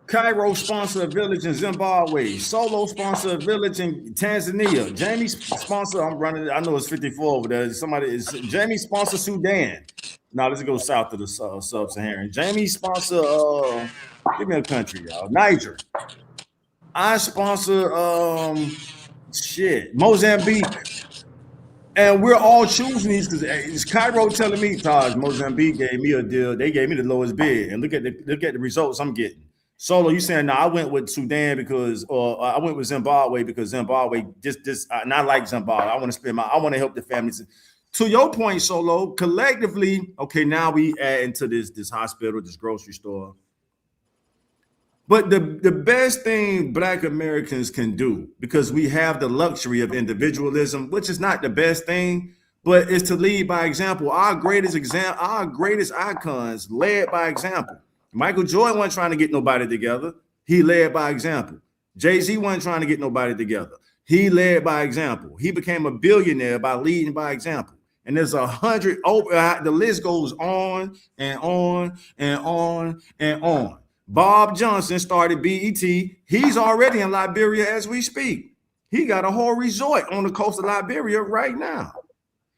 Cairo sponsor a village in Zimbabwe, Solo sponsor a village in Tanzania, Jamie sponsor, I'm running, I know it's 54 over there. Somebody is Jamie sponsor Sudan. Now let's go south to the sub-Saharan. Jamie sponsor give me a country, y'all. Niger. I sponsor Mozambique. And we're all choosing these because it's Cairo telling me, Taj, Mozambique gave me a deal. They gave me the lowest bid. And look at the results I'm getting. Solo, you saying, no, I went with Sudan because, or I went with Zimbabwe because Zimbabwe, and I like Zimbabwe. I want to help the families. To your point, Solo, collectively, okay, now we add into this hospital, this grocery store. But the best thing Black Americans can do, because we have the luxury of individualism, which is not the best thing, but is to lead by example. Our greatest icons led by example. Michael Jordan wasn't trying to get nobody together. He led by example. Jay-Z wasn't trying to get nobody together. He led by example. He became a billionaire by leading by example. And there's 100, the list goes on and on and on and on. Bob Johnson started BET. He's already in Liberia as we speak. He got a whole resort on the coast of Liberia right now.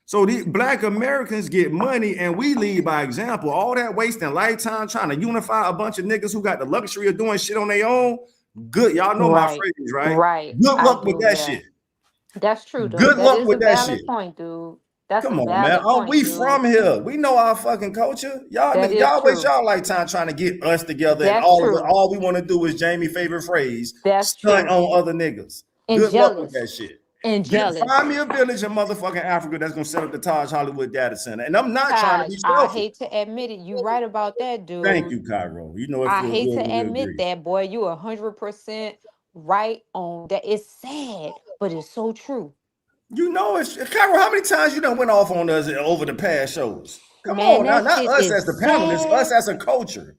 So the Black Americans get money and we lead by example. All that wasting lifetime trying to unify a bunch of niggas who got the luxury of doing shit on their own. Good. Y'all know my Right. phrase, right? Right. Good I luck with do, that yeah. shit. That's true though. Good That luck is a with that valid shit. point, dude. That's Come a on, man. valid Oh, point, we dude. from here. We know our fucking culture. Y'all, That is y'all waste true. y'all lifetime trying to get us together, and That's all of true. it. All we want to do is Jamie's favorite phrase: That's stunt true. on other niggas. And Good luck with jealous. that shit. And jealous. Find me a village in motherfucking Africa that's gonna set up the Taj Hollywood data center. And I'm not trying to Taj, be I selfish. hate to admit it. You right about that, dude. Thank you, Cairo. You know it I feels hate good to when we admit agree. that, boy. You 100% right on that. It's sad, but it's so true. You know it's Cairo. How many times you done went off on us over the past shows? Come Man, on now, that not shit us is as the panelists, us sad. as a culture.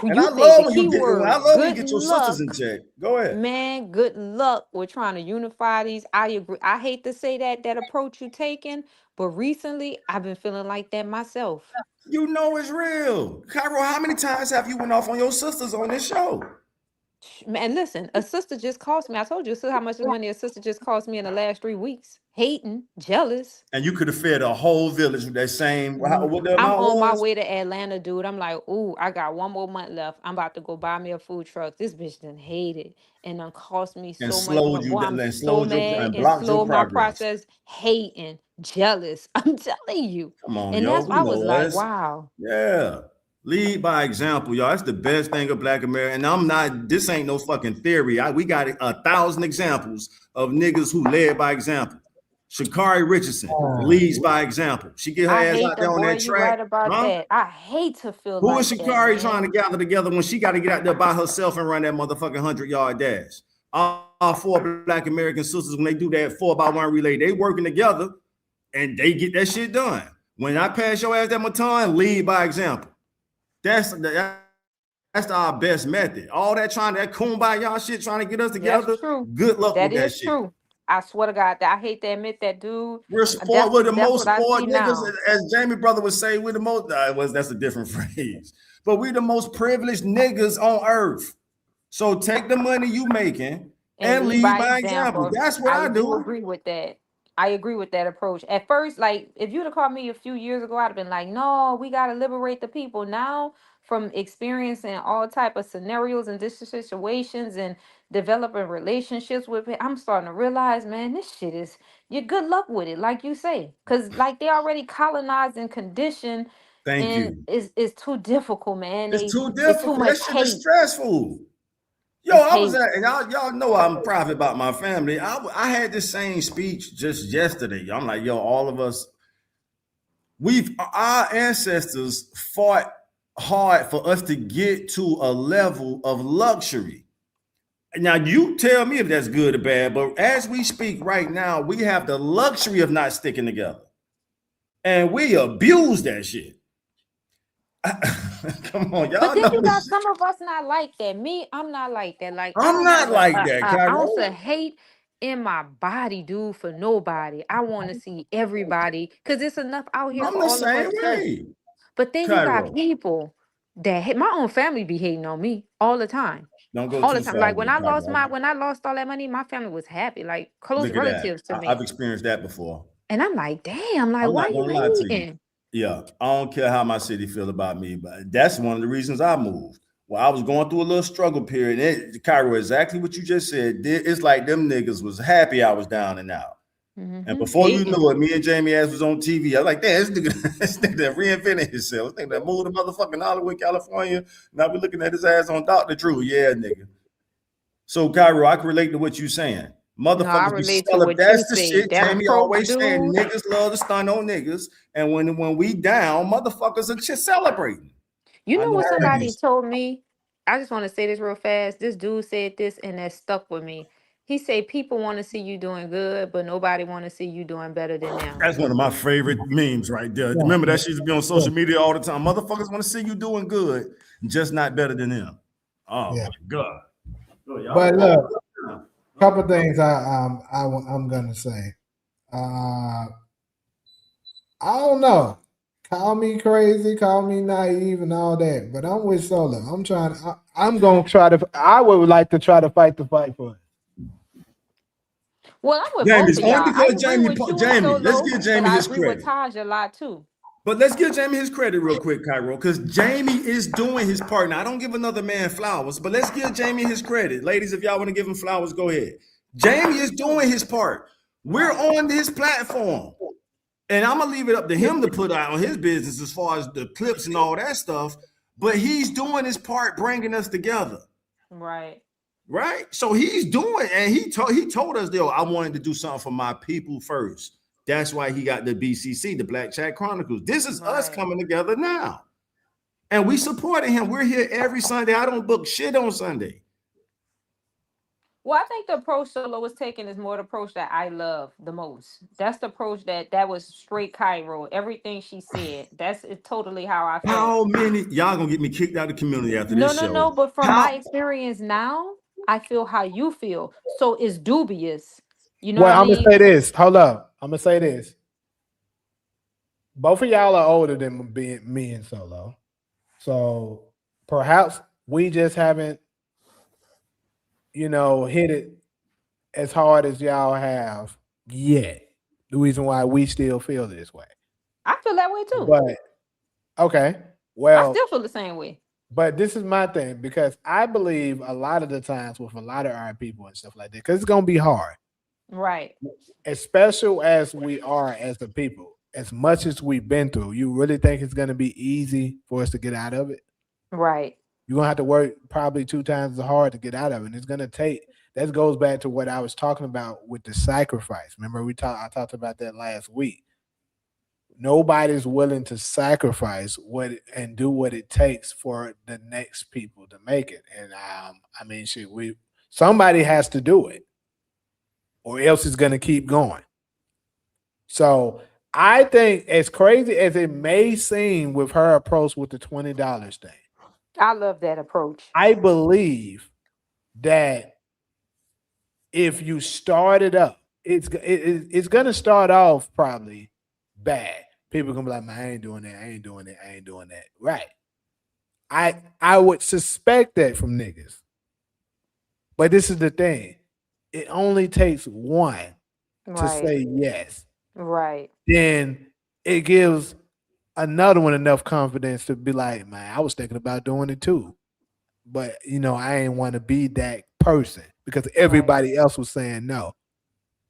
And I You said love the when key you get word. I love when you Good get your sisters in luck. check. Go ahead. Man, good luck with trying to unify these. I agree. I hate to say that approach you taking, but recently I've been feeling like that myself. You know it's real. Cairo, how many times have you went off on your sisters on this show? Man, listen, a sister just cost me. I told you how much money a sister just cost me in the last 3 weeks. Hating, jealous. And you could have fed a whole village with that same what the I'm amount on my was. way to Atlanta, dude. I'm like, ooh, I got 1 more month left. I'm about to go buy me a food truck. This bitch done hated and done cost me And so much slowed money. you Boy, I'm down and so slowed your mad and and blocked your slowed my progress. process. Hating, jealous. I'm telling you. Come on, And yo. that's why We I was know like, us. wow. Yeah. Lead by example, y'all. That's the best thing of Black America. And I'm not, this ain't no fucking theory. We got 1,000 examples of niggas who led by example. Sha'Carri Richardson leads by example. She get her I ass hate out the there on boy. that You track. right about Huh? that. I hate to feel Who is like that, Sha'Carri trying man. to gather together when she got to get out there by herself and run that motherfucking 100-yard dash? All 4 Black American sisters, when they do that 4x1 relay, they working together and they get that shit done. When I pass your ass that baton, lead by example. That's our best method. All that kumbaya shit trying to get us together. That's true. Good luck That with that is shit. true. I swear to God, I hate to admit that, dude. We're spoiled. We're the That's most what I spoiled see niggas, now. as Jamie brother would say. We're the most. That's a different phrase, but we the most privileged niggas on earth. So take the money you making and lead by example. That's what I do do. agree with that. I agree with that approach. At first, like if you'd have called me a few years ago, I'd have been like, no, we gotta liberate the people. Now, from experiencing all type of scenarios and situations and developing relationships with it, I'm starting to realize, man, this shit is you good luck with it, like you say. Cause like they already colonized and conditioned Thank and you. it's too difficult, man. It's too It's too difficult. That much shit is hate. stressful. Yo, It's I was hate. at, and y'all know I'm private about my family. I had this same speech just yesterday. I'm like, yo, all of us, our ancestors fought hard for us to get to a level of luxury. Now, you tell me if that's good or bad, but as we speak right now, we have the luxury of not sticking together. And we abuse that shit. Come on, y'all But then know you got this. some of us not like that. Me, I'm not like that. Like I I'm don't have not like that, a ounce Cairo. of hate in my body, dude, for nobody. I want to see everybody because it's enough out here I'm for the all of same us too. way, But then you got Cairo. people that hate. My own family be hating on me all the time. Don't go All the too time. far Like with it, Cairo. when I lost all that money, my family was happy, like close Look at that. relatives to I've me. experienced that before. And I'm like, damn, like I'm why not you gonna lie to you. hating? Yeah, I don't care how my city feel about me, but that's one of the reasons I moved. Well, I was going through a little struggle period. Cairo, exactly what you just said. It's like them niggas was happy I was down and out. And before you Hating. knew it, me and Jamie ass was on TV. I was like, damn, this nigga reinvented himself. This nigga that moved to motherfucking Hollywood, California. Now we looking at his ass on Dr. Drew. Yeah, nigga. So, Cairo, I can relate to what you saying. No, I Motherfuckers be relate to celebrating. what you That's the say. shit. That Jamie approach, always saying dude. niggas love to stun on niggas. And when we down, motherfuckers are just celebrating. You I know know what how somebody you told me? I just want to say this real fast. This dude said this and that stuck with me. He said people want to see you doing good, but nobody want to see you doing better than them. That's one of my favorite memes right there. Yeah, Remember that shit used to be on yeah, social media all the time. Motherfuckers want to see you doing good, just not better than them. Oh yeah. my God. But look, a couple things I'm gonna say. I don't know. Call me crazy, call me naive, and all that, but I'm with Solo. I'm trying. I'm gonna try to. I would like to try to fight the fight for it. Well, I'm with Jamie, both it's of only y'all. I because agree with you and Jamie, let's Solo, give but Jamie I his agree with credit. Taj a lot too. But let's give Jamie his credit real quick, Cairo, because Jamie is doing his part. Now, I don't give another man flowers, but let's give Jamie his credit. Ladies, if y'all want to give him flowers, go ahead. Jamie is doing his part. We're on his platform. And I'm gonna leave it up to him to put out on his business as far as the clips and all that stuff. But he's doing his part, bringing us together. Right. Right. So he's doing, and he told us, though, I wanted to do something for my people first. That's why he got the BCC, the Black Chat Chronicles. This is us coming together now. And we supporting him. We're here every Sunday. I don't book shit on Sunday. Well, I think the approach Solo was taking is more the approach that I love the most. That's the approach that was straight Cairo. Everything she said, that's totally how I felt. How many y'all gonna get me kicked out of the community after No, this show? no. But from my experience now, I feel how you feel. So it's dubious. You know Well, what I I'm mean? gonna say this. Hold up. I'm gonna say this. Both of y'all are older than me and Solo, so perhaps we just haven't, hit it as hard as y'all have yet. The reason why we still feel this way. I feel that way too. But okay, I well, still feel the same way. but this is my thing because I believe a lot of the times with a lot of our people and stuff like that, because it's gonna be hard. Right. As special as we are as a people, as much as we've been through, you really think it's gonna be easy for us to get out of it? Right. You're gonna have to work probably 2 times as hard to get out of it. And it's gonna take. That goes back to what I was talking about with the sacrifice. Remember, I talked about that last week. Nobody's willing to sacrifice and do what it takes for the next people to make it. And I mean, shit, somebody has to do it, or else it's gonna keep going. So I think, as crazy as it may seem with her approach with the $20 thing, I love that approach. I believe that if you start it up, it's gonna start off probably bad. People gonna be like, man, I ain't doing that, I ain't doing that, I ain't doing that. Right. I would suspect that from niggas. But this is the thing. It only takes one to say yes. Right. Then it gives another one enough confidence to be like, man, I was thinking about doing it too. But I ain't want to be that person because everybody else was saying no.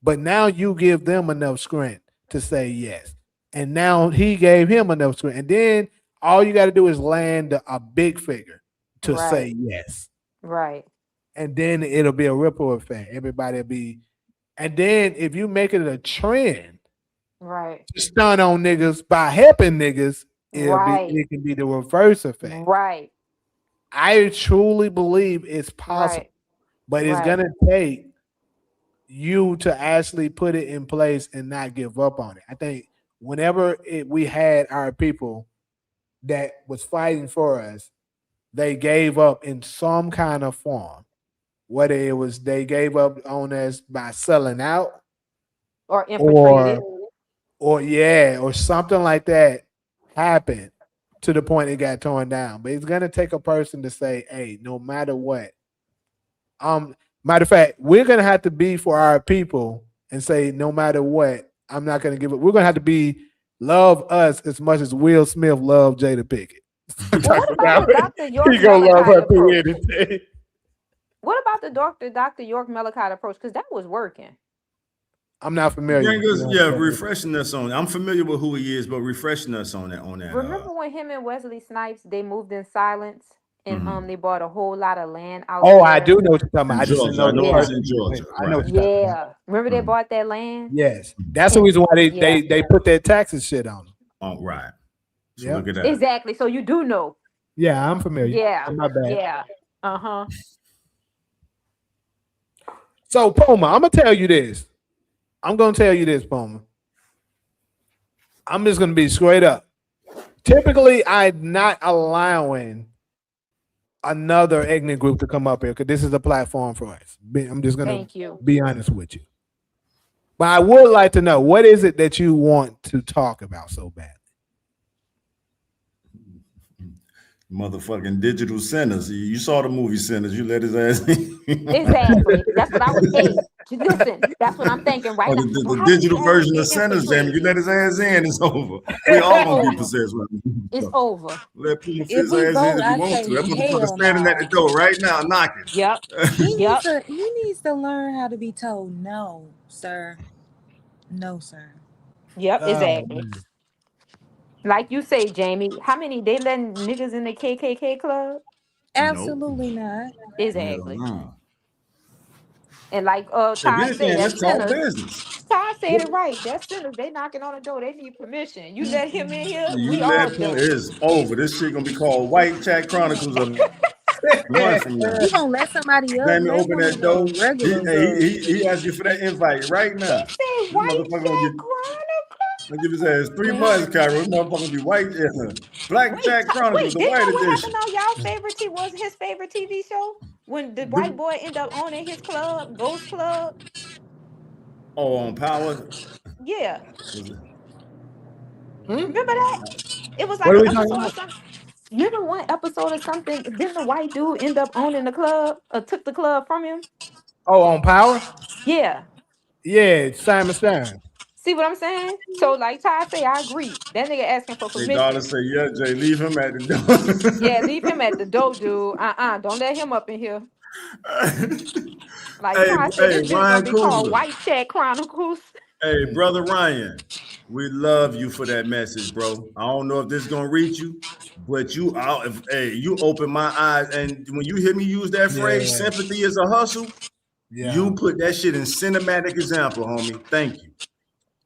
But now you give them enough strength to say yes. And now he gave him enough strength. And then all you got to do is land a big figure to say yes. Right. And then it'll be a ripple effect. Everybody will be. And then if you make it a trend, right, to stun on niggas by helping niggas, it can be the reverse effect. Right. I truly believe it's possible, but it's gonna take you to actually put it in place and not give up on it. I think whenever we had our people that was fighting for us, they gave up in some kind of form. Whether it was they gave up on us by selling out, or infiltrated, or something like that happened to the point it got torn down. But it's gonna take a person to say, "Hey, no matter what." Matter of fact, we're gonna have to be for our people and say, "No matter what, I'm not gonna give it." We're gonna have to love us as much as Will Smith loved Jada Pinkett. What about the Dr. York He gonna love her through approach? anything. What about the Dr. York Melchite approach? Because that was working. I'm not familiar. Refreshing us on. I'm familiar with who he is, but refreshing us on that. Remember when him and Wesley Snipes they moved in silence and they bought a whole lot of land out. Oh, I do know what you're talking about. I just didn't know I know the it's person. in Georgia. I know what you're talking about. Remember they bought that land? Yes, that's the reason why they put that taxes shit on them. Oh, right. So Yep. look at that. Exactly. So you do know. Yeah, I'm familiar. Yeah. My bad. Yeah. Uh-huh. So Puma, I'm gonna tell you this. Puma. I'm just gonna be straight up. Typically, I'm not allowing another ethnic group to come up here because this is a platform for us. I'm just gonna be honest with you. But I would like to know, what is it that you want to talk about so badly? Motherfucking digital sinners. You saw the movie Sinners. You let his ass in. Exactly. That's what I was. Hey, listen. That's what I'm thinking right Or now. the Why would he digital version of advocate him for Sinners, Jamie. You Tracy? let his ass in, it's over. We all gonna be Over. possessed. It's over. Let Puma fit If his he ass in vote, if he I wants to. say That motherfucker hell standing at the no. door right now, knocking. Yep. He Yep. needs to learn how to be told no, sir. No, sir. Yep. Oh, Exactly. man. Like you say, Jamie. How many they letting niggas in the KKK club? Nope. Absolutely not. Hell Exactly. no. And like If Ty anything, said, let's that's talk sinners. business. Ty said it right. That's sinners. They knocking on the door. They need permission. You let him in here, we You all let Puma, done. it's over. This shit gonna be called White Chat Chronicles of a month from now. You gonna let somebody up? Jamie Let open one that of door. the regulars up. He asked you for that invite right He now. said This white motherfucker chat chronicle. gonna give his ass 3 months, Man, Cairo. This motherfucker gonna be white. Black Jack Chronicles, Wait, the didn't white know what happened edition. on y'all favorite was his favorite TV show? When the white boy ended up owning his club, Ghost Club? Oh, on Power. Yeah. Was it? Hmm? Remember that? It was What like are an we talking episode about? of something. Remember one episode of something? Didn't the white dude end up owning the club or took the club from him? Oh, on Power? Yeah. Yeah, Simon Stern. See what I'm saying? So like Ty say, I agree. That nigga asking for They daughter permission. say, yeah, Jay, leave him at the Yeah, leave him at the door, dude. Don't let him up in here. door. Like Ty said, Hey, this bitch gonna Ryan be called Coogler. White Chat Chronicles. Hey, brother Ryan, we love you for that message, bro. I don't know if this is gonna reach you, but you open my eyes. And when you hear me use that phrase, Yeah, sympathy is a hustle, yeah. you put that shit in cinematic example, homie. Thank you.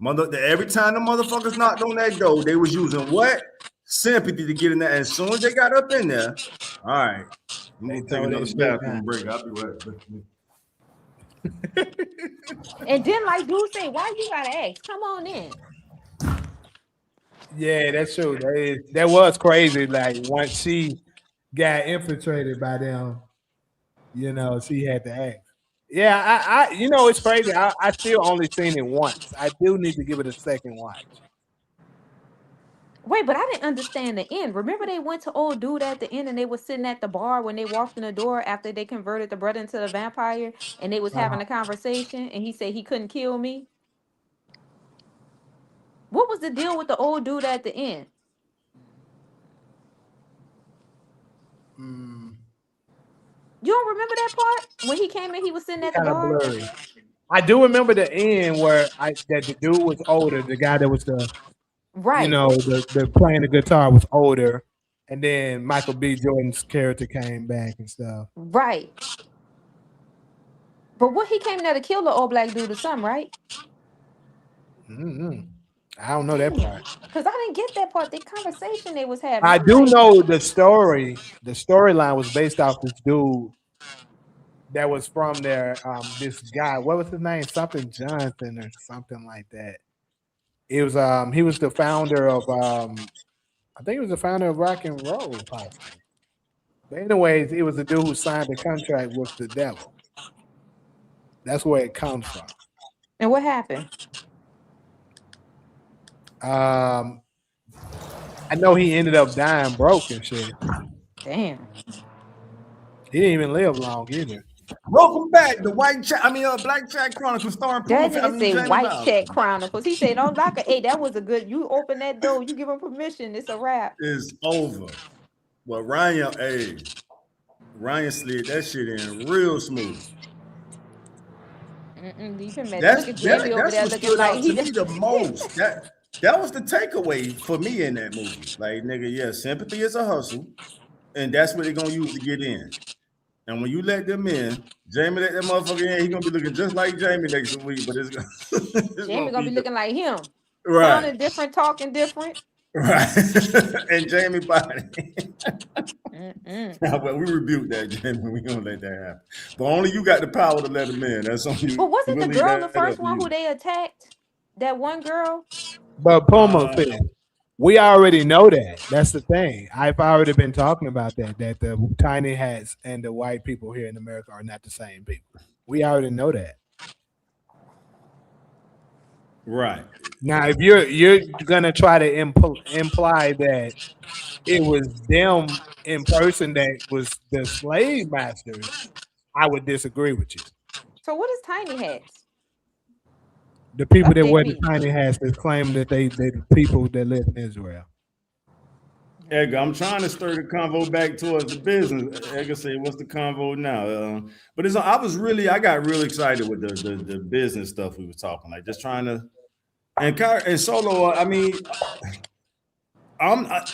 Every time the motherfuckers knocked on that door, they was using what? Sympathy to get in there. As soon as they got up in there, all right, I'm They gonna take told that another shit down. bathroom break. I'll be right back. And then like dude say, why you gotta ask? Come on in. Yeah, that's true. That was crazy. Like once she got infiltrated by them, she had to act. Yeah, I it's crazy. I still only seen it once. I do need to give it a second watch. Wait, but I didn't understand the end. Remember they went to old dude at the end and they was sitting at the bar when they walked in the door after they converted the brother into a vampire and they was having a conversation and he said he couldn't kill me. What was the deal with the old dude at the end? Mm, You don't remember that part? When he came in, he was sitting at the kind of bar? blurry. I do remember the end where that the dude was older. The guy that was Right, the playing the guitar was older, and then Michael B. Jordan's character came back and stuff. right. But what he came there to kill the old black dude or something, right? Mm-hmm. I don't know that Damn. part. Because I didn't get that part. The conversation they was having. I I'm do like, know the story. The storyline was based off this dude that was from there. This guy, what was his name? Something Johnson or something like that. It was he was the founder of I think he was the founder of rock and roll, possibly. But anyways, it was the dude who signed the contract with the devil. That's where it comes from. and what happened? I know he ended up dying broke and shit. Damn. He didn't even live long either. Welcome back to Black Jack Chronicles starring That Puma. nigga say Jamie White Bowser. Chat Chronicles. He said, "Oh, like hey, that was a good. You open that door, you give him permission. It's a wrap." Is over. Well, Ryan slid that shit in real smooth. Leave him at. Look at Jamie over That's there what looking stood like out to he. me the most. That was the takeaway for me in that movie. Like, nigga, yeah, sympathy is a hustle, and that's what they're gonna use to get in. And when you let them in, Jamie let that motherfucker in, he gonna be looking just like Jamie next week, but it's Jamie gonna be looking like him, right, sounding different, talking different. right. And Jamie body. Well, we rebuke that, Jamie. We don't let that happen. But only you got the power to let him in. That's on you. But wasn't We'll the leave girl the that up first to one who you. they attacked? That one girl. But Puma said, we already know that. That's the thing. I've already been talking about that the tiny hats and the white people here in America are not the same people. We already know that. Right. Now, if you're gonna try to imply that it was them in person that was the slave masters, I would disagree with you. So what is tiny hats? The people that Update wear the me. tiny hats that claim that they the people that live in Israel. Edgar, I'm trying to stir the convo back towards the business. Edgar said, "What's the convo now?" But I got real excited with the business stuff we were talking, like just trying to. And Solo, I mean,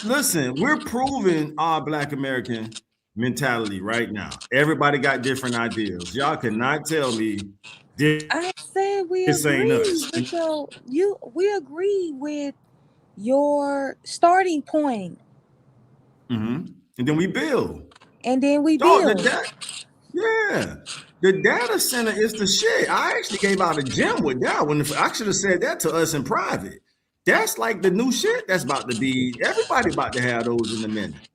listen, we're proving our Black American mentality right now. Everybody got different ideas. Y'all cannot tell me I said we this ain't agree us. with we agree with your starting point, And then we build. and then we Dog, build. yeah. The data center is the shit. I actually gave out a gem with that one. I should have said that to us in private. That's like the new shit that's about to be, everybody about to have those in a minute.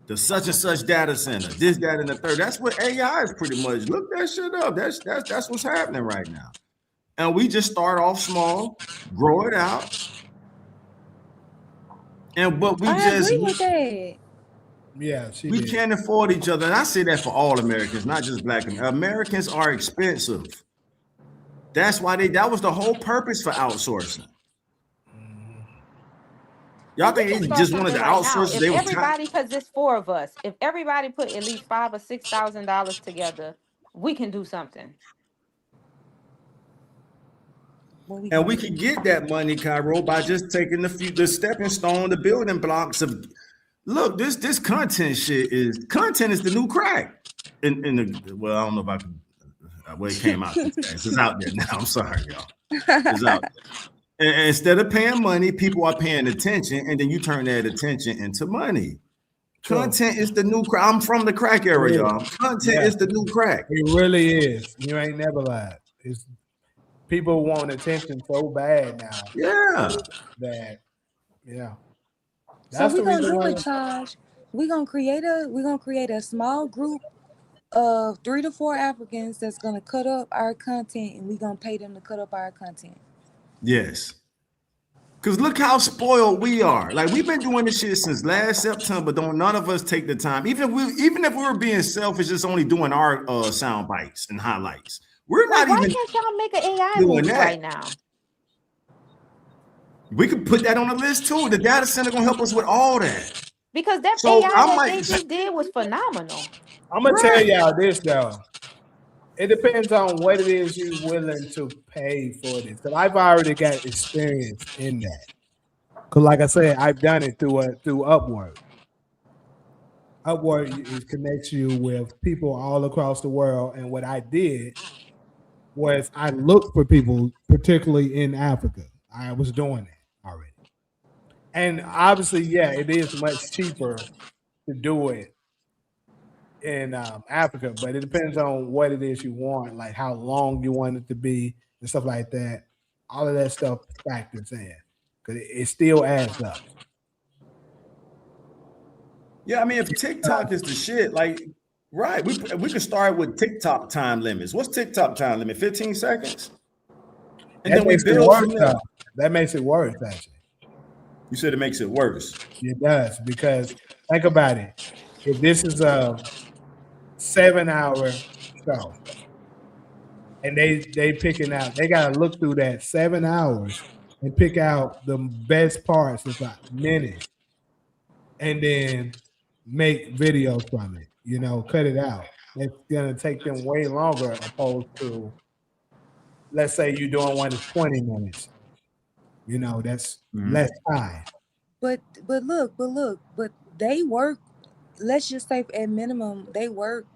The such and such data center, this, that, and the third. That's what AI is pretty much. Look that shit up. That's what's happening right now. And we just start off small, grow it out. But I agree with that. Yeah, we can't afford each other. And I say that for all Americans, not just Black Americans. Americans are expensive. That's why that was the whole purpose for outsourcing. Y'all think they just wanted to outsource? If everybody, because there's 4 of us, if everybody put at least $5,000 or $6,000 together, we can do something. And we can get that money, Cairo, by just taking the stepping stone, the building blocks of. Look, this content shit is the new crack. I don't know if I can. Well, it came out. It's out there now. I'm sorry, y'all. It's out there. And instead of paying money, people are paying attention, and then you turn that attention into money. Content is the new crack. I'm from the crack era, y'all. Content is the new crack. It really is. You ain't never lied. It's people want attention so bad now. Yeah. So we're gonna do it, Taj. We're gonna create a small group of 3 to 4 Africans that's gonna cut up our content, and we're gonna pay them to cut up our content. Yes. Because look how spoiled we are. Like, we've been doing this shit since last September. Don't none of us take the time. Even if we were being selfish, just only doing our sound bites and highlights. We're not Why even can't y'all make an AI doing movie that right now? We could put that on the list too. The data center gonna help us with all that. Because that AI that they just did was phenomenal. I'm gonna tell y'all this though. It depends on what it is you're willing to pay for this. Because I've already got experience in that. Because, like I said, I've done it through Upwork. Upwork connects you with people all across the world. And what I did was I looked for people, particularly in Africa. I was doing that already. And obviously, yeah, it is much cheaper to do it in Africa, but it depends on what it is you want, like how long you want it to be and stuff like that. All of that stuff factors in because it still adds up. Yeah, I mean, if TikTok is the shit, like, right, we could start with TikTok time limits. What's TikTok time limit? 15 seconds? And then we build from there. That makes it worse, actually. You said it makes it worse. It does, because think about it. If this is a 7-hour show and they picking out, they gotta look through that 7 hours and pick out the best parts of a minute and then make videos from it, cut it out. It's gonna take them way longer opposed to, let's say you're doing one that's 20 minutes. That's less time. But they work, let's just say at minimum, they work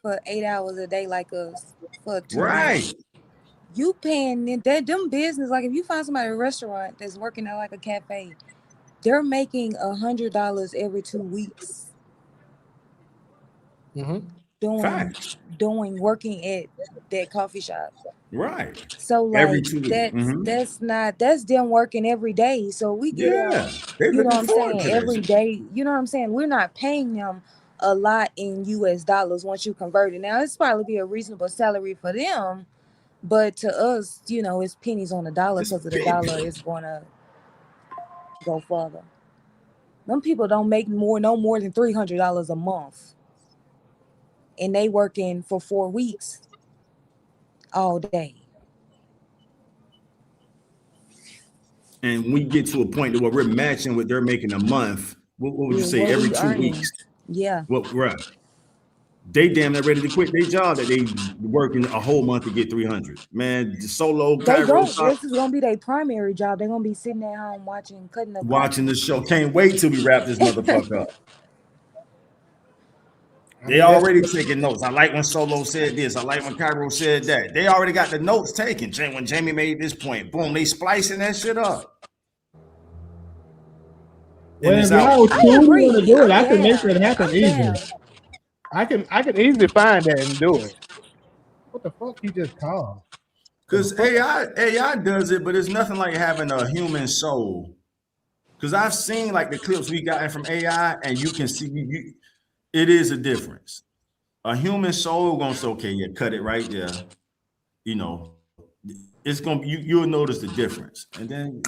for 8 hours a day like us for 2 right. You paying them business, like if you find somebody at a restaurant that's working at like a cafe, they're making $100 every 2 weeks. Working at that coffee shop. Right. So like every 2 weeks. that's them working every day. So we get you know what I'm saying, every day. You know what I'm saying? We're not paying them a lot in US dollars once you convert it. Now it's probably be a reasonable salary for them, But to us, you know, it's pennies on the dollar It's because of the dollar is going to go further. Them people don't make no more than $300 a month, and they working for 4 weeks all day. And we get to a point where we're matching what they're making a month. What would you say? What Every we 2 earning? weeks. Yeah. Well, right. They damn near ready to quit their job that they working a whole month to get 300. Man, Solo, They Cairo, go. This is gonna be their primary job. They're gonna be sitting at home cutting the watching the show. Can't wait till we wrap this motherfucker up. They that's already taking notes. I like when Solo said this. I like when Cairo said that. They already got the notes taken. When Jamie made this point, boom, they splicing that shit up. Well, And if it's y'all out. truly agree. want to do it, I'm I can make down. that happen I'm easily. down. I can easily find that and do it. What the fuck he just called? Because AI does it, but it's nothing like having a human soul. Because I've seen like the clips we got from AI, and you can see it is a difference. A human soul gonna say, okay, yeah, cut it right there. You know, it's gonna you'll notice the difference. And then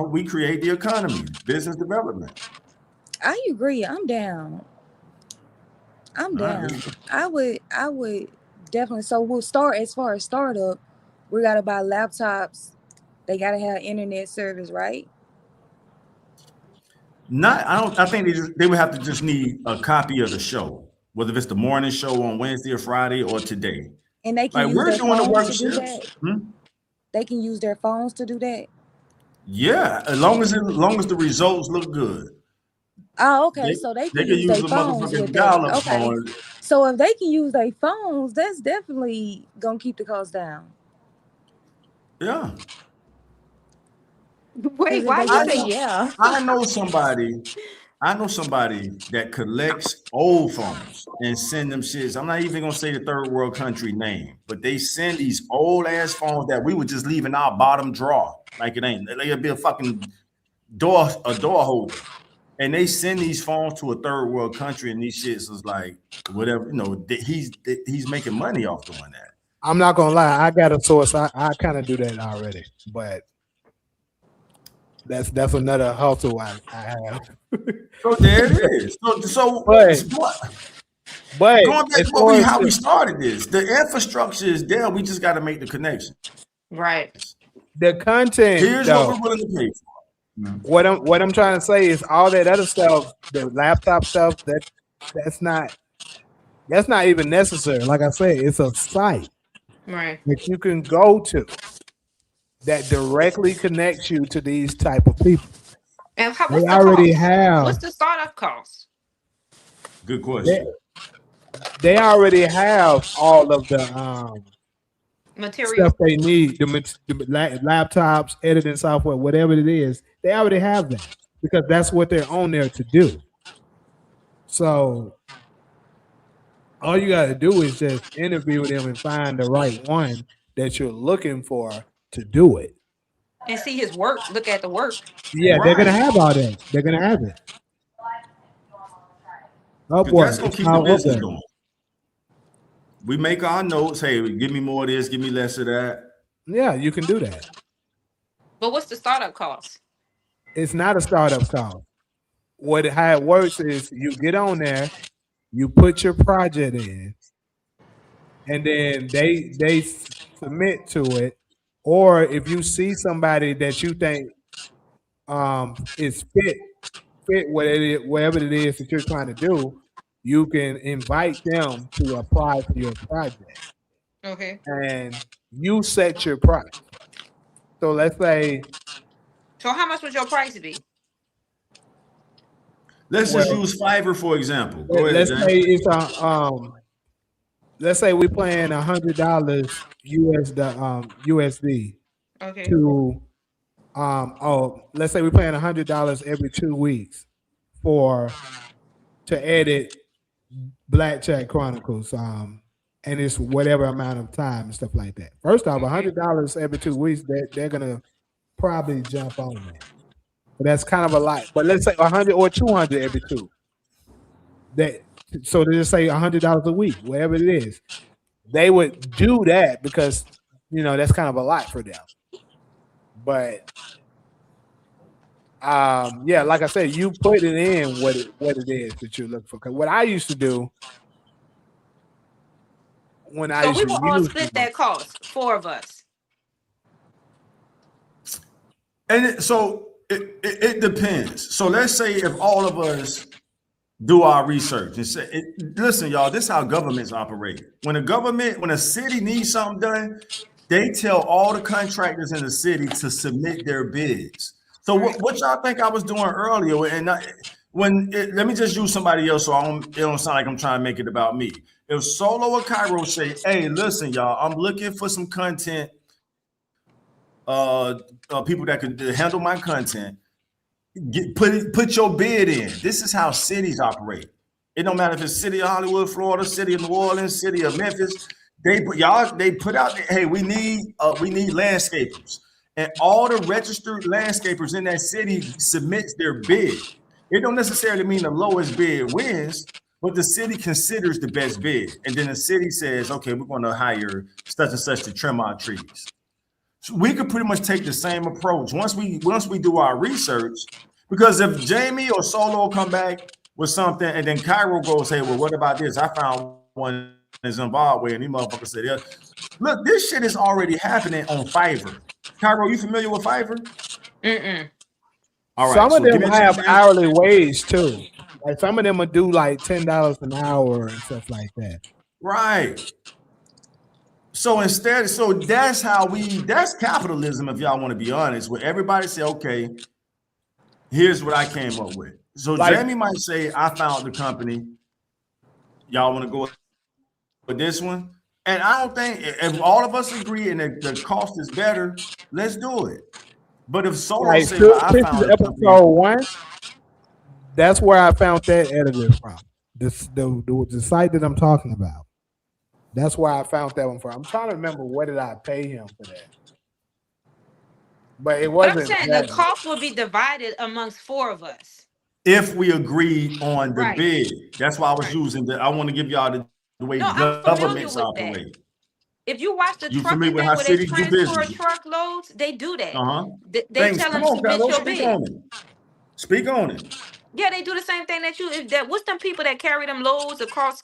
we create the economy, business development. I agree. I'm down. I'm down. I would definitely. So we'll start as far as startup. We gotta buy laptops. They gotta have internet service, right? I think they would have to just need a copy of the show, whether it's the morning show on Wednesday or Friday or today. And they can Like use we're their doing the phones work to do shifts. that. They can use their phones to do that. Yeah, as long as the results look good. Oh, okay. So they They can can use use their a phones motherfucking with dial that. up Okay. phone. So if they can use their phones, that's definitely gonna keep the cost down. Yeah. Wait, why you say yeah? I know somebody that collects old phones and send them shits. I'm not even gonna say the third world country name, but they send these old ass phones that we would just leave in our bottom drawer. Like it ain't. Like it'd be a fucking door holder. And they send these phones to a third world country, and these shits is like whatever, he's making money off doing that. I'm not gonna lie, I got a source. I kind of do that already, but that's another hustle I have. So there it is. So but going back as to far as how we started this, the infrastructure is there. We just got to make the connection. Right. the content, Here's though, what we're willing to pay for. what I'm trying to say is all that other stuff, the laptop stuff, that's not even necessary. Like I said, it's a site Right. that you can go to that directly connects you to these type of people. And They already have. What's the startup cost? Good question. They already have all of the Material. stuff they need, the laptops, editing software, whatever it is. They already have that because that's what they're on there to do. So all you got to do is just interview them and find the right one that you're looking for to do it. And see his work. Look at the work. Yeah, they're gonna have all that. They're gonna have it. That's gonna keep the business going. We make our notes. Hey, give me more of this, give me less of that. Yeah, you can do that. But what's the startup cost? It's not a startup cost. How it works is you get on there, you put your project in, and then they submit to it. Or if you see somebody that you think is fit whatever it is that you're trying to do, you can invite them to apply for your project. Okay. And you set your price. So let's say. So how much would your price be? Let's just use Fiverr for example. Go ahead. Let's say it's let's say we're paying $100 USD. Okay. To let's say we're paying $100 every 2 weeks to edit Blackjack Chronicles, and it's whatever amount of time and stuff like that. First off, $100 every 2 weeks, they're gonna probably jump on that. But that's kind of a lot. But let's say 100 or 200 every 2. So they just say $100 a week, whatever it is. They would do that because that's kind of a lot for them. But yeah, like I said, you put it in what it is that you're looking for. Because what I used to do when I So used we to will all use split that cost, 4 of us. And it depends. So let's say if all of us do our research and say, listen, y'all, this is how governments operate. When a city needs something done, they tell all the contractors in the city to submit their bids. So what y'all think I was doing earlier? And let me just use somebody else, so it don't sound like I'm trying to make it about me. If Solo or Cairo say, "Hey, listen, y'all, I'm looking for some content, people that can handle my content. Put your bid in." This is how cities operate. It don't matter if it's city of Hollywood, Florida, city of New Orleans, city of Memphis. They put out, hey, we need landscapers, and all the registered landscapers in that city submits their bid. It don't necessarily mean the lowest bid wins, but the city considers the best bid, and then the city says, okay, we're going to hire such and such to trim our trees. So we could pretty much take the same approach once we do our research. Because if Jamie or Solo come back with something, and then Cairo goes, "Hey, well, what about this? I found one in Zimbabwe," and these motherfuckers said, "Yeah, look, this shit is already happening on Fiverr." Cairo, you familiar with Fiverr? All right, some of so give them me a have chance. hourly wage too. Like some of them would do like $10 an hour and stuff like that. Right. So that's that's capitalism, if y'all want to be honest, where everybody say, okay, here's what I came up with. So Jamie might say, I found the company. Y'all want to go with this one? And I don't think, if all of us agree and the cost is better, let's do it. But if Solo say, well, I found a company. Episode 1, that's where I found that editor from. The site that I'm talking about. That's where I found that one from. I'm trying to remember what did I pay him for that. But it wasn't. But I'm saying the cost will be divided amongst 4 of us. If we agree on the Right. bid. That's why I was using I want to give y'all the way governments operate. That. If you watch the You trucking familiar with thing how where they cities do transfer business? truckloads, they do that. They Thanks. tell Come them on, submit Carlos. your Speak bid. on it. Speak on it. Yeah, they do the same thing that you. What's them people that carry them loads across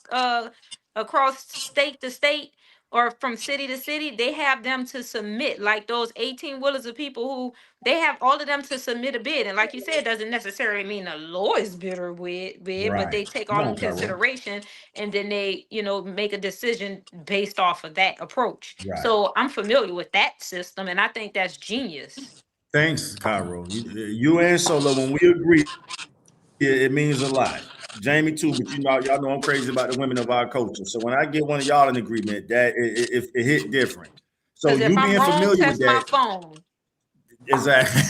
state to state or from city to city? They have them to submit, like those 18-wheelers of people who they have all of them to submit a bid. And like you said, it doesn't necessarily mean the lowest bidder bid, but they take all in consideration, and then they make a decision based off of that approach. Right. So I'm familiar with that system, and I think that's genius. Thanks, Cairo. You and Solo, when we agree, it means a lot. Jamie too, but y'all know I'm crazy about the women of our culture. So when I get one of y'all in agreement, that it hit different. So Because if I'm being wrong, familiar test with my that, phone. exactly.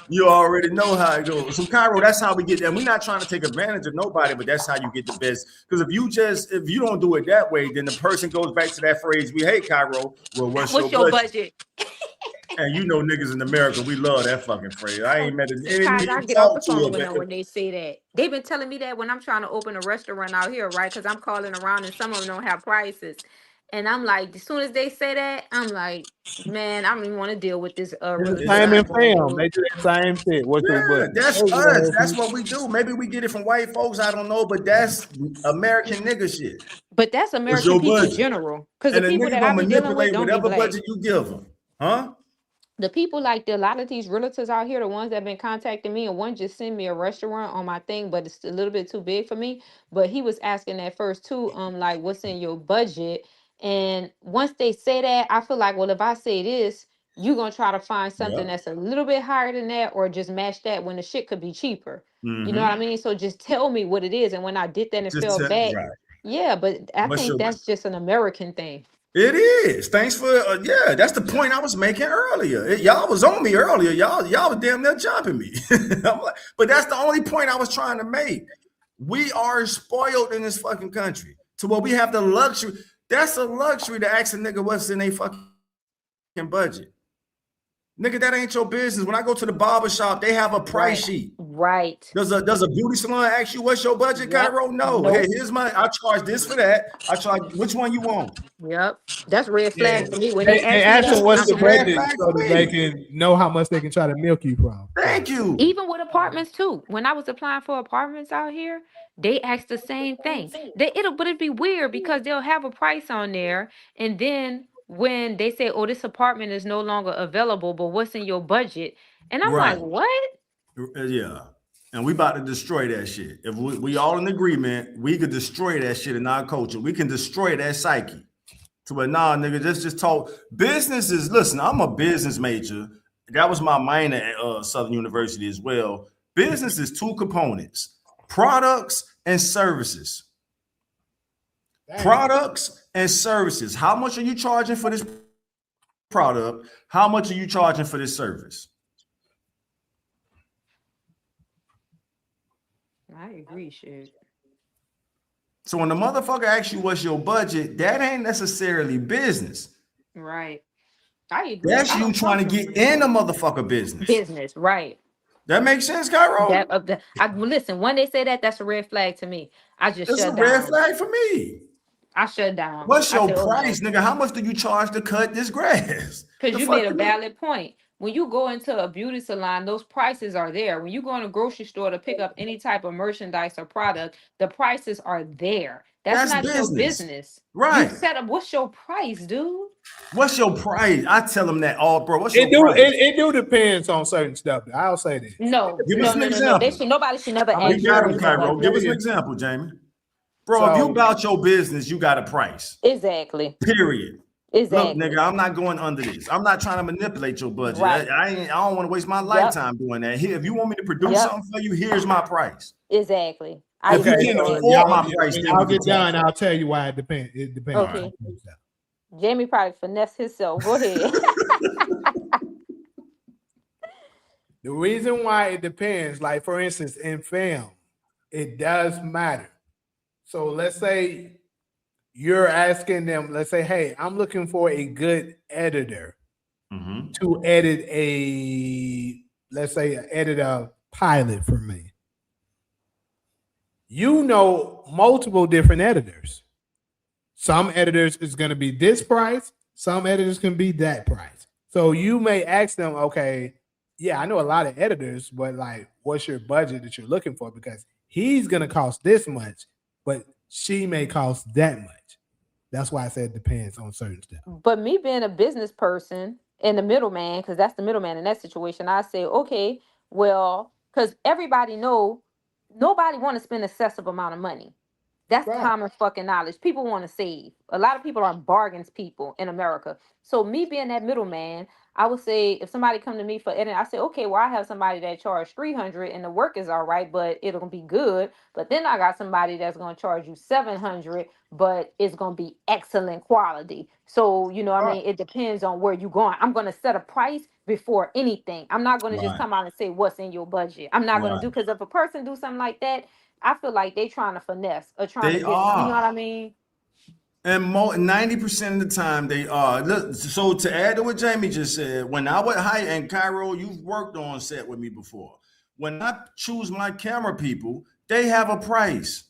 You already know how it goes. So Cairo, that's how we get there. We're not trying to take advantage of nobody, but that's how you get the best. Because if you don't do it that way, then the person goes back to that phrase we hate, Cairo. Well, what's your budget? And niggas in America, we love that fucking phrase. I ain't met any I nigga get off the talk to phone her. when they say that. They've been telling me that when I'm trying to open a restaurant out here, right? Because I'm calling around and some of them don't have prices. And I'm like, as soon as they say that, I'm like, man, I don't even want to deal with this. Same in film. They do the same shit. What's your budget? That's us. That's what we do. Maybe we get it from white folks. I don't know, but that's American nigga shit. But that's American people in general. Because the people that I be dealing with don't be black. Budget you give them, huh? The people like a lot of these realtors out here, the ones that have been contacting me, and one just sent me a restaurant on my thing, but it's a little bit too big for me. But he was asking at first too, like, what's in your budget? And once they say that, I feel like, well, if I say this, you're gonna try to find something that's a little bit higher than that, or just match that when the shit could be cheaper. You know what I mean? So just tell me what it is. And when I did that and fell back, yeah, but I think that's just an American thing. It is. Thanks for that's the point I was making earlier. Y'all was on me earlier. Y'all was damn near jumping me. But that's the only point I was trying to make. We are spoiled in this fucking country to where we have the luxury. That's a luxury to ask a nigga what's in their fucking budget. Nigga, that ain't your business. When I go to the barber shop, they have a price sheet. Right. Does a beauty salon ask you what's your budget, Yep. Cairo? No. Nope. Hey, here's my. I charge this for that. I charge which one you want. Yep. That's red Yeah. flag for me. When They they ask me ask them that, what's That's the a red budget flag so for that they me. can know how much they can try to milk you from. Thank you. even with apartments too. When I was applying for apartments out here, they asked the same thing. But it'd be weird because they'll have a price on there, and then when they say, "Oh, this apartment is no longer available," but what's in your budget? And I'm Right. like, "What?" Yeah. And we about to destroy that shit. If we all in agreement, we could destroy that shit in our culture. We can destroy that psyche. So, but nah, nigga, just talk. Businesses, listen, I'm a business major. That was my minor at Southern University as well. Business is two components: products and services. Products and services. How much are you charging for this product? How much are you charging for this service? I agree, shit. So when the motherfucker asks you what's your budget, that ain't necessarily business. Right. I agree. That's I you don't trying to fuck get in the motherfucker business. business, right? That makes sense, Cairo? Listen, when they say that, that's a red flag to me. I just It's a shut red down. flag for me. I shut down. What's I your said, "Oh, no." price, nigga? How much do you charge to cut this grass? Because The you fuck made a you- valid point. When you go into a beauty salon, those prices are there. When you go in a grocery store to pick up any type of merchandise or product, the prices are there. That's not your business. Right. You set up, what's your price, dude? What's your price? I tell them that all, bro. What's your It price? do depends on certain stuff. I'll say that. No, Give us an no. example. Nobody should never I'm We ask you got what him, is your Cairo. budget. Give us an example, Jamie. Bro, if you about your business, you got a price. Exactly. Period. Exactly. Look, nigga, I'm not going under this. I'm not trying to manipulate your budget. Right. I don't want to waste my lifetime doing that. Here, if you want me to produce Yep. something for you, here's my price. Exactly. If you can't so afford my price, when then y'all we can get done, talk. I'll tell you why it depends. It depends. Okay. Jamie probably finesse himself. Go ahead. The reason why it depends, like for instance, in film, it does matter. So let's say you're asking them, let's say, hey, I'm looking for a good editor to edit edit a pilot for me. You know multiple different editors. Some editors is going to be this price. Some editors can be that price. So you may ask them, okay, yeah, I know a lot of editors, but like, what's your budget that you're looking for? Because he's going to cost this much, but she may cost that much. That's why I said it depends on certain stuff. But me being a business person and the middleman, because that's the middleman in that situation, I say, okay, well, because everybody know nobody want to spend excessive amount of money. That's common fucking knowledge. People want to save. A lot of people are bargains people in America. So me being that middleman, I would say if somebody come to me for editing, I say, okay, well, I have somebody that charge $300 and the work is all right, but it'll be good. But then I got somebody that's going to charge you $700, but it's going to be excellent quality. So, you know what I mean? It depends on where you're going. I'm going to set a price before anything. I'm not going to just come out and say what's in your budget. I'm not going to do, because if a person do something like that, I feel like they trying to finesse or trying to get, you know what I mean? And 90% of the time they are. Look, so to add to what Jamie just said, when I would hire, and Cairo, you've worked on set with me before. When I choose my camera people, they have a price.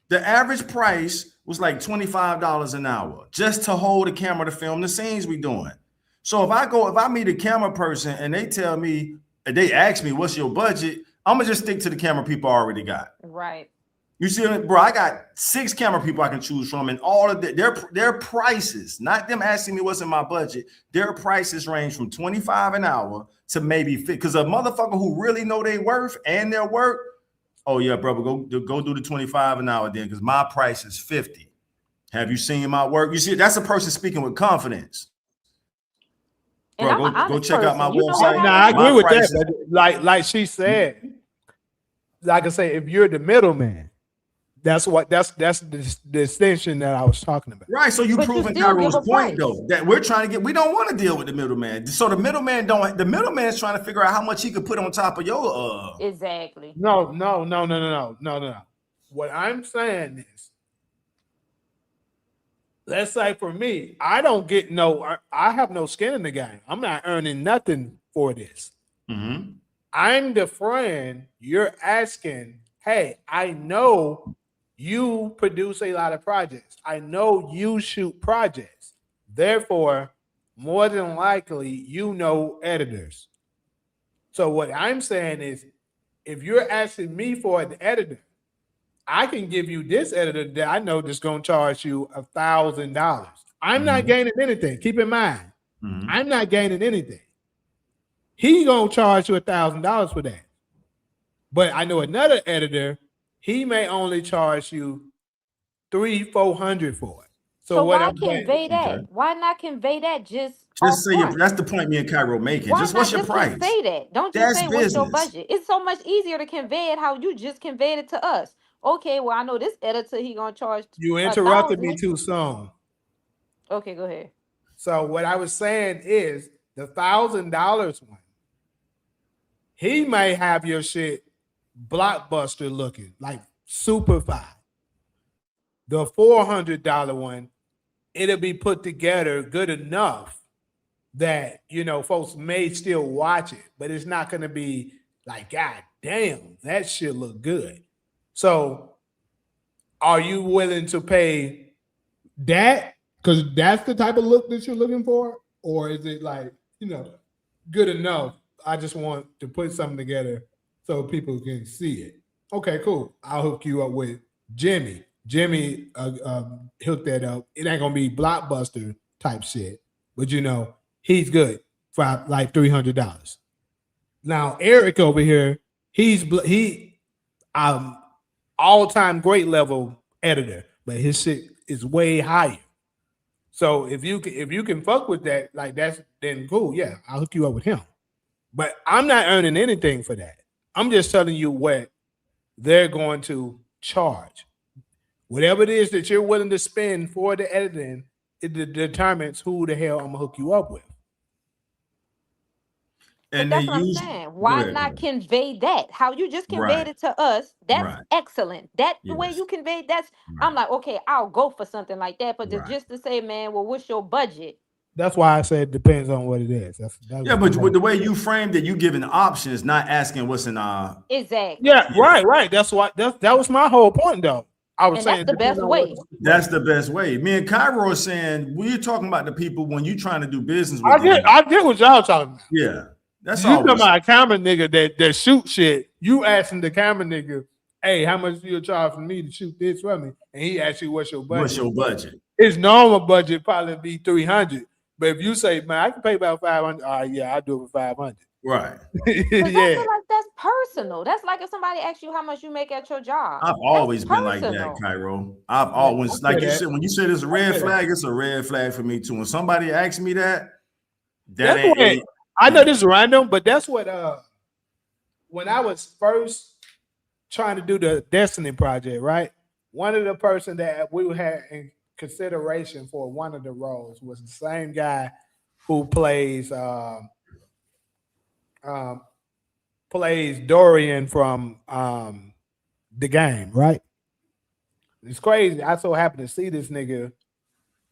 The average price was like $25 an hour just to hold the camera to film the scenes we doing. So if I meet a camera person and they tell me, they ask me, what's your budget? I'm gonna just stick to the camera people I already got. Right. You see, bro, I got 6 camera people I can choose from, and all of their prices, not them asking me what's in my budget, their prices range from $25 an hour to maybe 50. Because a motherfucker who really know their worth and their work, oh yeah, brother, go do the 25 an hour then, because my price is 50. Have you seen my work? You see, that's a person speaking with confidence. Bro, go check out my website. No, I agree with that. Like she said, like I say, if you're the middleman, that's the distinction that I was talking about. Right. So you proving Cairo's point though, that we're trying to get, we don't want to deal with the middleman. So the middleman is trying to figure out how much he could put on top of your Exactly. No. What I'm saying is, let's say for me, I don't get I have no skin in the game. I'm not earning nothing for this. Mm-hmm. I'm the friend you're asking, hey, I know you produce a lot of projects. I know you shoot projects. Therefore, more than likely, you know editors. So what I'm saying is, if you're asking me for an editor, I can give you this editor that I know that's going to charge you $1,000. I'm not Mm-hmm. gaining anything. Keep in mind, Mm-hmm. I'm not gaining anything. He gonna charge you $1,000 for that. But I know another editor, he may only charge you $300-400 for it. So What why I'm saying, convey that? Okay. Why not convey that just Just off say front? that's the point me and Cairo making. Why Just what's not your just price? say that? Don't just That's say what's your business. budget. It's so much easier to convey it how you just conveyed it to us. Okay, well I know this editor he gonna charge you a interrupted me thousand. too soon. Okay, go ahead. So what I was saying is the $1,000 one, he may have your shit blockbuster looking, like super fine. The $400 one, it'll be put together good enough that folks may still watch it, but it's not going to be like, God damn, that shit look good. So are you willing to pay that? Because that's the type of look that you're looking for? Or is it like, good enough? I just want to put something together so people can see it. Okay, cool. I'll hook you up with Jimmy. Jimmy hooked that up. It ain't gonna be blockbuster type shit, but he's good for like $300. Now Eric over here, he all-time great level editor, but his shit is way higher. So if you can fuck with that, like that's then cool. Yeah, I'll hook you up with him. But I'm not earning anything for that. I'm just telling you what they're going to charge. Whatever it is that you're willing to spend for the editing, it determines who the hell I'm gonna hook you up with. But And they that's what I'm use saying. go Why ahead, go not ahead. convey that? How you just conveyed Right, it to us, that's right. excellent. That the way Yes, you conveyed that's I'm right, like, okay, I'll go for something like that. But right. just to say, man, well, what's your budget? That's why I said it depends on what it is. That's Yeah, but with the way you framed it, you giving options, not asking what's in Exactly. yeah, right. That's why that was my whole point though. I was And that's saying the depending best on what way. That's the best way. Me and Cairo are saying we're talking about the people when you're trying to do business I with them. get what y'all talking about. Yeah, that's You all. talking about a camera nigga that shoot shit. You asking the camera nigga, hey, how much do you charge for me to shoot this for me? And he asks you what's your budget. What's your budget? His normal budget probably be 300. But if you say, man, I can pay about 500, yeah, I'll do it for 500. Right. Because I Yeah. feel like that's personal. That's like if somebody asks you how much you make at your job. I've always been like that, Cairo. I've always like you said when you said it's a red flag, it's a red flag for me too. When somebody asks me that ain't. I know this is random, but that's what when I was first trying to do the Destiny project, right? One of the person that we had in consideration for one of the roles was the same guy who plays Dorian from the game, right? It's crazy. I so happened to see this nigga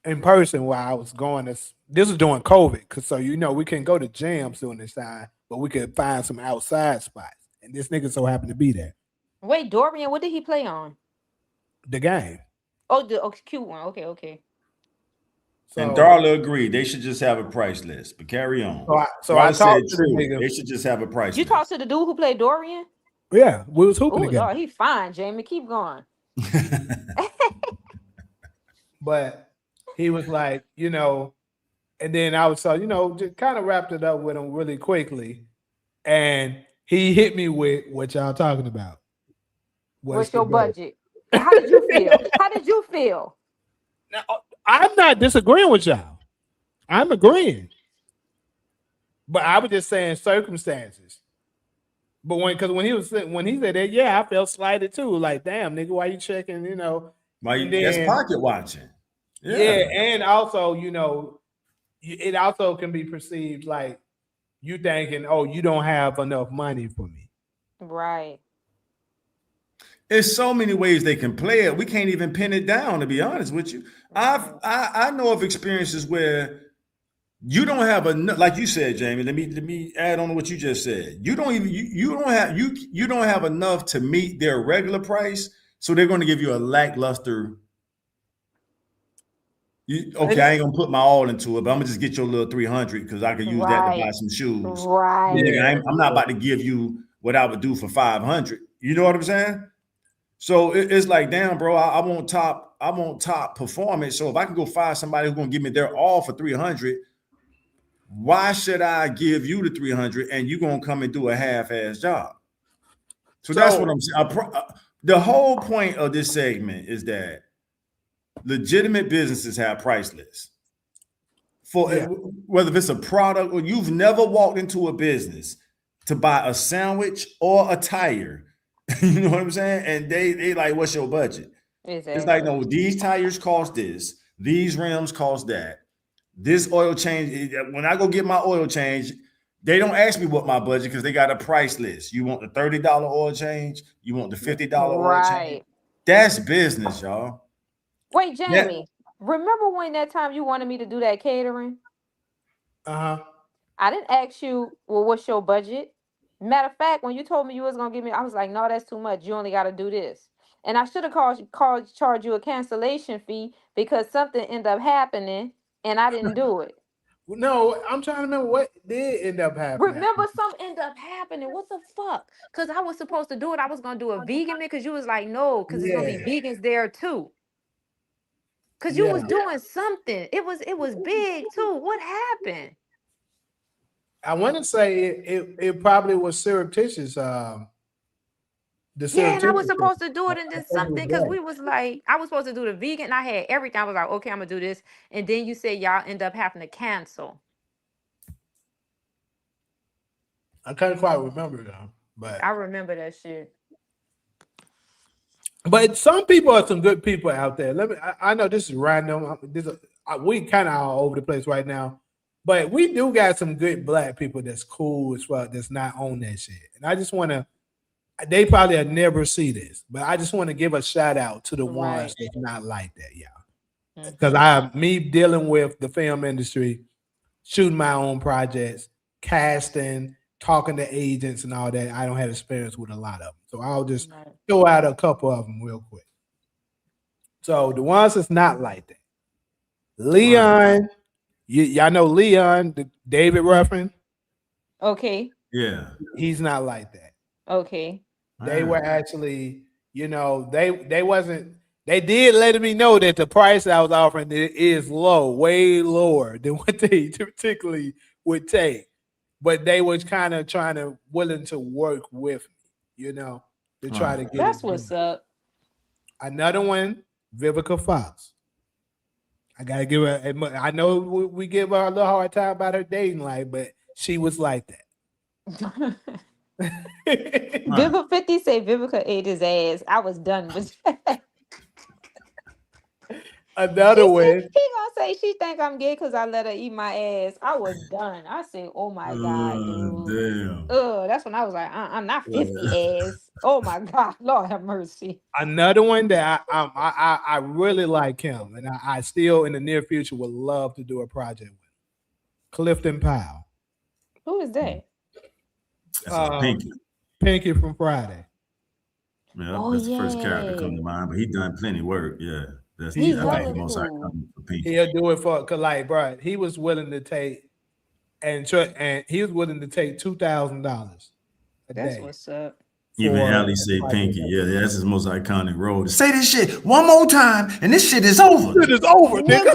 in person while I was going to. This was during COVID, because we couldn't go to gyms during this time, but we could find some outside spots. And this nigga so happened to be there. Wait, Dorian, what did he play on? The game. Oh, the cute one. Okay. And Darla agreed they should just have a price list, but carry on. So I talked to the nigga. They should just have a price You list. talked to the dude who played Dorian? Yeah, we was hooping Oh, together. Lord, he fine, Jamie. Keep going. But he was like, and then I was just kind of wrapped it up with him really quickly. And he hit me with what y'all talking about. What's your budget? How did you feel? How did you feel? Now, I'm not disagreeing with y'all. I'm agreeing. But I was just saying circumstances. But when he said that, yeah, I felt slighted too. Like, damn, nigga, why you checking, that's pocket watching. Yeah, and also, it also can be perceived like you thinking, oh, you don't have enough money for me. Right. There's so many ways they can play it. We can't even pin it down, to be honest with you. I know of experiences where You don't have enough, like you said, Jamie. Let me add on to what you just said. You don't even you don't have enough to meet their regular price, so they're going to give you a lackluster. Okay, I ain't gonna put my all into it, but I'm gonna just get your little 300 because I can use that to buy Right. some shoes. Right. Nigga, I'm not about to give you what I would do for 500. You know what I'm saying? So it's like, damn, bro, I want top performance. So if I can go find somebody who's gonna give me their all for 300, why should I give you the 300 and you gonna come and do a half-ass job? So that's what I'm saying. The whole point of this segment is that legitimate businesses have price lists. For whether it's a product or you've never walked into a business to buy a sandwich or a tire, you know what I'm saying? And they like, what's your budget? Exactly. It's like, no, these tires cost this, these rims cost that, this oil change. When I go get my oil change, they don't ask me what my budget because they got a price list. You want the $30 oil change? You want the $50 oil change? That's business, y'all. Wait, Jamie, remember when that time you wanted me to do that catering? Uh-huh. I didn't ask you, well, what's your budget? Matter of fact, when you told me you was gonna give me, I was like, no, that's too much. You only got to do this. And I should have charged you a cancellation fee because something ended up happening and I didn't do it. No, I'm trying to remember what did end up happening. Remember, something ended up happening. What the fuck? Because I was supposed to do it. I was gonna do a vegan meal because you was like, no, because it's gonna be vegans there too. Because you was doing something. It was big too. What happened? I want to say it probably was surreptitious. And I was supposed to do it and then something because we was like, I was supposed to do the vegan. And I had everything. I was like, okay, I'm gonna do this. And then you said y'all end up having to cancel. I can't quite remember though, but I remember that shit. But some people are some good people out there. I know this is random. We kind of all over the place right now, but we do got some good black people that's cool as well. That's not on that shit, and I just want to. They probably will never see this, but I just want to give a shout out to the ones that's not like that, y'all. Because me dealing with the film industry, shooting my own projects, casting, talking to agents and all that, I don't have experience with a lot of them. So I'll just throw out a couple of them real quick. So the ones that's not like that. Leon, y'all know Leon, David Ruffin. Okay. Yeah. He's not like that. Okay. They were actually, they did let me know that the price I was offering is low, way lower than what they particularly would take. But they was kind of willing to work with me, to try to get That's what's up. Another one, Vivica Fox. I gotta give her. I know we give her a little hard time about her dating life, but she was like that. Vivica 50 say Vivica ate his ass. I was done with that. Another one. He gonna say she think I'm gay because I let her eat my ass. I was done. I said, oh my God, dude. Damn. That's when I was like, I'm not 50 ass. Oh my God, Lord have mercy. Another one that I really like him, and I still in the near future would love to do a project with. Clifton Powell. Who is that? Pinky. Pinky from Friday. Yeah, that's the first character come to mind, but he done plenty of work. Yeah, that's He's the most iconic for Pinky. He'll do it cause like, bro, he was willing to take and he was willing to take $2,000 a day. That's what's up. Even Allie said Pinky. Yeah, that's his most iconic role. Say this shit one more time, and this shit is over. It is over, nigga.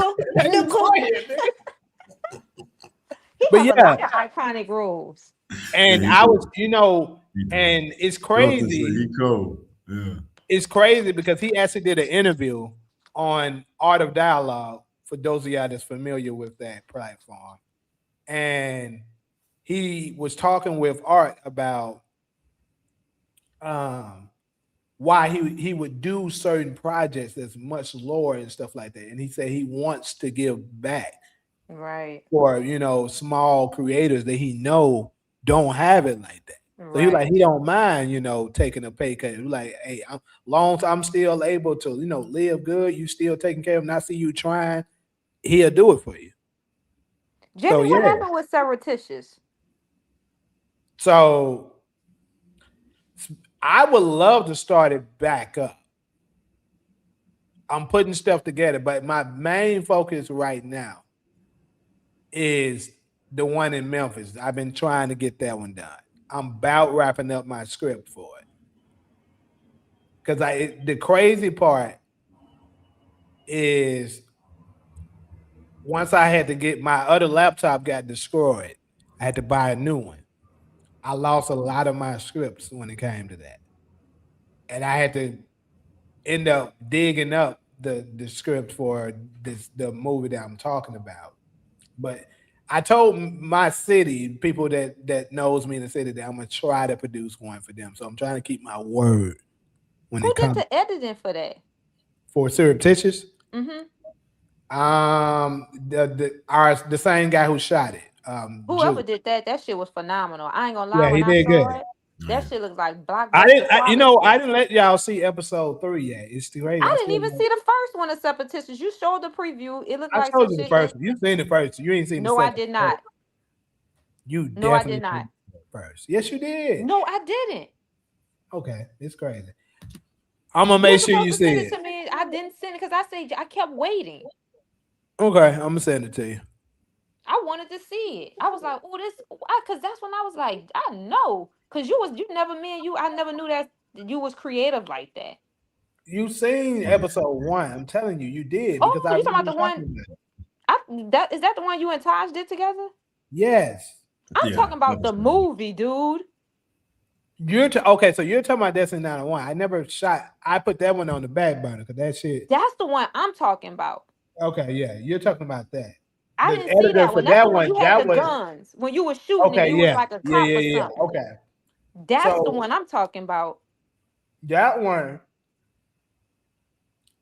But yeah, iconic roles. And I was, and it's crazy. He cool. Yeah. It's crazy because he actually did an interview on Art of Dialogue for those of y'all that's familiar with that platform. And he was talking with Art about why he would do certain projects that's much lower and stuff like that. And he said he wants to give back. Right. For, small creators that he know don't have it like that. Right. So he don't mind, taking a pay cut. He's like, hey, long as I'm still able to, live good, you still taking care of him, and I see you trying, he'll do it for you. Jimmy, So what yeah. happened with surreptitious? So I would love to start it back up. I'm putting stuff together, but my main focus right now is the one in Memphis. I've been trying to get that one done. I'm about wrapping up my script for it. Because the crazy part is once I had to get my other laptop got destroyed, I had to buy a new one. I lost a lot of my scripts when it came to that. And I had to end up digging up the script for the movie that I'm talking about. But I told my city, people that knows me in the city, that I'm gonna try to produce one for them. So I'm trying to keep my word when Who it did comes the editing for that? for surreptitious. Mm-hmm. The same guy who shot it, Whoever Juke. did that, that shit was phenomenal. I ain't gonna lie, Yeah, he when I did saw good. it, that shit looks like I blockbuster didn't, quality. I didn't let y'all see episode 3 yet. It's too crazy. I I didn't still, even see the first one of Surreptitious. You showed the preview. It looked I like told some you the shit that. first one. You seen the first. You ain't seen the No, I second. did not. You No, I did definitely not. seen the first. Yes, you did. No, I didn't. Okay, it's crazy. I'm gonna You were make sure supposed you to see send it it. to me. I didn't send it because I kept waiting. Okay, I'm gonna send it to you. I wanted to see it. I was like, oh, this, because that's when I was like, I know, because you never me and you. I never knew that you was creative like that. You seen episode 1. I'm telling you, you did because Oh, I you talking remember about you the one? talking about it. Is that the one you and Taj did together? Yes. I'm Yeah. talking about the movie, dude. Okay, so you're talking about Destiny 901. I never shot. I put that one on the back burner because that shit. That's the one I'm talking about. Okay, yeah, you're talking about that. I The didn't see editor that for one. That's the that one one, you had that the was guns when you were shooting and okay. you was Yeah, like a cop or something. Okay, That's the so one I'm talking about. that one,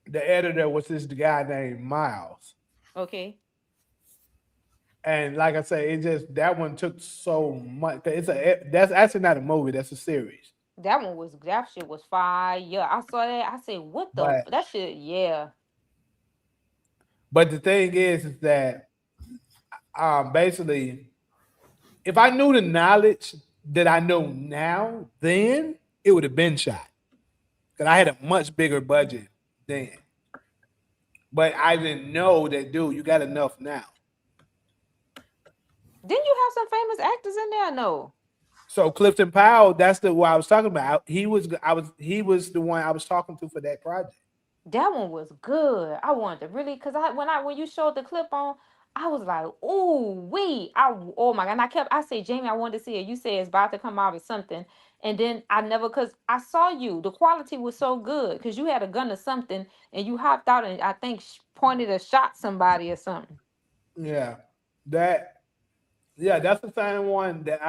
the editor was this guy named Miles, Okay. and like I say, it just that one took so much. That's actually not a movie. That's a series. That shit was fire. Yeah, I saw that. I said, what the But that shit, yeah. but the thing is that basically, if I knew the knowledge that I know now, then it would have been shot. Because I had a much bigger budget then. But I didn't know that, dude, you got enough now. Didn't you have some famous actors in there? No. So Clifton Powell, that's the one I was talking about. He was the one I was talking to for that project. That one was good. I wanted to really, because when you showed the clip on, I was like, ooh, oh my God. And I said, Jamie, I wanted to see it. You said it's about to come out or something. And then because I saw you, the quality was so good because you had a gun or something and you hopped out and I think pointed or shot somebody or something. Yeah. That's the same one that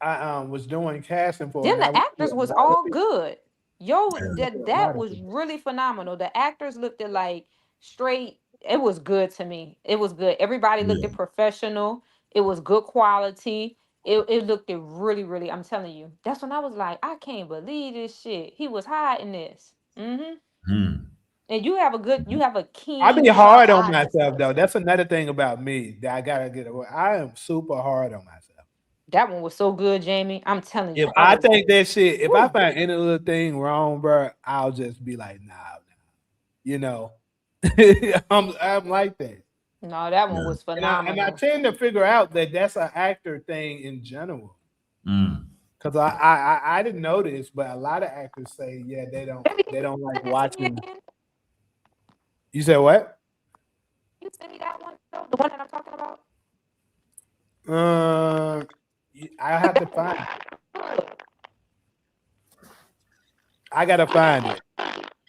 I was doing casting for, Then and I the went to actors a was lot of all people. good. A That lot of was people. really phenomenal. The actors looked at like straight. It was good to me. It was good. Everybody looked Yeah. at professional. It was good quality. It looked at really, really. I'm telling you. That's when I was like, I can't believe this shit. He was hiding this. Mm-hmm. Hmm. And you have a I keen, be sharp hard on eye for myself stuff. though. That's another thing about me that I gotta get away. I am super hard on myself. That one was so good, Jamie. I'm telling you. If I think if I Woo. find any little thing wrong, bro, I'll just be like, nah. You know, I'm like that, No, that one Yeah. was and I phenomenal. tend to figure out that that's an actor thing in general. Mm. Because I didn't know this, but a lot of actors say, yeah, they don't like Send that to me watching. again. You said what? You send me that one, though, the one that I'm talking about. Uh, I have to find it. I gotta find it.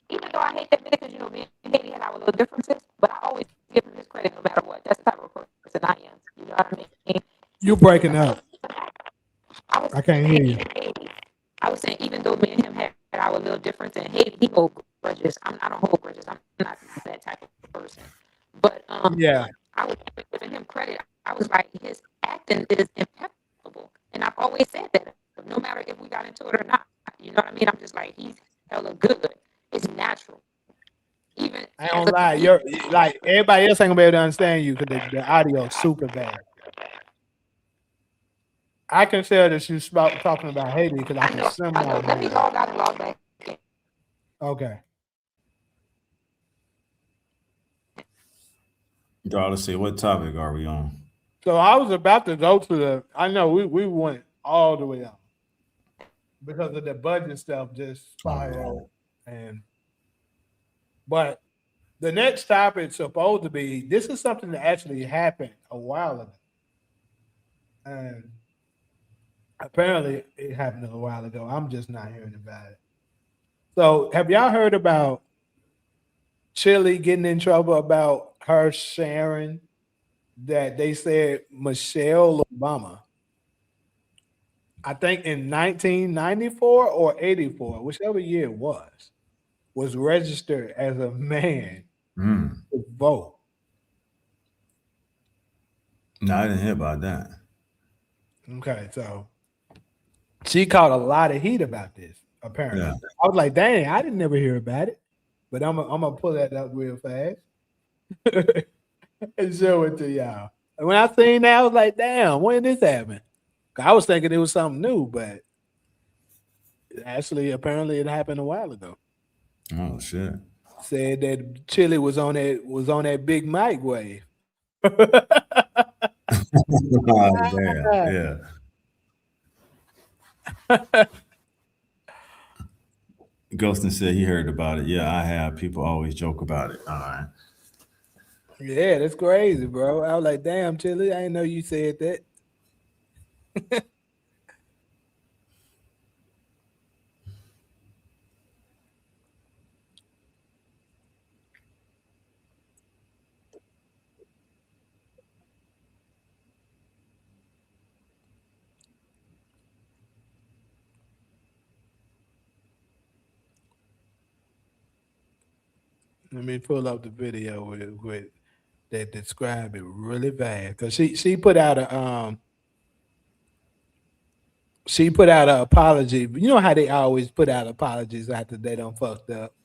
Even though I hate that because me and Haiti had our little differences, but I always give him his credit no matter what. That's the type of person I am. You know what I mean? You're breaking up. I was I can't hear you. I was saying even though me and him had our little difference in Haiti, he hold grudges. I don't hold grudges. I'm not that type of person. But Yeah. I was giving him credit. I was like, his acting is impeccable, and I've always said that. No matter if we got into it or not, you know what I mean. I'm just like, he's hella good. It's natural. Even I don't lie. You're like everybody else ain't gonna be able to understand you because the audio is super bad. I can tell that you talking about Haiti because I can somehow. Let me log out and log back in. Okay. Y'all, let's see, what topic are we on? So I was about to go to the. I know we went all the way up because of the budget stuff just spiraled, but the next topic is supposed to be. This is something that actually happened a while ago, and apparently it happened a while ago. I'm just not hearing about it. So have y'all heard about Chilli getting in trouble about her sharing that they said Michelle Obama, I think in 1994 or 84, whichever year it was registered as a man to vote. No, I didn't hear about that. Okay, so she caught a lot of heat about this, apparently. Yeah. I was like, dang, I didn't never hear about it. But I'm gonna pull that up real fast and show it to y'all. And when I seen that, I was like, damn, when did this happen? I was thinking it was something new, but actually, apparently, it happened a while ago. Oh shit! Said that Chilli was on that Big Mike wave. Oh, damn. Yeah. Ghostin said he heard about it. Yeah, I have. People always joke about it. All right. Yeah, that's crazy, bro. I was like, damn, Chilli, I didn't know you said that. Let me pull up the video with that describe it really bad because she put out a apology. You know how they always put out apologies after they don't fucked up.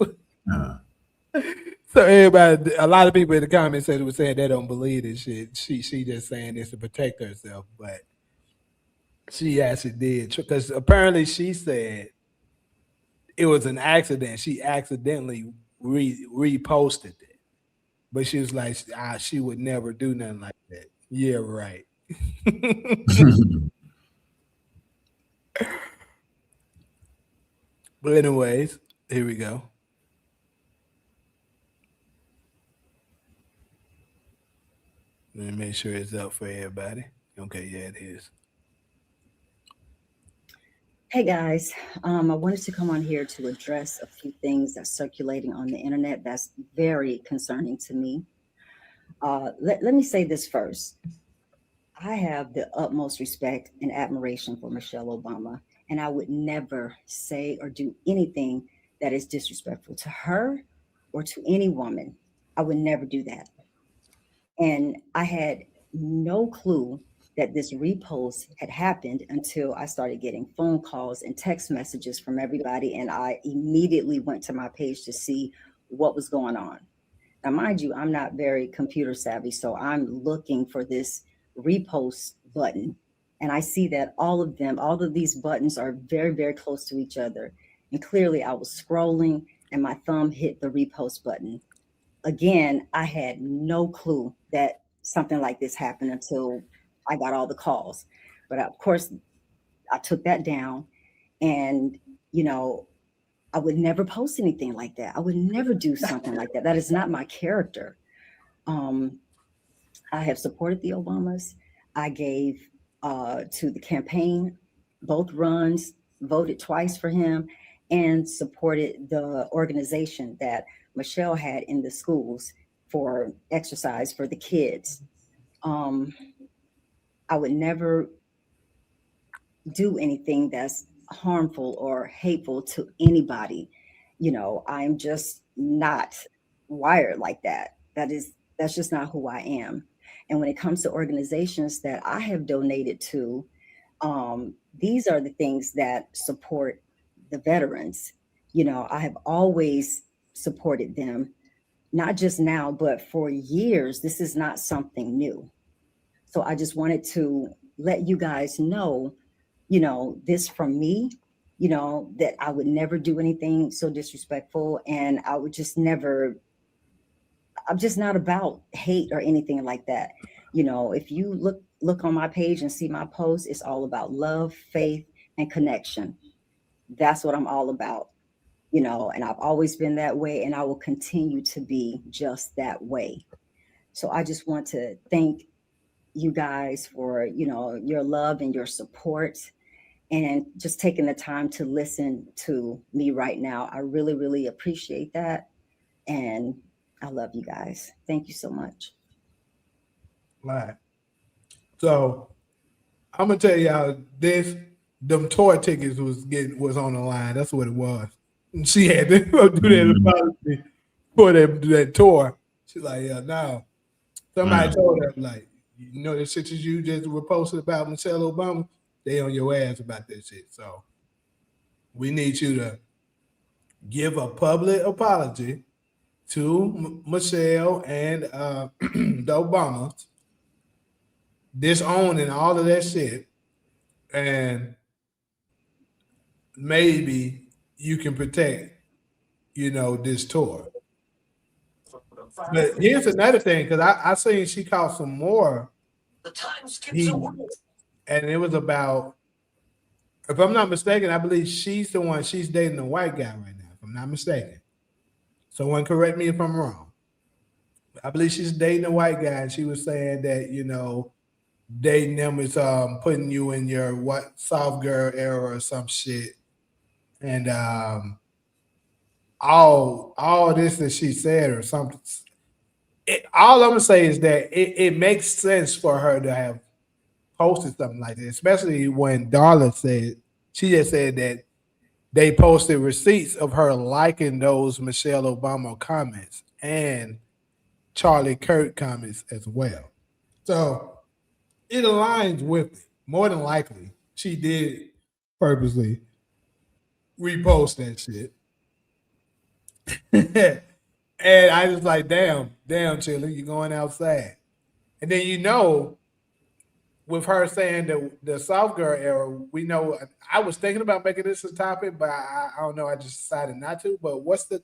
So everybody, a lot of people in the comments said was saying they don't believe this shit. She just saying this to protect herself, but she actually did because apparently she said it was an accident. She accidentally reposted it, but she was like, she would never do nothing like that. Yeah, right. But anyways, here we go. Let me make sure it's up for everybody. Okay, yeah, it is. Hey guys, I wanted to come on here to address a few things that's circulating on the internet that's very concerning to me. Let me say this first. I have the utmost respect and admiration for Michelle Obama, and I would never say or do anything that is disrespectful to her or to any woman. I would never do that. And I had no clue that this repost had happened until I started getting phone calls and text messages from everybody. And I immediately went to my page to see what was going on. Now, mind you, I'm not very computer savvy, so I'm looking for this repost button. And I see that all of these buttons are very, very close to each other. And clearly I was scrolling and my thumb hit the repost button. Again, I had no clue that something like this happened until I got all the calls. But of course, I took that down and, I would never post anything like that. I would never do something like that. That is not my character. I have supported the Obamas. I gave to the campaign, both runs, voted twice for him, and supported the organization that Michelle had in the schools for exercise for the kids. I would never do anything that's harmful or hateful to anybody. I'm just not wired like that. That's just not who I am. And when it comes to organizations that I have donated to, these are the things that support the veterans. I have always supported them. not just now, but for years, this is not something new. So I just wanted to let you guys know, this from me, that I would never do anything so disrespectful, and I would just never, I'm just not about hate or anything like that. If you look on my page and see my posts, it's all about love, faith, and connection. That's what I'm all about, and I've always been that way, and I will continue to be just that way. So I just want to thank you guys for, your love and your support, and just taking the time to listen to me right now. I really, really appreciate that. And I love you guys. Thank you so much. Right. So I'm gonna tell y'all this: them tour tickets was on the line. That's what it was. And she had to go do that apology for that tour. She's like, yeah, no. Somebody told her, like, the shit you just reposted about Michelle Obama, they on your ass about that shit. So we need you to give a public apology to Michelle and the Obamas, disowning all of that shit, and maybe you can protect, this tour. But here's another thing, because I seen she caught some more heat, and it was about, if I'm not mistaken, I believe she's dating a white guy right now, if I'm not mistaken. Someone correct me if I'm wrong. I believe she's dating a white guy, and she was saying that, dating them is putting you in your soft girl era or some shit. And all this that she said or something. All I'm gonna say is that it makes sense for her to have posted something like that, especially when Darla she just said that they posted receipts of her liking those Michelle Obama comments and Charlie Kirk comments as well. So it aligns with it. More than likely, she did purposely repost that shit. And I was like, damn, Chilli, you're going outside. And then with her saying the soft girl era, we know I was thinking about making this a topic, but I don't know. I just decided not to. But what's the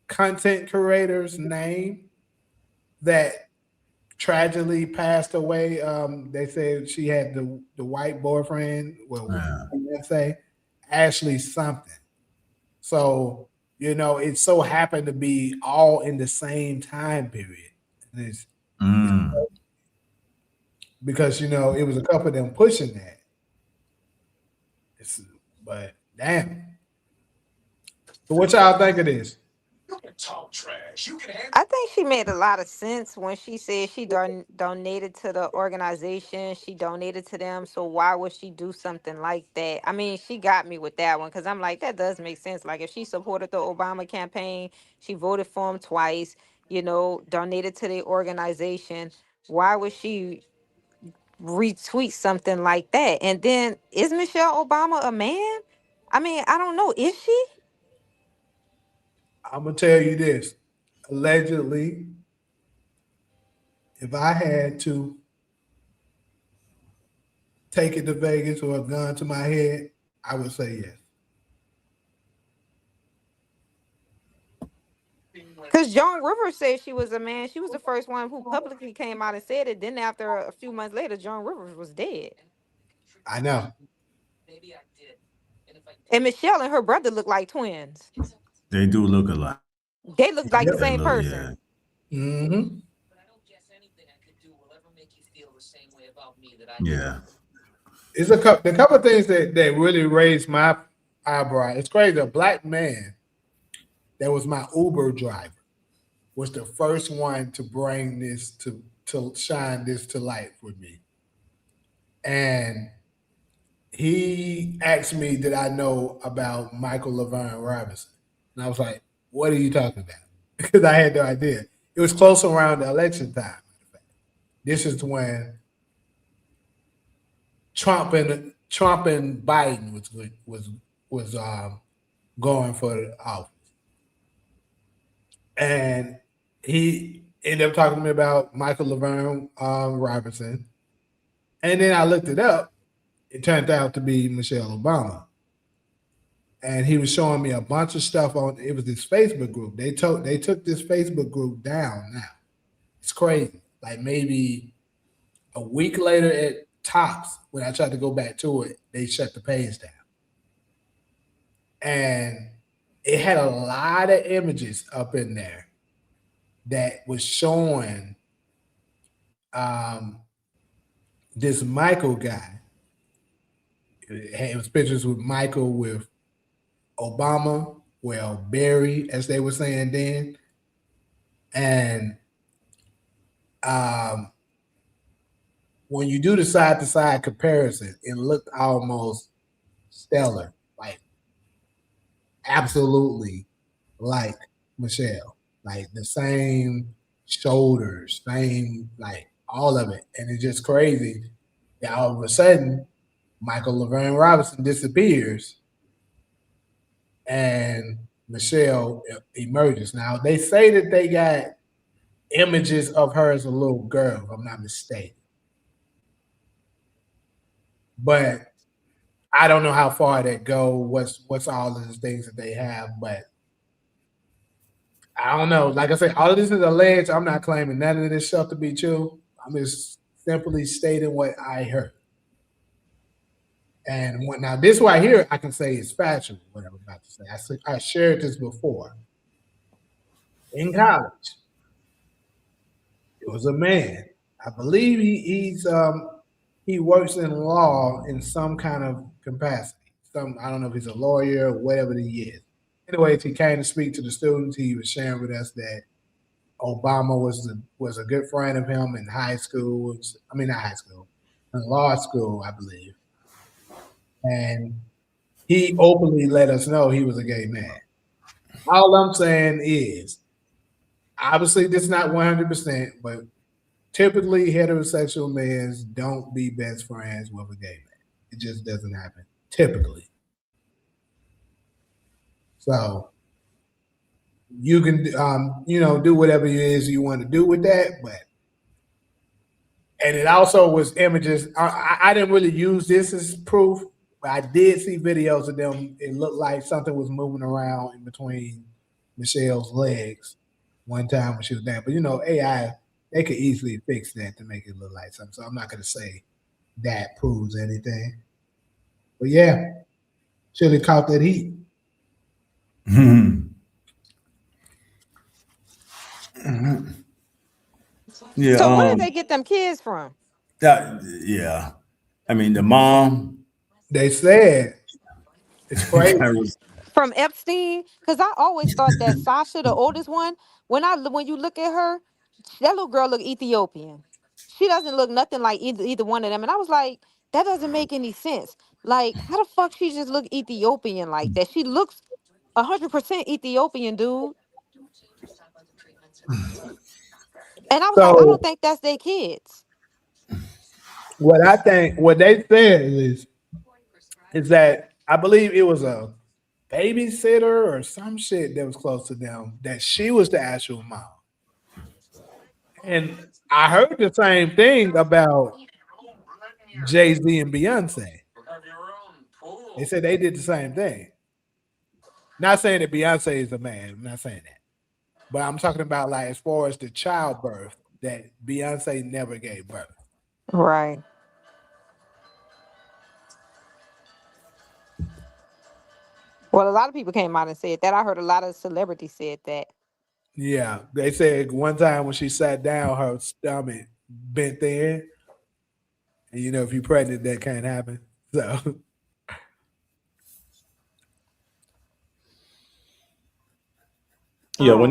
content creator's name that tragically passed away? They said she had the white boyfriend. Well, let's say Ashley something. So it so happened to be all in the same time period. And it's because it was a couple of them pushing that. But damn. So what y'all think of this? I think she made a lot of sense when she said she donated to the organization. She donated to them. So why would she do something like that? I mean, she got me with that one because I'm like, that does make sense. Like if she supported the Obama campaign, she voted for him twice, donated to the organization. Why would she retweet something like that? And then is Michelle Obama a man? I mean, I don't know. Is she? I'm gonna tell you this. Allegedly, if I had to take it to Vegas or a gun to my head, I would say yes. Because Joan Rivers said she was a man. She was the first one who publicly came out and said it. Then after a few months later, Joan Rivers was dead. I know. And Michelle and her brother look like twins. They do look alike. They look like the They same look, person. yeah. Mm-hmm. Yeah. It's the couple of things that really raised my eyebrow. It's crazy. A black man that was my Uber driver was the first one to bring this to shine this to light with me. And he asked me, did I know about Michael Laverne Robinson? And I was like, what are you talking about? Because I had no idea. It was close around the election time. This is when Trump and Biden was going for the office. And he ended up talking to me about Michael Laverne Robertson. And then I looked it up. It turned out to be Michelle Obama. And he was showing me a bunch of stuff on it was this Facebook group. They took this Facebook group down now. It's crazy. Like maybe a week later at tops, when I tried to go back to it, they shut the page down. And it had a lot of images up in there that was showing this Michael guy. It was pictures with Michael with Obama, well, Barry, as they were saying then. And when you do the side-to-side comparison, it looked almost stellar, like absolutely like Michelle, like the same shoulders, same, like all of it. And it's just crazy that all of a sudden, Michael Laverne Robinson disappears and Michelle emerges. Now, they say that they got images of her as a little girl, if I'm not mistaken. But I don't know how far that go, what's all of the things that they have, but I don't know. Like I said, all of this is alleged. I'm not claiming none of this stuff to be true. I'm just simply stating what I heard. And now this right here, I can say is factual, what I'm about to say. I shared this before. In college, it was a man. I believe he works in law in some kind of capacity. I don't know if he's a lawyer or whatever he is. Anyways, he came to speak to the students. He was sharing with us that Obama was a good friend of him in high school. I mean, not high school, in law school, I believe. And he openly let us know he was a gay man. All I'm saying is, obviously, this is not 100%, but typically heterosexual men don't be best friends with a gay man. It just doesn't happen, typically. So you can, do whatever it is you want to do with that, and it also was images. I didn't really use this as proof, but I did see videos of them. It looked like something was moving around in between Michelle's legs one time when she was down. But AI, they could easily fix that to make it look like something. So I'm not going to say that proves anything. But yeah, Chilli caught that heat. Yeah. So where did they get them kids from? Yeah. I mean, the mom. They said it's crazy. From Epstein? Because I always thought that Sasha, the oldest one, when you look at her, that little girl look Ethiopian. She doesn't look nothing like either one of them. And I was like, that doesn't make any sense. Like, how the fuck she just look Ethiopian like that? She looks 100% Ethiopian, dude. And I was like, I don't think that's their kids. What they said is that I believe it was a babysitter or some shit that was close to them, that she was the actual mom. And I heard the same thing about Jay-Z and Beyonce. They said they did the same thing. Not saying that Beyonce is a man. I'm not saying that. But I'm talking about, like, as far as the childbirth, that Beyonce never gave birth. Right. Well, a lot of people came out and said that. I heard a lot of celebrities said that. Yeah, they said one time when she sat down, her stomach bent there. And if you're pregnant, that can't happen. So yeah, when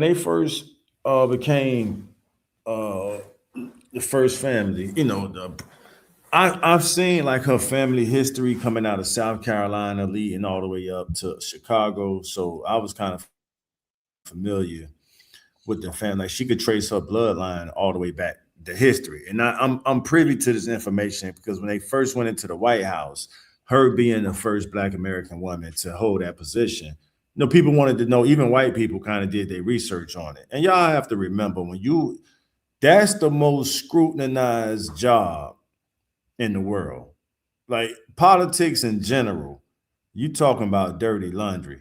they first became the first family, I've seen like her family history coming out of South Carolina, leading all the way up to Chicago. So I was kind of familiar with the family. Like, she could trace her bloodline all the way back to history. And I'm privy to this information because when they first went into the White House, her being the first Black American woman to hold that position, No, people wanted to know, even white people kind of did their research on it. And y'all have to remember that's the most scrutinized job in the world. Like politics in general, you talking about dirty laundry.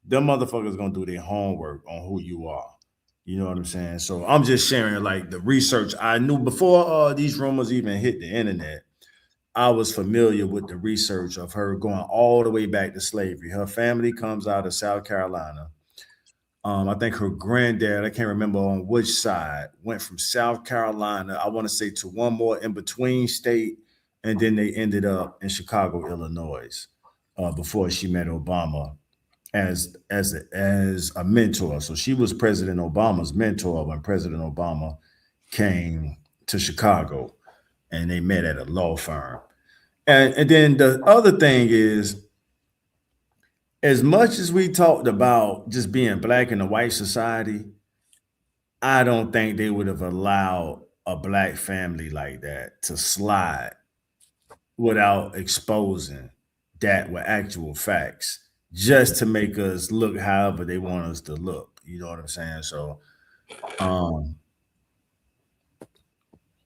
Them motherfuckers gonna do their homework on who you are. You know what I'm saying? So I'm just sharing like the research I knew before these rumors even hit the internet. I was familiar with the research of her going all the way back to slavery. Her family comes out of South Carolina. I think her granddad, I can't remember on which side, went from South Carolina, I want to say, to one more in between state, and then they ended up in Chicago, Illinois, before she met Obama as a mentor. So she was President Obama's mentor when President Obama came to Chicago, and they met at a law firm. And then the other thing is, as much as we talked about just being black in a white society, I don't think they would have allowed a black family like that to slide without exposing that with actual facts, just to make us look however they want us to look. You know what I'm saying? Um,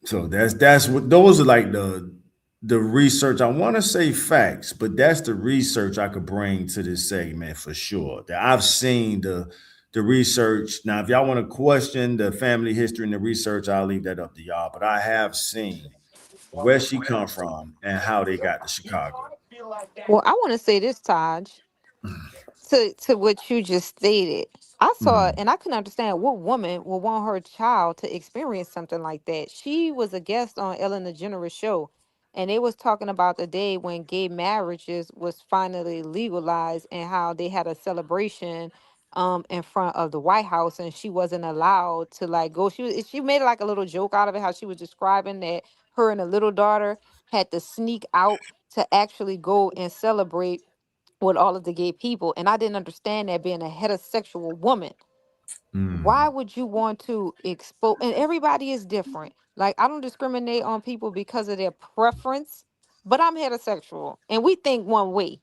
so that's what those are like the research. I want to say facts, but that's the research I could bring to this segment for sure. That I've seen the research. Now, if y'all want to question the family history and the research, I'll leave that up to y'all. But I have seen where she come from and how they got to Chicago. Well, I want to say this, Taj, to what you just stated. I saw it Mm, and I couldn't understand what woman would want her child to experience something like that. She was a guest on Ellen DeGeneres show, and they was talking about the day when gay marriages was finally legalized and how they had a celebration in front of the White House, and she wasn't allowed to like go. She made like a little joke out of it, how she was describing that her and a little daughter had to sneak out to actually go and celebrate with all of the gay people. And I didn't understand that, being a heterosexual woman, why mm, would you want to expose? And everybody is different. Like, I don't discriminate on people because of their preference, but I'm heterosexual and we think one way.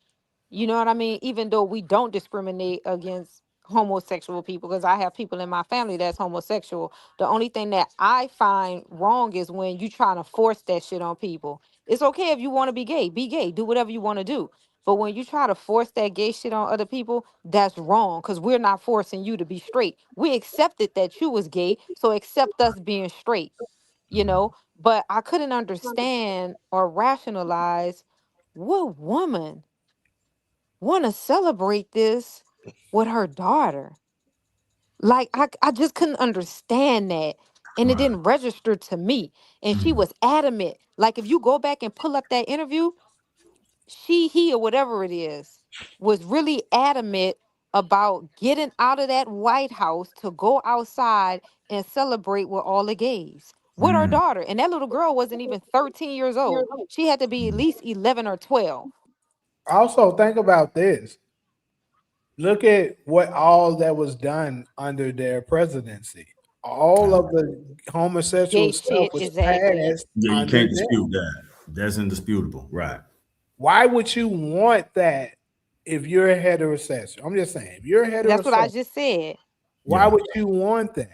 You know what I mean? Even though we don't discriminate against homosexual people, because I have people in my family that's homosexual. The only thing that I find wrong is when you trying to force that shit on people. It's okay if you want to be gay, do whatever you want to do. But when you try to force that gay shit on other people, that's wrong, because we're not forcing you to be straight. We accepted that you was gay, so accept us being straight, you mm, know? But I couldn't understand or rationalize what woman want to celebrate this with her daughter. Like, I just couldn't understand that. And it right. didn't register to me. And she Mm, was adamant. Like, if you go back and pull up that interview, he, or whatever it is, was really adamant about getting out of that White House to go outside and celebrate with all the gays with her mm, daughter. And that little girl wasn't even 13 years old. She had to be at mm, least 11 or 12. Also, think about this. Look at what all that was done under their presidency. All of the homosexual Gay stuff shit, was exactly. passed yeah, you under can't them. dispute that. That's indisputable, right? Why would you want that if you're a heterosexual? I'm just saying, if you're a That's what I heterosexual, just said. why Yeah. would you want that?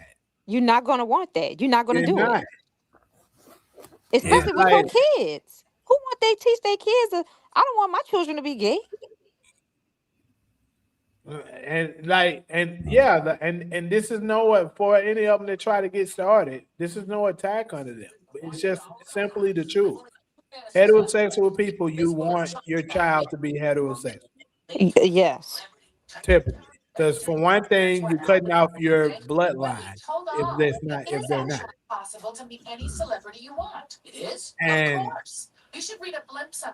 You're not gonna want that. You're not gonna You're do it, not. Yeah. It's especially with your like, kids. Who want they teach their kids? I don't want my children to be gay. yeah, and this is no for any of them that try to get started. This is no attack under them. It's just simply the truth. Heterosexual people, you want your child to be heterosexual, Yes. typically, because for one thing, you're cutting off your bloodline if they're not. And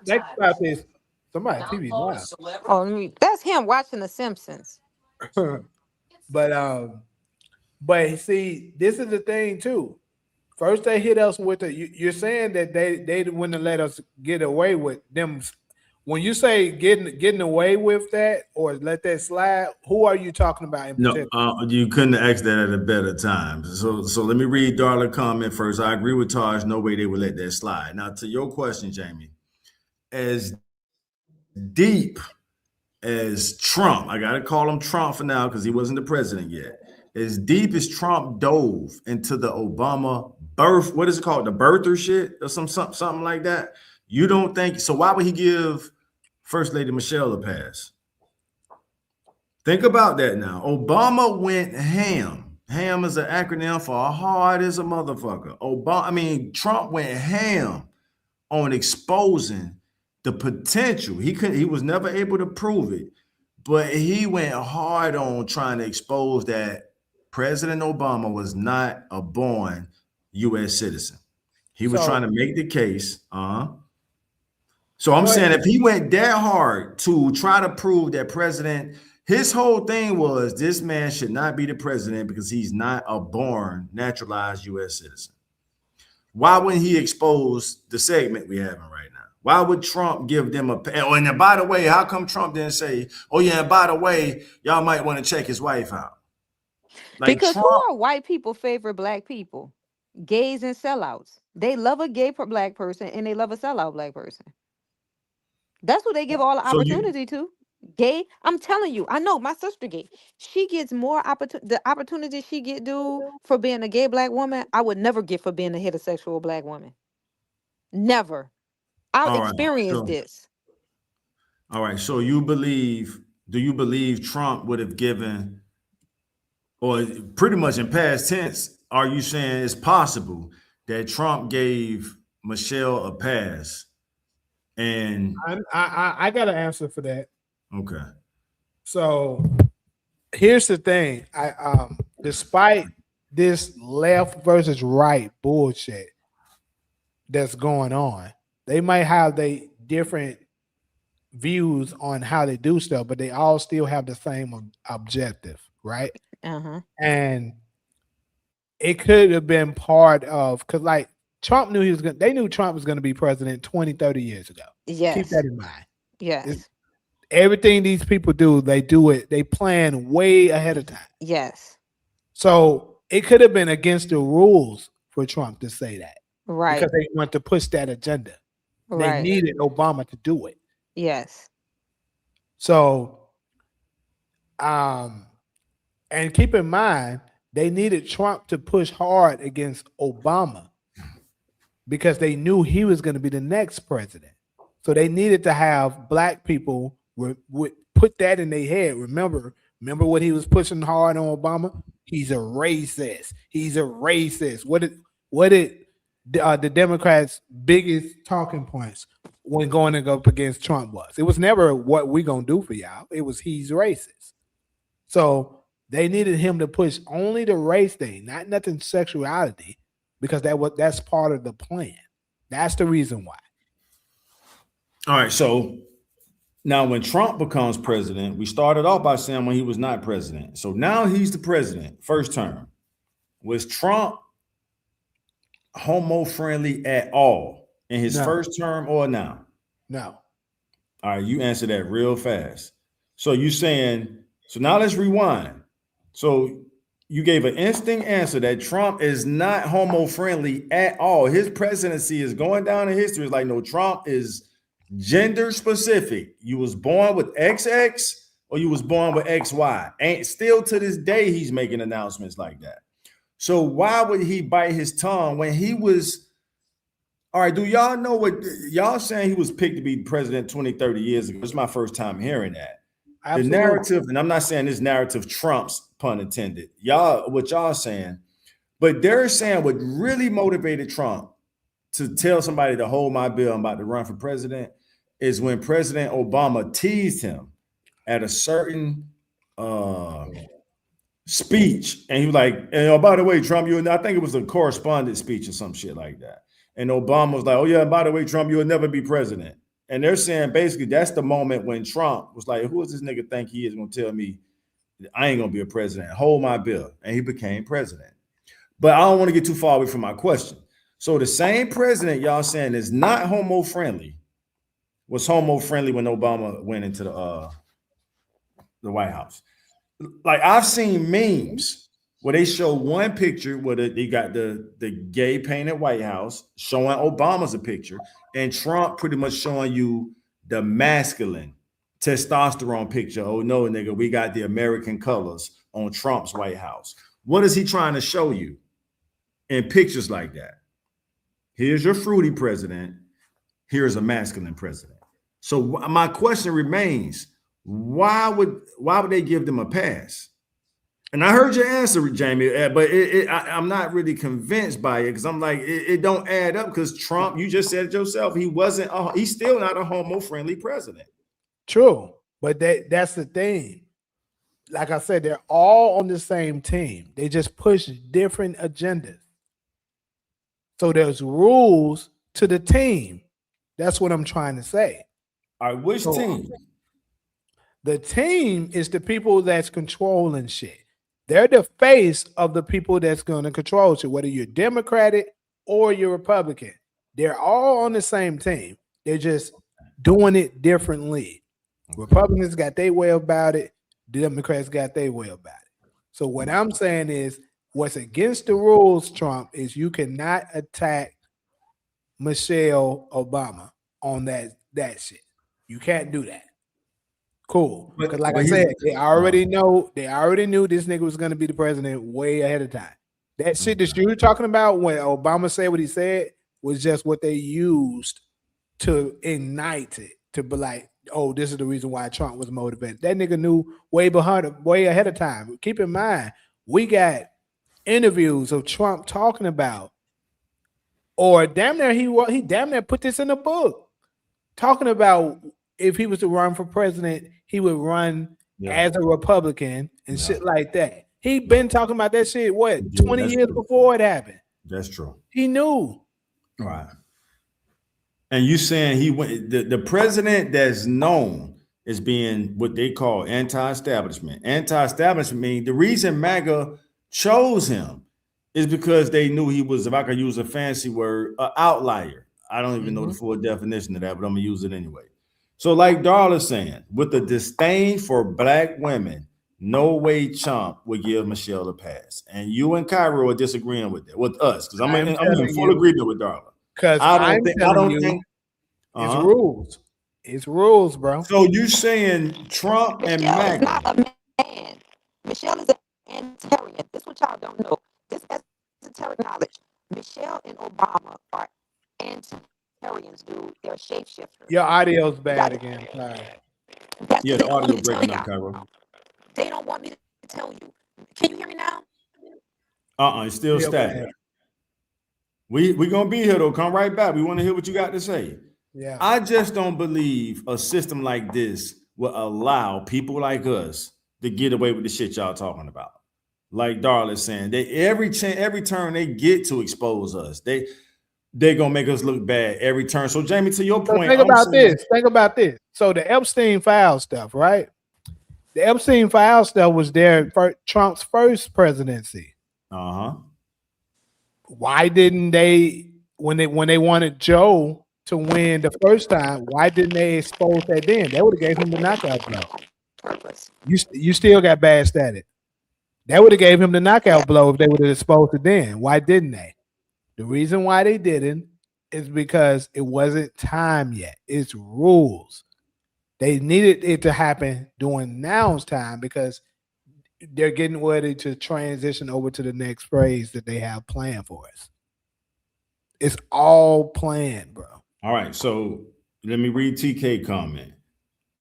think about this. Somebody TV loud. Oh, that's him watching The Simpsons. but but see, this is the thing too. First, they hit us with you're saying that they wouldn't let us get away with them. When you say getting away with that or let that slide, who are you talking about in No, particular? you couldn't ask that at a better time. So let me read Darla's comment first. I agree with Taj. No way they would let that slide. Now, to your question, Jamie, as deep as Trump, I gotta call him Trump for now because he wasn't the president yet. As deep as Trump dove into the Obama birth, what is it called? The birther shit or something like that. You don't think so? Why would he give First Lady Michelle a pass? Think about that now. Obama went ham. Ham is an acronym for hard as a motherfucker. Trump went ham on exposing the potential. He was never able to prove it, but he went hard on trying to expose that President Obama was not a born U.S. citizen. He was trying to make the case. So I'm saying if he went that hard to try to prove that his whole thing was this man should not be the president because he's not a born naturalized U.S. citizen. Why wouldn't he expose the segment we're having right now? Why would Trump give them and by the way, how come Trump didn't say, oh yeah, and by the way, y'all might want to check his wife out? Like Because Trump, who are white people favor black people? Gays and sellouts. They love a gay black person and they love a sellout black person. That's what they give all the opportunity to. Gay, I'm telling you, I know my sister gay. She gets more the opportunity she get for being a gay black woman, I would never get for being a heterosexual black woman. Never. I've experienced this. All right. So do you believe Trump would have given, or pretty much in past tense, are you saying it's possible that Trump gave Michelle a pass? And I got an answer for that. Okay. So here's the thing. Despite this left versus right bullshit that's going on, they might have they different views on how they do stuff, but they all still have the same objective, right? And it could have been part of, because like Trump knew they knew Trump was going to be president 20, 30 years ago. Yes. Keep that in mind. Yes. Everything these people do, they plan way ahead of time. Yes. So it could have been against the rules for Trump to say that. Right. Because they want to push that agenda. Right. They needed Obama to do it. Yes. So, and keep in mind, they needed Trump to push hard against Obama because they knew he was going to be the next president. So they needed to have black people would put that in their head. Remember what he was pushing hard on Obama? He's a racist. He's a racist. What did the Democrats' biggest talking points when going up against Trump was? It was never what we gonna do for y'all. It was he's racist. So they needed him to push only the race thing, not nothing sexuality, because that's part of the plan. That's the reason why. All right, so now when Trump becomes president, we started off by saying when he was not president. So now he's the president, first term. Was Trump homo-friendly at all in his first term or now? No. All right, you answer that real fast. So you saying, so now let's rewind. So you gave an instant answer that Trump is not homo-friendly at all. His presidency is going down in history. It's like, no, Trump is gender specific. You was born with XX or you was born with XY. And still to this day, he's making announcements like that. So why would he bite his tongue when he was, all right, do y'all know what y'all saying he was picked to be president 20, 30 years ago? It's my first time hearing that. Absolutely. The narrative, and I'm not saying this narrative trumps, pun intended, what y'all saying, but they're saying what really motivated Trump to tell somebody to hold my bill, I'm about to run for president, is when President Obama teased him at a certain speech. And he was like, and oh, by the way, Trump, I think it was a correspondence speech or some shit like that. And Obama was like, oh yeah, by the way, Trump, you'll never be president. And they're saying basically that's the moment when Trump was like, who does this nigga think he is going to tell me I ain't going to be a president? Hold my bill. And he became president. But I don't want to get too far away from my question. So the same president y'all saying is not homo-friendly was homo-friendly when Obama went into the White House. Like I've seen memes where they show one picture where they got the gay painted White House showing Obama's a picture and Trump pretty much showing you the masculine testosterone picture. Oh no, nigga, we got the American colors on Trump's White House. What is he trying to show you in pictures like that? Here's your fruity president. Here's a masculine president. So my question remains: why would they give them a pass? And I heard your answer, Jamie, but I'm not really convinced by it because I'm like, it don't add up because Trump, you just said it yourself, he's still not a homo-friendly president. True, but that's the thing. Like I said, they're all on the same team. They just push different agendas. So there's rules to the team. That's what I'm trying to say. All right, which team? The team is the people that's controlling shit. They're the face of the people that's going to control shit, whether you're Democratic or you're Republican. They're all on the same team. They're just doing it differently. Republicans got their way about it. Democrats got their way about it. So what I'm saying is what's against the rules, Trump, is you cannot attack Michelle Obama on that shit. You can't do that. Cool. Because like I said, they already knew this nigga was going to be the president way ahead of time. That shit that you were talking about when Obama said what he said was just what they used to ignite it, to be like, oh, this is the reason why Trump was motivated. That nigga knew way ahead of time. Keep in mind, we got interviews of Trump talking about, or damn near he damn near put this in a book, talking about if he was to run for president, he would run as a Republican and shit like that. He been talking about that shit, 20 years before it happened. That's true. He knew. Right. And you saying he went the president that's known as being what they call anti-establishment. Anti-establishment means the reason MAGA chose him is because they knew he was, if I could use a fancy word, an outlier. I don't even know the full definition of that, but I'm gonna use it anyway. So, like Darla's saying, with the disdain for black women, no way Trump would give Michelle a pass. And you and Cairo are disagreeing with that, with us, because I'm in full agreement with Darla. Because I don't think it's rules. It's rules, bro. So you saying Trump and MAGA? Not a man. Michelle is an antarean. This is what y'all don't know. This esoteric knowledge. Michelle and Obama are antareans, dude. They're shapeshifters. Your audio's bad again. Sorry. Yeah, the audio breaking up, Cairo. They don't want me to tell you. Can you hear me now? It's still static. We gonna be here though. Come right back. We want to hear what you got to say. Yeah. I just don't believe a system like this will allow people like us to get away with the shit y'all talking about. Like Darla's saying, they every turn they get to expose us, they're gonna make us look bad every turn. So Jamie, to your point, think about this. So the Epstein file stuff, right? The Epstein file stuff was there for Trump's first presidency. Why didn't they, when they wanted Joe to win the first time, why didn't they expose that then? They would have gave him the knockout blow. You still got bad status. They would have gave him the knockout blow if they would have exposed it then. Why didn't they? The reason why they didn't is because it wasn't time yet. It's rules. They needed it to happen during now's time because they're getting ready to transition over to the next phase that they have planned for us. It's all planned, bro. All right, so let me read TK comment.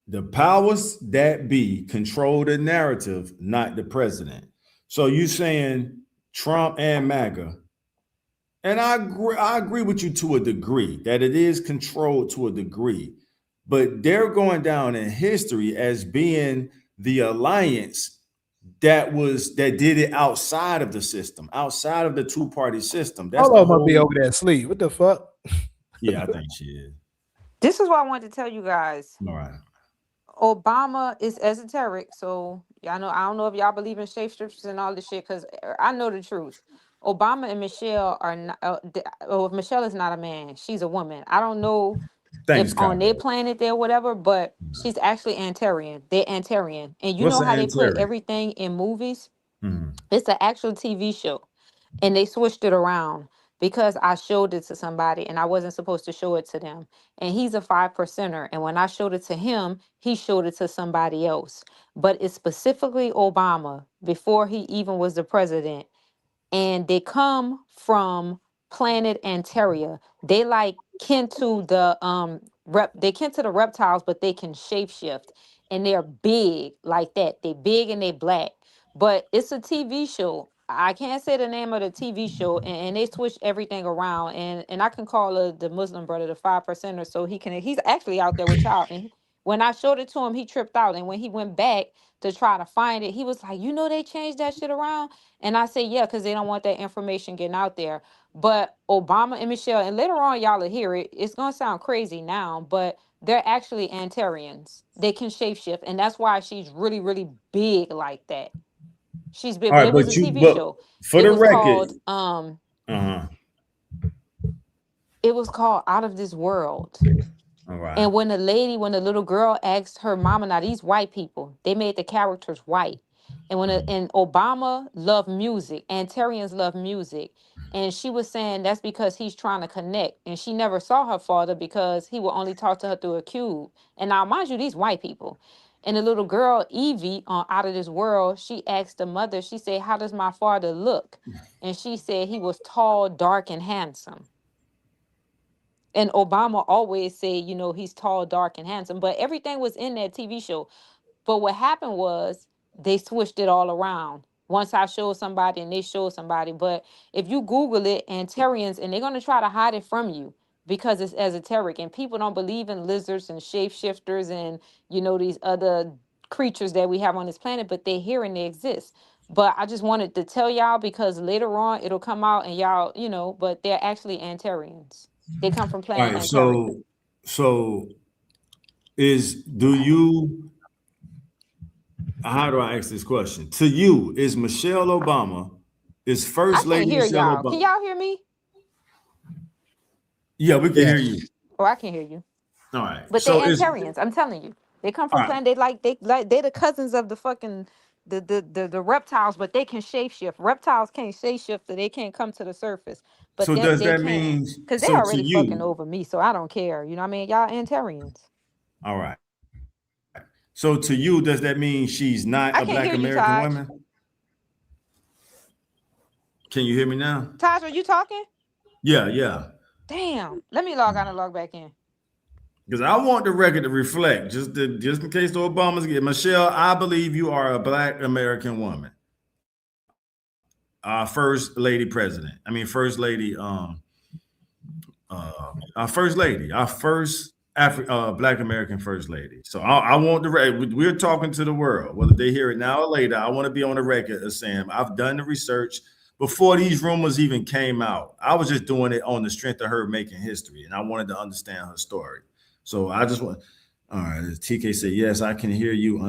The powers that be control the narrative, not the president. So you saying Trump and MAGA, and I agree with you to a degree that it is controlled to a degree, but they're going down in history as being the alliance that did it outside of the system, outside of the two-party system. That's Hold on, might be over there asleep. What the fuck? Yeah, I think she is. This is what I wanted to tell you guys. All right. Obama is esoteric, so y'all know. I don't know if y'all believe in shapeshifters and all this shit, because I know the truth. Obama and Michelle are not. Michelle is not a man; she's a woman. I don't know if on their planet they're whatever, but she's actually Antarian. They're Antarian, and you know how they put everything in movies. It's an actual TV show, and they switched it around. because I showed it to somebody and I wasn't supposed to show it to them. And he's a 5%er. And when I showed it to him, he showed it to somebody else. But it's specifically Obama before he even was the president, and they come from planet Antaria. They like kin to the they kin to the reptiles, but they can shapeshift and they're big like that. They big and they black. But it's a TV show. I can't say the name of the TV show, and they switch everything around. And I can call the Muslim brother the 5%er, so he's actually out there with y'all. And when I showed it to him, he tripped out. And when he went back to try to find it, he was like, they changed that shit around. And I say, yeah, because they don't want that information getting out there. But Obama and Michelle, and later on, y'all will hear it. It's going to sound crazy now, but they're actually Antarians. They can shapeshift. And that's why she's really, really big like that. She's big, All but right, it was but a you, TV but show. for It the was record, called, uh-huh. it was called Out of This World. All right. And when the little girl asked her mama, now these white people, they made the characters white. And and Obama loved music, Antarians love music. And she was saying that's because he's trying to connect. And she never saw her father because he would only talk to her through a cube. And now, mind you, these white people. And the little girl, Evie, on Out of This World, she asked the mother, she said, how does my father look? And she said he was tall, dark, and handsome. And Obama always said, he's tall, dark, and handsome. But everything was in that TV show. But what happened was they switched it all around. Once I showed somebody and they showed somebody. But if you Google it, Antarians, and they're going to try to hide it from you because it's esoteric. And people don't believe in lizards and shapeshifters and, these other creatures that we have on this planet, but they're here and they exist. But I just wanted to tell y'all because later on it'll come out and y'all, but they're actually Antarians. They come from All planet right. Antaria. So do you, how do I ask this question? To you, is Michelle Obama, is I First can't Lady hear Michelle y'all. Can Obama? y'all hear me? Yeah, we can Yeah. hear you. Oh, I can hear you. All right. But they So Antarians. I'm telling you, they come all from right. planet. They the cousins of the fucking the reptiles, but they can shapeshift. Reptiles can't shapeshift, so they can't come to the surface. But So does they that can, mean, cause they so to already fucking you, over me, so I don't care. You know what I mean? Y'all Antarians. all right. So to you, does that mean she's not I a can't Black hear you, American Taj. woman? Can you hear me now? Taj, are you talking? Yeah. Damn. Let me log out and log back in. Because I want the record to reflect, just in case the Obamas get Michelle. I believe you are a Black American woman, our first lady president. I mean, first lady. Our first lady, our first Black American first lady. So I want the record. We're talking to the world, whether they hear it now or later. I want to be on the record as saying I've done the research before these rumors even came out. I was just doing it on the strength of her making history, and I wanted to understand her story. So I just want. All right, TK said yes, I can hear you.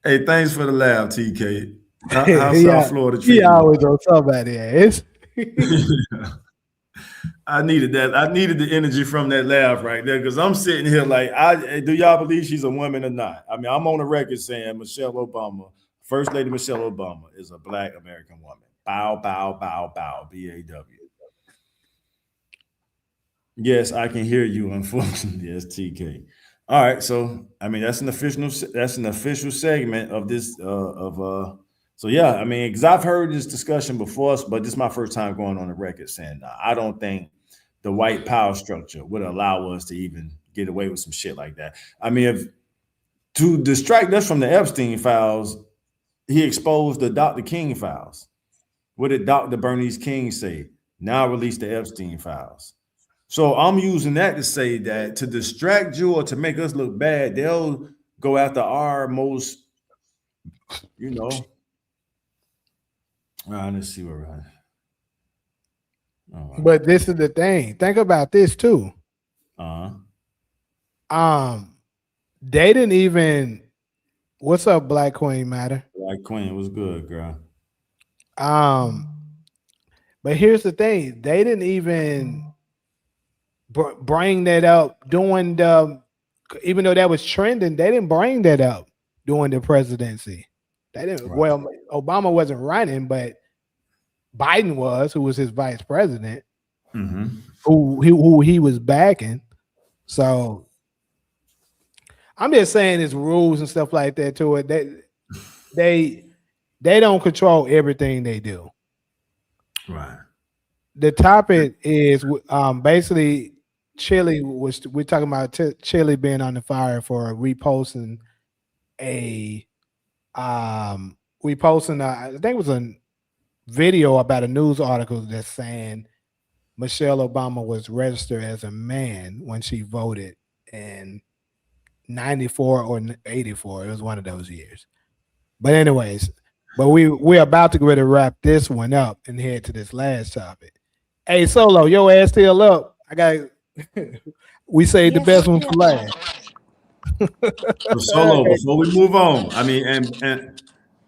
Hey, thanks for the laugh, TK. How's South Florida He treating always on somebody ass. you? I needed that. I needed the energy from that laugh right there because I'm sitting here like, do y'all believe she's a woman or not? I mean, I'm on the record saying Michelle Obama, First Lady Michelle Obama, is a Black American woman. Bow, bow, bow, bow. BAW. Yes, I can hear you. Unfortunately, yes, TK. All right, so I mean that's an official segment of this So yeah, I mean, because I've heard this discussion before, but this is my first time going on the record saying I don't think the white power structure would allow us to even get away with some shit like that. I mean, if to distract us from the Epstein files, he exposed the Dr. King files. What did Dr. Bernice King say? Now release the Epstein files. So I'm using that to say that to distract you or to make us look bad, they'll go after our most, let's see where we're at. Right. But this is the thing. Think about this too. They didn't even. What's up, Black Queen Matter? Black Queen was good, girl. But here's the thing: they didn't even bring that up during the. Even though that was trending, they didn't bring that up during the presidency. They didn't. Right. Well, Obama wasn't running, but Biden was, who was his vice president, who he was backing. So I'm just saying, it's rules and stuff like that to it. They don't control everything they do. Right. The topic is basically Chilli we're talking about Chilli being on the fire for reposting I think it was a video about a news article that's saying Michelle Obama was registered as a man when she voted in 94 or 84. It was one of those years. But anyways, we're about to get ready to wrap this one up and head to this last topic. Hey, Solo, your ass still up. We saved the best one for last. So Solo, before we move on, I mean, and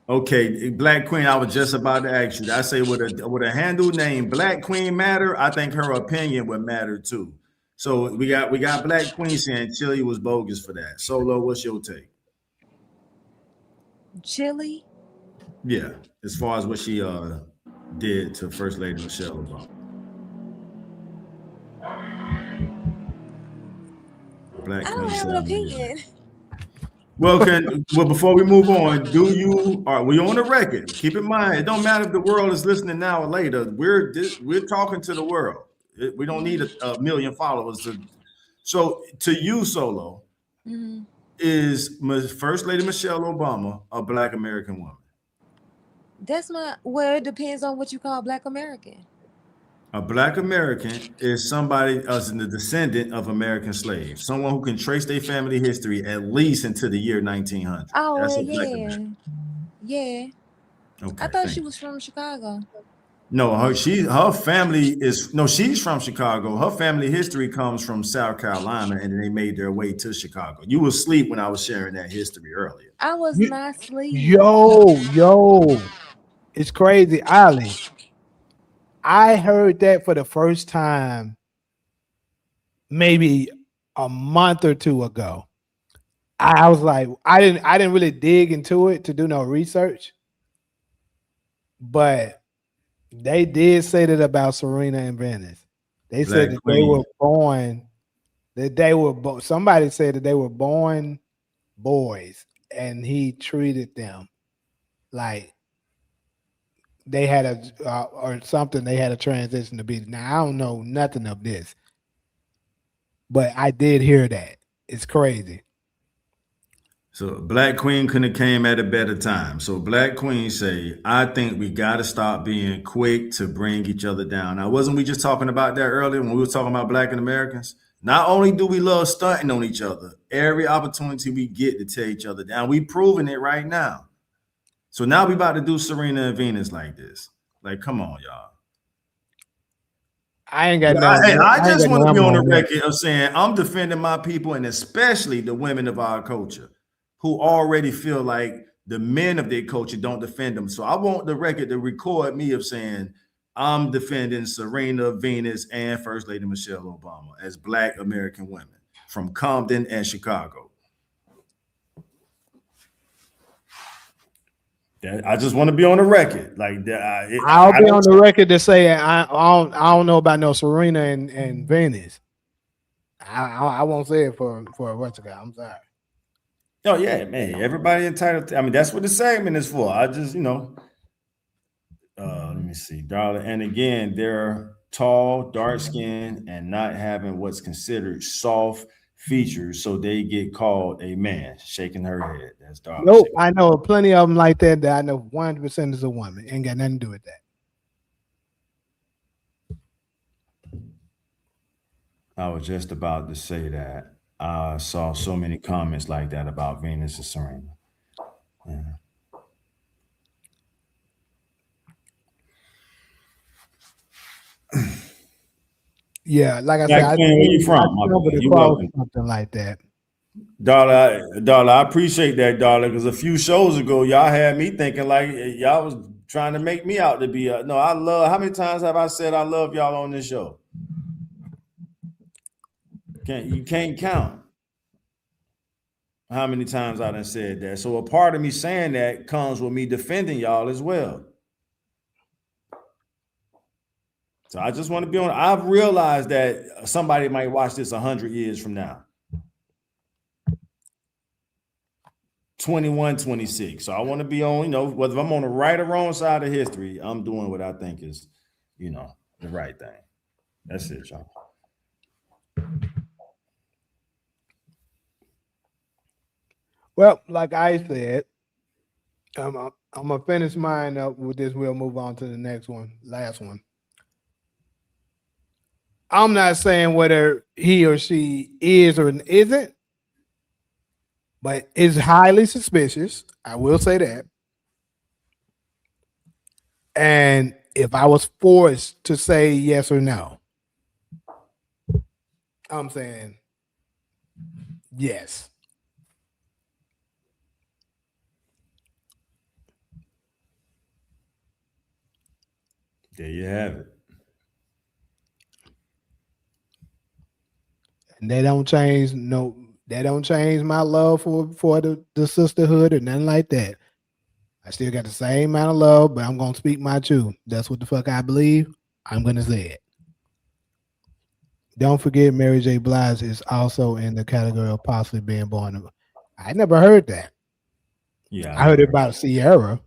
okay, Black Queen, I was just about to ask you. I say with a handle name Black Queen matter, I think her opinion would matter too. So we got Black Queen saying Chilli was bogus for that. Solo, what's your take? Chilli? Yeah, as far as what she did to First Lady Michelle Obama. Black I Queen don't have an opinion. Well, before we move on, we on the record? Keep in mind, it don't matter if the world is listening now or later. We're talking to the world. We don't need a million followers. So to you, Solo, is First Lady Michelle Obama a Black American woman? It depends on what you call Black American. A Black American is somebody as the descendant of American slaves, someone who can trace their family history at least into the year 1900. Oh, That's a yeah. Black American. Yeah. Okay. I thought she was from Chicago. No, she's from Chicago. Her family history comes from South Carolina, and they made their way to Chicago. You were asleep when I was sharing that history earlier. I was not asleep. Yo, it's crazy, Ali. I heard that for the first time maybe a month or two ago. I was like, I didn't really dig into it to do no research, but they did say that about Serena and Venus. They said that they were born, somebody said that they were born boys, and he treated them like they had or something. They had a transition to be. Now I don't know nothing of this, but I did hear that. It's crazy. So Black Queen couldn't have came at a better time. So Black Queen say, I think we got to stop being quick to bring each other down. Now, wasn't we just talking about that earlier when we were talking about Black and Americans? Not only do we love stunting on each other, every opportunity we get to tear each other down, we proving it right now. So now we about to do Serena and Venus like this. Like, come on, y'all. I ain't got no. I just want to be on the record of saying I'm defending my people, and especially the women of our culture who already feel like the men of their culture don't defend them. So I want the record to record me of saying I'm defending Serena, Venus, and First Lady Michelle Obama as Black American women from Compton and Chicago. I just want to be on the record, like that. I'll be on the record to say I don't know about no Serena and Venus. I won't say it for what's it. I'm sorry. Oh yeah, man. Everybody entitled. I mean, that's what the segment is for. I just, let me see, darling. And again, they're tall, dark skinned, and not having what's considered soft features, so they get called a man. Shaking her head. That's dark. Nope, I know plenty of them like that. That I know 100% is a woman. Ain't got nothing to do with that. I was just about to say that. I saw so many comments like that about Venus and Serena. Yeah, like I said, I where you from? You welcome. Something like that. Darla, I appreciate that, darling, because a few shows ago, y'all had me thinking like y'all was trying to make me out to be no, I love, how many times have I said I love y'all on this show? You can't count. How many times I done said that? So a part of me saying that comes with me defending y'all as well. So I just want to be on. I've realized that somebody might watch this 100 years from now. 21, 26. So I want to be on, whether I'm on the right or wrong side of history, I'm doing what I think is, the right thing. That's it, y'all. Well, like I said, I'm gonna finish mine up with this. We'll move on to the next one, last one. I'm not saying whether he or she is or isn't, but it's highly suspicious. I will say that. And if I was forced to say yes or no, I'm saying yes. There you have it. And they don't change my love for the sisterhood or nothing like that. I still got the same amount of love, but I'm gonna speak my truth. That's what the fuck I believe. I'm gonna say it. Don't forget Mary J. Blige is also in the category of possibly being born. I never heard that. Yeah. I heard it about Sierra.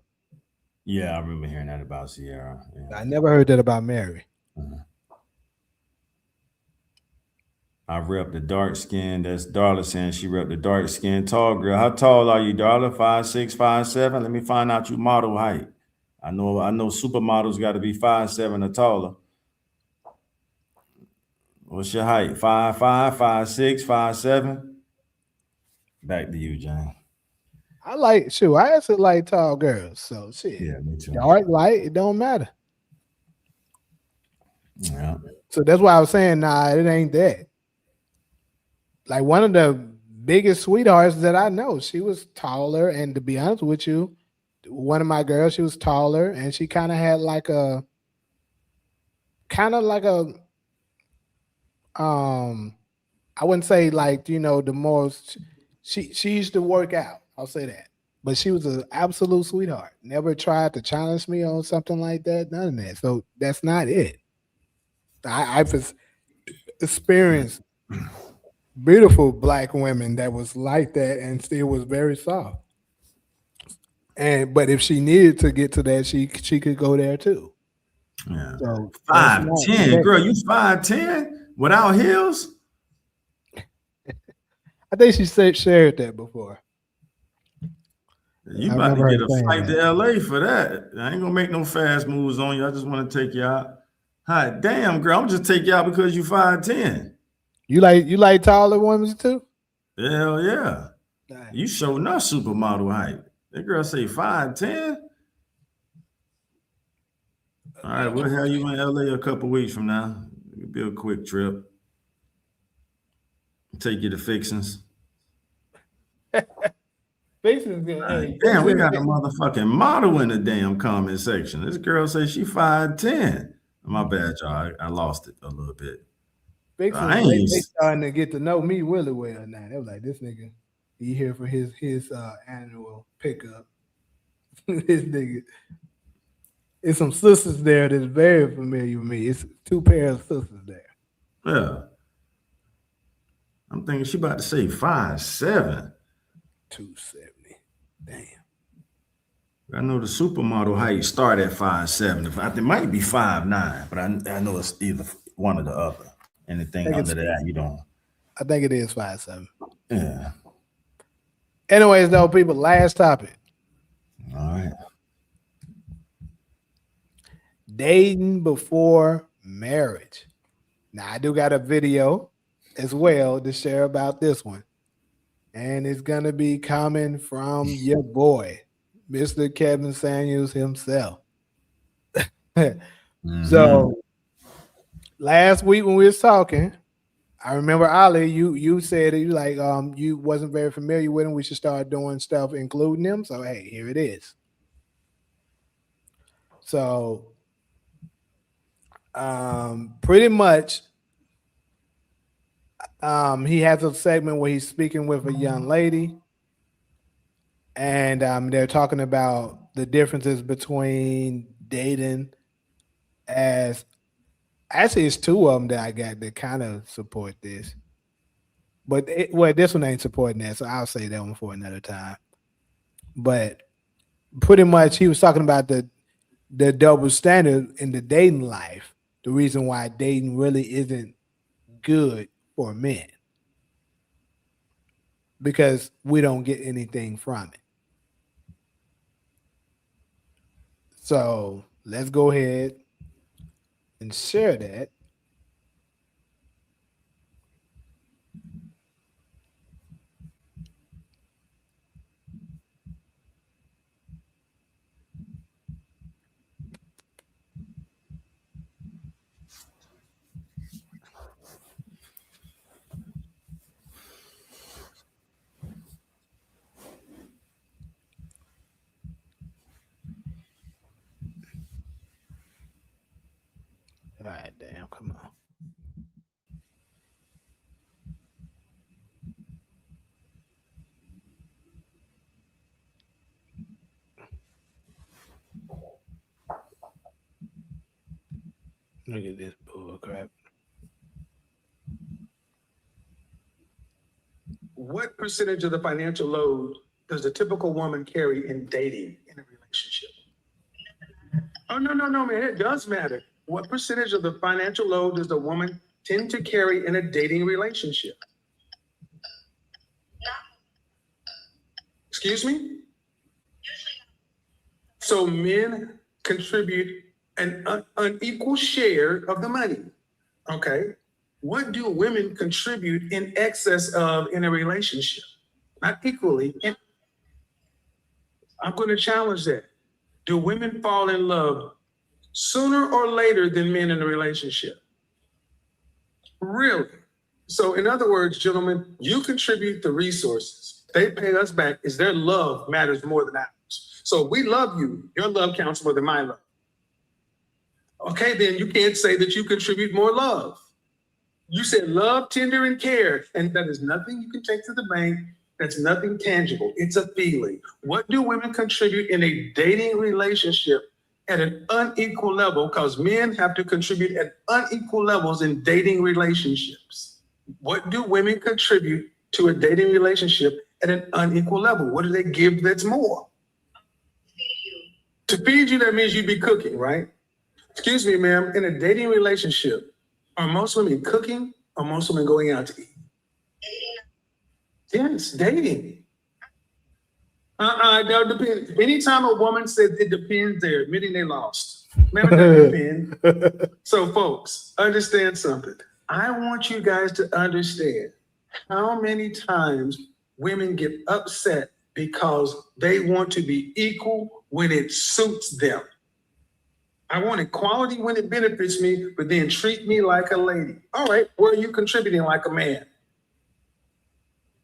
Yeah, I remember hearing that about Sierra. Yeah. I never heard that about Mary. I rep the dark skin. That's Darla saying she rep the dark skin tall girl. How tall are you, Darla? 5'6", 5'7"? Let me find out your model height. I know supermodels got to be 5'7" or taller. What's your height? 5'5", 5'6", 5'7"? Back to you, Jane. I actually like tall girls. So shit. Yeah, me too. Dark, light, it don't matter. Yeah. So that's why I was saying, nah, it ain't that. Like one of the biggest sweethearts that I know, she was taller, and to be honest with you, one of my girls, she was taller, and she kind of had like a I wouldn't say like, the most she used to work out. I'll say that. But she was an absolute sweetheart. Never tried to challenge me on something like that. None of that. So that's not it. I've experienced beautiful black women that was like that and still was very soft. But if she needed to get to that, she could go there too. Yeah. So 5'10", girl, you 5'10" without heels? I think she shared that before. You about to get a flight to LA for that. I ain't gonna make no fast moves on you. I just want to take you out. Hi, damn, girl, I'm just take you out because you 5'10". You like taller women too? Hell yeah. You show not supermodel height. That girl say 5'10". All right, we'll have you in LA a couple weeks from now. It'll be a quick trip. Take you to Fixins. Fixins, damn, we got a motherfucking model in the damn comment section. This girl says she 5'10". My bad, y'all. I lost it a little bit. Fixins, they starting to get to know me really well now. They was like, this nigga, he here for his annual pickup. This nigga. It's some sisters there that's very familiar with me. It's 2 pairs of sisters there. Yeah. I'm thinking she about to say 5'7". 270. Damn. I know the supermodel height start at 5'7". It might be 5'9", but I know it's either one or the other. Anything under that, you don't. I think it is 5'7". Yeah. Anyways, though, people, last topic. All right. Dating before marriage. Now, I do got a video as well to share about this one. And it's going to be coming from your boy, Mr. Kevin Samuels himself. So, last week when we was talking, I remember, Ali, you said you like you wasn't very familiar with him. We should start doing stuff including him. So, hey, here it is. So, pretty much, he has a segment where he's speaking with a young lady, and they're talking about the differences between dating as actually it's two of them that I got that kind of support this, but this one ain't supporting that, so I'll say that one for another time. But pretty much, he was talking about the double standard in the dating life. The reason why dating really isn't good for men because we don't get anything from it. So let's go ahead and share that. All right, damn, come on. Look at this bull crap. What percentage of the financial load does a typical woman carry in dating in a relationship? Oh, no, man, it does matter. What percentage of the financial load does a woman tend to carry in a dating relationship? Excuse me? So men contribute an unequal share of the money. Okay. What do women contribute in excess of in a relationship? Not equally. I'm going to challenge that. Do women fall in love sooner or later than men in a relationship? Really? So in other words, gentlemen, you contribute the resources. They pay us back is their love matters more than ours. So we love you. Your love counts more than my love. Okay, then you can't say that you contribute more love. You said love, tender, and care, and that is nothing you can take to the bank. That's nothing tangible. It's a feeling. What do women contribute in a dating relationship at an unequal level? Because men have to contribute at unequal levels in dating relationships. What do women contribute to a dating relationship at an unequal level? What do they give that's more? To feed you, that means you'd be cooking, right? Excuse me, ma'am, in a dating relationship, are most women cooking or most women going out to eat? Yes, dating. That depends. Anytime a woman says it depends, they're admitting they lost. Man, it doesn't depend. So, folks, understand something. I want you guys to understand how many times women get upset because they want to be equal when it suits them. I want equality when it benefits me, but then treat me like a lady. All right, where are you contributing like a man?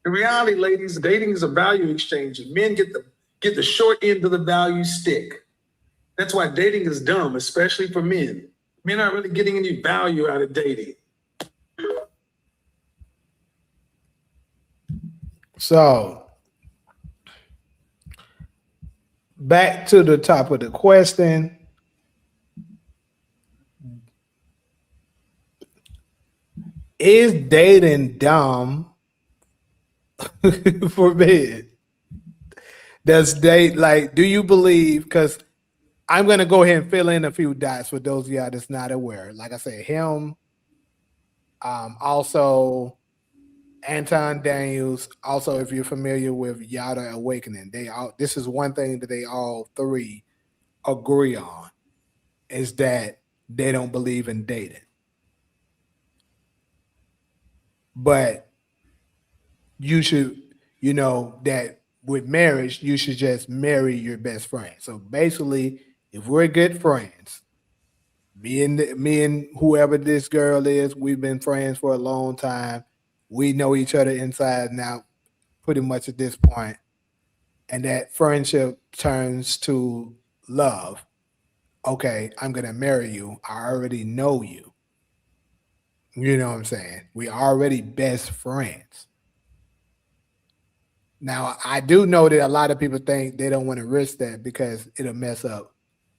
In reality, ladies, dating is a value exchange, and men get the short end of the value stick. That's why dating is dumb, especially for men. Men aren't really getting any value out of dating. So, back to the top of the question. Is dating dumb for men? Does date do you believe? Because I'm gonna go ahead and fill in a few dots for those of y'all that's not aware. Like I said, him, also Anton Daniels. Also, if you're familiar with Yada Awakening, this is one thing that they all three agree on is that they don't believe in dating. But you should, that with marriage, you should just marry your best friend. So basically, if we're good friends, me and whoever this girl is, we've been friends for a long time. We know each other inside and out pretty much at this point. And that friendship turns to love. Okay, I'm going to marry you. I already know you. You know what I'm saying? We already best friends. Now, I do know that a lot of people think they don't want to risk that because it'll mess up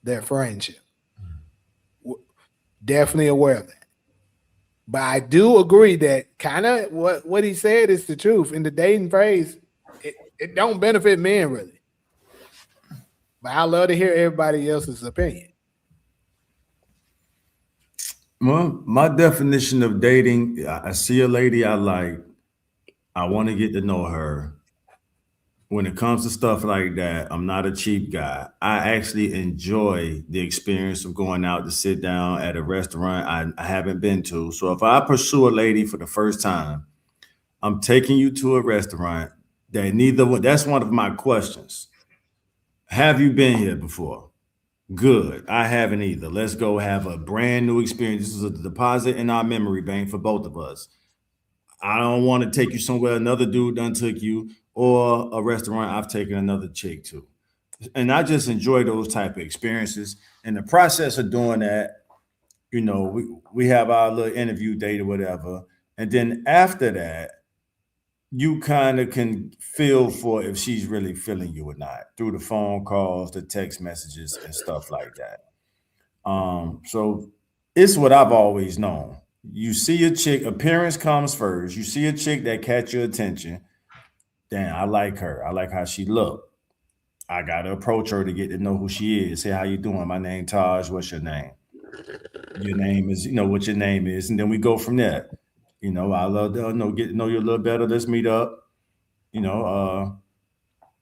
their friendship. Definitely aware of that. But I do agree that kind of what he said is the truth. In the dating phase, it don't benefit men really. But I love to hear everybody else's opinion. Well, my definition of dating, I see a lady I like, I want to get to know her. When it comes to stuff like that, I'm not a cheap guy. I actually enjoy the experience of going out to sit down at a restaurant I haven't been to. So if I pursue a lady for the first time, I'm taking you to a restaurant that neither one, that's one of my questions. Have you been here before? Good. I haven't either. Let's go have a brand new experience. This is a deposit in our memory bank for both of us. I don't want to take you somewhere another dude done took you, or a restaurant I've taken another chick to. And I just enjoy those type of experiences. In the process of doing that, we have our little interview date or whatever. And then after that, you kind of can feel for if she's really feeling you or not through the phone calls, the text messages, and stuff like that. So it's what I've always known. You see a chick, appearance comes first. You see a chick that catch your attention. Damn, I like her. I like how she look. I gotta approach her to get to know who she is. Say, how you doing? My name Taj. What's your name? Your name is, what your name is, and then we go from there. I love to get to know you a little better. Let's meet up. You know,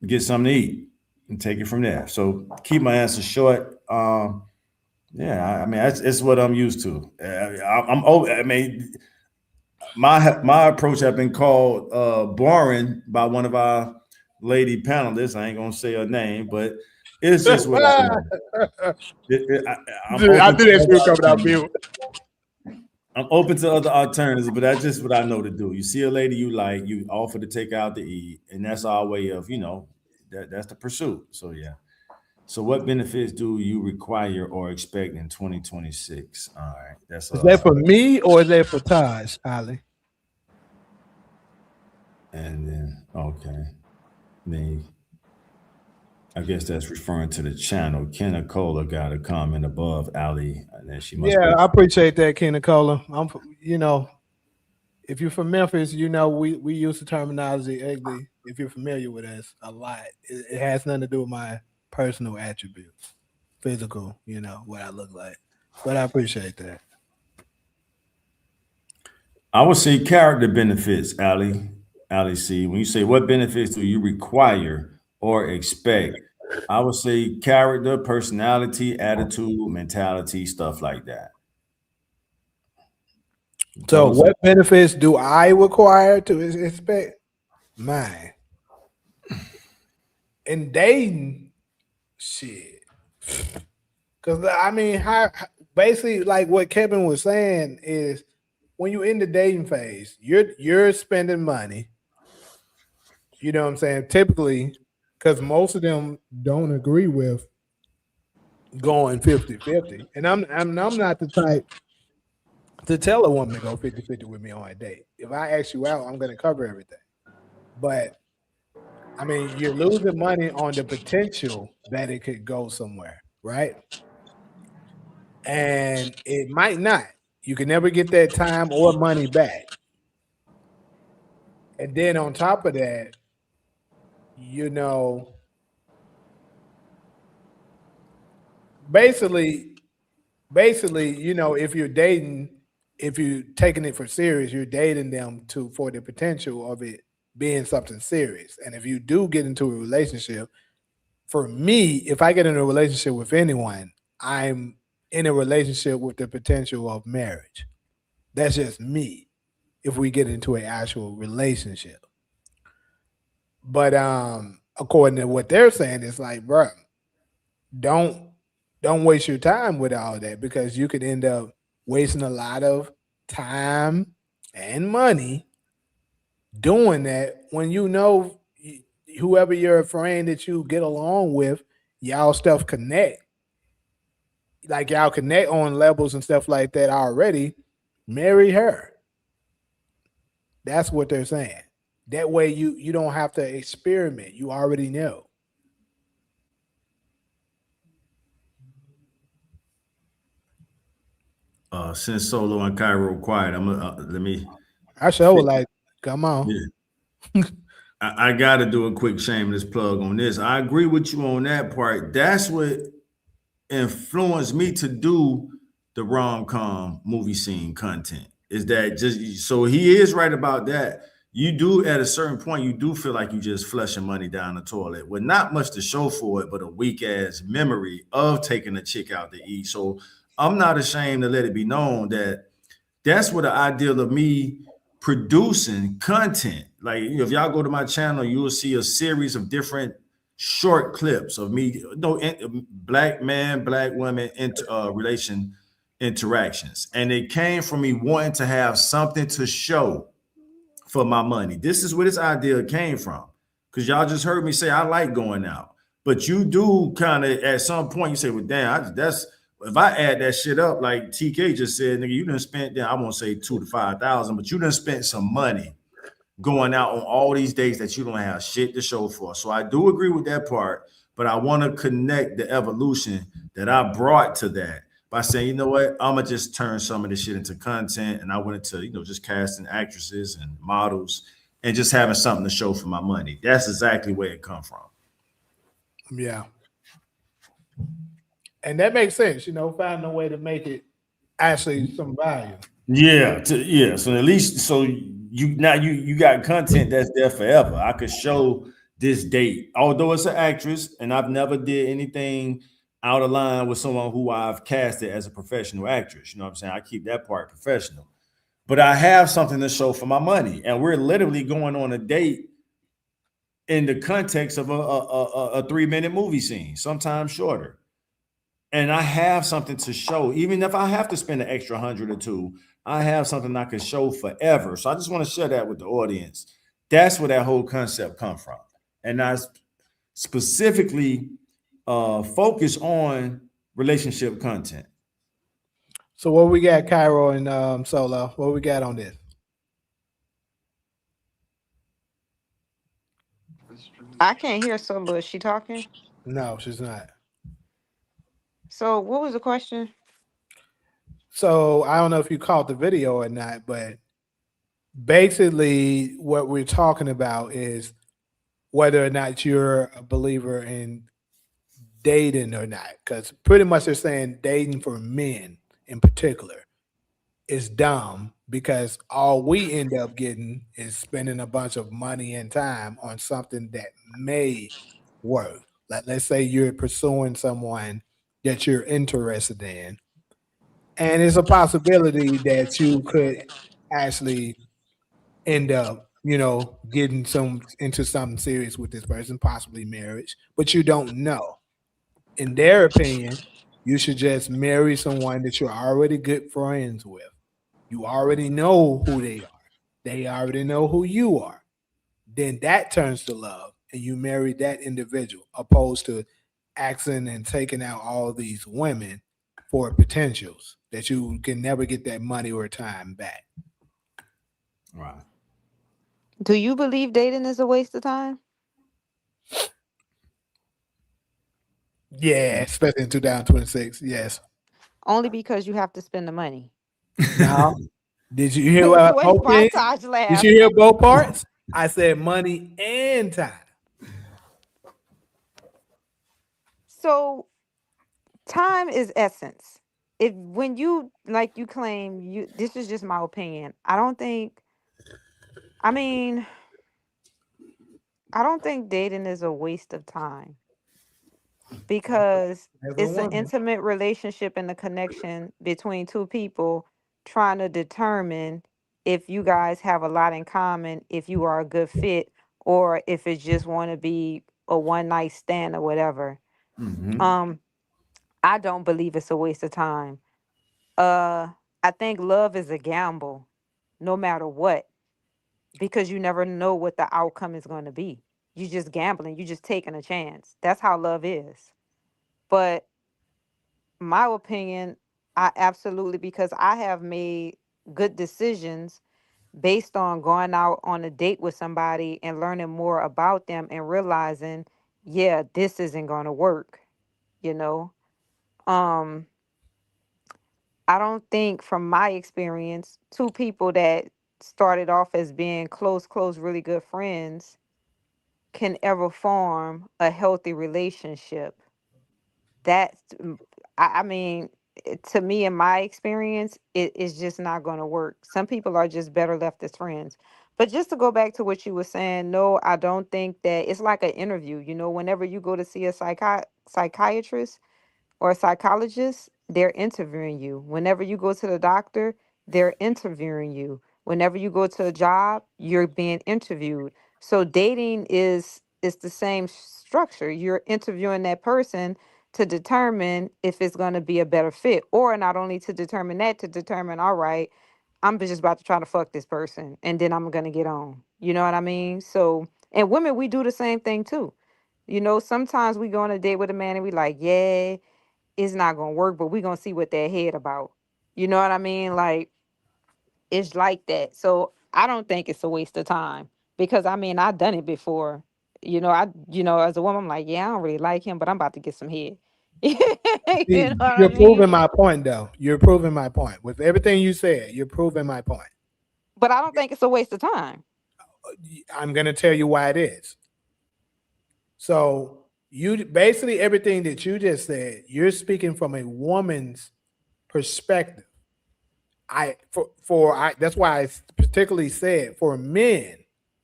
get something to eat and take it from there. So keep my answer short. Yeah, I mean it's what I'm used to. I'm open. I mean, my approach have been called boring by one of our lady panelists. I ain't gonna say her name, but it's just what I know. I'm Dude, I open knew to that other shit was coming out alternatives. mute. I'm open to other alternatives, but that's just what I know to do. You see a lady you like, you offer to take her out to eat, and that's our way of, that's the pursuit. So yeah. So what benefits do you require or expect in 2026? All right. That's Is that for me or is that for Taj, Ali? and then okay. Then I guess that's referring to the channel. Kenna Cola got a comment above Ali, and then she must Yeah, be. I appreciate that, Kenny Cola. If you're from Memphis, we use the terminology ugly. If you're familiar with us a lot, it has nothing to do with my personal attributes, physical, what I look like. But I appreciate that. I would say character benefits, Ali. Ali C. When you say what benefits do you require or expect, I would say character, personality, attitude, mentality, stuff like that. So, Those are what benefits do I require to expect? Mine. In dating, shit. Because I mean, basically, like what Kevin was saying is, when you're in the dating phase, you're spending money. You know what I'm saying? Typically, because most of them don't agree with going 50-50. And I'm not the type to tell a woman to go 50-50 with me on a date. If I ask you out, I'm gonna cover everything. But I mean, you're losing money on the potential that it could go somewhere, right? And it might not. You can never get that time or money back. And then on top of that, basically, if you're dating, if you're taking it for serious, you're dating them for the potential of it being something serious. And if you do get into a relationship, for me, if I get in a relationship with anyone, I'm in a relationship with the potential of marriage. That's just me. If we get into an actual relationship, but according to what they're saying, it's like, bro, don't waste your time with all that because you could end up wasting a lot of time and money doing that when whoever you're afraid that you get along with, y'all stuff connect. Like y'all connect on levels and stuff like that already. Marry her. That's what they're saying. That way you don't have to experiment. You already know. Since Solo and Cairo quiet, I'm gonna let me. I sure would like, come on. Yeah. I got to do a quick shameless plug on this. I agree with you on that part. That's what influenced me to do the rom-com movie scene content. Is that just so he is right about that. You do at a certain point, you do feel like you just flushing money down the toilet with not much to show for it, but a weak ass memory of taking a chick out to eat. So I'm not ashamed to let it be known that that's what the ideal of me producing content. Like, if y'all go to my channel, you will see a series of different short clips of me, black man, black women, relation interactions, and it came from me wanting to have something to show for my money. This is where this idea came from, because y'all just heard me say I like going out, but you do kind of at some point you say, well, damn, that's if I add that shit up, like TK just said, nigga, you done spent, I won't say 2,000 to 5,000, but you done spent some money going out on all these days that you don't have shit to show for. So I do agree with that part, but I want to connect the evolution that I brought to that by saying, you know what, I'm gonna just turn some of this shit into content, and I went into, just casting actresses and models and just having something to show for my money. That's exactly where it come from. Yeah. And that makes sense, finding a way to make it actually some value. Yeah, So at least you got content that's there forever. I could show this date, although it's an actress, and I've never did anything out of line with someone who I've casted as a professional actress. You know what I'm saying? I keep that part professional, but I have something to show for my money, and we're literally going on a date in the context of a 3-minute movie scene, sometimes shorter. And I have something to show, even if I have to spend an extra 100 or two, I have something I can show forever. So I just want to share that with the audience. That's where that whole concept come from. And I specifically focus on relationship content. So what we got, Cairo and Solo? What we got on this? I can't hear Solo. Is she talking? No, she's not. So what was the question? So I don't know if you caught the video or not, but basically what we're talking about is whether or not you're a believer in dating or not. Because pretty much they're saying dating for men in particular is dumb, because all we end up getting is spending a bunch of money and time on something that may work. Like, let's say you're pursuing someone that you're interested in, and it's a possibility that you could actually end up, getting into something serious with this person, possibly marriage, but you don't know. In their opinion, you should just marry someone that you're already good friends with. You already know who they are. They already know who you are. Then that turns to love, and you marry that individual, opposed to asking and taking out all these women for potentials that you can never get that money or time back. Right. Do you believe dating is a waste of time? Yeah, especially in 2026. Yes. Only because you have to spend the money. No. Did you hear Wait, both why things? Taj Did laugh? you hear both parts? I said money and time. So time is essence. If when you like you claim you this is just my opinion. I mean, I don't think dating is a waste of time, because it's an Everyone. intimate relationship and a connection between two people trying to determine if you guys have a lot in common, if you are a good fit, or if it's just want to be a one night stand or whatever. Mm-hmm. Um, I don't believe it's a waste of time. Uh, I think love is a gamble, no matter what, because you never know what the outcome is going to be. You just gambling, you just taking a chance. That's how love is. But my opinion, I absolutely, because I have made good decisions based on going out on a date with somebody and learning more about them and realizing, yeah, this isn't going to work, you know. Um I don't think from my experience, two people that started off as being close, really good friends can ever form a healthy relationship. That's I mean, to me, in my experience, it is just not going to work. Some people are just better left as friends. But just to go back to what you were saying, no, I don't think that it's like an interview. You know, whenever you go to see a psychiatrist or a psychologist, they're interviewing you. Whenever you go to the doctor, they're interviewing you. Whenever you go to a job, you're being interviewed. So dating is the same structure. You're interviewing that person to determine if it's going to be a better fit, or not only to determine that, to determine, all right, I'm just about to try to fuck this person and then I'm going to get on. You know what I mean? So, and women, we do the same thing too. You know, sometimes we go on a date with a man and we like, yeah, it's not gonna work, but we gonna see what they're head about. You know what I mean? Like, it's like that. So I don't think it's a waste of time because I mean I've done it before. As a woman, I'm like, yeah, I don't really like him, but I'm about to get some head. You See, know what I you're mean? proving my point, though. You're proving my point with everything you said. You're proving my point. But I don't think it's a waste of time. I'm gonna tell you why it is. So you basically everything that you just said, you're speaking from a woman's perspective. That's why I particularly said for men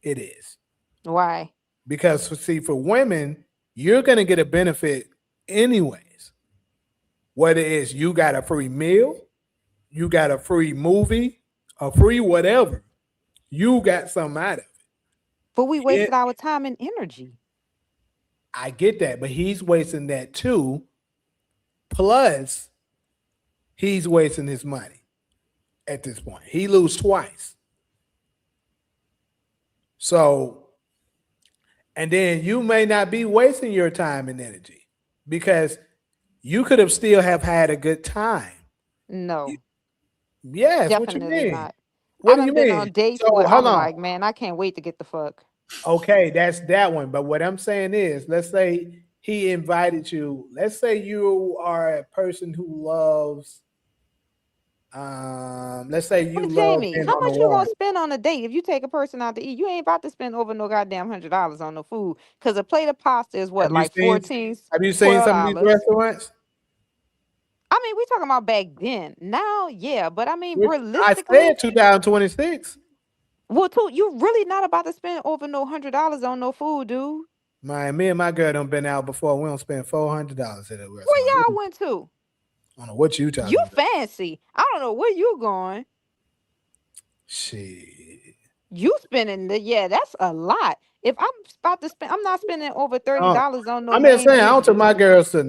it is. Why? Because see, for women, you're gonna get a benefit anyways. Whether it's you got a free meal, you got a free movie, a free whatever, you got something out of But we it. wasted our time and energy. I get that, but he's wasting that too. Plus, he's wasting his money at this point. He lose twice. So, and then you may not be wasting your time and energy because you could have still have had a good time. No, Yes, what you definitely mean? not. I What do you done been mean? on dates So where hold I'm on. like, man, I can't wait to get the fuck. Okay, that's that one. But what I'm saying is, let's say he invited you. Let's say you are a person who loves. Let's say you But love Jamie, being how on the much you gonna water. spend on a date if you take a person out to eat? You ain't about to spend over no goddamn $100 on the food. Cause a plate of pasta is what, Have you like seen? 14, Have you seen some of these $12. restaurants? I mean, we talking about back then. Now, yeah, but I mean, I realistically, said 2026. well, too, you really not about to spend over no $100 on no food, dude. Me and my girl done been out before. We don't spend $400 at a Where restaurant. y'all went to? I don't know what you You talking about. fancy. I don't know where you going. Shit. You spending that's a lot. If I'm about to spend, I'm not spending over Oh, $30 on no I'm just main saying. I dish, don't take my dude. girls to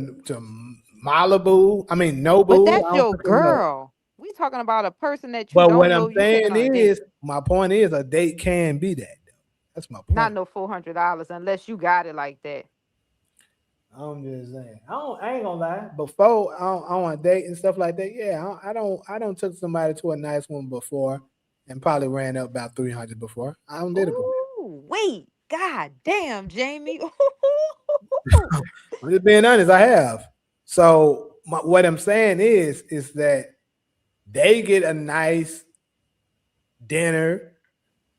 Malibu. I mean But Nobu. that's I don't your take them to. girl. We talking about a person that you But what don't I'm know. You taking saying on a date. is, my point is, a date can be that. That's my Not point. no $400 unless you got it like that. I'm just saying. I ain't gonna lie. Before I on a date and stuff like that, yeah, I don't took somebody to a nice one before, and probably ran up about 300 before. I don't did it before. Ooh, wait. God damn, Jamie. I'm just being honest. I have. So what I'm saying is that they get a nice dinner.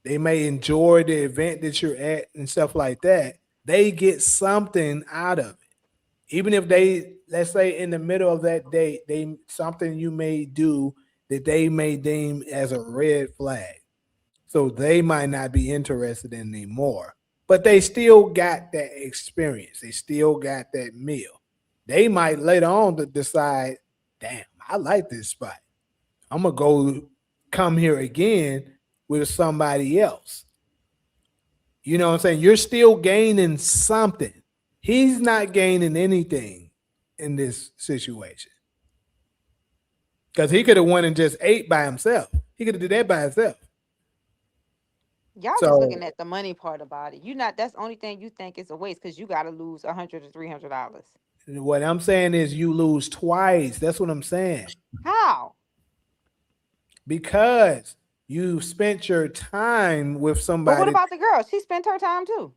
They may enjoy the event that you're at and stuff like that. They get something out of it. Even if they, let's say in the middle of that date, they something you may do that they may deem as a red flag. So they might not be interested in anymore. But they still got that experience. They still got that meal. They might later on to decide, damn, I like this spot. I'm gonna go come here again with somebody else. You know what I'm saying? You're still gaining something. He's not gaining anything in this situation. Because he could have went and just ate by himself. He could have did that by himself. Y'all just So looking at the money part about it. You not that's the only thing you think is a waste because you gotta lose $100 to $300. what I'm saying is you lose twice. That's what I'm saying. How? Because You spent your time with But somebody. what about the girl? She spent her time too.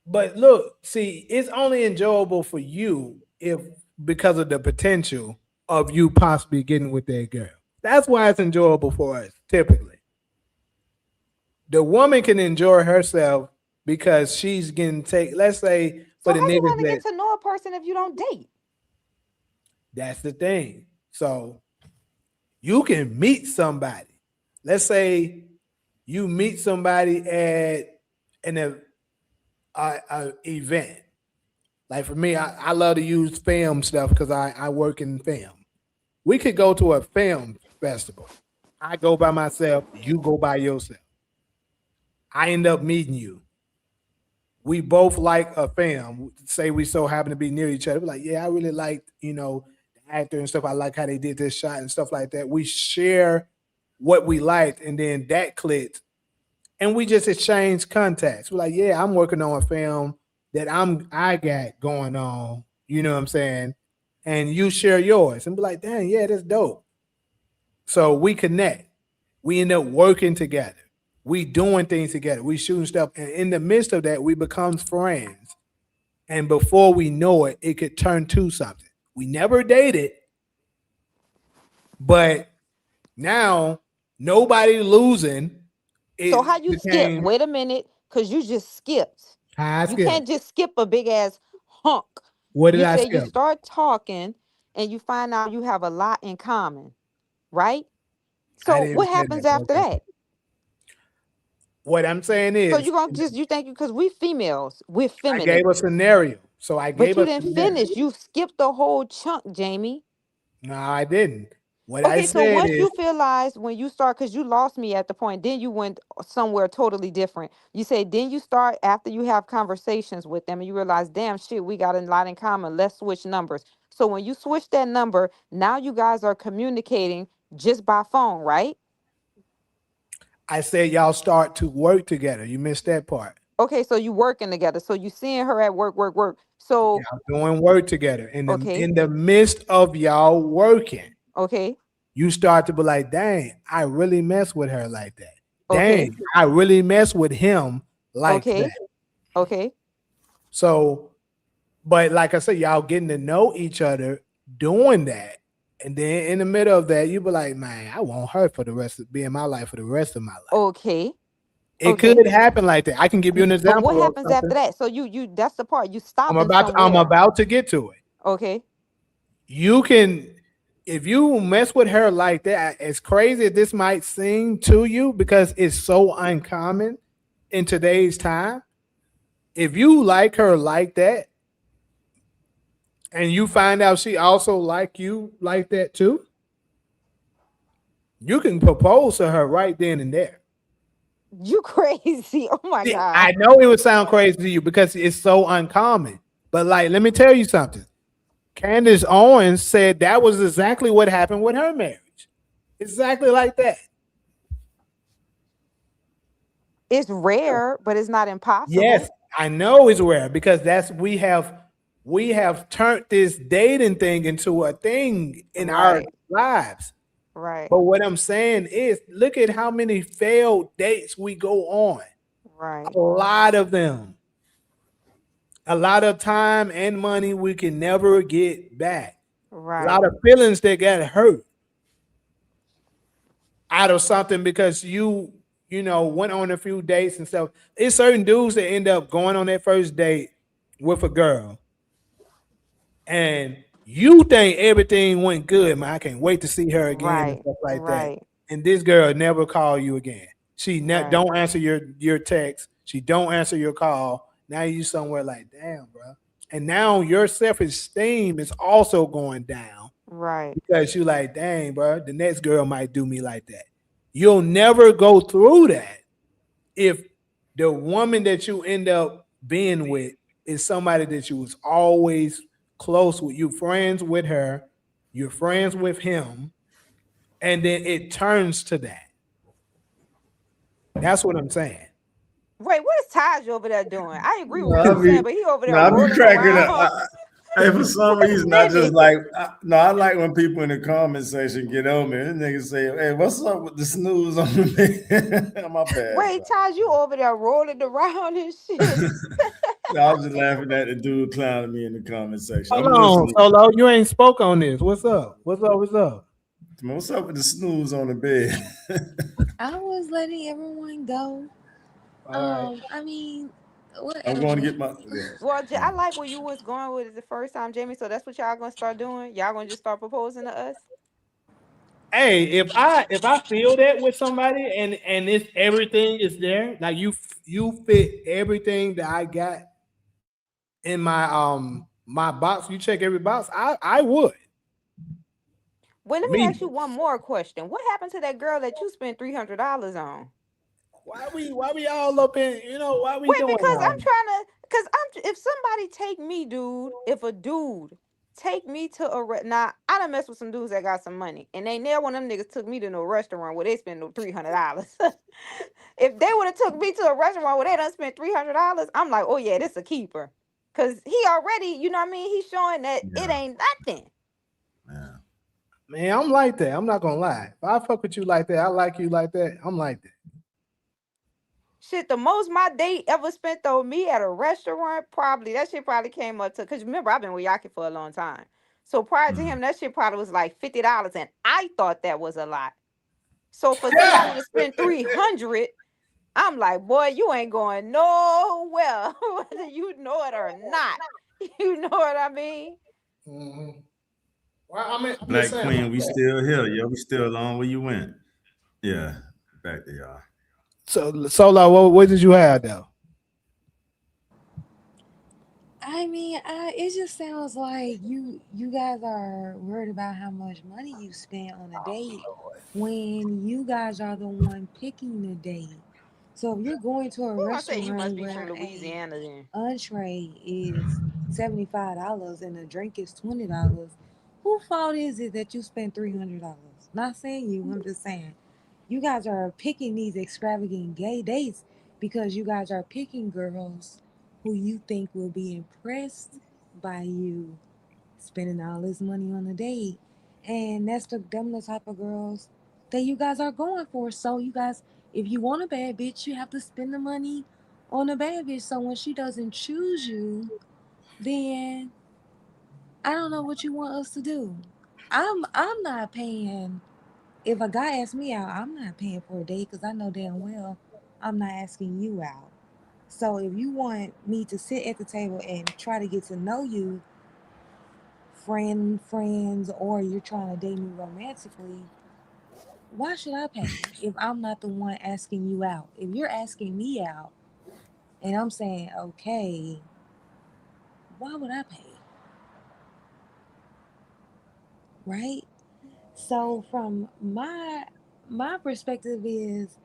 But look, see, it's only enjoyable for you if because of the potential of you possibly getting with that girl. That's why it's enjoyable for us, typically. The woman can enjoy herself because she's getting let's say So for the how you niggas want to that get to know a person if you don't date? that's the thing. So you can meet somebody. Let's say you meet somebody at an event. Like for me, I love to use film stuff because I work in film. We could go to a film festival. I go by myself, you go by yourself. I end up meeting you. We both like a film. Say we so happen to be near each other. We're like, yeah, I really liked, the actor and stuff. I like how they did this shot and stuff like that. We share what we liked, and then that clicked. And we just exchange contacts. We're like, yeah, I'm working on a film that I got going on. You know what I'm saying? And you share yours. And be like, dang, yeah, that's dope. So we connect. We end up working together. We doing things together. We shooting stuff. And in the midst of that, we become friends. And before we know it, it could turn to something. We never dated, but now nobody losing. So how you skip? Wait a minute, because you just skipped. You can't just skip a big ass hunk. What did you I say skip? You start talking and you find out you have a lot in common, right? So what happens after that? What I'm saying is, so you're gonna you think because we females, we're feminine. I gave a scenario. So I gave But you a didn't scenario. finish. You skipped the whole chunk, Jamie. No, I didn't. What I Okay, so said once is, you realized when you start, because you lost me at the point, then you went somewhere totally different. You say, then you start after you have conversations with them and you realize, damn shit, we got a lot in common. Let's switch numbers. So when you switch that number, now you guys are communicating just by phone, right? I said y'all start to work together. You missed that part. Okay, so you working together. So you seeing her at work. So y'all doing work together. In Okay. the midst of y'all working, okay, you start to be like, dang, I really mess with her like that. Okay. Dang, I really mess with him like okay, that. okay, So, but like I said, y'all getting to know each other doing that. And then in the middle of that, you be like, man, I want her for the rest of be in my life for the rest of my life. okay. It could happen like that. I can give you an But example. what of happens something. after that? So you that's the part you stop. I'm about to get to it. Okay. You can, if you mess with her like that, as crazy as this might seem to you, because it's so uncommon in today's time, if you like her like that, and you find out she also like you like that too, you can propose to her right then and there. You crazy. Oh my God. I know it would sound crazy to you because it's so uncommon. But like, let me tell you something. Candace Owens said that was exactly what happened with her marriage. Exactly like that. It's rare, but it's not impossible. Yes, I know it's rare because we have turned this dating thing into a thing in our lives. Right. But what I'm saying is, look at how many failed dates we go on. Right. A lot of them. A lot of time and money we can never get back. Right. A lot of feelings that got hurt out of something because you went on a few dates and stuff. It's certain dudes that end up going on that first date with a girl. And you think everything went good, man. I can't wait to see her again and stuff like that. And this girl never call you again. She don't answer your text. She don't answer your call. Now you somewhere like, damn, bro. And now your self-esteem is also going down. Right. Because you're like, dang, bro, the next girl might do me like that. You'll never go through that if the woman that you end up being with is somebody that you was always close with. You friends with her, you're friends with him, and then it turns to that. That's what I'm saying. Wait, what is Taj over there doing? I agree with what you're saying, but he over there rolling cracking around. up. Hey, for some reason, I just like, I like when people in the comment section get on me. This nigga say, hey, what's up with the snooze on the bed? My bad, Wait, Taj, you over there rolling around and shit. No, I was just laughing at the dude clowning me in the comment section. Hold I'm on, listening. Solo. You ain't spoke on this. What's up? What's up? What's up? What's up with the snooze on the bed? I was letting everyone go. All right. I mean, I'm going to whatever. get my. Well, I like where you was going with it the first time, Jamie. So that's what y'all gonna start doing. Y'all gonna just start proposing to us. Hey, if I feel that with somebody and it's everything is there, like you fit everything that I got in my box, you check every box, I would. Well, let me Me, ask you one more question. What happened to that girl that you spent $300 on? why we all up in, why we Wait, doing because all I'm trying to, because if somebody take me, dude, if a dude take me to now I done mess with some dudes that got some money, and they never one of them niggas took me to no restaurant where they spend no $300. If they would have took me to a restaurant where they done spent $300, I'm like, oh yeah, this a keeper, cause he already, you know what I mean? He's showing that it ain't nothing. Yeah. Man, I'm like that. I'm not gonna lie. If I fuck with you like that, I like you like that. I'm like that. Shit, the most my date ever spent on me at a restaurant, probably that shit probably came up to, because remember I've been with Yaki for a long time. So prior to him, that shit probably was like $50, and I thought that was a lot. So for somebody to spend 300, I'm like, boy, you ain't going nowhere, whether you know it or not. You know what I mean? Mm-hmm. Well, I'm just Black saying. Queen, we still here. Yeah, we still on where you went. Yeah, back there, y'all. So Solo, what did you have though? I mean, it just sounds like you guys are worried about how much money you spent on a date when you guys are the one picking the date. So if you're going to a Who gonna say you must restaurant be from where a Louisiana then? entree is $75 and a drink is $20, who fault is it that you spent $300? Not saying you, I'm just saying you guys are picking these extravagant gay dates because you guys are picking girls who you think will be impressed by you spending all this money on a date. And that's the type of girls that you guys are going for. So you guys, if you want a bad bitch, you have to spend the money on a bad bitch. So when she doesn't choose you, then I don't know what you want us to do. I'm not paying. If a guy asks me out, I'm not paying for a date because I know damn well I'm not asking you out. So if you want me to sit at the table and try to get to know you, friends, or you're trying to date me romantically, why should I pay if I'm not the one asking you out? If you're asking me out and I'm saying okay, why would I pay? Right? So from my perspective is,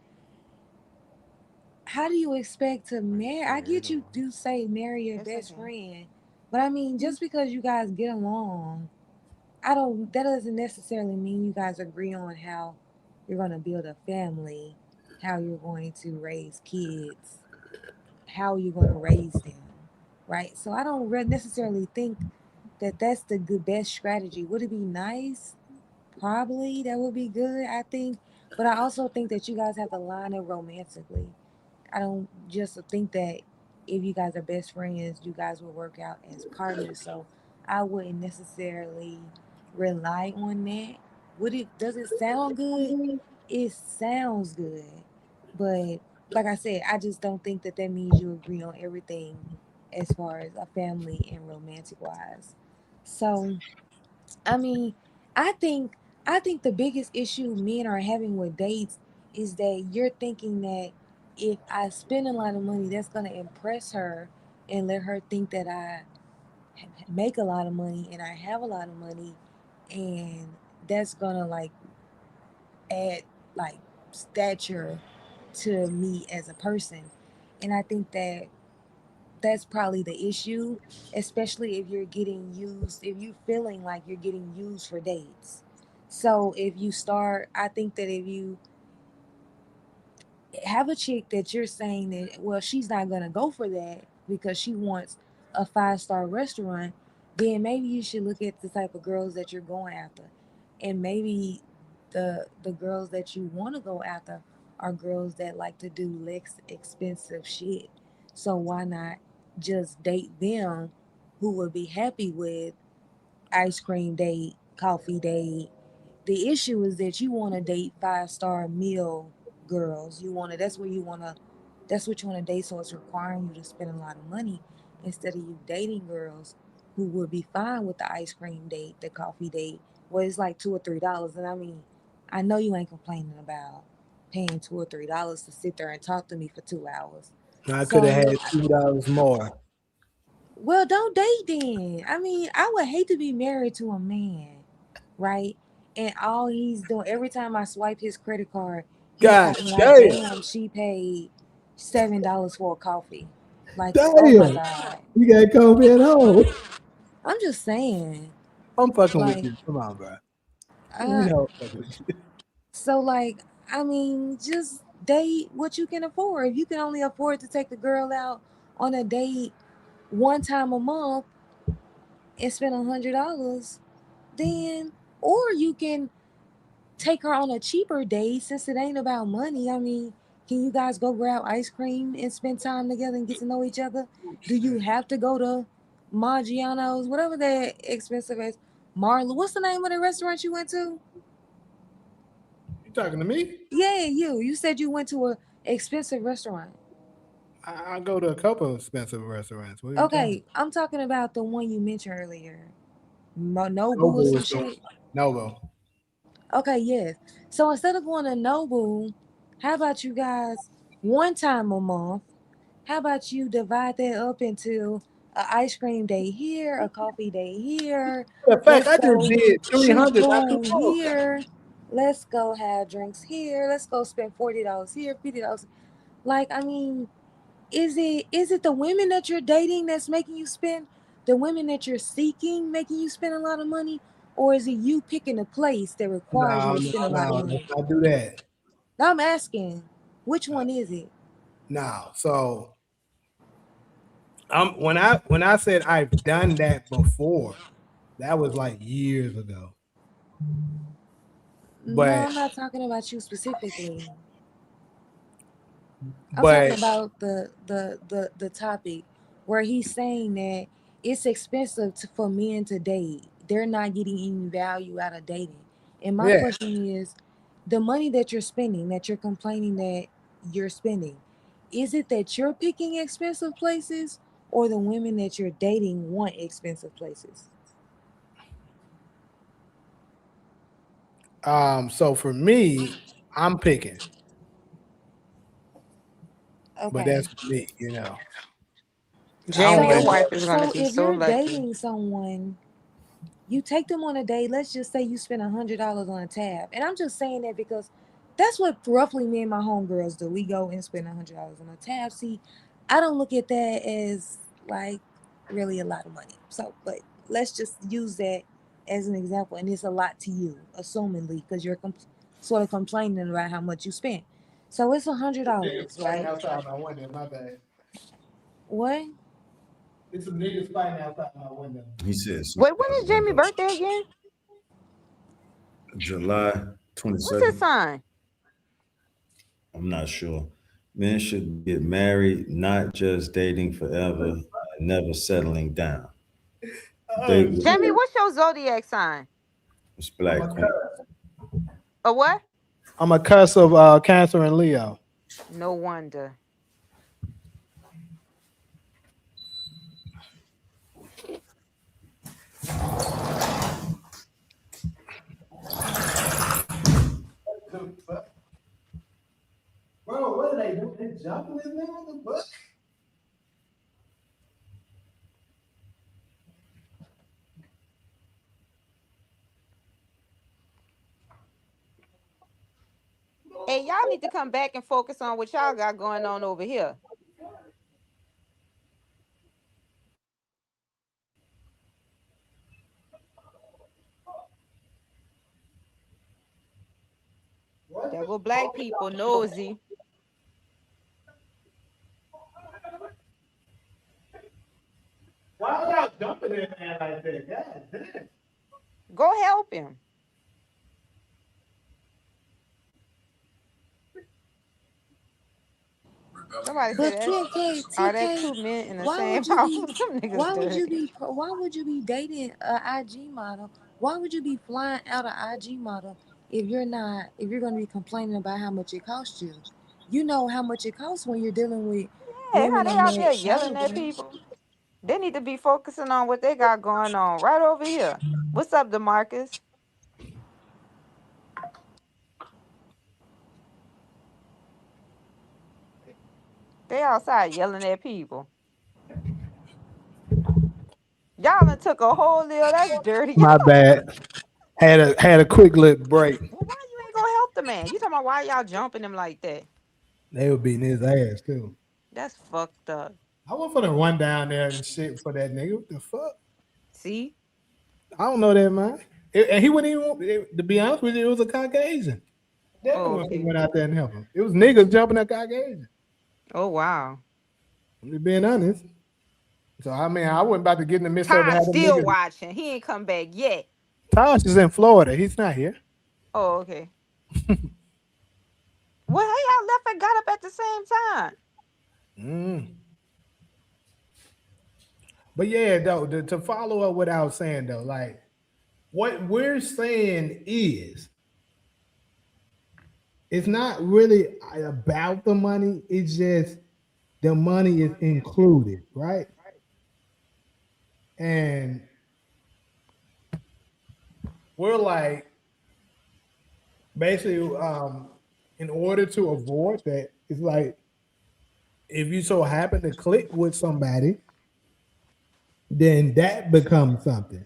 how do you expect to marry? I get you do say marry your It's best okay. friend, but I mean just because you guys get along, I don't. That doesn't necessarily mean you guys agree on how you're going to build a family, how you're going to raise kids, how you're going to raise them, right? So I don't necessarily think that that's the good best strategy. Would it be nice? Probably that would be good. I think, but I also think that you guys have to line it romantically. I don't just think that if you guys are best friends, you guys will work out as partners. So I wouldn't necessarily rely on that. Would it? Does it sound good? It sounds good, but like I said, I just don't think that that means you agree on everything as far as a family and romantic wise. So I mean, I think I think the biggest issue men are having with dates is that you're thinking that if I spend a lot of money, that's gonna impress her and let her think that I make a lot of money and I have a lot of money, and that's gonna like add like stature to me as a person. And I think that that's probably the issue, especially if you're getting used, if you feeling like you're getting used for dates. So if you start, I think that if you have a chick that you're saying that, well, she's not gonna go for that because she wants a 5-star restaurant, then maybe you should look at the type of girls that you're going after, and maybe the girls that you want to go after are girls that like to do less expensive shit. So why not just date them, who would be happy with ice cream date, coffee date. The issue is that you want to date 5-star meal girls. You want to. That's where you want to. That's what you want to date. So it's requiring you to spend a lot of money instead of you dating girls who would be fine with the ice cream date, the coffee date, where it's like $2 or $3. And I mean, I know you ain't complaining about paying $2 or $3 to sit there and talk to me for 2 hours. I could have So, had $2 more. well, don't date then. I mean, I would hate to be married to a man, right? And all he's doing every time I swipe his credit card, he's God talking like, damn. "Damn, she paid $7 for a coffee." Like, oh my Damn. god. You got coffee at home. I'm just saying, I'm fucking with like, you. Come on, bro. You uh, know I'm fucking with you. so like, I mean, just date what you can afford. If you can only afford to take the girl out on a date one time a month and spend $100, then, or you can take her on a cheaper date since it ain't about money. I mean, can you guys go grab ice cream and spend time together and get to know each other? Do you have to go to Maggiano's, whatever that expensive is? Marla, what's the name of the restaurant you went to? You talking to me? Yeah, you. You said you went to a expensive restaurant. I go to a couple of expensive restaurants. What are you talking Okay, I'm talking about the one you mentioned earlier. about? Nobu or Noble some is the shit. Noble. Okay, yes. So instead of going to Nobu, how about you guys one time a month? How about you divide that up into a ice cream day here, a coffee day here? In fact, Let's I just go did shoot 300 not too pool long ago. here. Let's go have drinks here. Let's go spend $40 here, $50. Like, I mean, is it the women that you're dating that's making you spend, the women that you're seeking making you spend a lot of money, or is it you picking a place that requires you No, to no, spend a lot of no. Let's money? not do that. Now I'm asking, which one is it? No. So when I said I've done that before, that was like years ago. No, But I'm not talking about you specifically. I'm talking but about the topic where he's saying that it's expensive for men to date. They're not getting any value out of dating. And my yeah. question is, the money that you're spending, that you're complaining that you're spending, is it that you're picking expensive places, or the women that you're dating want expensive places? So for me, I'm picking, but Okay. that's for me. I don't Jamie, your let So wife is gonna so be if so you're lucky. dating someone, you take them on a date. Let's just say you spend $100 on a tab, and I'm just saying that because that's what roughly me and my homegirls do. We go and spend $100 on a tab. See, I don't look at that as like really a lot of money. So, but let's just use that as an example, and it's a lot to you, assumingly, because you're sort of complaining about how much you spent. So it's $100, niggas fighting right? outside my window. My bad. What? It's some niggas fighting outside my window. He said Wait, something when about is the Jamie' window. birthday again? July What's his 22nd. sign? I'm not sure. Men should get married, not just dating forever and never settling down. Oh Date with Jamie, shit! what's your zodiac sign? this I'm a black queen. cuss. A what? I'm a cuss of Cancer and Leo. No wonder. Bro, what are they doing? They jumping this nigga? What the fuck? Hey, y'all need to come back and focus on what y'all got going on over here. There go black people nosy. Why y'all jumping in there like that. God damn. Go help him. Somebody But said that. TK, Are that TK, two men in the why same would you house? be Them niggas dirty. why would you be dating a IG model? Why would you be flying out an IG model if you're gonna be complaining about how much it costs you? You know how much it costs when you're dealing with Yeah, how women they in out there that yelling at category. people? They need to be focusing on what they got going on right over here. What's up, DeMarcus? They outside yelling at people. Y'all done took a whole deal. That's dirty. My bad. Had a quick little break. Well, why you ain't gonna help the man? You talking about why y'all jumping him like that? They were beating his ass too. That's fucked up. I went for the run down there and shit for that nigga. What the fuck? See? I don't know that man. And he wouldn't even. To be honest with you, it was a Caucasian. Definitely Oh, okay. went out there and help him. It was niggas jumping at Caucasian. Oh, wow. I'm just being honest. So I mean, I wasn't about to get in the midst of Todd's having still niggas. watching. He ain't come back yet. Tosh is in Florida. He's not here. Oh, okay. Well, hey, y'all left and got up at the same time. But yeah, though, to follow up what I was saying though, like what we're saying is it's not really about the money, it's just the money is included, right? And we're like basically in order to avoid that, it's like if you so happen to click with somebody, then that becomes something.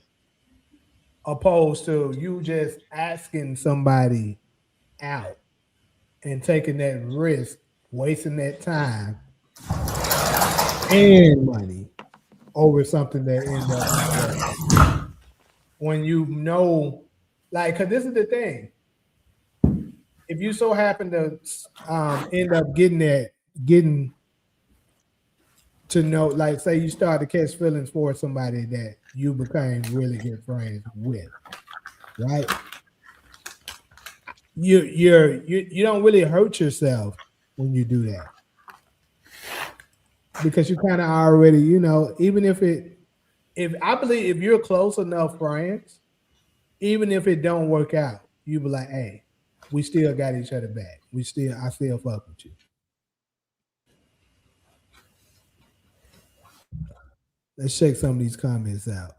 Opposed to you just asking somebody out and taking that risk, wasting that time and money over something that ends up when you know, like, because this is the thing. If you so happen to end up getting to know, like, say you start to catch feelings for somebody that you became really good friends with, right? You don't really hurt yourself when you do that because you kind of already, you know, even if I believe if you're close enough friends, even if it don't work out, you be like, hey, we still got each other back. I still fuck with you. Let's check some of these comments out.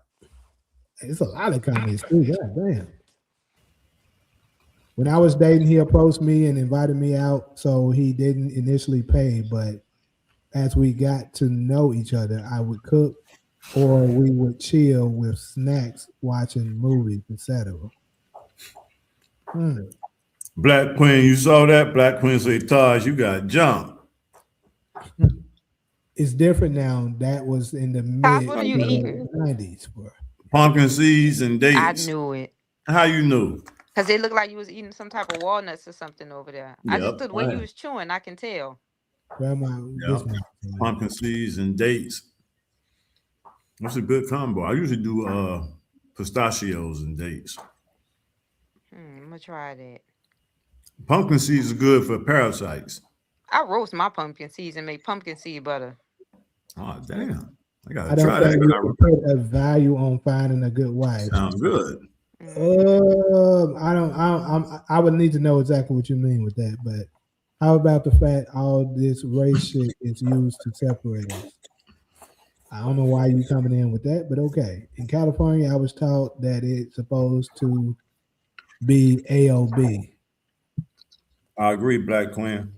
It's a lot of comments too. God damn. When I was dating, he approached me and invited me out, so he didn't initially pay, but as we got to know each other, I would cook or we would chill with snacks, watching movies, etc. Black Queen, you saw that? Black Queen say, Taj, you got jumped. It's different now. That was in the mid What are you eating? 90s. Bro. Pumpkin seeds and dates. I knew it. How you knew? Because it looked like you was eating some type of walnuts or something over there. I just the way you was chewing, I can tell. Grandma, pumpkin seeds and dates. That's a good combo. I usually do pistachios and dates. I'm gonna try that. Pumpkin seeds are good for parasites. I roast my pumpkin seeds and make pumpkin seed butter. Oh damn! I gotta I don't try think that. you put a value on finding a good wife. Sounds good. I would need to know exactly what you mean with that, but how about the fact all this race shit is used to separate us? I don't know why you coming in with that, but okay. In California, I was taught that it's supposed to be AOB. I agree, Black Queen.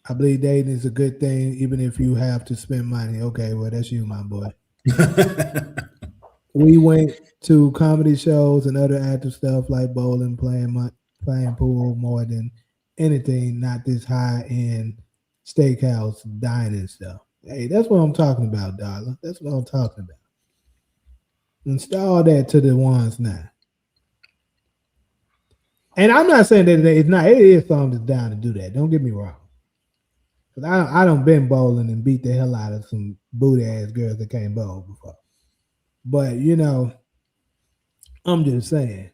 I believe dating is a good thing, even if you have to spend money. Okay, well, that's you, my boy. We went to comedy shows and other active stuff like bowling, playing pool more than anything, not this high-end steakhouse dining stuff. Hey, that's what I'm talking about, darling. That's what I'm talking about. Install that to the ones now. And I'm not saying that it's not. It is something that's down to do that. Don't get me wrong. Because I don't been bowling and beat the hell out of some booty ass girls that can't bowl before. But I'm just saying,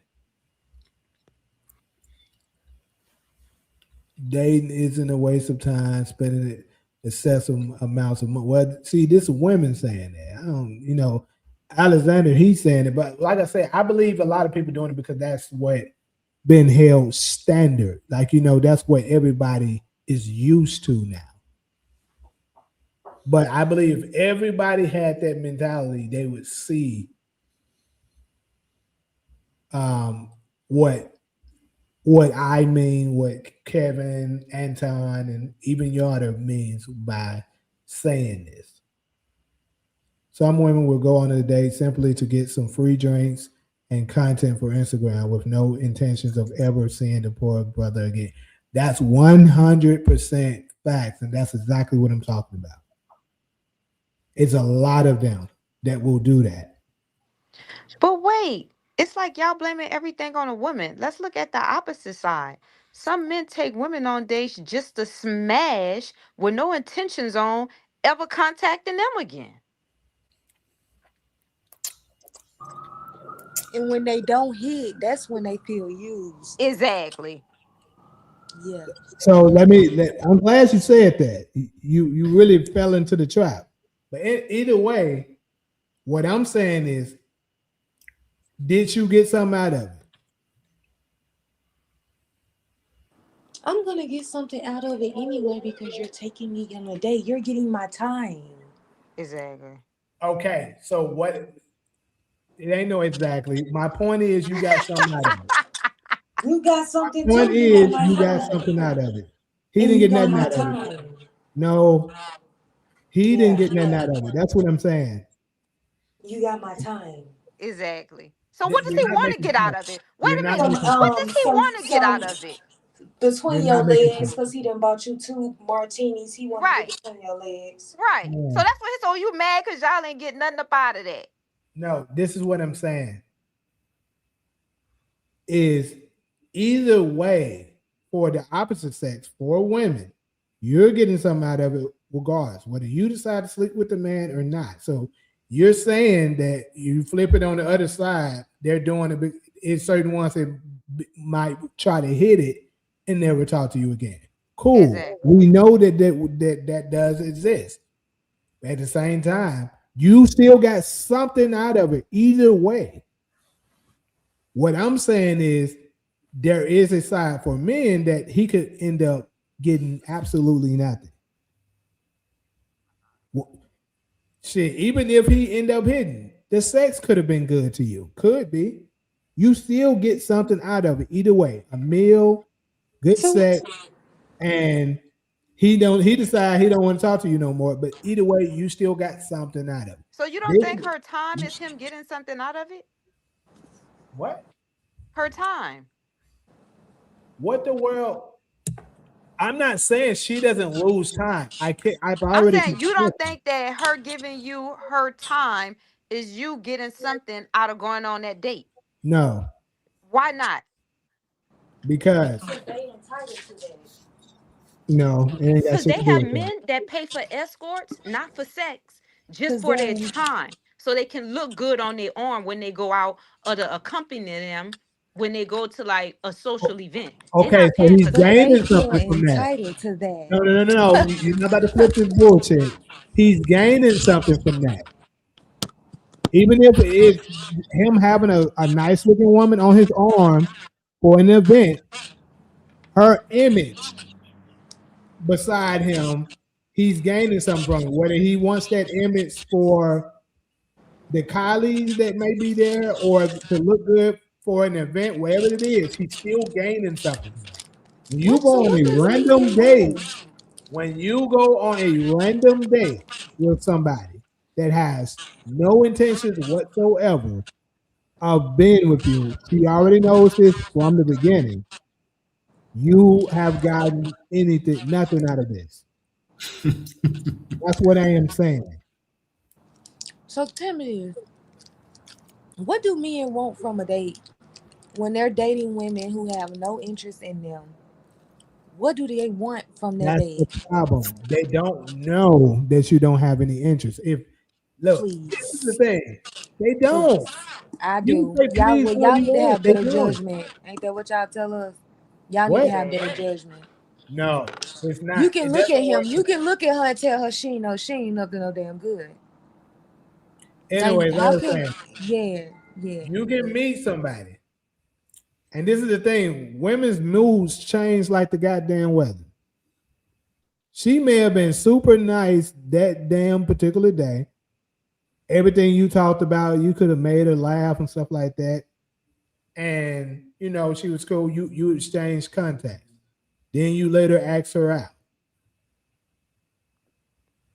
dating isn't a waste of time spending it excessive amounts of money. Well, see, this is women saying that. I don't, Alexander, he's saying it, but like I said, I believe a lot of people doing it because that's what been held standard. Like, that's what everybody is used to now. But I believe if everybody had that mentality, they would see what I mean, what Kevin, Anton, and even Yarder means by saying this. Some women will go on a date simply to get some free drinks and content for Instagram with no intentions of ever seeing the poor brother again. That's 100% facts, and that's exactly what I'm talking about. It's a lot of them that will do that. But wait, it's like y'all blaming everything on a woman. Let's look at the opposite side. Some men take women on dates just to smash with no intentions on ever contacting them again. And when they don't hit, that's when they feel used. Exactly. Yeah. So I'm glad you said that. You really fell into the trap. But either way, what I'm saying is, did you get something out of it? I'm going to get something out of it anyway because you're taking me on a date. You're getting my time. Exactly. Okay, so what? It ain't no exactly. My point is, you got something out of it. You got something Point too. is, you got something out of it. He didn't get nothing out of it. No, he didn't get nothing out of it. That's what I'm saying. You got my time. Exactly. So what does You're he not want to making get out sense. of it? Wait You're a not minute. making What sense. does he want to get out of it? Between You're your not making legs, sense. because he done bought you 2 martinis. He wanted Right. to between your legs. Right. No. So that's what so you mad because y'all ain't getting nothing up out of that. No, this is what I'm saying. Is either way, for the opposite sex, for women, you're getting something out of it regardless, whether you decide to sleep with the man or not. So you're saying that you flip it on the other side, they're doing it. It's certain ones that might try to hit it and never talk to you again. Cool. Exactly. We know that does exist. At the same time, you still got something out of it either way. What I'm saying is there is a side for men that he could end up getting absolutely nothing. Shit, even if he end up hitting, the sex could have been good to you. Could be. You still get something out of it either way. A meal, good sex, and he decide he don't want to talk to you no more. But either way, you still got something out of it. So you don't think her time is him getting something out of it? What? Her time. What the world? I'm not saying she doesn't lose time. I've I'm already. saying you don't think that her giving you her time is you getting something out of going on that date? No. Why not? Because they entitled to that. no, it ain't got Because shit they to do have with that. men that pay for escorts, not for sex, just for their time. So they can look good on their arm when they go out or to accompany them when they go to like a social event. They're Okay, not so paying he's for sex. gaining They feel something from that. entitled to that. No. You're not about to flip this bullshit. He's gaining something from that. Even if it's him having a nice looking woman on his arm for an event, her image beside him, he's gaining something from it. Whether he wants that image for the colleagues that may be there or to look good for an event, wherever it is, he's still gaining something from that. When you go on a random date, with somebody that has no intentions whatsoever of being with you, she already knows this from the beginning. You have gotten nothing out of this. That's what I am saying. So tell me, what do men want from a date when they're dating women who have no interest in them? What do they want from their That's the date? problem. They don't know that you don't have any interest. If look, this is the Please. thing. They don't. I You do. say Y'all, please well, all y'all you need to want. have They better don't. judgment. Ain't that what y'all tell us? Y'all need to What? have better judgment. No, it's You not. can It look at doesn't him. work. You can look at her and tell her she ain't up to no damn good. Now, Anyways, I how was can? saying, Yeah. you can meet somebody. And this is the thing, women's moods change like the goddamn weather. She may have been super nice that damn particular day. Everything you talked about, you could have made her laugh and stuff like that. And she was cool. You exchanged contacts. Then you later ask her out.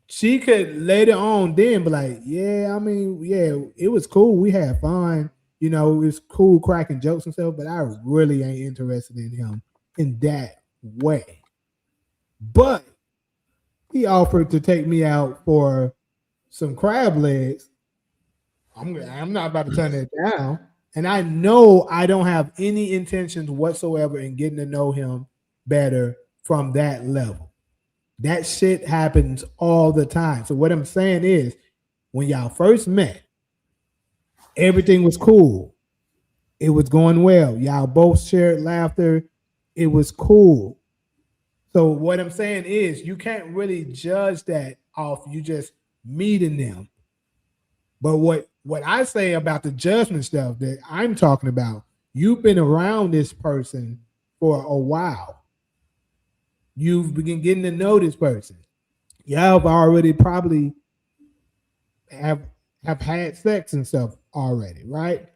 She could later on then be like, yeah, I mean, yeah, it was cool. We had fun. It's cool cracking jokes and stuff, but I really ain't interested in him in that way. But he offered to take me out for some crab legs. I'm not about to turn it down. And I know I don't have any intentions whatsoever in getting to know him better from that level. That shit happens all the time. So what I'm saying is, when y'all first met, everything was cool. It was going well. Y'all both shared laughter. It was cool. So what I'm saying is, you can't really judge that off you just meeting them. But what I say about the judgment stuff that I'm talking about, you've been around this person for a while. You've been getting to know this person. Y'all have already probably have had sex and stuff already, right?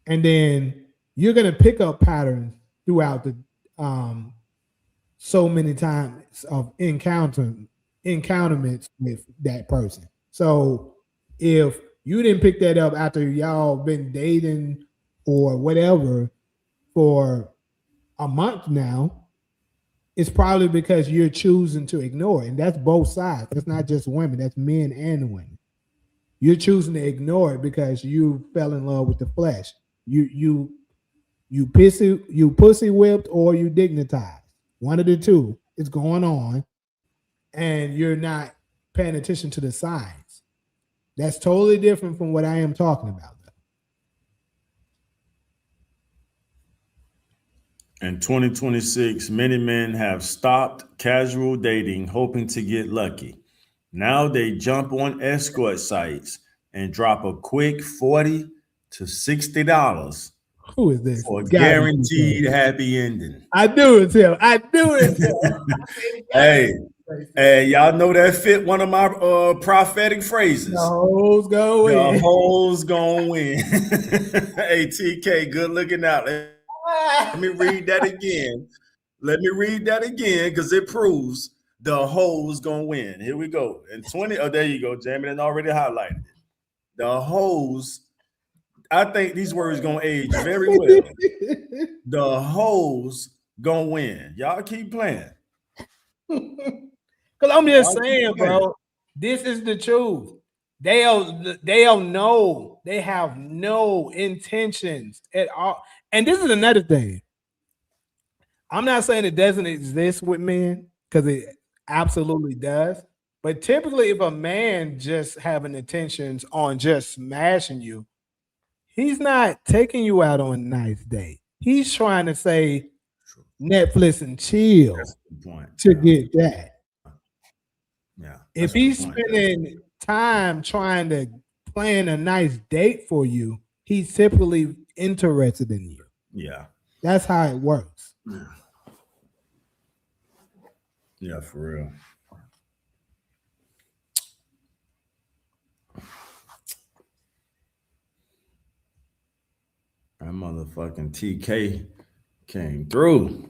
And then you're gonna pick up patterns throughout the so many times of encounterments with that person. So if you didn't pick that up after y'all been dating or whatever for a month now, it's probably because you're choosing to ignore it. And that's both sides. It's not just women, that's men and women. You're choosing to ignore it because you fell in love with the flesh. You pussy whipped or you dignitized. One of the two is going on, and you're not paying attention to the signs. That's totally different from what I am talking about. In 2026, many men have stopped casual dating hoping to get lucky. Now they jump on escort sites and drop a quick $40 to $60 Who is this? for a Gotta be guaranteed happy ending. I do it, Tim. I do it. Hey, y'all know that fit one of my prophetic phrases. The hoes go win. The hoes gonna win. Hey, TK, good looking out. Let me read that again. Let me read that again because it proves the hoes gonna win. Here we go. And 20. Oh, there you go, Jamie. And already highlighted it. The hoes. I think these words gonna age very well. The hoes gonna win. Y'all keep playing. Because I'm just saying, bro, this is the truth. They'll know. They have no intentions at all. And this is another thing. I'm not saying it doesn't exist with men, because it absolutely does. But typically, if a man just having intentions on just smashing you, he's not taking you out on a nice date. He's trying to say Netflix and chill to get that. Yeah. If he's spending time trying to plan a nice date for you, he's typically interested in you. Yeah. That's how it works. Yeah, for real. That motherfucking TK came through.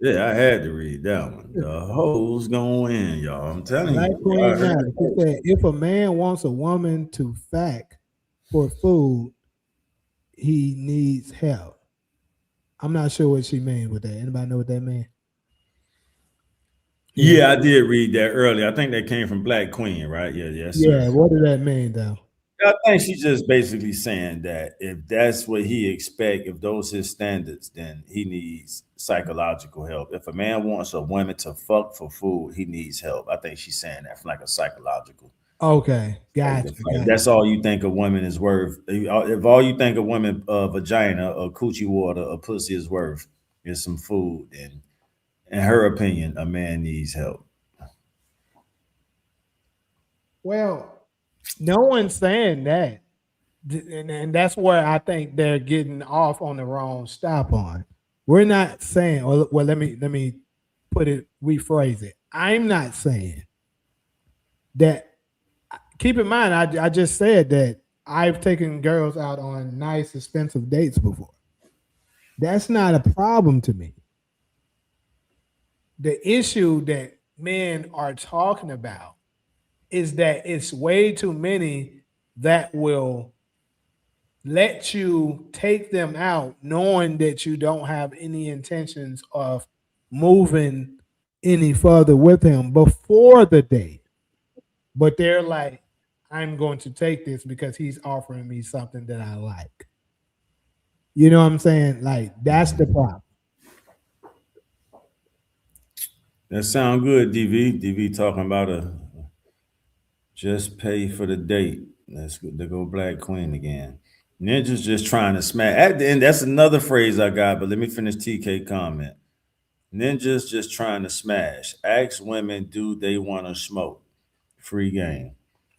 Yeah, I had to read that one. The hoes gonna win, y'all. I'm telling Black you. Queen Mary, she said, if a man wants a woman to fack for food, he needs help. I'm not sure what she means with that. Anybody know what that means? Yeah, I did read that earlier. I think that came from Black Queen, right? Yeah, yes, Yeah, sir. what does that mean though? I think she's just basically saying that if that's what he expect, if those his standards, then he needs psychological help. If a man wants a woman to fuck for food, he needs help. I think she's saying that from like a psychological Okay, Take gotcha, the fight. gotcha. That's all you think a woman is worth. If all you think a woman, vagina, or coochie water, or pussy is worth is some food, and in her opinion, a man needs help. Well, no one's saying that. And that's where I think they're getting off on the wrong stop on. We're not saying, well, let me rephrase it. I'm not saying that. Keep in mind, I just said that I've taken girls out on nice, expensive dates before. That's not a problem to me. The issue that men are talking about is that it's way too many that will let you take them out knowing that you don't have any intentions of moving any further with him before the date. But they're like, I'm going to take this because he's offering me something that I like. You know what I'm saying? Like, that's the problem. That sound good, DV. DV talking about a just pay for the date. That's good. They go Black Queen again. Ninja's just trying to smash. At the end, that's another phrase I got, but let me finish TK comment. Ninja's just trying to smash. Ask women, do they want to smoke? Free game.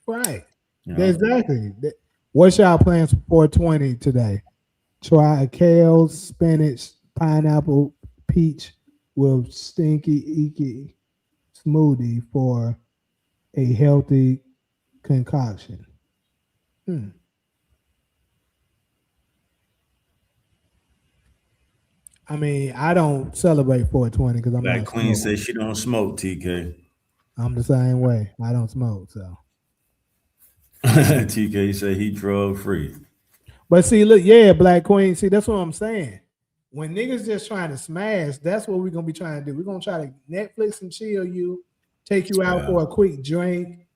Right. You know? Exactly. What's y'all plans for 420 today? Try a kale, spinach, pineapple, peach with stinky icky smoothie for a healthy concoction. I mean, I don't celebrate 420 because I'm Black not Queen smoking. says she don't smoke, TK. I'm the same way. I don't smoke, so. TK said he drug free. But see, look, yeah, Black Queen. See, that's what I'm saying. When niggas just trying to smash, that's what we're gonna be trying to do. We're gonna try to Netflix and chill you, take you out for a quick drink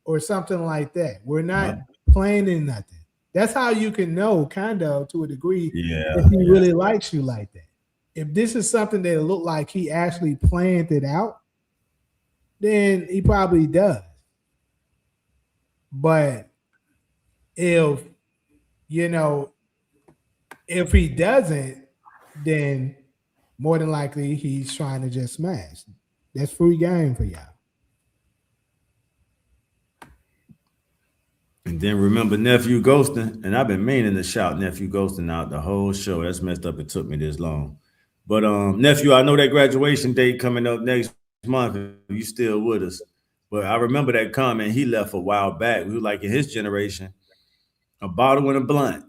or something like that. We're not planning nothing. That's how you can know, kind of, to a degree, if he really likes you like that. If this is something that looked like he actually planned it out, then he probably does. But if if he doesn't, then more than likely he's trying to just smash. That's free game for y'all. And then remember Nephew Ghosting, and I've been meaning to shout Nephew Ghosting out the whole show. That's messed up. It took me this long. But Nephew, I know that graduation date coming up next month. If you still with us. But I remember that comment he left a while back. We were like in his generation, a bottle and a blunt.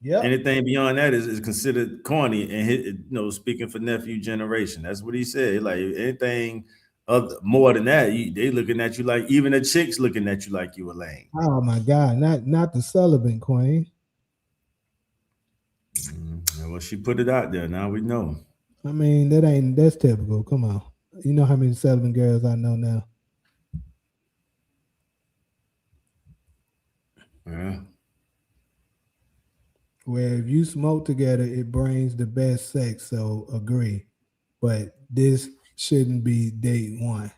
Yeah. Anything beyond that is considered corny. And speaking for nephew generation, that's what he said. Like anything more than that, they looking at you like, even the chicks looking at you like you a lame. Oh my God, not the celibate queen. Well, she put it out there. Now we know. I mean, that's typical. Come on, you know how many celibate girls I know now. Yeah. Where if you smoke together, it brings the best sex. So agree, but this shouldn't be date one.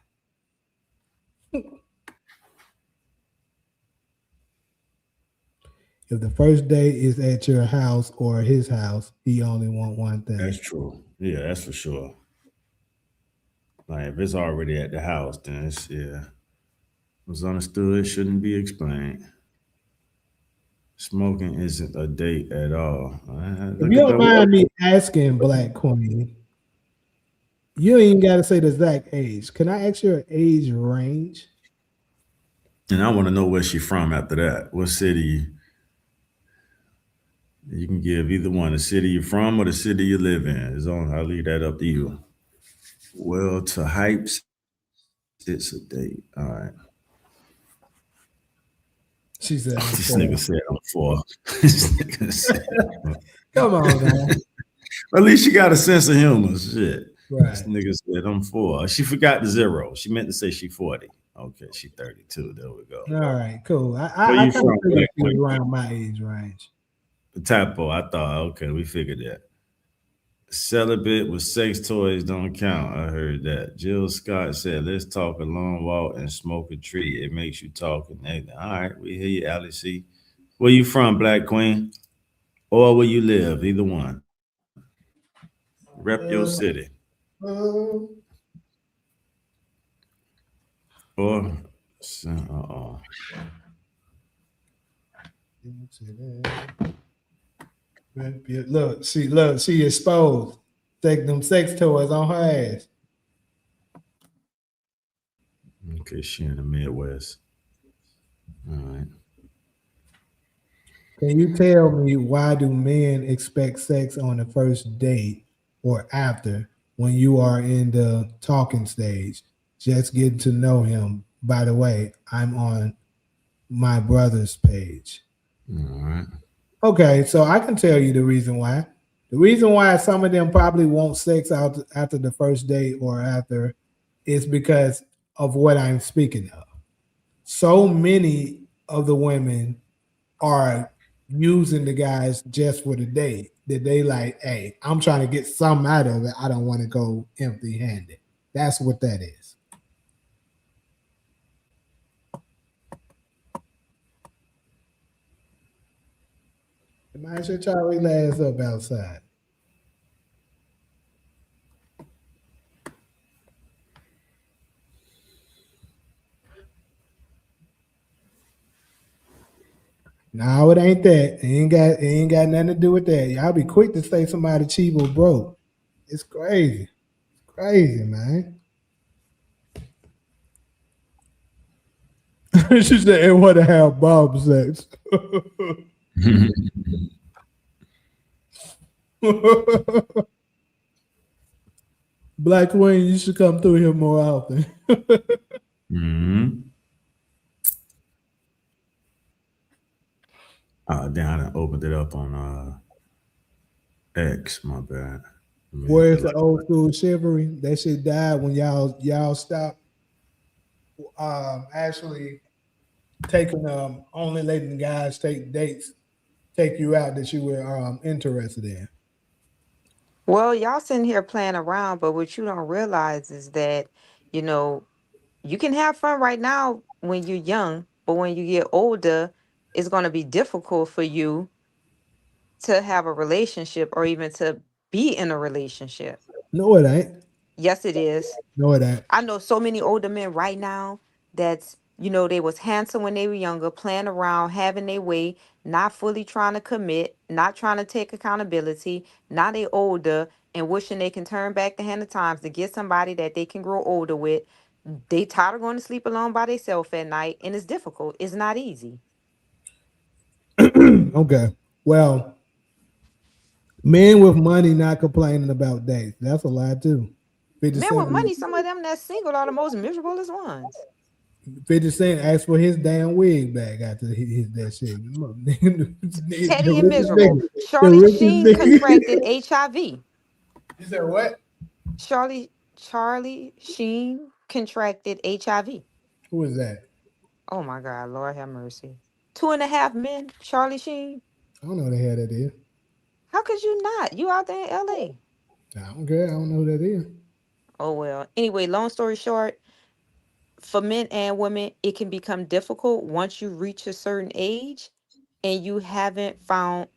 If the first date is at your house or his house, he only want one thing. That's true. Yeah, that's for sure. Like if it's already at the house, then it's was understood, shouldn't be explained. Smoking isn't a date at all. If you don't mind me asking, Black Queen, you ain't got to say the exact age. Can I ask your age range? And I want to know where she's from after that. What city? You can give either one, the city you're from or the city you live in. I'll leave that up to you. Well, to hypes, it's a date. All right. She said, this nigga said I'm 4. This nigga said, come on, man. At least she got a sense of humor. Shit. Right. This nigga said I'm 4. She forgot the 0. She meant to say she 40. Okay, she 32. There we go. All right, cool. Where I you kind of from, figured Black you around my age range. The typo. I thought, okay, we figured that. Celibate with sex toys don't count. I heard that. Jill Scott said, let's talk a long walk and smoke a tree. It makes you talk and everything. All right, we hear you, Alice C. Where you from, Black Queen? Or where you live? Either one. Rep your city. Uh, Or look, she exposed. Take them sex toys on her ass. okay, she in the Midwest. All right. Can you tell me why do men expect sex on the first date or after when you are in the talking stage? Just getting to know him. By the way, I'm on my brother's page. All right. Okay, so I can tell you the reason why. The reason why some of them probably want sex out after the first date or after is because of what I'm speaking of. So many of the women are using the guys just for the date that they like, hey, I'm trying to get something out of it. I don't want to go empty handed. That's what that is. Man, shut y'all ass up outside. No, it ain't that. It ain't got nothing to do with that. Y'all be quick to say somebody cheap or broke. It's crazy. It's crazy, man. She said, "And what to have Bob sex." Black Wayne, you should come through here more often. Mm-hmm. Damn, I opened it up on X. My bad. Where's the old school chivalry? That shit died when y'all stopped actually taking only letting guys take you out that you were interested in. Well, y'all sitting here playing around, but what you don't realize is that, you know, you can have fun right now when you're young, but when you get older, it's going to be difficult for you to have a relationship or even to be in a relationship. No, it ain't. Yes, it is. No, it ain't. I know so many older men right now that's, they was handsome when they were younger, playing around, having their way, not fully trying to commit, not trying to take accountability. Now they older and wishing they can turn back the hand of times to get somebody that they can grow older with. They tired of going to sleep alone by themselves at night, and it's difficult. It's not easy. Okay. Well, men with money not complaining about dates. That's a lie too. 50 Men Cent, with money, some of them that's single are the most miserable ones. 50 Cent asked for his damn wig back after he hit that shit. Teddy and miserable. Charlie Sheen contracted HIV. You said what? Charlie Sheen contracted HIV. Who is that? Oh my God, Lord have mercy. 2.5 Men, Charlie Sheen. I don't know who the hell that is. How could you not? You out there in LA. I don't care. I don't know who that is. Oh well. Anyway, long story short, for men and women, it can become difficult once you reach a certain age and you haven't found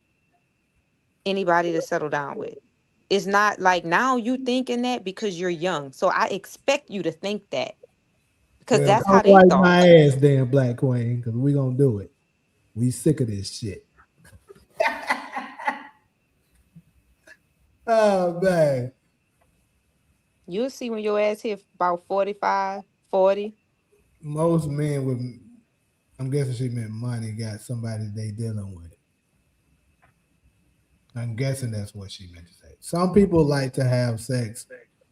anybody to settle down with. It's not like now you thinking that because you're young. So I expect you to think that because Well, that's don't how they wipe thought. my ass, damn Black Queen, because we gonna do it. We sick of this shit. Oh man. You'll see when your ass hit about 45, 40. Most men with, I'm guessing she meant money, got somebody they dealing with. I'm guessing that's what she meant to say. Some people like to have sex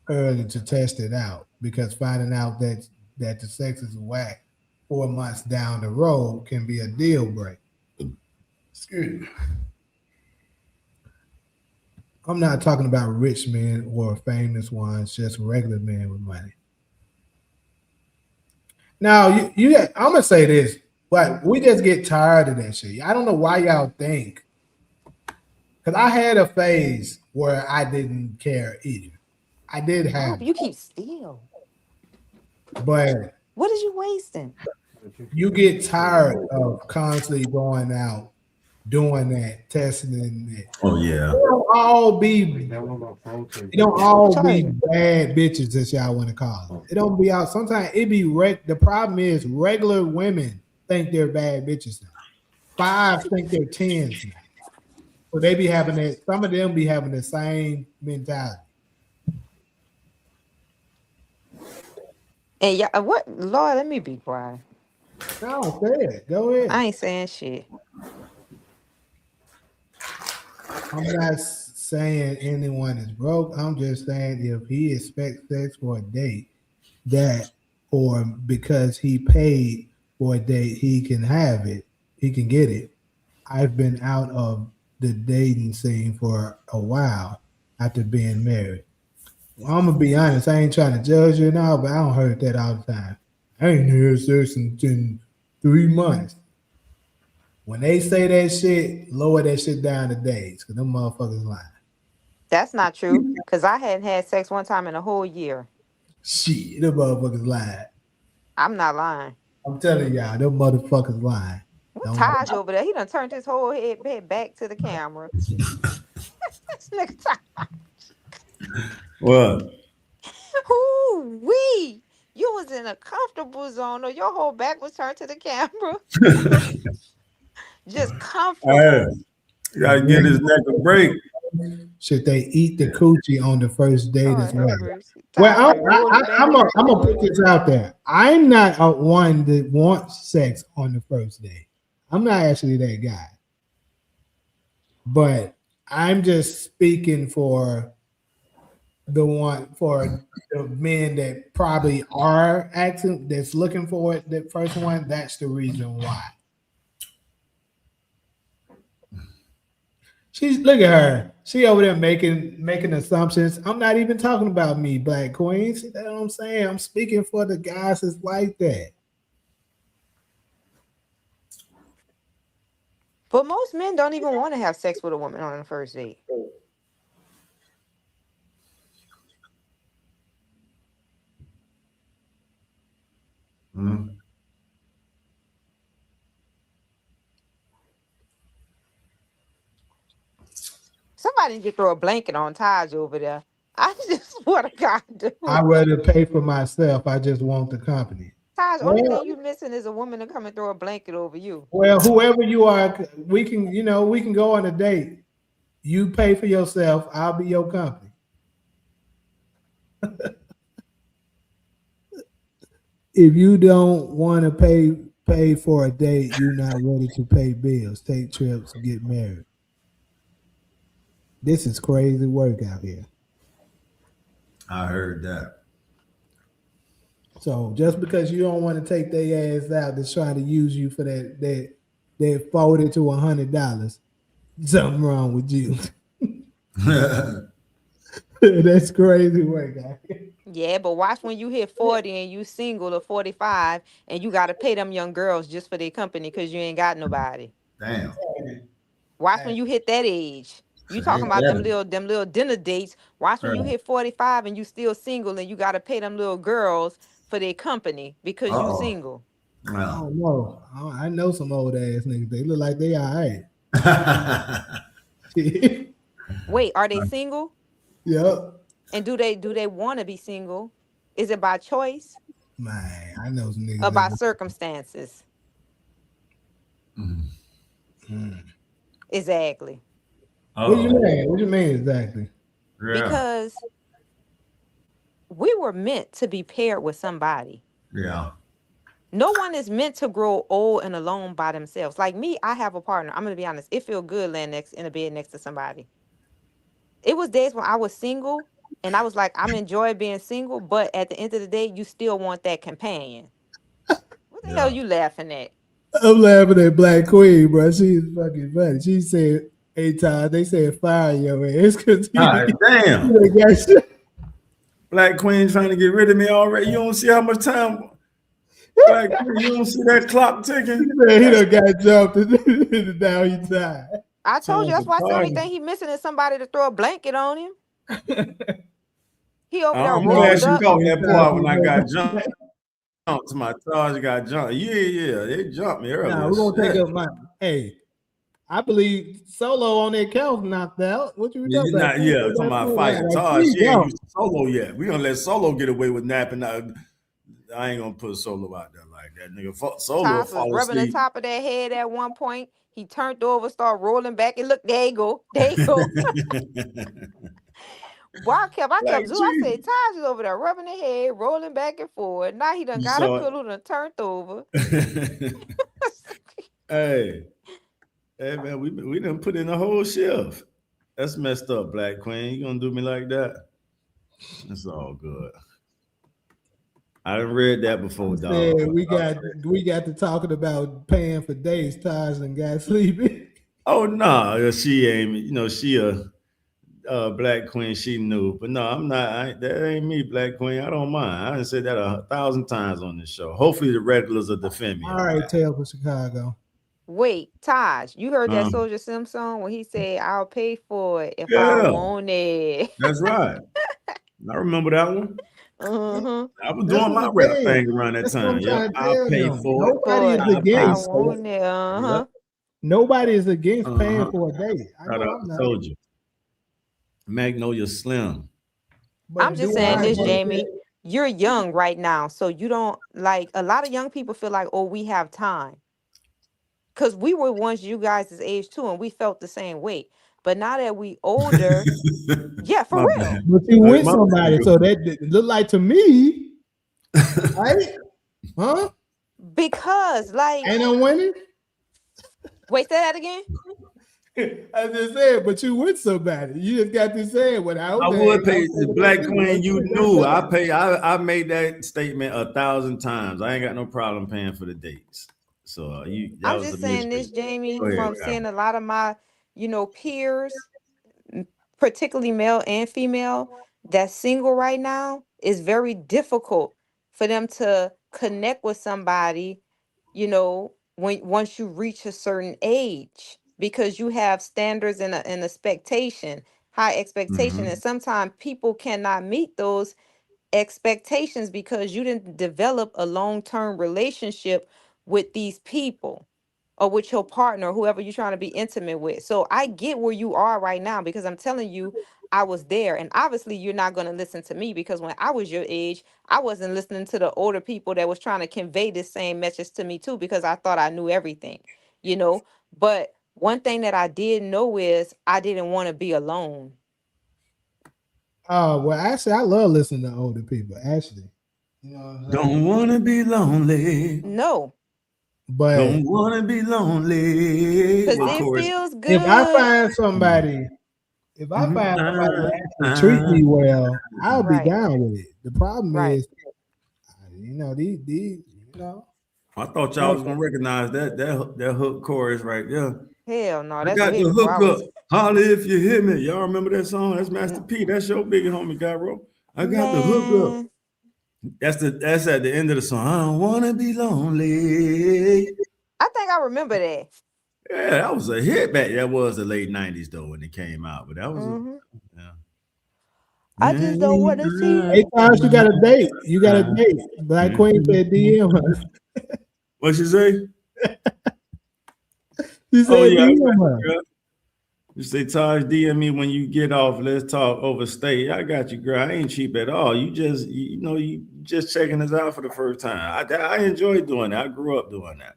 early to test it out because finding out that the sex is whack 4 months down the road can be a deal break. Excuse me. I'm not talking about rich men or famous ones, just regular men with money. Now, I'm gonna say this, but we just get tired of that shit. I don't know why y'all think, Because I had a phase where I didn't care either. I did have, You keep still. but What is you wasting? you get tired of constantly going out, doing that, testing it. Oh yeah. It don't all be bad bitches that y'all want to call them. It don't be out. Sometimes it be the problem is regular women think they're bad bitches now. 5 think they're 10s now. So they be having that. Some of them be having the same mentality. And yeah, what? Lord, let me be quiet. No, say it. Go ahead. I ain't saying shit. I'm not saying anyone is broke. I'm just saying if he expects sex for a date, that or because he paid for a date, he can have it. He can get it. I've been out of the dating scene for a while after being married. Well, I'm gonna be honest. I ain't trying to judge you now, but I don't heard that all the time. I ain't heard sex in 3 months. When they say that shit, lower that shit down to days, because them motherfuckers lying. That's not true. Because I hadn't had sex one time in a whole year. Shit, them motherfuckers lying. I'm not lying. I'm telling y'all, them motherfuckers lying. What Taj over there? He done turned his whole head back to the camera. This nigga Taj. What? Ooh-wee. You was in a comfortable zone, or your whole back was turned to the camera. Just comfortable. You gotta get his neck a break. Should they eat the coochie on the first date as well? Well, I'm gonna put this out there. I'm not a one that wants sex on the first date. I'm not actually that guy. But I'm just speaking for the men that probably are acting, that's looking for it, the first one. That's the reason why. Look at her. She over there making assumptions. I'm not even talking about me, Black Queen. See that what I'm saying? I'm speaking for the guys that's like that. But most men don't even want to have sex with a woman on the first date. Mm-hmm. Somebody need to throw a blanket on Taj over there. I just want to God do. I'd rather pay for myself. I just want the company. Taj, only thing you missing is a woman to come and throw a blanket over you. Well, whoever you are, we can go on a date. You pay for yourself. I'll be your company. If you don't want to pay for a date, you're not ready to pay bills, take trips, get married. This is crazy work out here. I heard that. So just because you don't want to take their ass out, that's trying to use you for that $40 to $100, something wrong with you. That's crazy work out here. Yeah, but watch when you hit 40 and you single or 45 and you got to pay them young girls just for their company because you ain't got nobody. Damn. Watch when you hit that age. You talking about them little dinner dates. Watch when you hit 45 and you still single and you got to pay them little girls for their company because you single. Oh no, I know some old ass niggas. They look like they all right. Wait, are they single? Yep. And do they want to be single? Is it by choice? Man, I know some niggas. Or by circumstances? Exactly. What you mean? What you mean exactly? Because we were meant to be paired with somebody. Yeah. No one is meant to grow old and alone by themselves. Like me, I have a partner. I'm gonna be honest. It feels good laying in a bed next to somebody. It was days when I was single and I was like, I'm enjoying being single, but at the end of the day, you still want that companion. What the hell are you laughing at? I'm laughing at Black Queen, bro. She's fucking funny. She said 8 times. They said fire your ass because damn. Black Queen trying to get rid of me already. You don't see how much time. Black Queen, you don't see that clock ticking. He done got jumped and now he died. I told you that's why I said only Taj. thing he missing is somebody to throw a blanket on him. He over there I'm You know, glad rolled she up. caught that part when I got Taj, jumped. To my Taj got jumped. Yeah, they jumped me nah, earlier. we're gonna take Shit. up my hey. I believe Solo on that couch knocked out. What you Yeah, talking you're about? not. Yeah, talking about fighting Like, Taj. please She ain't don't. used to Solo yet. We gonna let Solo get away with napping. I ain't gonna put Solo out there like that, nigga. Solo Taj was fall rubbing the asleep. top of that head at one point. He turned over, started rolling back, and look, there you go. There you go. Boy, I Like, kept Zoo. I said, gee. Taj is over there rubbing the head, rolling back and forth. Now he done You got a saw pillow and turned over. it. Hey, man, we done put in a whole shift. That's messed up, Black Queen. You gonna do me like that? It's all good. I done read that before, dog. Said we got to talking about paying for days. Taj and got sleepy. Oh no, she ain't. She a Black Queen. She knew, but no, I'm not. That ain't me, Black Queen. I don't mind. I done said that 1,000 times on this show. Hopefully, the regulars will defend me All on right, that. tell for Chicago. Wait, Taj, you heard that Uh, Soldier Sim song when he said, I'll pay for it if I yeah, want it. that's right. I remember that one. Uh-huh. I was That's doing what my I'm rap saying. thing around that That's what I'm time. Yep, trying to I'll tell pay him. for it. Nobody For is it I'll if pay I against. for want it. it. Uh-huh. Yep. Nobody is against paying Uh-huh. for a date. I Shout know out I'm to not. Soldier. Magnolia Slim. I'm But just do saying I this, think Jamie. that You're young right now, so you don't like a lot of young people feel like, oh, we have time. Because we were once you guys' age too, and we felt the same way. But now that we older, yeah, for My real. bad. but you with My somebody, so that look like to me, bad. right? Huh? Because like, Ain't no winning. wait, say that again. I just said, but you with somebody. You just got to say it without I that. would pay Don't say the what Black they do. Queen. You That's knew I that. pay. I made that statement 1,000 times. I ain't got no problem paying for the dates. So that I'm was a just saying mystery. this, Jamie, Go ahead, from Kyle. seeing a lot of my, peers, particularly male and female, that's single right now, is very difficult for them to connect with somebody, when once you reach a certain age, because you have standards and an expectation, high expectation, Mm-hmm. and sometimes people cannot meet those expectations because you didn't develop a long-term relationship with these people or with your partner, whoever you're trying to be intimate with. So I get where you are right now because I'm telling you, I was there. And obviously you're not going to listen to me because when I was your age, I wasn't listening to the older people that was trying to convey this same message to me too, because I thought I knew everything, you know. But one thing that I did know is I didn't want to be alone. Well, actually, I love listening to older people. Actually, you know what I'm saying. Don't wanna be lonely. No, But Don't wanna be lonely. because What it chorus? feels if I good. find somebody, if I Mhm. find somebody that actually treat me well, I'll be Right, down with it. The problem right. is, these, I thought y'all was okay. gonna recognize that hook chorus right there. Hell no, I that's got way the before hook I up. was. Holla if you hear me. Y'all remember that song? That's Master N- P. That's your big homie, Gyro. I got the hook up. Man, That's at the end of the song. I don't wanna be lonely. I think I remember that. Yeah, that was a hit back. That was the late 90s though when it came out. But that was a Hmm. I just don't want to see. Hey, Tosh, you got a date. You got a date. Black Queen said DM her. What she say? She Oh said yeah, I DM got her. you, girl. You say, Taj, DM me when you get off. Let's talk overstay. I got you, girl. I ain't cheap at all. You just checking us out for the first time. I enjoy doing that. I grew up doing that.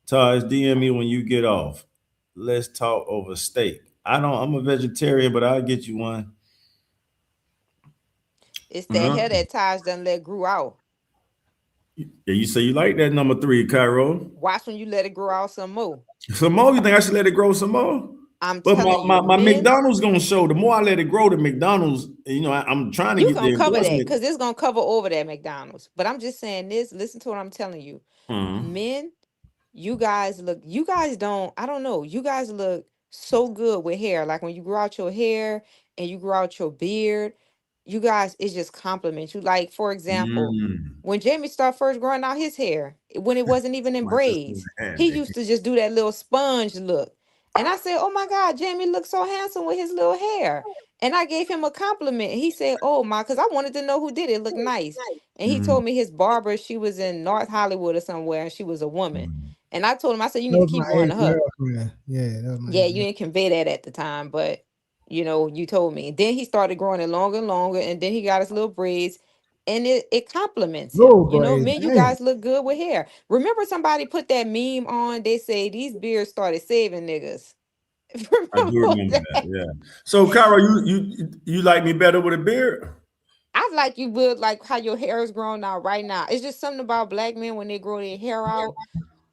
Taj, DM me when you get off. Let's talk over steak. I'm a vegetarian, but I'll get you one. It's that Uh-huh. hair that Taj done let grew out. Yeah, you say you like that number 3, Cairo. Watch when you let it grow out some more. Some more? You think I should let it grow some more? I'm But telling you, my men, McDonald's gonna show. The more I let it grow, the McDonald's, I'm trying to you get the gonna cover that endorsement. because it's gonna cover over that McDonald's. But I'm just saying this. Listen to what I'm telling you, Uh-huh. men. You guys don't, I don't know. You guys look so good with hair. Like when you grow out your hair and you grow out your beard, you guys, it just compliments you. Like, for example, Mm. when Jamie started first growing out his hair, when it wasn't even in My sister braids, had he that. used to just do that little sponge look. And I said, "Oh my God, Jamie looks so handsome with his little hair." And I gave him a compliment. He said, "Oh my," because I wanted to know who did it. It looked nice. And he told me his barber, she was in North Hollywood or somewhere, and she was a woman. And I told him, I said, "You That need to was keep my going to her." ex-girlfriend. Yeah, that was my Yeah, ex-girlfriend. you didn't convey that at the time, but you know, you told me. Then he started growing it longer and longer, and then he got his little braids, and it compliments him. Little You know, braids, man, you damn. guys look good with hair. Remember, somebody put that meme on. They say these beards started saving niggas. I do Remember remember that? that. Yeah. So, Carol, you like me better with a beard? I like you would like how your hair is growing out right now. It's just something about black men when they grow their hair out.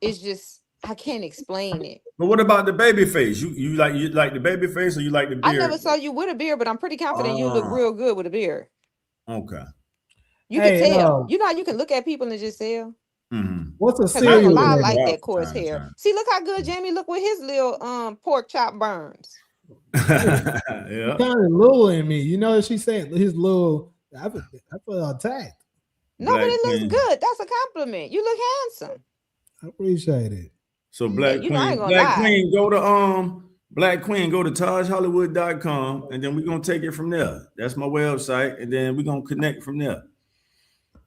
It's just I can't explain it. But what about the baby face? You like the baby face or you like the I never beard? saw you with a beard, but I'm pretty confident you look Ah, real good with a beard. okay. You can Hey, tell. You know how you can look at people and just tell. what's a Cause I ain't gonna cereal lie, I name? like that coarse hair. See, look how good Jamie look with his little pork chop burns. Yeah. Kind of little in me. You know what she said? His little. I feel attacked. No, but Black it looks Queen. good. That's a compliment. You look handsome. I appreciate it. So Yeah, you know I ain't gonna Black lie. Queen, go to TajHollywood.com and then we're gonna take it from there. That's my website, and then we're gonna connect from there.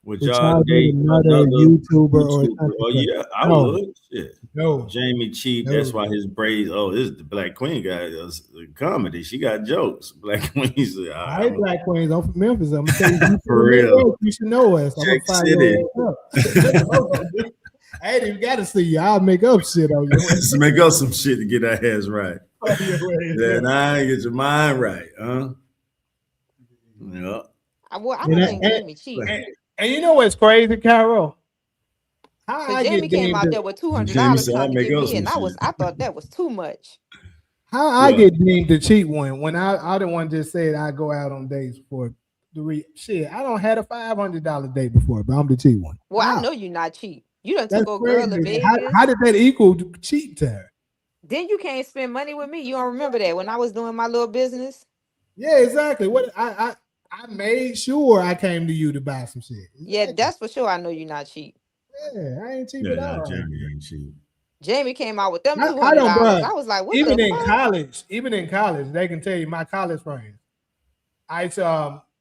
With Would y'all y'all date date another another YouTuber or YouTuber. content Oh creator? yeah, I No, would. Shit. no, Jamie cheat. no. That's why his braids. Oh, this is the Black Queen guy does comedy. She got jokes. Black Queen's All right, Black Queens. I'm from Memphis. I'm gonna tell you, you for from real. Midwest, you should know us. I'm gonna Check fire City. your ass up. I ain't even gotta see you. I'll make up shit on you. Let's make up some shit to get our heads right. Yeah, Now you get your mind right, huh? Yeah. I don't think Jamie cheated. And you know what's crazy, Carol? How Cause I Jamie get came deemed out to, there with $200 Jamie said I trying to make get up me, some and shit. I thought that was too much. how I get deemed the cheat when I the one just said I go out on dates for shit. I don't had a $500 date before, but I'm the cheat one. Well, I How? know you not cheap. You done That's took old girl to crazy. Vegas. How did that equal cheat to her? Then you can't spend money with me. You don't remember that when I was doing my little business? Yeah, exactly. What I made sure I came to you to buy some shit. Yeah, that's for sure. I know you're not cheap. Yeah, I ain't cheap Yeah, at nah, all. Jamie ain't cheap. Jamie came out with them I don't, $200. bro. I was like, what Even the in fuck? college, they can tell you my college friends.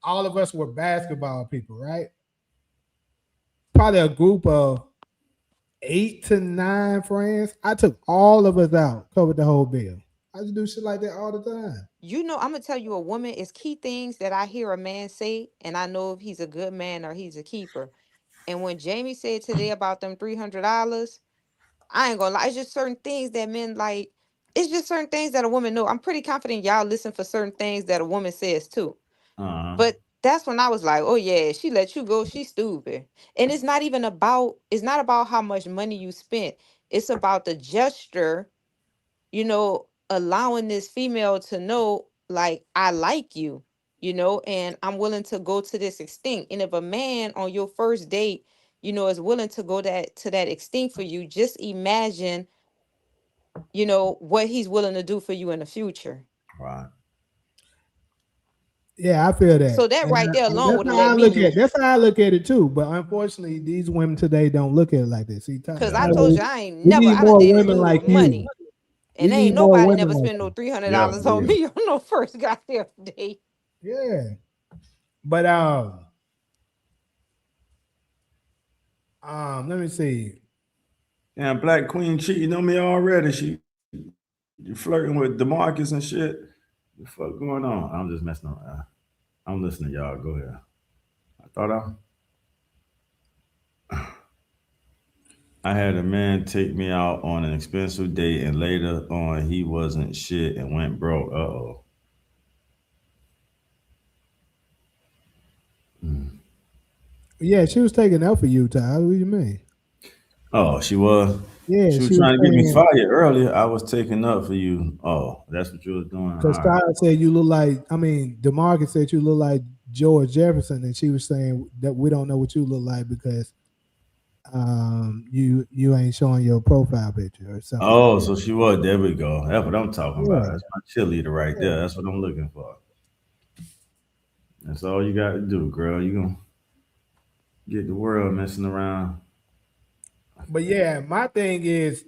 All of us were basketball people, right? Probably a group of 8 to 9 friends. I took all of us out, covered the whole bill. I just do shit like that all the time. You know, I'm gonna tell you a woman is key things that I hear a man say, and I know if he's a good man or he's a keeper. And when Jamie said today about them $300, I ain't gonna lie, it's just certain things that men like. It's just certain things that a woman know. I'm pretty confident y'all listen for certain things that a woman says too. But that's when I was like, oh yeah, she let you go, she's stupid. And it's not about how much money you spent. It's about the gesture, you know, allowing this female to know, like, I like you, you know, and I'm willing to go to this extent. And if a man on your first date, you know, is willing to go to that extent for you, just imagine, you know, what he's willing to do for you in the future. Right. Yeah, I feel that. So that And right there alone would that's have how let I me look know. at. That's how I look at it too. But unfortunately, these women today don't look at it like that. See, Cause I told you we need I done more dated women dudes like with you. money. We And need ain't more nobody women never like spent no you. Yeah, $300 for on real. me on no first goddamn date. Yeah, but let me see. Yeah, Black Queen cheating on me already. She flirting with DeMarcus and shit. The fuck going on? I'm just messing around. I'm listening, y'all. Go ahead. I thought I had a man take me out on an expensive date, and later on he wasn't shit and went broke. Uh-oh. Yeah, she was taking out for you, Ty. What do you mean? Oh, she was. Yeah, She was she was trying to get me saying fired earlier. I was taking up for you. Oh, that's what you was doing. All because right. Ty said you look like. I mean, DeMarcus said you look like George Jefferson, and she was saying that we don't know what you look like because you ain't showing your profile picture or something. Oh, so she was. There we go. That's what I'm talking Yeah. about. That's my cheerleader right there. That's what I'm looking for. That's all you got to do, girl. You gonna get the world messing around. But yeah, my thing is,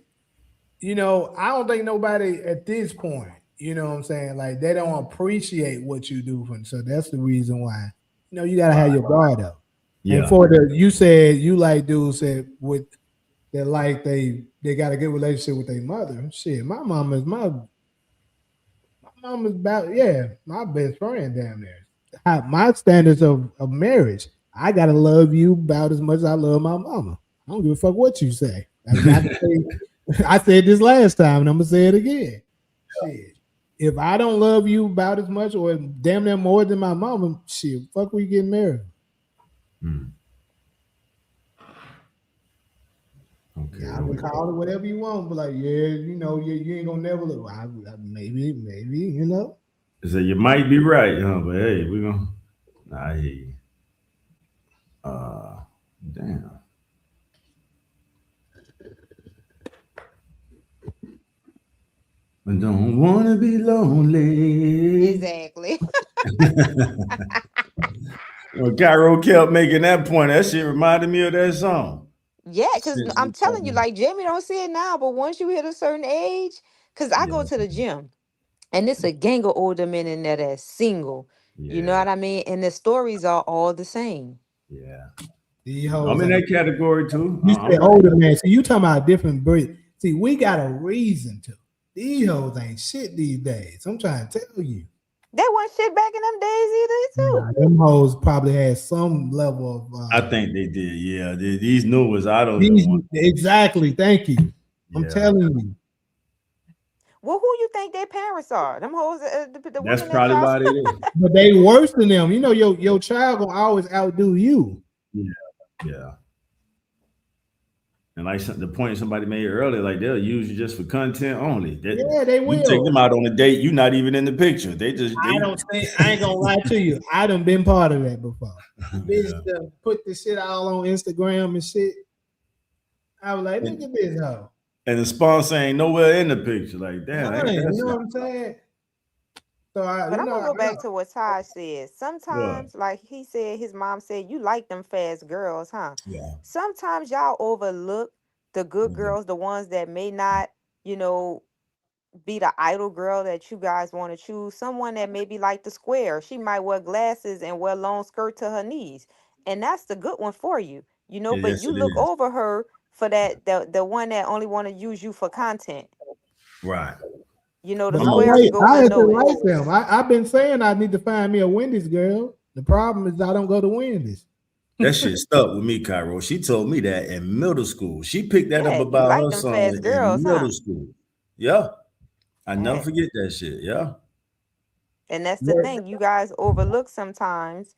you know, I don't think nobody at this point, you know what I'm saying, like they don't appreciate what you do for them. So that's the reason why, you know, you gotta have your guard up. And Yeah. for you said you like dudes said with that like they got a good relationship with their mother. Shit, my mom is about my best friend down there. My standards of marriage, I gotta love you about as much as I love my mama. I don't give a fuck what you say. I said this last time, and I'm gonna say it again. Shit, if I don't love you about as much or damn near more than my mama, shit, fuck, we getting married. Okay. I would call it whatever you want, but like, you know, you ain't gonna never look. Maybe, you know. So you might be right, huh? But hey, we're gonna. Nah, I hear you. Damn. I don't wanna be lonely. Exactly. Well, Cairo kept making that point. That shit reminded me of that song. Yeah, because I'm telling you, like Jamie don't see it now, but once you hit a certain age, because I go to the gym and it's a gang of older men in there that's single. You know what I mean? And the stories are all the same. Yeah. I'm in that category too. You say older man. See, you talking about a different breed. See, we got a reason to. These hoes ain't shit these days. I'm trying to tell you. They weren't shit back in them days either, too. Them hoes probably had some level of. I think they did. Yeah, these new ones. I don't know. Exactly. Thank you. I'm telling you. Well, who you think their parents are? Them hoes, the That's women probably that why they did. But they worse than them. You know, your child gonna always outdo you. Yeah. And like the point somebody made earlier, like they'll use you just for content only. They will. You take them out on a date, you're not even in the picture. I ain't gonna lie to you. I done been part of that before. Bitch put the shit all on Instagram and shit. I was like, look at this hoe. And the sponsor ain't nowhere in the picture. Like, damn. You know what I'm saying? So but I'm gonna go back to what Ty said. Sometimes, like he said, his mom said, you like them fast girls, huh? Yeah. Sometimes y'all overlook the good girls, the ones that may not, you know, be the idol girl that you guys want to choose. Someone that maybe like the square. She might wear glasses and wear long skirt to her knees. And that's the good one for you. You know, but Yes, you it look is. over her for that the one that only want to use you for content. Right. You know, the square can go I unnoticed. like them. I've been saying I need to find me a Wendy's girl. The problem is I don't go to Wendy's. That shit stuck with me, Cairo. She told me that in middle school. She picked that up You about like her them son fast girls, in middle huh? school. Yeah. I never forget that shit. Yeah. And that's the thing. You guys overlook sometimes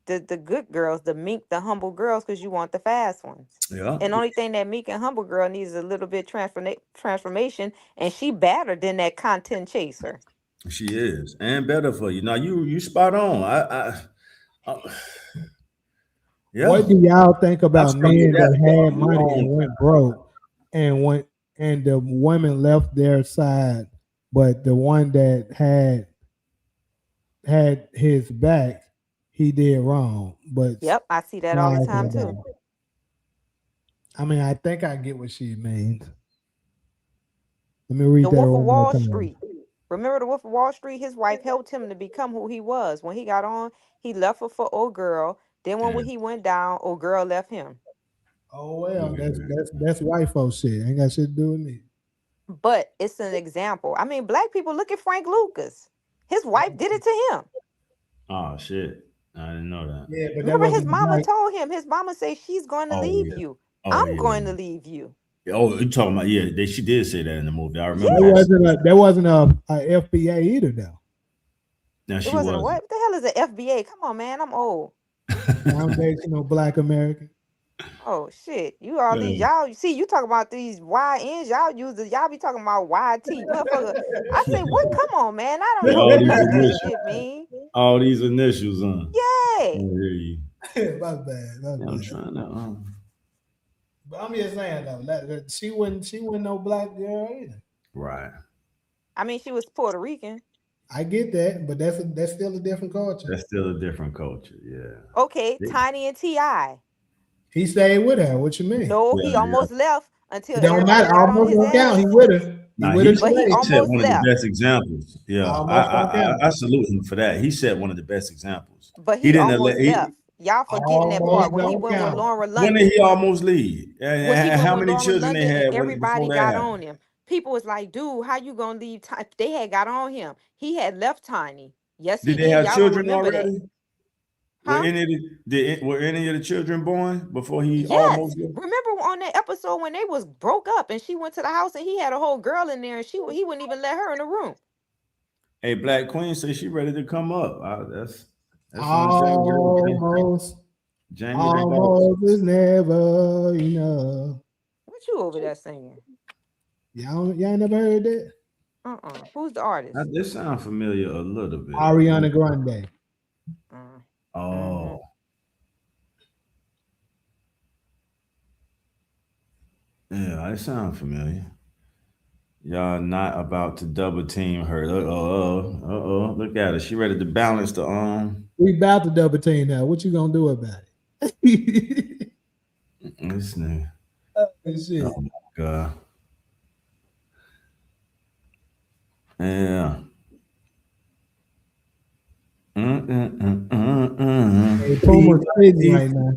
the good girls, the meek, the humble girls, because you want the fast ones. Yeah. And the only thing that meek and humble girl needs is a little bit transformation, and she better than that content chaser. She is, and better for you. Now you spot on. Yeah. What do y'all think about men that had for a money long and went broke, and the women left their side, but the one that had his back, he did wrong. But Yep, I see that all the time too. I mean, I think I get what she means. Let me read The that Wolf of one more Wall time. Street. Remember the Wolf of Wall Street? His wife helped him to become who he was. When he got on, he left her for old girl. Then when he went down, old girl left him. Oh well, that's white folks shit. Ain't got shit to do with me. But it's an example. I mean, black people, look at Frank Lucas. His wife did it to him. Oh shit. I didn't know that. Yeah, but remember his mama told him, his mama said, she's going to leave you. I'm going to leave you. Oh, you talking about she did say that in the movie. I remember. There wasn't a FBA either though. No, it wasn't a what? What the hell is an FBA? Come on, man, I'm old. Foundational Black American. Oh shit! You all these y'all see you talking about these YNs y'all y'all be talking about YT motherfucker. I say what? Come on, man! I don't know what this shit mean. All these initials, huh? Yeah. My bad. I'm trying to. But I'm just saying though, she wasn't no black girl either. Right. I mean, she was Puerto Rican. I get that, but that's still a different culture. That's still a different culture. Yeah. Okay, Tiny and T.I. He stayed with her. What you mean? No, he almost left until It don't everybody matter. got on Almost his don't count. He ass. with her. Nah, With her But he today. he set almost one of the left. best examples. Yeah, Almost don't count. I salute him for that. He set one of the best examples. But He he didn't almost left. Y'all forgetting that part Almost when he don't went with count. Laura when did London. he almost leave? When he And went how with many Laura children they London and had everybody before that got happened? on him. People was like, dude, how you gonna leave? They had got on him. He had left Tiny. Yes, he Did they did. have Y'all don't children remember that. already? Huh? Were any of the children born before he Yes. almost left? Remember on that episode when they was broke up and she went to the house and he had a whole girl in there and he wouldn't even let her in the room. Hey, Black Queen says she ready to come up. That's on Almost. Jamie the Almost is never enough. What you over there singing? Y'all never heard that? Who's the artist? This sounds familiar a little bit. Ariana Grande. Oh. Yeah, it sounds familiar. Y'all not about to double team her. Look at her. She ready to balance the We about to double team now. What you gonna do about it? This nigga. Shit. Oh my god. Yeah. Hey, Puma's spitting right now.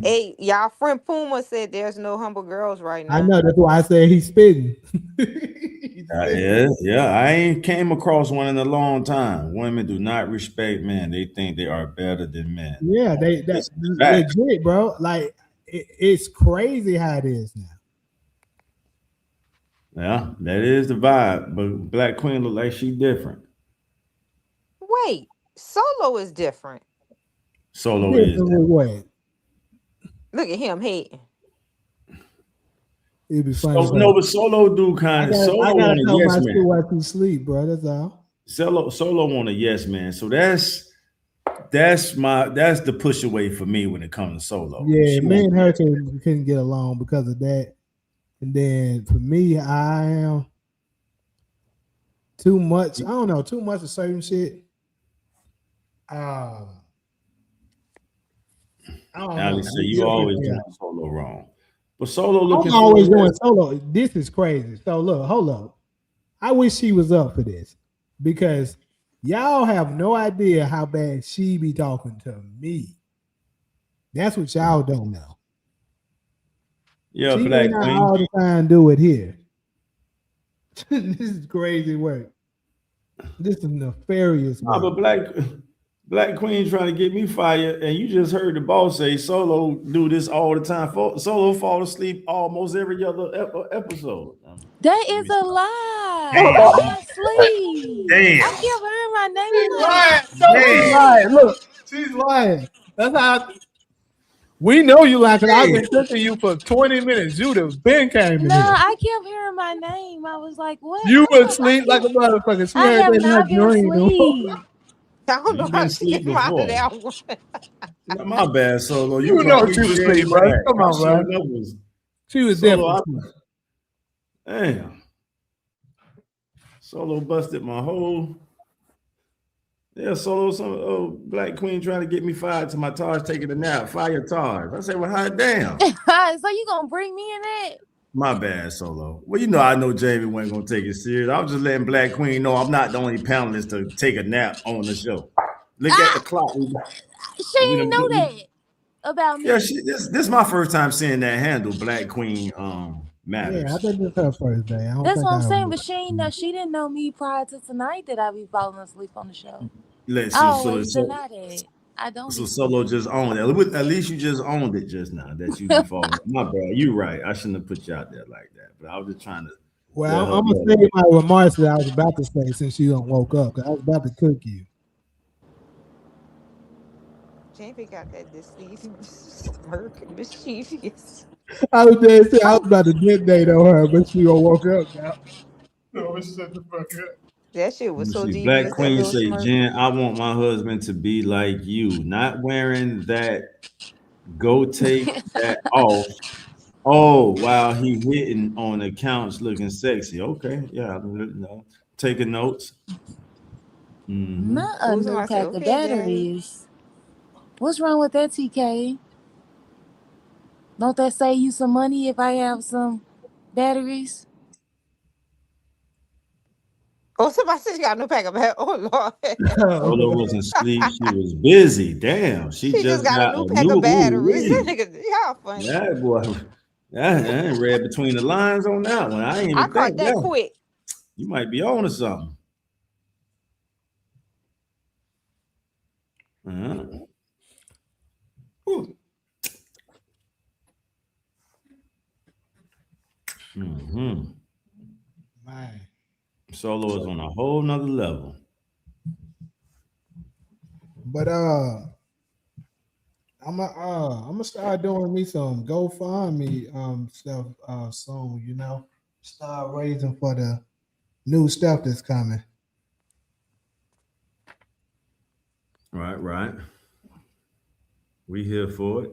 Hey, y'all friend Puma said there's no humble girls right now. I know, that's why I said he's spitting. Yeah. I ain't came across one in a long time. Women do not respect men. They think they are better than men. Yeah, that's legit, bro. Like it's crazy how it is now. Yeah, that is the vibe. But Black Queen look like she different. Wait, Solo is different. Solo is different. What? Look at him hating. It'd be funny. No, but Solo do kind of. Solo I gotta want a tell yes my man. school wife to sleep, bro. That's all. Solo want a yes man. So that's the push away for me when it comes to Solo. Yeah, me and her couldn't get along because of that. And then for me, I am too much. I don't know, too much of certain shit. I don't know. Alex said you always doing Solo wrong. But Solo looking. I'm always doing Solo. This is crazy. So look, hold up. I wish she was up for this because y'all have no idea how bad she be talking to me. That's what y'all don't know. Yeah, she Black may not Queen. all the time do it here. This is crazy work. This is nefarious work. But Black Queen trying to get me fired, and you just heard the boss say Solo do this all the time. Solo fall asleep almost every other episode. That is a lie. Damn. I'm not asleep. Damn. I kept hearing my name. She's lying. Look, she's lying. That's how we know you lying because I've been cooking you for 20 minutes. You'd have been came in No, here. I kept hearing my name. I was like, what? You would sleep like a motherfucker. She I heard have that in her not been dream. asleep. I don't know how she came out of that one. My bad, Solo. You know she was asleep, bro. Come on, bro. She was definitely. Damn. Solo busted my whole. Yeah, Solo. Black Queen trying to get me fired to my Taj taking a nap. Fire Taj. I said, well, hot damn. So you gonna bring me in that? My bad, Solo. Well, I know Jamie wasn't gonna take it serious. I was just letting Black Queen know I'm not the only panelist to take a nap on the show. Look at the clock. She didn't know that about me. Yeah, this is my first time seeing that handle. Black Queen matters. Yeah, I think this is her first day. That's what I'm saying, but she didn't know me prior to tonight that I be falling asleep on the show. I always deny that. I don't. So Solo just owned it. At least you just owned it just now that you be falling. My bad. You right. I shouldn't have put you out there like that. But I was just trying to. Well, I'm gonna say my remarks that I was about to say since you don't woke up. I was about to cook you. Jamie got that mischievous. I was about to midnight on her, but she gonna woke up now. No, shut the fuck up. That shit was so deep. Black Queen say, Jen, I want my husband to be like you, not wearing that. Go take that off. Oh, while he hitting on the couch looking sexy. Okay, yeah, taking notes. Not a new pack of batteries. What's wrong with that, TK? Don't that save you some money if I have some batteries? Oh, somebody said she got a new pack of batteries. Oh Lord. Solo wasn't asleep. She was busy. Damn. She She just just got a got new a pack new of batteries. ooh. Y'all funny. That boy. I ain't read between the lines on that one. I ain't I even caught think that that. quick. You might be on to something. Ooh. Mm-hmm. Man. Solo is on a whole nother level. But I'm gonna start doing me some GoFundMe stuff soon. You know, start raising for the new stuff that's coming. Right. We here for it.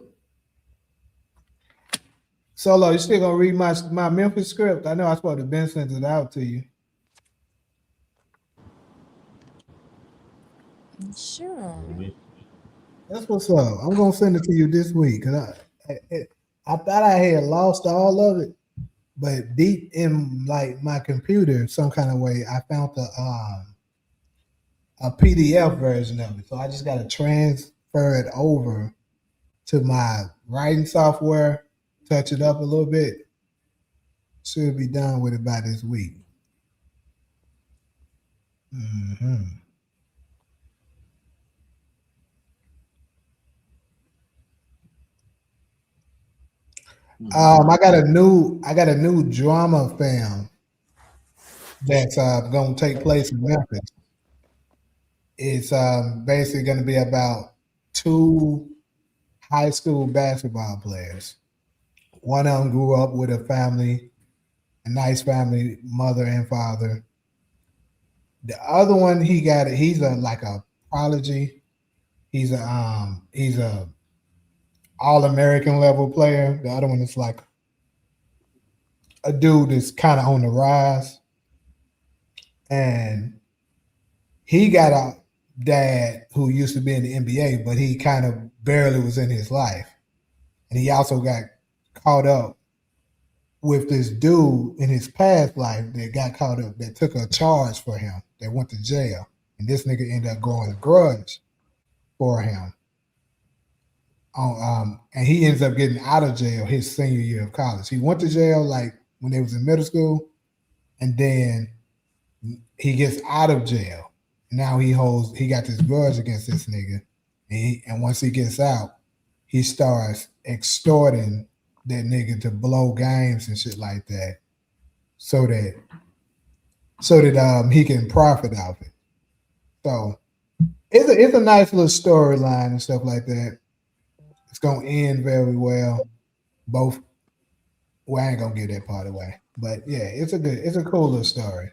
Solo, you still gonna read my Memphis script? I know I supposed to been sent it out to you. Sure. That's what's up. I'm gonna send it to you this week because I thought I had lost all of it, but deep in like my computer, some kind of way, I found a PDF version of it. So I just got to transfer it over to my writing software, touch it up a little bit. Should be done with it by this week. Mm-hmm. I got a new drama film that's going to take place in Memphis. It's basically going to be about two high school basketball players. One of them grew up with a nice family, mother and father. The other one, he's like a prodigy. He's a all American level player. The other one is like a dude that's kind of on the rise, and he got a dad who used to be in the NBA, but he kind of barely was in his life, and he also got caught up with this dude in his past life that got caught up, that took a charge for him, that went to jail, and this nigga ended up growing a grudge for him. And he ends up getting out of jail his senior year of college. He went to jail like when they was in middle school, and then he gets out of jail. Now he got this grudge against this nigga, and once he gets out, he starts extorting that nigga to blow games and shit like that, so that he can profit off it. So it's a nice little storyline and stuff like that. It's gonna end very well. Both. Well, I ain't gonna give that part away, but yeah, it's a cool little story.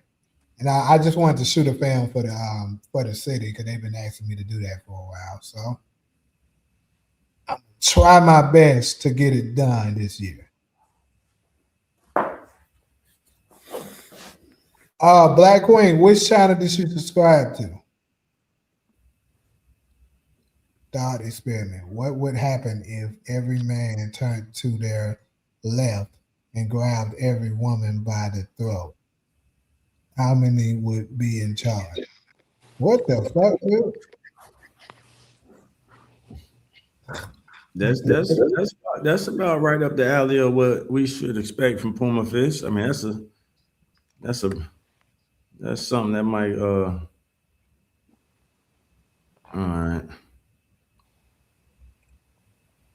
And I just wanted to shoot a film for the city because they've been asking me to do that for a while. So I'm try my best to get it done this year. Black Queen, which channel did you subscribe to? Thought experiment. What would happen if every man turned to their left and grabbed every woman by the throat? How many would be in charge? What the fuck, dude? That's about right up the alley of what we should expect from Puma Fish. I mean, that's something that might all right.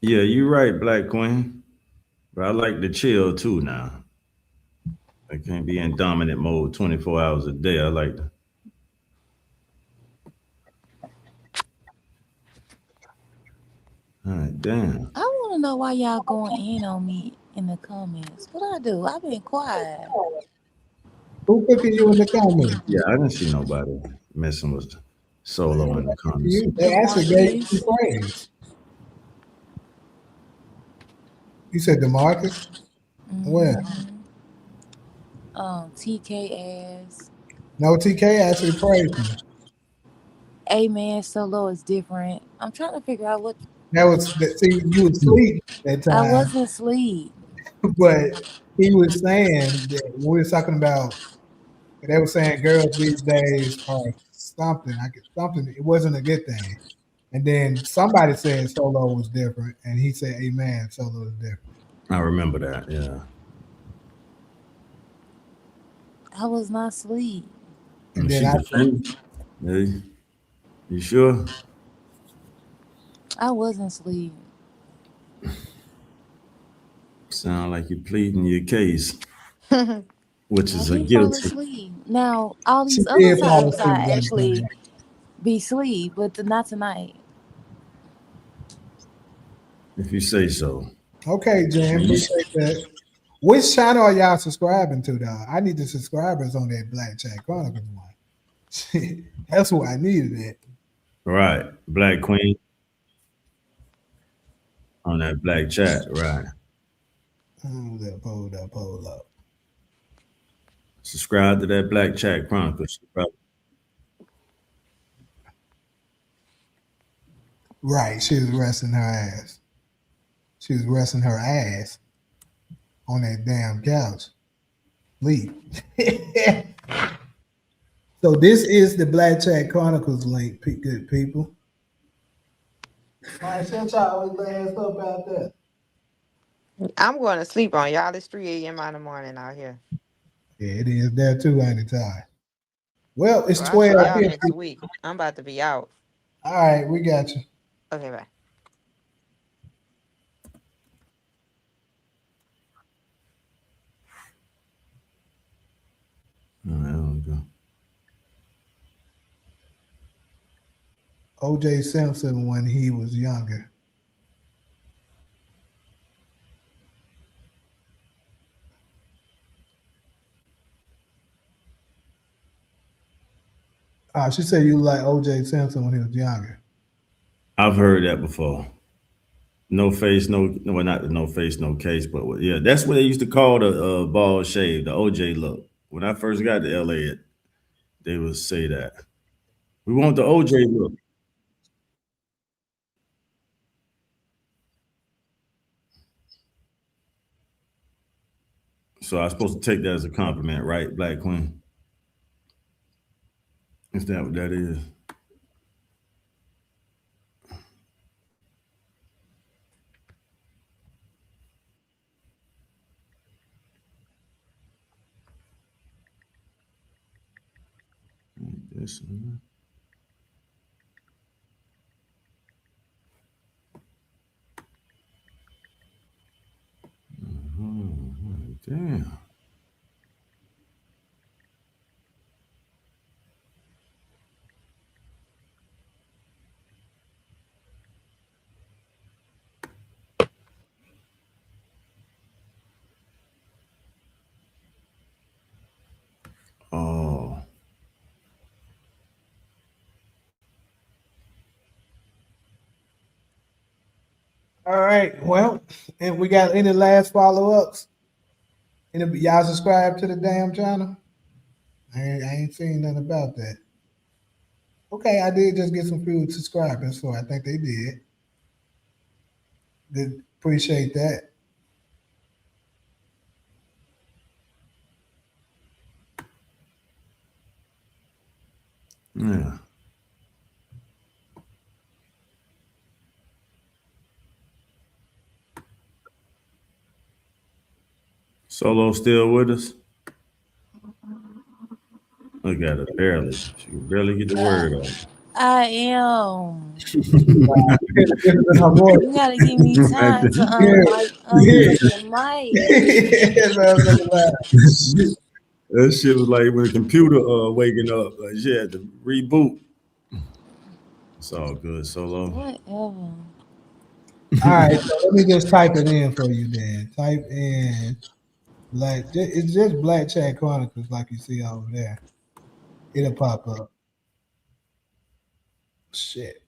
Yeah, you're right, Black Queen. But I like to chill too now. I can't be in dominant mode 24 hours a day. I like to. All right, damn. I want to know why y'all going in on me in the comments. What I do? I've been quiet. Who cooking you in the comments? Yeah, I didn't see nobody messing with Solo in the comments. They actually gave you some praise. You said DeMarcus? Where? TK ass. No, TK actually praised me. Amen. Solo is different. I'm trying to figure out what That was see, you was asleep that I time, wasn't asleep. but he was saying that we were talking about. They were saying girls these days are something. I get something. It wasn't a good thing. And then somebody said solo was different, and he said, "Amen, solo is different." I remember that. Yeah. I was not asleep. And And then she I said, defended. Hey, you sure? I wasn't asleep. Sound like you're pleading your case, I which I is a did fall guilty. asleep. Now, all she these other did fall times asleep I that actually time. be asleep, but not tonight. If you say so. Okay, Jen, appreciate that. Which channel are y'all subscribing to, though? I need the subscribers on that Black Chat Chronicles one. That's what I needed. It. Right. Black Queen on that black chat. Right. Hold up, hold up, hold up. Subscribe to that Black Chat Chronicles. Right, she was resting her ass. She was resting her ass on that damn couch. Leave. So this is the Black Chat Chronicles link, good people. All right, shut y'all ass up out there. am going to sleep on y'all. It's 3 a.m. in the morning out here. Yeah, it is there too, ain't it, Ty? Well, it's Well, I'll see 12 y'all here. next week. I'm about to be out. All right, we got you. Okay, bye. All right, there we go. O.J. Simpson when he was younger. She said you like O.J. Simpson when he was younger. I've heard that before. No face, well, not the no face, no case, but yeah, that's what they used to call the bald shave, the OJ look. When I first got to LA, they would say that. We want the OJ look. So I'm supposed to take that as a compliment, right, Black Queen? Is that what that is? This one. Damn. Oh. All right. Well, and we got any last follow-ups? Y'all subscribe to the damn channel? I ain't seen nothing about that. Okay, I did just get some few subscribers, so I think they did. Good, appreciate that. Yeah. Solo still with us? Look at her, barely. She can barely get the word out. I am. Her voice. You gotta give me Right time to Yeah. unmute the mic. That shit was like when a computer waking up. Like she had to reboot. It's all good, Solo. Whatever. All right, so let me just type it in for you then. Type in it's just Black Chat Chronicles like you see over there. It'll pop up. Shit.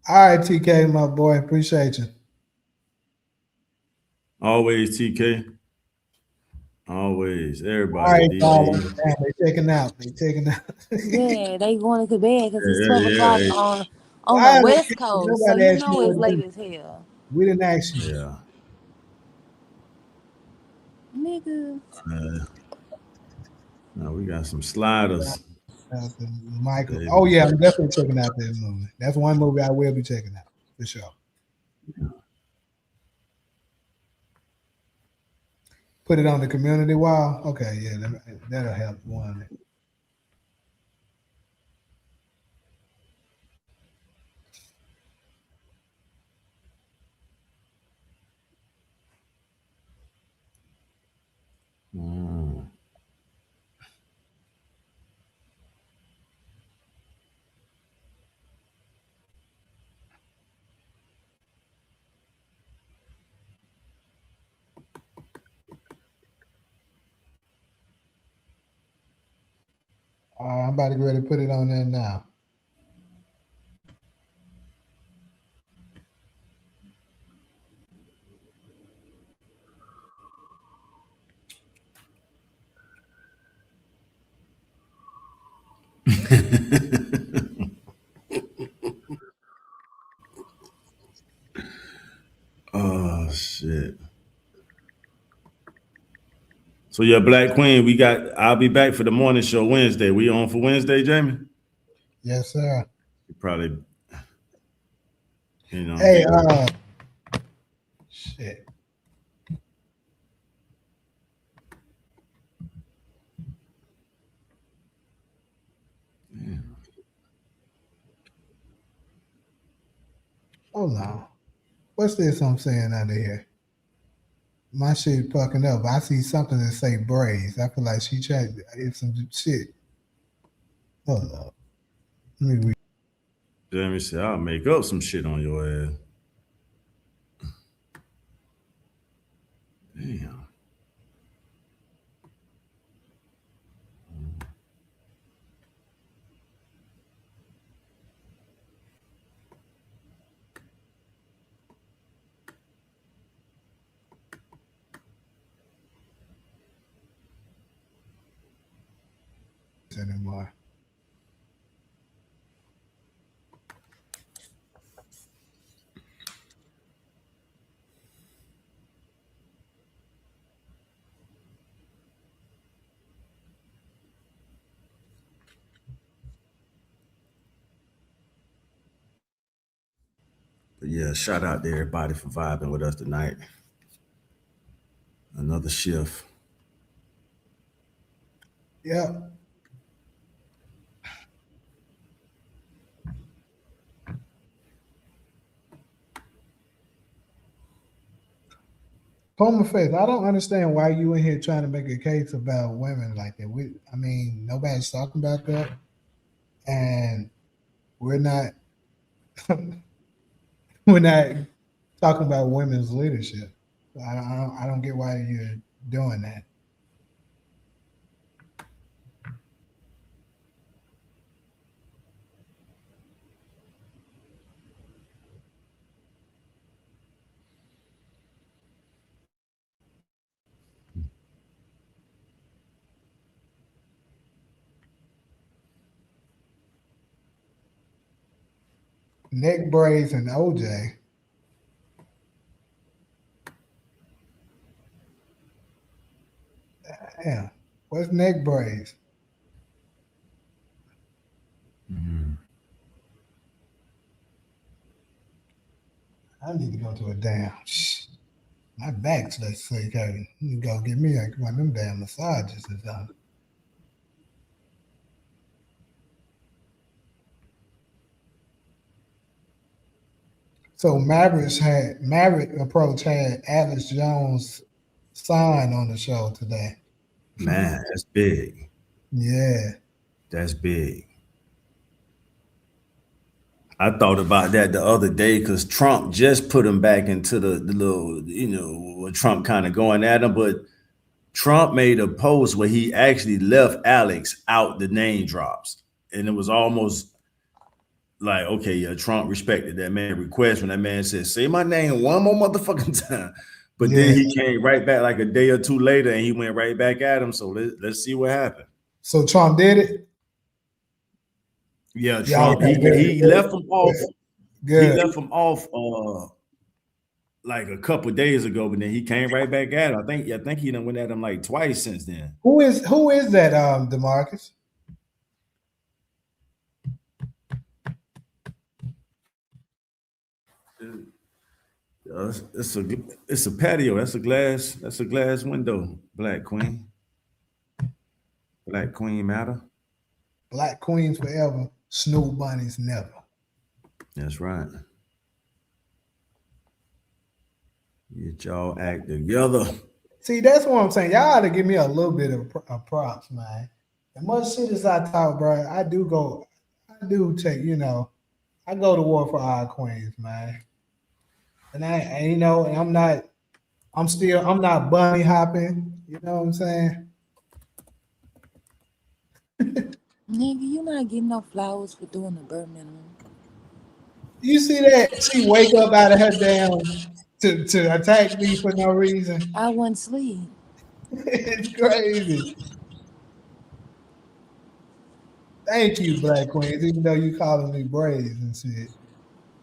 All right, TK, my boy. Appreciate you. Always TK. Always. All Everybody. right, y'all. DJ. Damn, they taking out. They taking out. Yeah, they going to bed because it's 12 Yeah. o'clock on the Why are they West kicking? Coast. So Nobody you asked you know what it's to late do. as hell. We didn't ask you. Yeah. Nigga. No, we got some sliders. Michael. Baby. Oh yeah, I'm definitely checking out that movie. That's one movie I will be checking out for sure. Put it on the community wall. Okay, yeah, that'll help one. Mm. I'm about to get ready to put it on there now. Oh shit. So yeah, Black Queen, I'll be back for the morning show Wednesday. We on for Wednesday, Jamie? Yes, sir. You probably, you know. Hey, shit. Yeah. Hold on. What's this I'm saying under here? My shit fucking up. I see something that say braids. I feel like she tried it's some shit. Hold up. Let me read. Jamie said, I'll make up some shit on your ass. Damn. Anymore. But yeah, shout out to everybody for vibing with us tonight. Another shift. Yeah. Palmer Faith, I don't understand why you in here trying to make a case about women like that. I mean, nobody's talking about that, and we're not we're not talking about women's leadership. I don't get why you're doing that. Neck braids and OJ. Yeah. What's neck braids? Mm-hmm. I need to go to a damn. My back's let's say, Kevin. You go get me like one of them damn massages or something. So Maverick Approach had Atlas Jones' sign on the show today. Man, that's big. Yeah. That's big. I thought about that the other day because Trump just put him back into the little, Trump kind of going at him, but Trump made a post where he actually left Alex out the name drops. And it was almost like, okay, yeah, Trump respected that man's request when that man said, say my name one more motherfucking time. But Yeah. then he came right back like a day or two later, and he went right back at him. So let's see what happened. So Trump did it. Yeah, Yeah, Trump. okay, good, He good, left him off. good. He left him off like a couple of days ago, but then he came right back at him. I think he done went at him like twice since then. Who is that? DeMarcus. It's a patio. That's a glass window. Black Queen. Black Queen matter. Black queens forever. Snow bunnies never. That's right. Get y'all act together. See, that's what I'm saying. Y'all ought to give me a little bit of props, man. As much shit as I talk, bro, I do take, I go to war for our queens, man. And I'm not bunny hopping. You know what I'm saying? Nigga, you not getting no flowers for doing the bare minimum. You see that? She wake up out of her damn to attack me for no reason. I wasn't sleep. It's crazy. Thank you, Black Queens, even though you calling me braids and shit.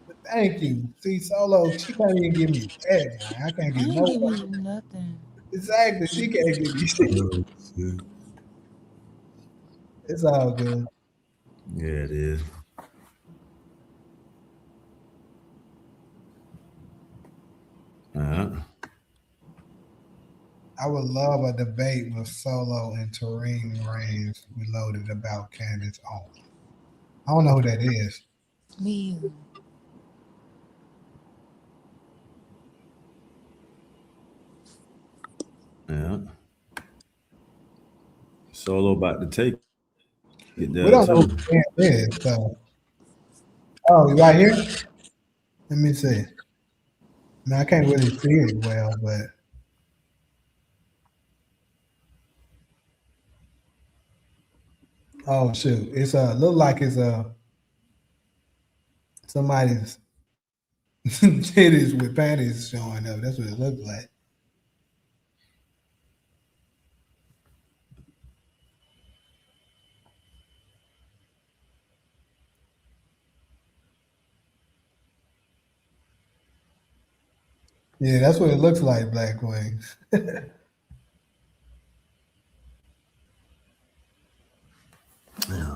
But thank you. See, Solo, she can't even give me that, man. I can't get I ain't giving you nothing. Exactly. She can't give me shit. It's all good. Yeah, it is. I would love a debate with Solo and Tareen Reigns Reloaded about Candace Owens. I don't know who that is. Me. Yeah. Solo about to take it there. We don't know who Candace is, so. Oh, you right here? Let me see. Now I can't really see it well, but oh shoot. It's look like it's somebody's titties with panties showing up. That's what it looks like. Yeah, that's what it looks like, Black Wings. Yeah.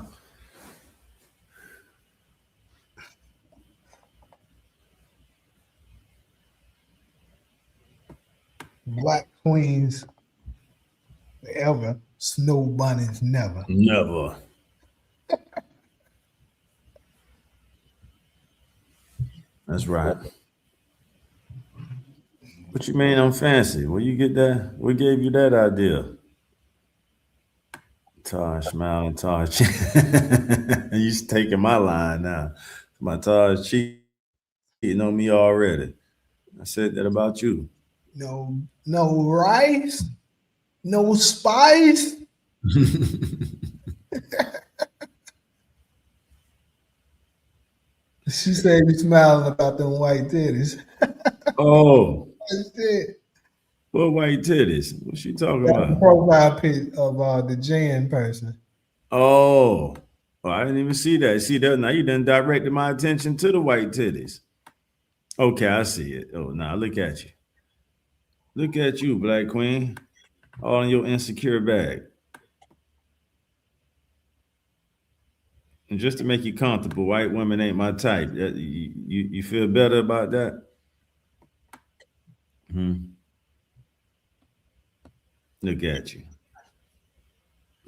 Black queens forever, snow bunnies never. Never. That's right. What you mean I'm fancy? Where you get that? What gave you that idea? Taj smiling, Taj. You taking my line now. My Taj cheating on me already. I said that about you. No rice, no spice. She said you smiling about them white titties. Oh. That's it. What white titties? What's she talking That's about? the profile pic of the Jan person. Oh, I didn't even see that. See that now? You done directed my attention to the white titties. Okay, I see it. Oh, now look at you. Look at you, Black Queen, all in your insecure bag. And just to make you comfortable, white women ain't my type. You feel better about that? Look at you.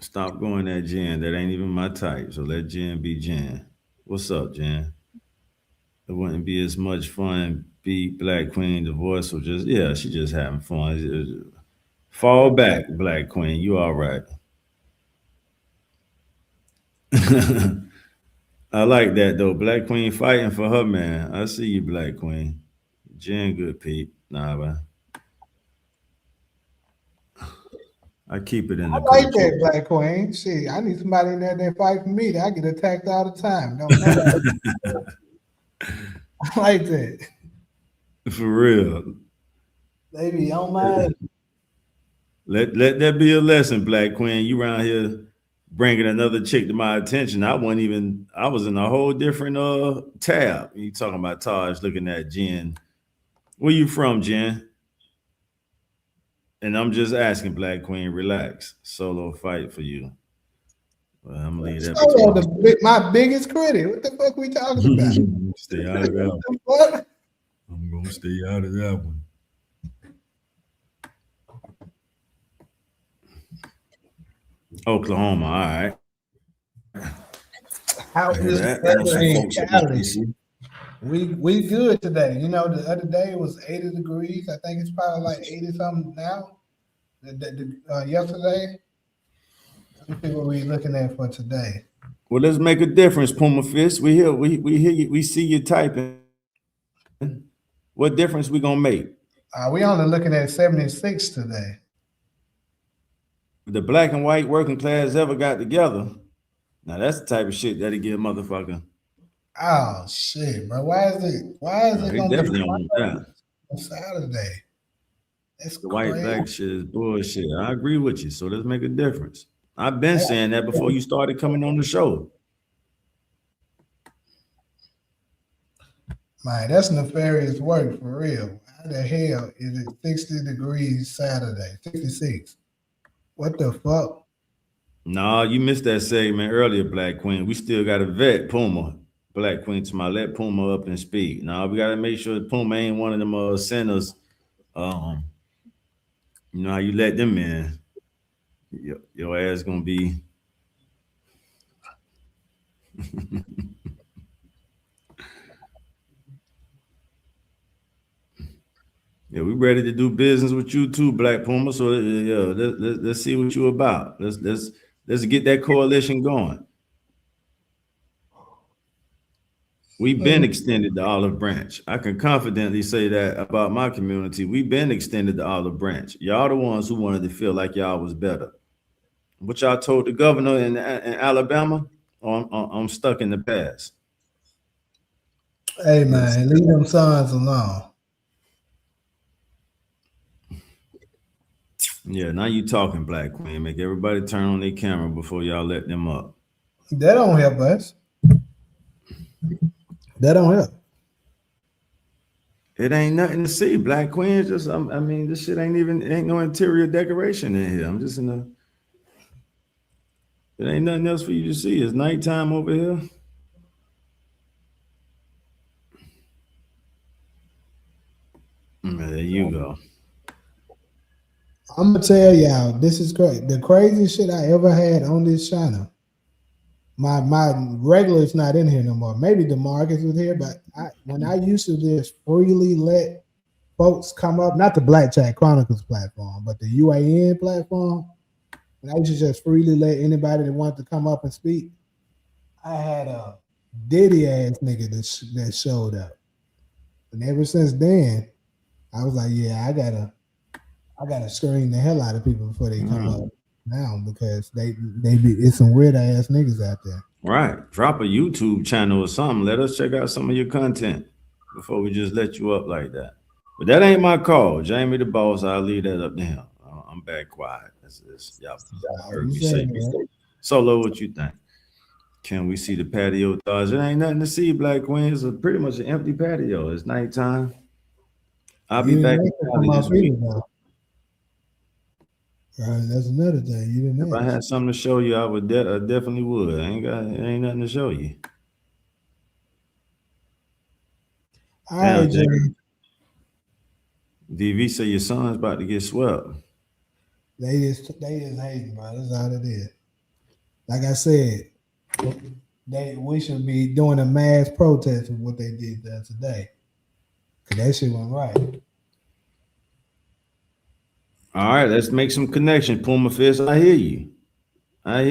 Stop going at Jen. That ain't even my type. So let Jen be Jen. What's up, Jen? It wouldn't be as much fun. Be Black Queen divorce or just she just having fun. Fall back, Black Queen. You all right. I like that though. Black Queen fighting for her man. I see you, Black Queen. Jen good Pete. Nah, man. I keep it in the I like that, Black Queen. Shit, I need somebody in there that fight for me. I get attacked all the time. No, I like that. For real. They be on my Let that be a lesson, Black Queen. You around here bringing another chick to my attention. I was in a whole different tab. You talking about Taj looking at Jen. Where you from, Jen? And I'm just asking, Black Queen, relax. Solo fight for you. Well, I'm gonna leave that Solo, between my biggest critic. What the fuck we talking about? Stay out of that one. What? I'm gonna stay out of that one. Oklahoma, all right. How I hear is that. the Some weather in folks up in Cali? DC. We good today. You know, the other day it was 80 degrees. I think it's probably like 80 something now. Yesterday. Let me see what we're looking at for today. Well, let's make a difference, Puma Fist. We hear you, we see you typing. What difference we gonna make? We only looking at 76 today. If the black and white working class ever got together, now that's the type of shit that'll get a motherfucker. Oh shit, bro. Why is it They gonna definitely be don't want that. on Saturday? That's The white crazy. black shit is bullshit. I agree with you. So let's make a difference. I've been saying that before you started coming on the show. Man, that's nefarious work for real. How the hell is it 60 degrees Saturday? 66. What the fuck? Nah, you missed that segment earlier, Black Queen. We still got to vet Puma. Black Queen to my let Puma up in speed. Now we got to make sure Puma ain't one of them sinners. You know how you let them in. Your ass gonna be. Yeah, we ready to do business with you too, Black Puma. So yeah, let's see what you about. Let's get that coalition going. We've been extended the olive branch. I can confidently say that about my community. We've been extended the olive branch. Y'all the ones who wanted to feel like y'all was better. What y'all told the governor in Alabama? I'm stuck in the past. Hey man, leave them sons alone. Yeah, now you talking, Black Queen. Make everybody turn on their camera before y'all let them up. That don't help us. That don't help. It ain't nothing to see, Black Queen. Just I mean, this shit ain't no interior decoration in here. I'm just in a. It ain't nothing else for you to see. It's nighttime over here. There you go. I'm gonna tell y'all, this is great. The craziest shit I ever had on this channel. My regular is not in here no more. Maybe DeMarcus was here, but when I used to just freely let folks come up, not the Black Chat Chronicles platform, but the UAN platform, and I used to just freely let anybody that wanted to come up and speak. I had a Diddy ass nigga that showed up, and ever since then, I was like, yeah, I gotta screen the hell out of people before they come up now, because they be, it's some weird ass niggas out there. Right. Drop a YouTube channel or something. Let us check out some of your content before we just let you up like that. But that ain't my call. Jamie the boss, I'll leave that up to him. I'm back quiet. Y'all heard me say. Solo, what you think? Can we see the patio thoughts? It ain't nothing to see, Black Queen. It's pretty much an empty patio. It's nighttime. I'll be back in Cali this week. That's another thing. You didn't. If I had something to show you, I would. I definitely would. Ain't nothing to show you. All right, Jimmy. DV say your son's about to get swept. They just hating, bro. That's all it is. Like I said, we should be doing a mass protest of what they did today, because that shit went right. All right, let's make some connection, Puma Fist. I hear you. I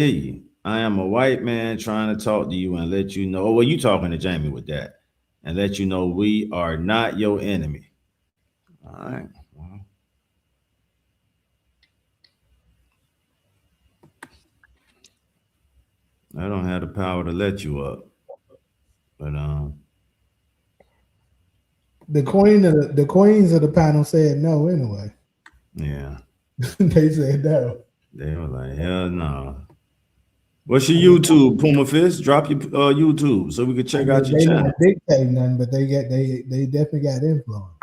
am a white man trying to talk to you and let you know. Well, you talking to Jamie with that, and let you know we are not your enemy. All right. Well, I don't have the power to let you up, but The queens of the panel said no anyway. Yeah. They said no. They were like, hell no. What's your YouTube, Puma Fist? Drop your YouTube so we can check out your They channel. not dictating nothing, but they definitely got influence.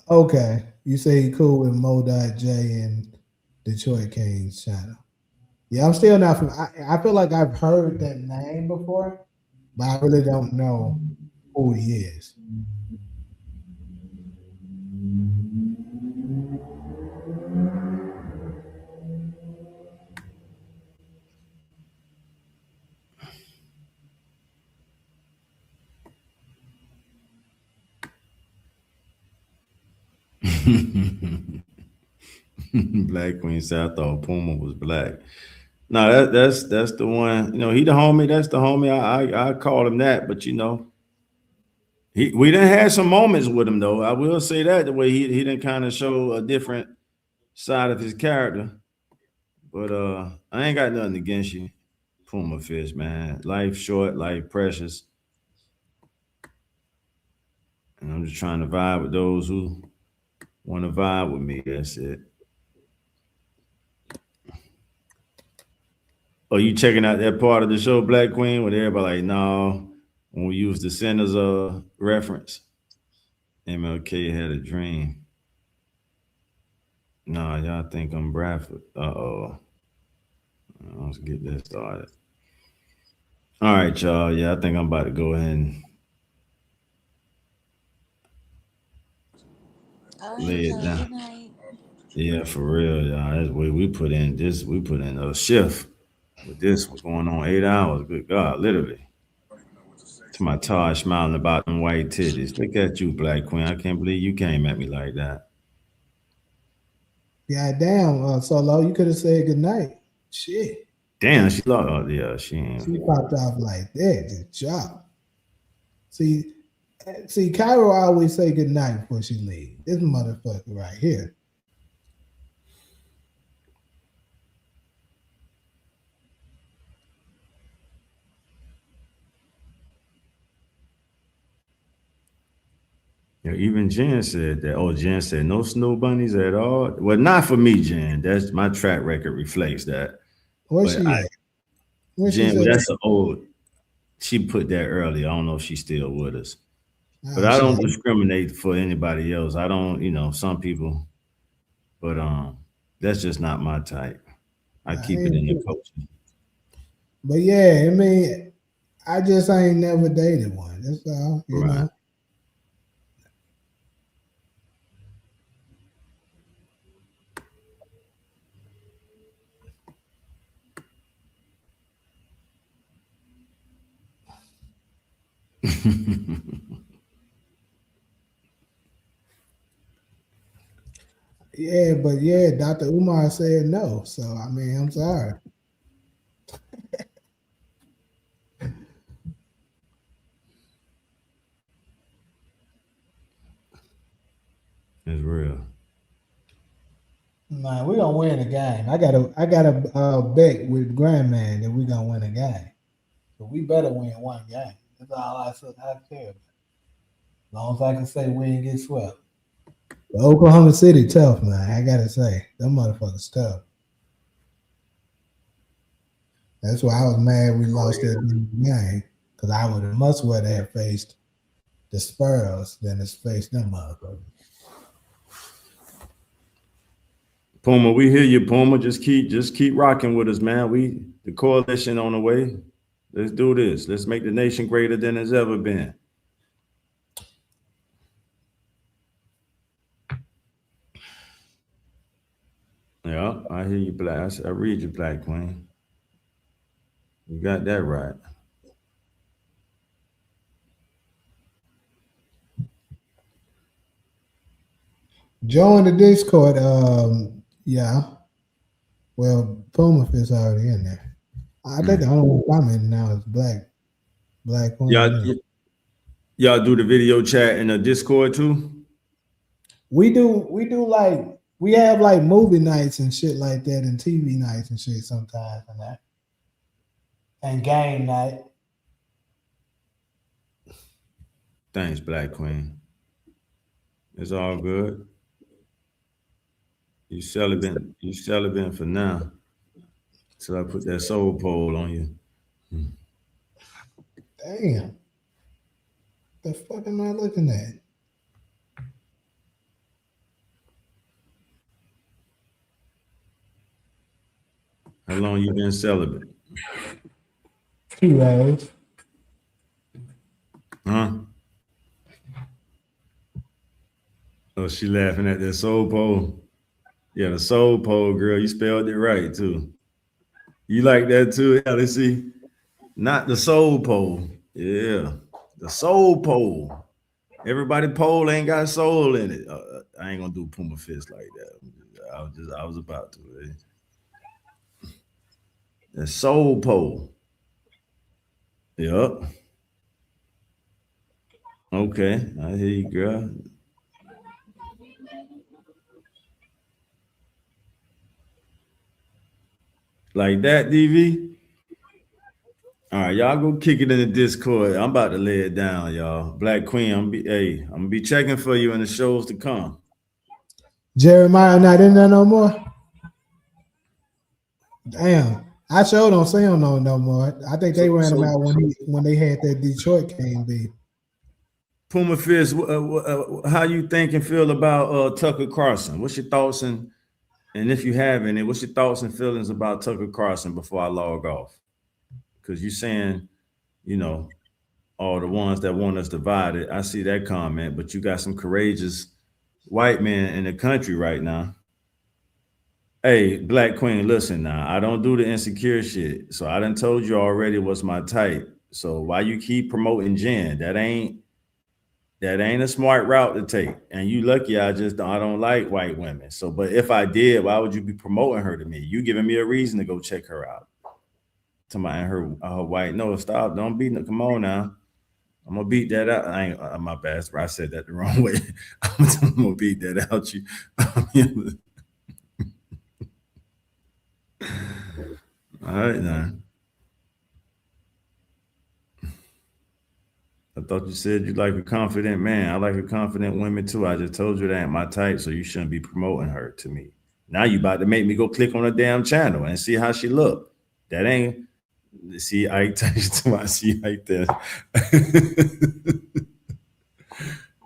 Okay, you say he cool with Mo.J and Detroit Kings channel. Yeah, I'm still not from. I feel like I've heard that name before, but I really don't know who he is. Black Queen said I thought Puma was black. No, that's the one. You know, he the homie. That's the homie. I call him that. But you know, we done had some moments with him though. I will say that the way he didn't kind of show a different side of his character. But I ain't got nothing against you, Puma Fish, man. Life short, life precious. And I'm just trying to vibe with those who want to vibe with me. That's it. Oh, you checking out that part of the show, Black Queen, where everybody like, no, when we use the Sinners reference, MLK had a dream. No, y'all think I'm Bradford. Uh-oh. Let's get this started. All right, y'all. Yeah, I think I'm about to go ahead and lay it down. Yeah, for real, y'all. That's what we put in. We put in a shift with this. What's going on? 8 hours. Good God, literally. To my Taj smiling about them white titties. Look at you, Black Queen. I can't believe you came at me like that. Yeah, damn, Solo, you could have said goodnight. Shit. Damn, she lost. Oh, yeah, she ain't. She popped off like that. Good job. See, Cairo always say goodnight before she leaves. This motherfucker right here. You know, even Jen said that. Oh, Jen said no snow bunnies at all. Well, not for me, Jen. That's my track record reflects that. Where's she at? Jen, well, that's an old. She put that earlier. I don't know if she's still with us. But I don't discriminate for anybody else. I don't, you know, some people. But that's just not my type. I keep it in the culture. But yeah, I mean, I just ain't never dated one. That's all, you know. Yeah, but yeah, Dr. Umar said no. So I mean, I'm sorry. It's real. Nah, we gonna win the game. I got a bet with Grandman that we gonna win a game. But we better win one game. That's all I care about. As long as I can say we ain't get swept. But Oklahoma City tough, man. I gotta say, them motherfuckers tough. That's why I was mad we lost that game. Because I would have much rather have faced the Spurs than to face them motherfuckers. Puma, we hear you, Puma. Just keep rocking with us, man. The coalition on the way. Let's do this. Let's make the nation greater than it's ever been. Yeah, I hear you, Black. I read you, Black Queen. You got that right. Join the Discord. Yeah. Well, Puma is already in there. I think the only one I'm in now is Black Queen. Y'all do the video chat in the Discord too? We do like We have like movie nights and shit like that, and TV nights and shit sometimes, and that, and game night. Thanks, Black Queen. It's all good. You celibate for now. Till I put that soul pole on you. Damn. The fuck am I looking at? How long you been celibate? 2 days. Huh? Oh, she laughing at that soul pole. Yeah, the soul pole, girl. You spelled it right too. You like that too, Alice? Not the soul pole. Yeah, the soul pole. Everybody pole ain't got soul in it. I ain't gonna do Puma fist like that. I was about to. The soul pole. Yup. Okay, I hear you, girl. Like that, DV. All right, y'all go kick it in the Discord. I'm about to lay it down, y'all. Black Queen, I'm gonna be checking for you in the shows to come. Jeremiah not in there no more. Damn, I sure don't see him no more. I think they ran him out when they had that Detroit game beat. Puma Fist, how you think and feel about Tucker Carlson? What's your thoughts and if you have any, what's your thoughts and feelings about Tucker Carlson before I log off? Because you're saying, you know, all the ones that want us divided. I see that comment, but you got some courageous white men in the country right now. Hey, Black Queen, listen now. I don't do the insecure shit. So I done told you already what's my type. So why you keep promoting Jen? That ain't a smart route to take. And you lucky I don't like white women. So, but if I did, why would you be promoting her to me? You giving me a reason to go check her out. To my her white. No, stop. Don't beat it. Come on now. I'm gonna beat that out. I ain't my bad. I said that the wrong way. I'm gonna beat that out you. All right now. I thought you said you like a confident man. I like a confident woman too. I just told you that ain't my type, so you shouldn't be promoting her to me. Now you about to make me go click on a damn channel and see how she look. That ain't. See, I see right there.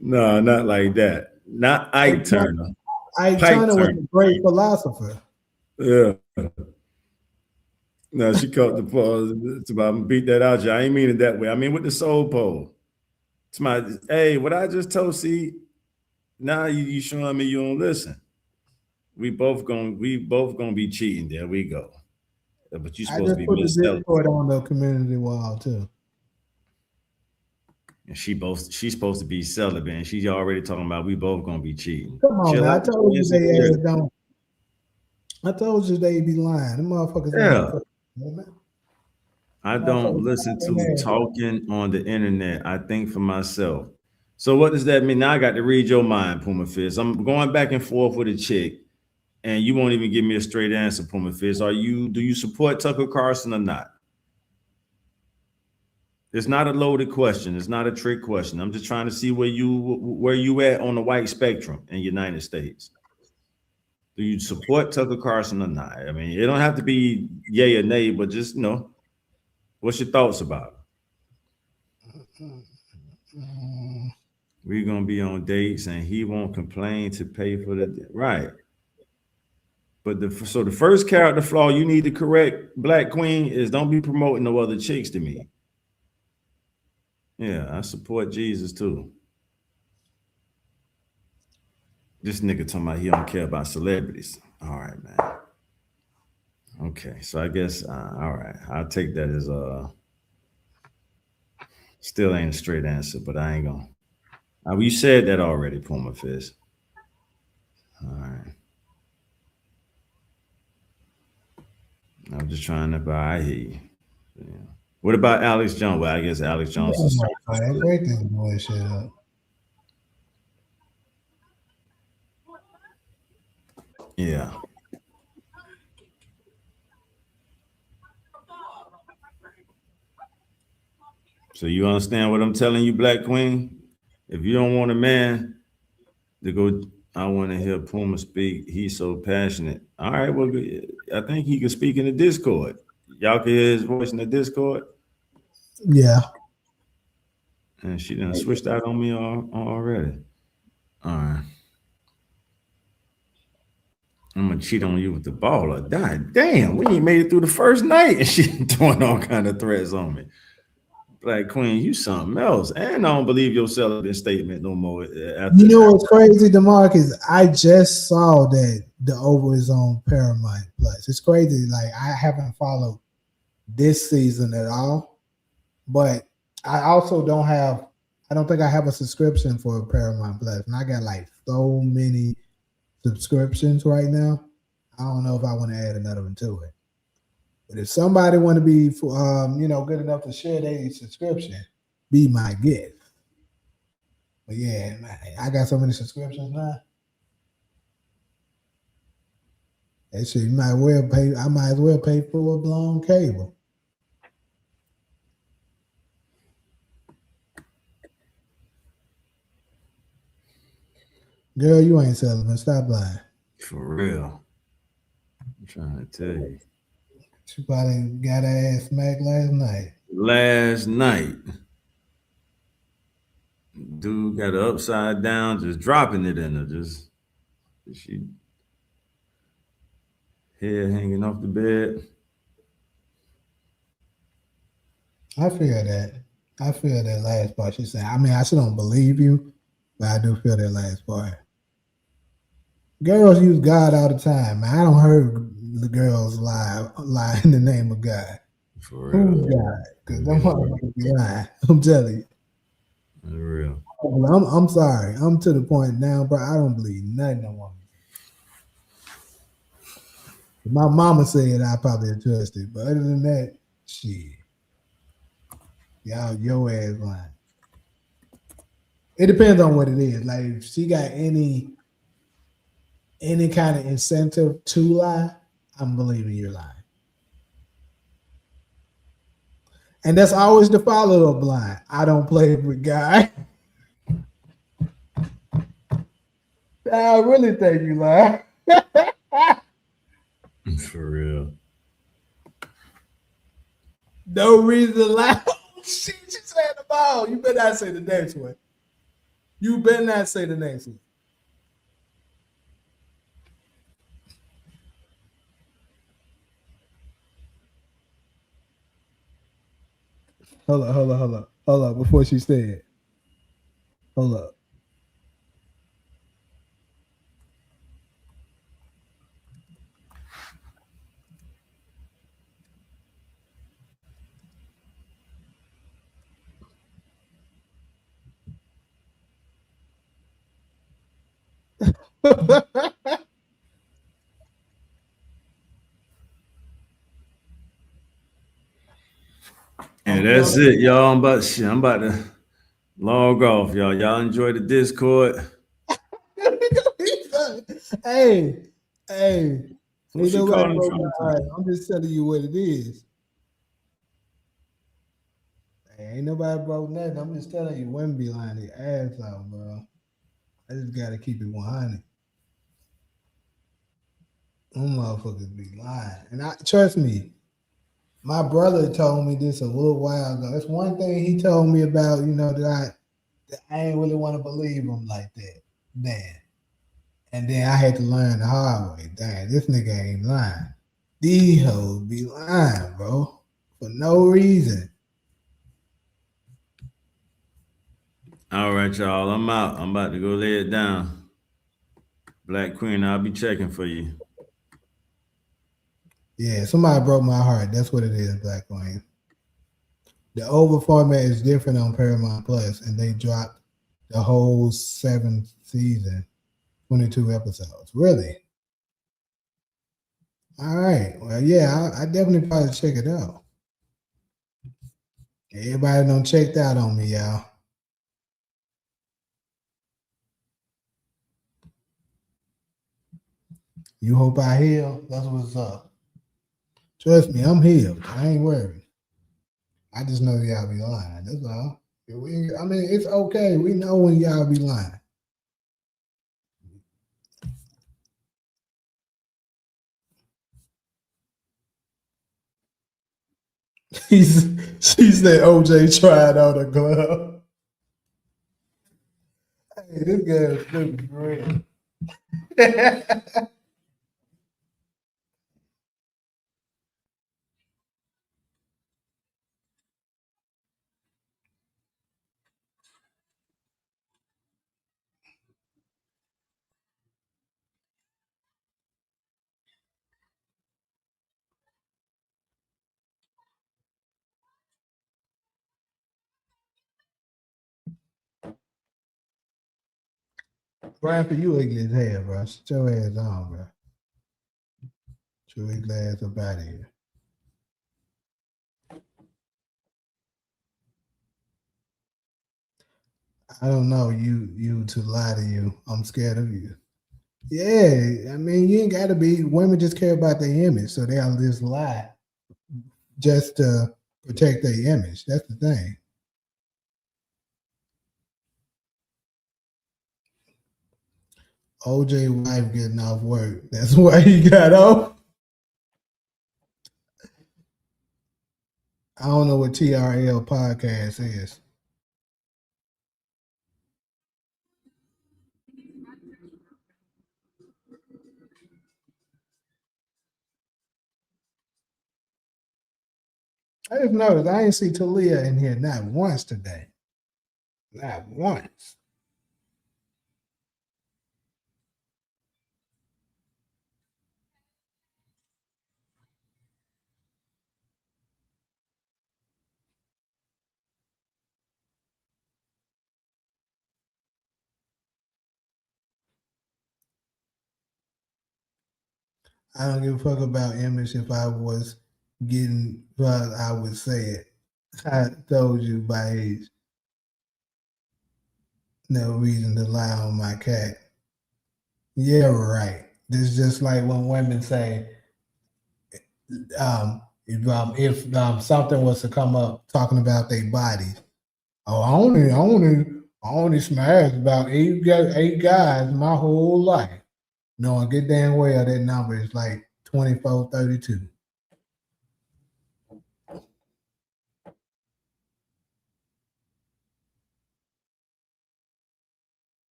No, not like that. Not Ike Turner. Ike Turner was a great philosopher. Yeah. No, she caught the pause. It's about beat that out. I ain't mean it that way. I mean with the soul pole. It's my hey, what I just told. See, now you showing me you don't listen. We both gonna be cheating. There we go. But you're supposed to be Miss Discord on the community wall too. And she's supposed to be celibate, and she's already talking about we both gonna be cheating. Come on, man. I told you they don't. I told you they be lying. The motherfuckers. Yeah. I don't listen to talking on the internet. I think for myself. So what does that mean? Now I got to read your mind, Puma Fist. I'm going back and forth with a chick. And you won't even give me a straight answer, Puma Fist. Do you support Tucker Carlson or not? It's not a loaded question. It's not a trick question. I'm just trying to see where you at on the white spectrum in the United States. Do you support Tucker Carlson or not? I mean, it don't have to be yay or nay, but just what's your thoughts about it? We're gonna be on dates and he won't complain to pay for the right. But the first character flaw you need to correct, Black Queen, is don't be promoting no other chicks to me. Yeah, I support Jesus too. This nigga talking about he don't care about celebrities. All right, man. Okay, so I guess all right. I'll take that as still ain't a straight answer, but I ain't gonna. You said that already, Puma Fist. All right. I'm just trying to buy. I hear you. Yeah. What about Alex Jones? Well, I guess Alex Jones is break this bullshit up. Yeah. So you understand what I'm telling you, Black Queen? If you don't want a man to go, I want to hear Puma speak. He's so passionate. All right, well, I think he can speak in the Discord. Y'all can hear his voice in the Discord. Yeah. And she done switched out on me already. All right. I'm gonna cheat on you with the baller. God damn, we ain't made it through the first night and she doing all kind of threats on me. Black Queen, you something else. And I don't believe your celibate statement no more. You know what's crazy, DeMarcus? I just saw that the Oval is on Paramount Plus. It's crazy. Like, I haven't followed this season at all, but I also don't think I have a subscription for Paramount Plus, and I got like so many subscriptions right now. I don't know if I want to add another one to it. But if somebody want to be, good enough to share their subscription, be my guest. But yeah, man, I got so many subscriptions now. That shit, I might as well pay full blown cable. Girl, you ain't celibate. Stop lying. For real. I'm trying to tell you. She probably got her ass smacked last night. Dude got her upside down, just dropping it in her. She head hanging off the bed. I feel that last part she said. I mean, I still don't believe you, but I do feel that last part. Girls use God all the time, man. I don't heard the girls lie in the name of God. For real. Who's God? Because them motherfuckers be lying. I'm telling you. For real. I'm sorry. I'm to the point now, bro. I don't believe nothing no woman. If my mama said I probably trust it, but other than that, shit. Y'all, your ass lying. It depends on what it is. Like, if she got any kind of incentive to lie, I'm believing you're lying. And that's always the follow-up line. I don't play with guy. I really think you lie. For real. No reason to lie. She said the ball. You better not say the next one. You better not say the next one. Hold up. Before she said, hold up. And that's it, y'all. I'm about to log off, y'all. Y'all enjoy the Discord. Hey. What she calling from? I'm just telling you what it is. Ain't nobody broke nothing. I'm just telling you, women be lying their ass out, bro. I just gotta keep it 100. Them motherfuckers be lying. And trust me, my brother told me this a little while ago. That's one thing he told me about, that I ain't really want to believe him like that. Damn. And then I had to learn the hard way. Damn, this nigga ain't lying. These hoes be lying, bro. For no reason. All right, y'all. I'm out. I'm about to go lay it down. Black Queen, I'll be checking for you. Yeah, somebody broke my heart. That's what it is, Black Queen. The Oval format is different on Paramount Plus, and they dropped the whole 7th season, 22 episodes. Really? All right. Well, yeah, I definitely probably check it out. Everybody done checked out on me, y'all. You hope I heal? That's what's up. Trust me, I'm healed. I ain't worried. I just know y'all be lying. That's all. I mean, it's okay. We know when y'all be lying. She said OJ tried on a glove. Hey, this guy is stupid for real. Brian, for you ugly as hell, bro. Shut your ass on, bro. Shut your ugly ass up out of here. I don't know you to lie to you. I'm scared of you. Yeah, I mean you ain't gotta be. Women just care about their image, so they'll just lie just to protect their image. That's the thing. OJ wife getting off work. That's why he got off. I don't know what TRL podcast is. I just noticed I ain't see Talia in here not once today. Not once. I don't give a fuck about image. If I was getting, well, I would say it. I told you by age. No reason to lie on my cat. Yeah, right. This is just like when women say, if something was to come up talking about their bodies, oh, I only smashed about eight guys my whole life. Knowing good damn well that number is like 24, 32.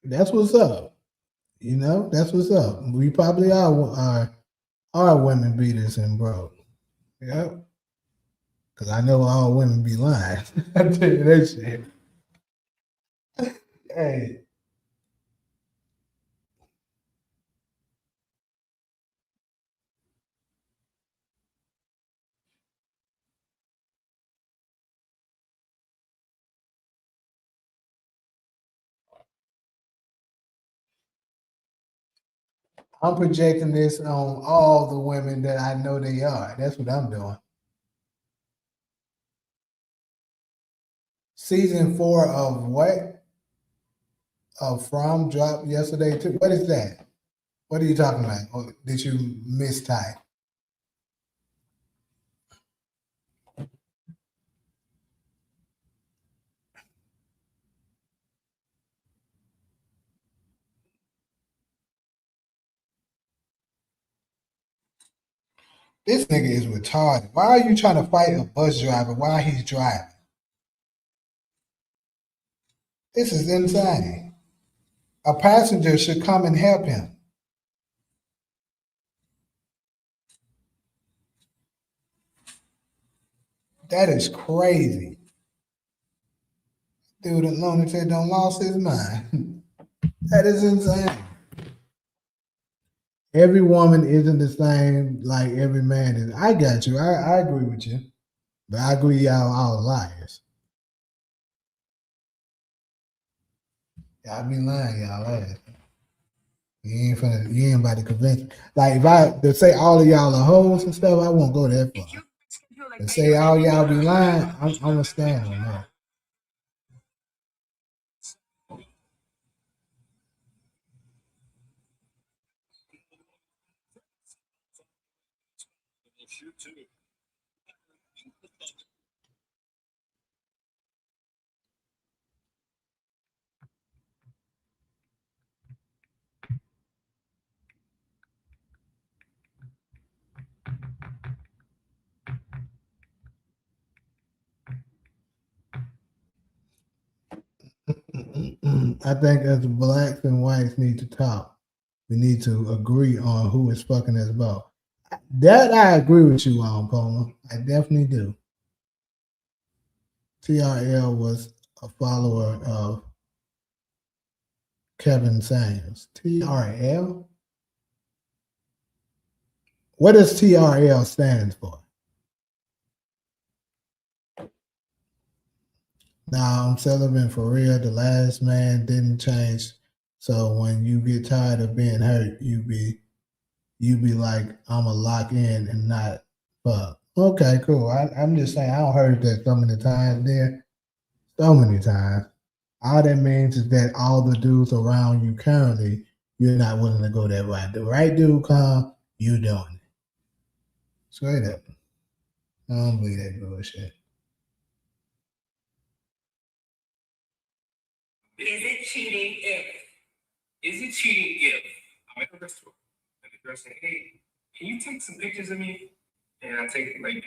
That's what's up. You know, that's what's up. We probably are women beaters and broke. Yep. Because I know all women be lying. I tell you that shit. Hey. I'm projecting this on all the women that I know they are. That's what I'm doing. Season 4 of what? Of From dropped yesterday too. What is that? What are you talking about? Or did you mistype? This nigga is retarded. Why are you trying to fight a bus driver while he's driving? This is insane. A passenger should come and help him. That is crazy. Dude, lunatic done lost his mind. That is insane. Every woman isn't the same like every man is. I got you. I agree with you. But I agree y'all all liars. Y'all be lying, y'all ass. You ain't about to convince me. Like if I to say all of y'all are hoes and stuff, I won't go that far. To say all y'all be lying, I'm gonna stand on that. I think as blacks and whites need to talk, we need to agree on who is fucking us both. That I agree with you on, Poma. I definitely do. TRL was a follower of Kevin Samuels. TRL? What does TRL stand for? Now I'm celibate for real. The last man didn't change. So when you get tired of being hurt, you be like, I'ma lock in and not fuck. Okay, cool. I'm just saying I don't heard that so many times there. So many times. All that means is that all the dudes around you currently, you're not willing to go that right. The right dude come, you doing it. Straight up. I don't believe that bullshit. Is it cheating if? Is it cheating if I'm at the restaurant and the girl say, hey, can you take some pictures of me? And I take 20,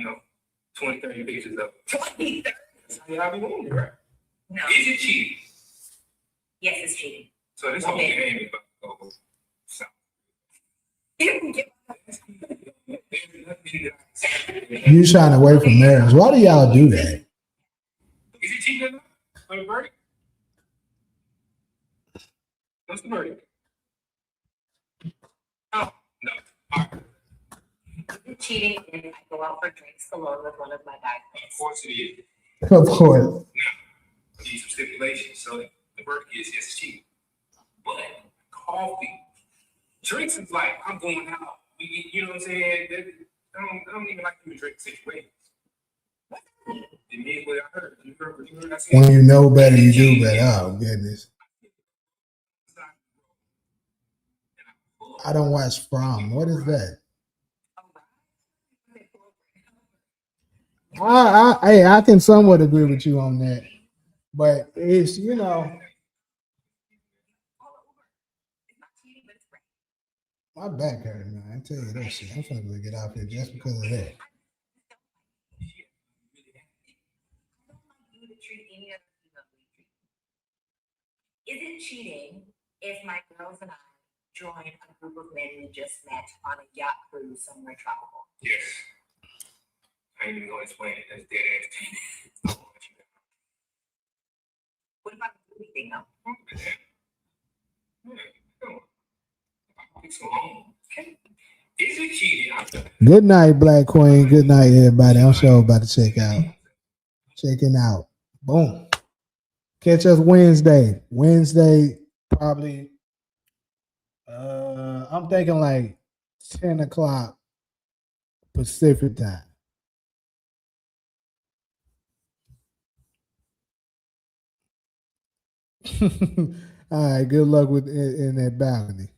30 pictures of 20, 30? That's how y'all be doing it, right? No. Is it cheating? Yes, it's cheating. So this whole game is about so. You trying to wait for marriage. Why do y'all do that? Is it cheating or not? On the verdict? What's the verdict? Oh, no. All right. Is it cheating if I go out for drinks alone with one of my guy friends? Of course it is. Of course. Now, I need some stipulations. So the verdict is yes, it's cheating. But coffee, drinks is like I'm going out. You know what I'm saying? I don't even like to drink situations. It means what I heard. You heard what I said? When you know better, you do better. Oh, goodness. I don't watch From. What is that? I can somewhat agree with you on that. But it's, my back hurt, man. I tell you that shit. I'm trying to get out here just because of that. Is it cheating if my girls and I join a group of men we just met on a yacht cruise somewhere tropical? Yes. I ain't even gonna explain it. That's dead ass. What about the movie thing though? Is it cheating? Good night, Black Queen. Good night, everybody. I'm sure about to check out. Checking out. Boom. Catch us Wednesday. Wednesday, probably. I'm thinking like 10 o'clock Pacific time. All right. Good luck in that balcony.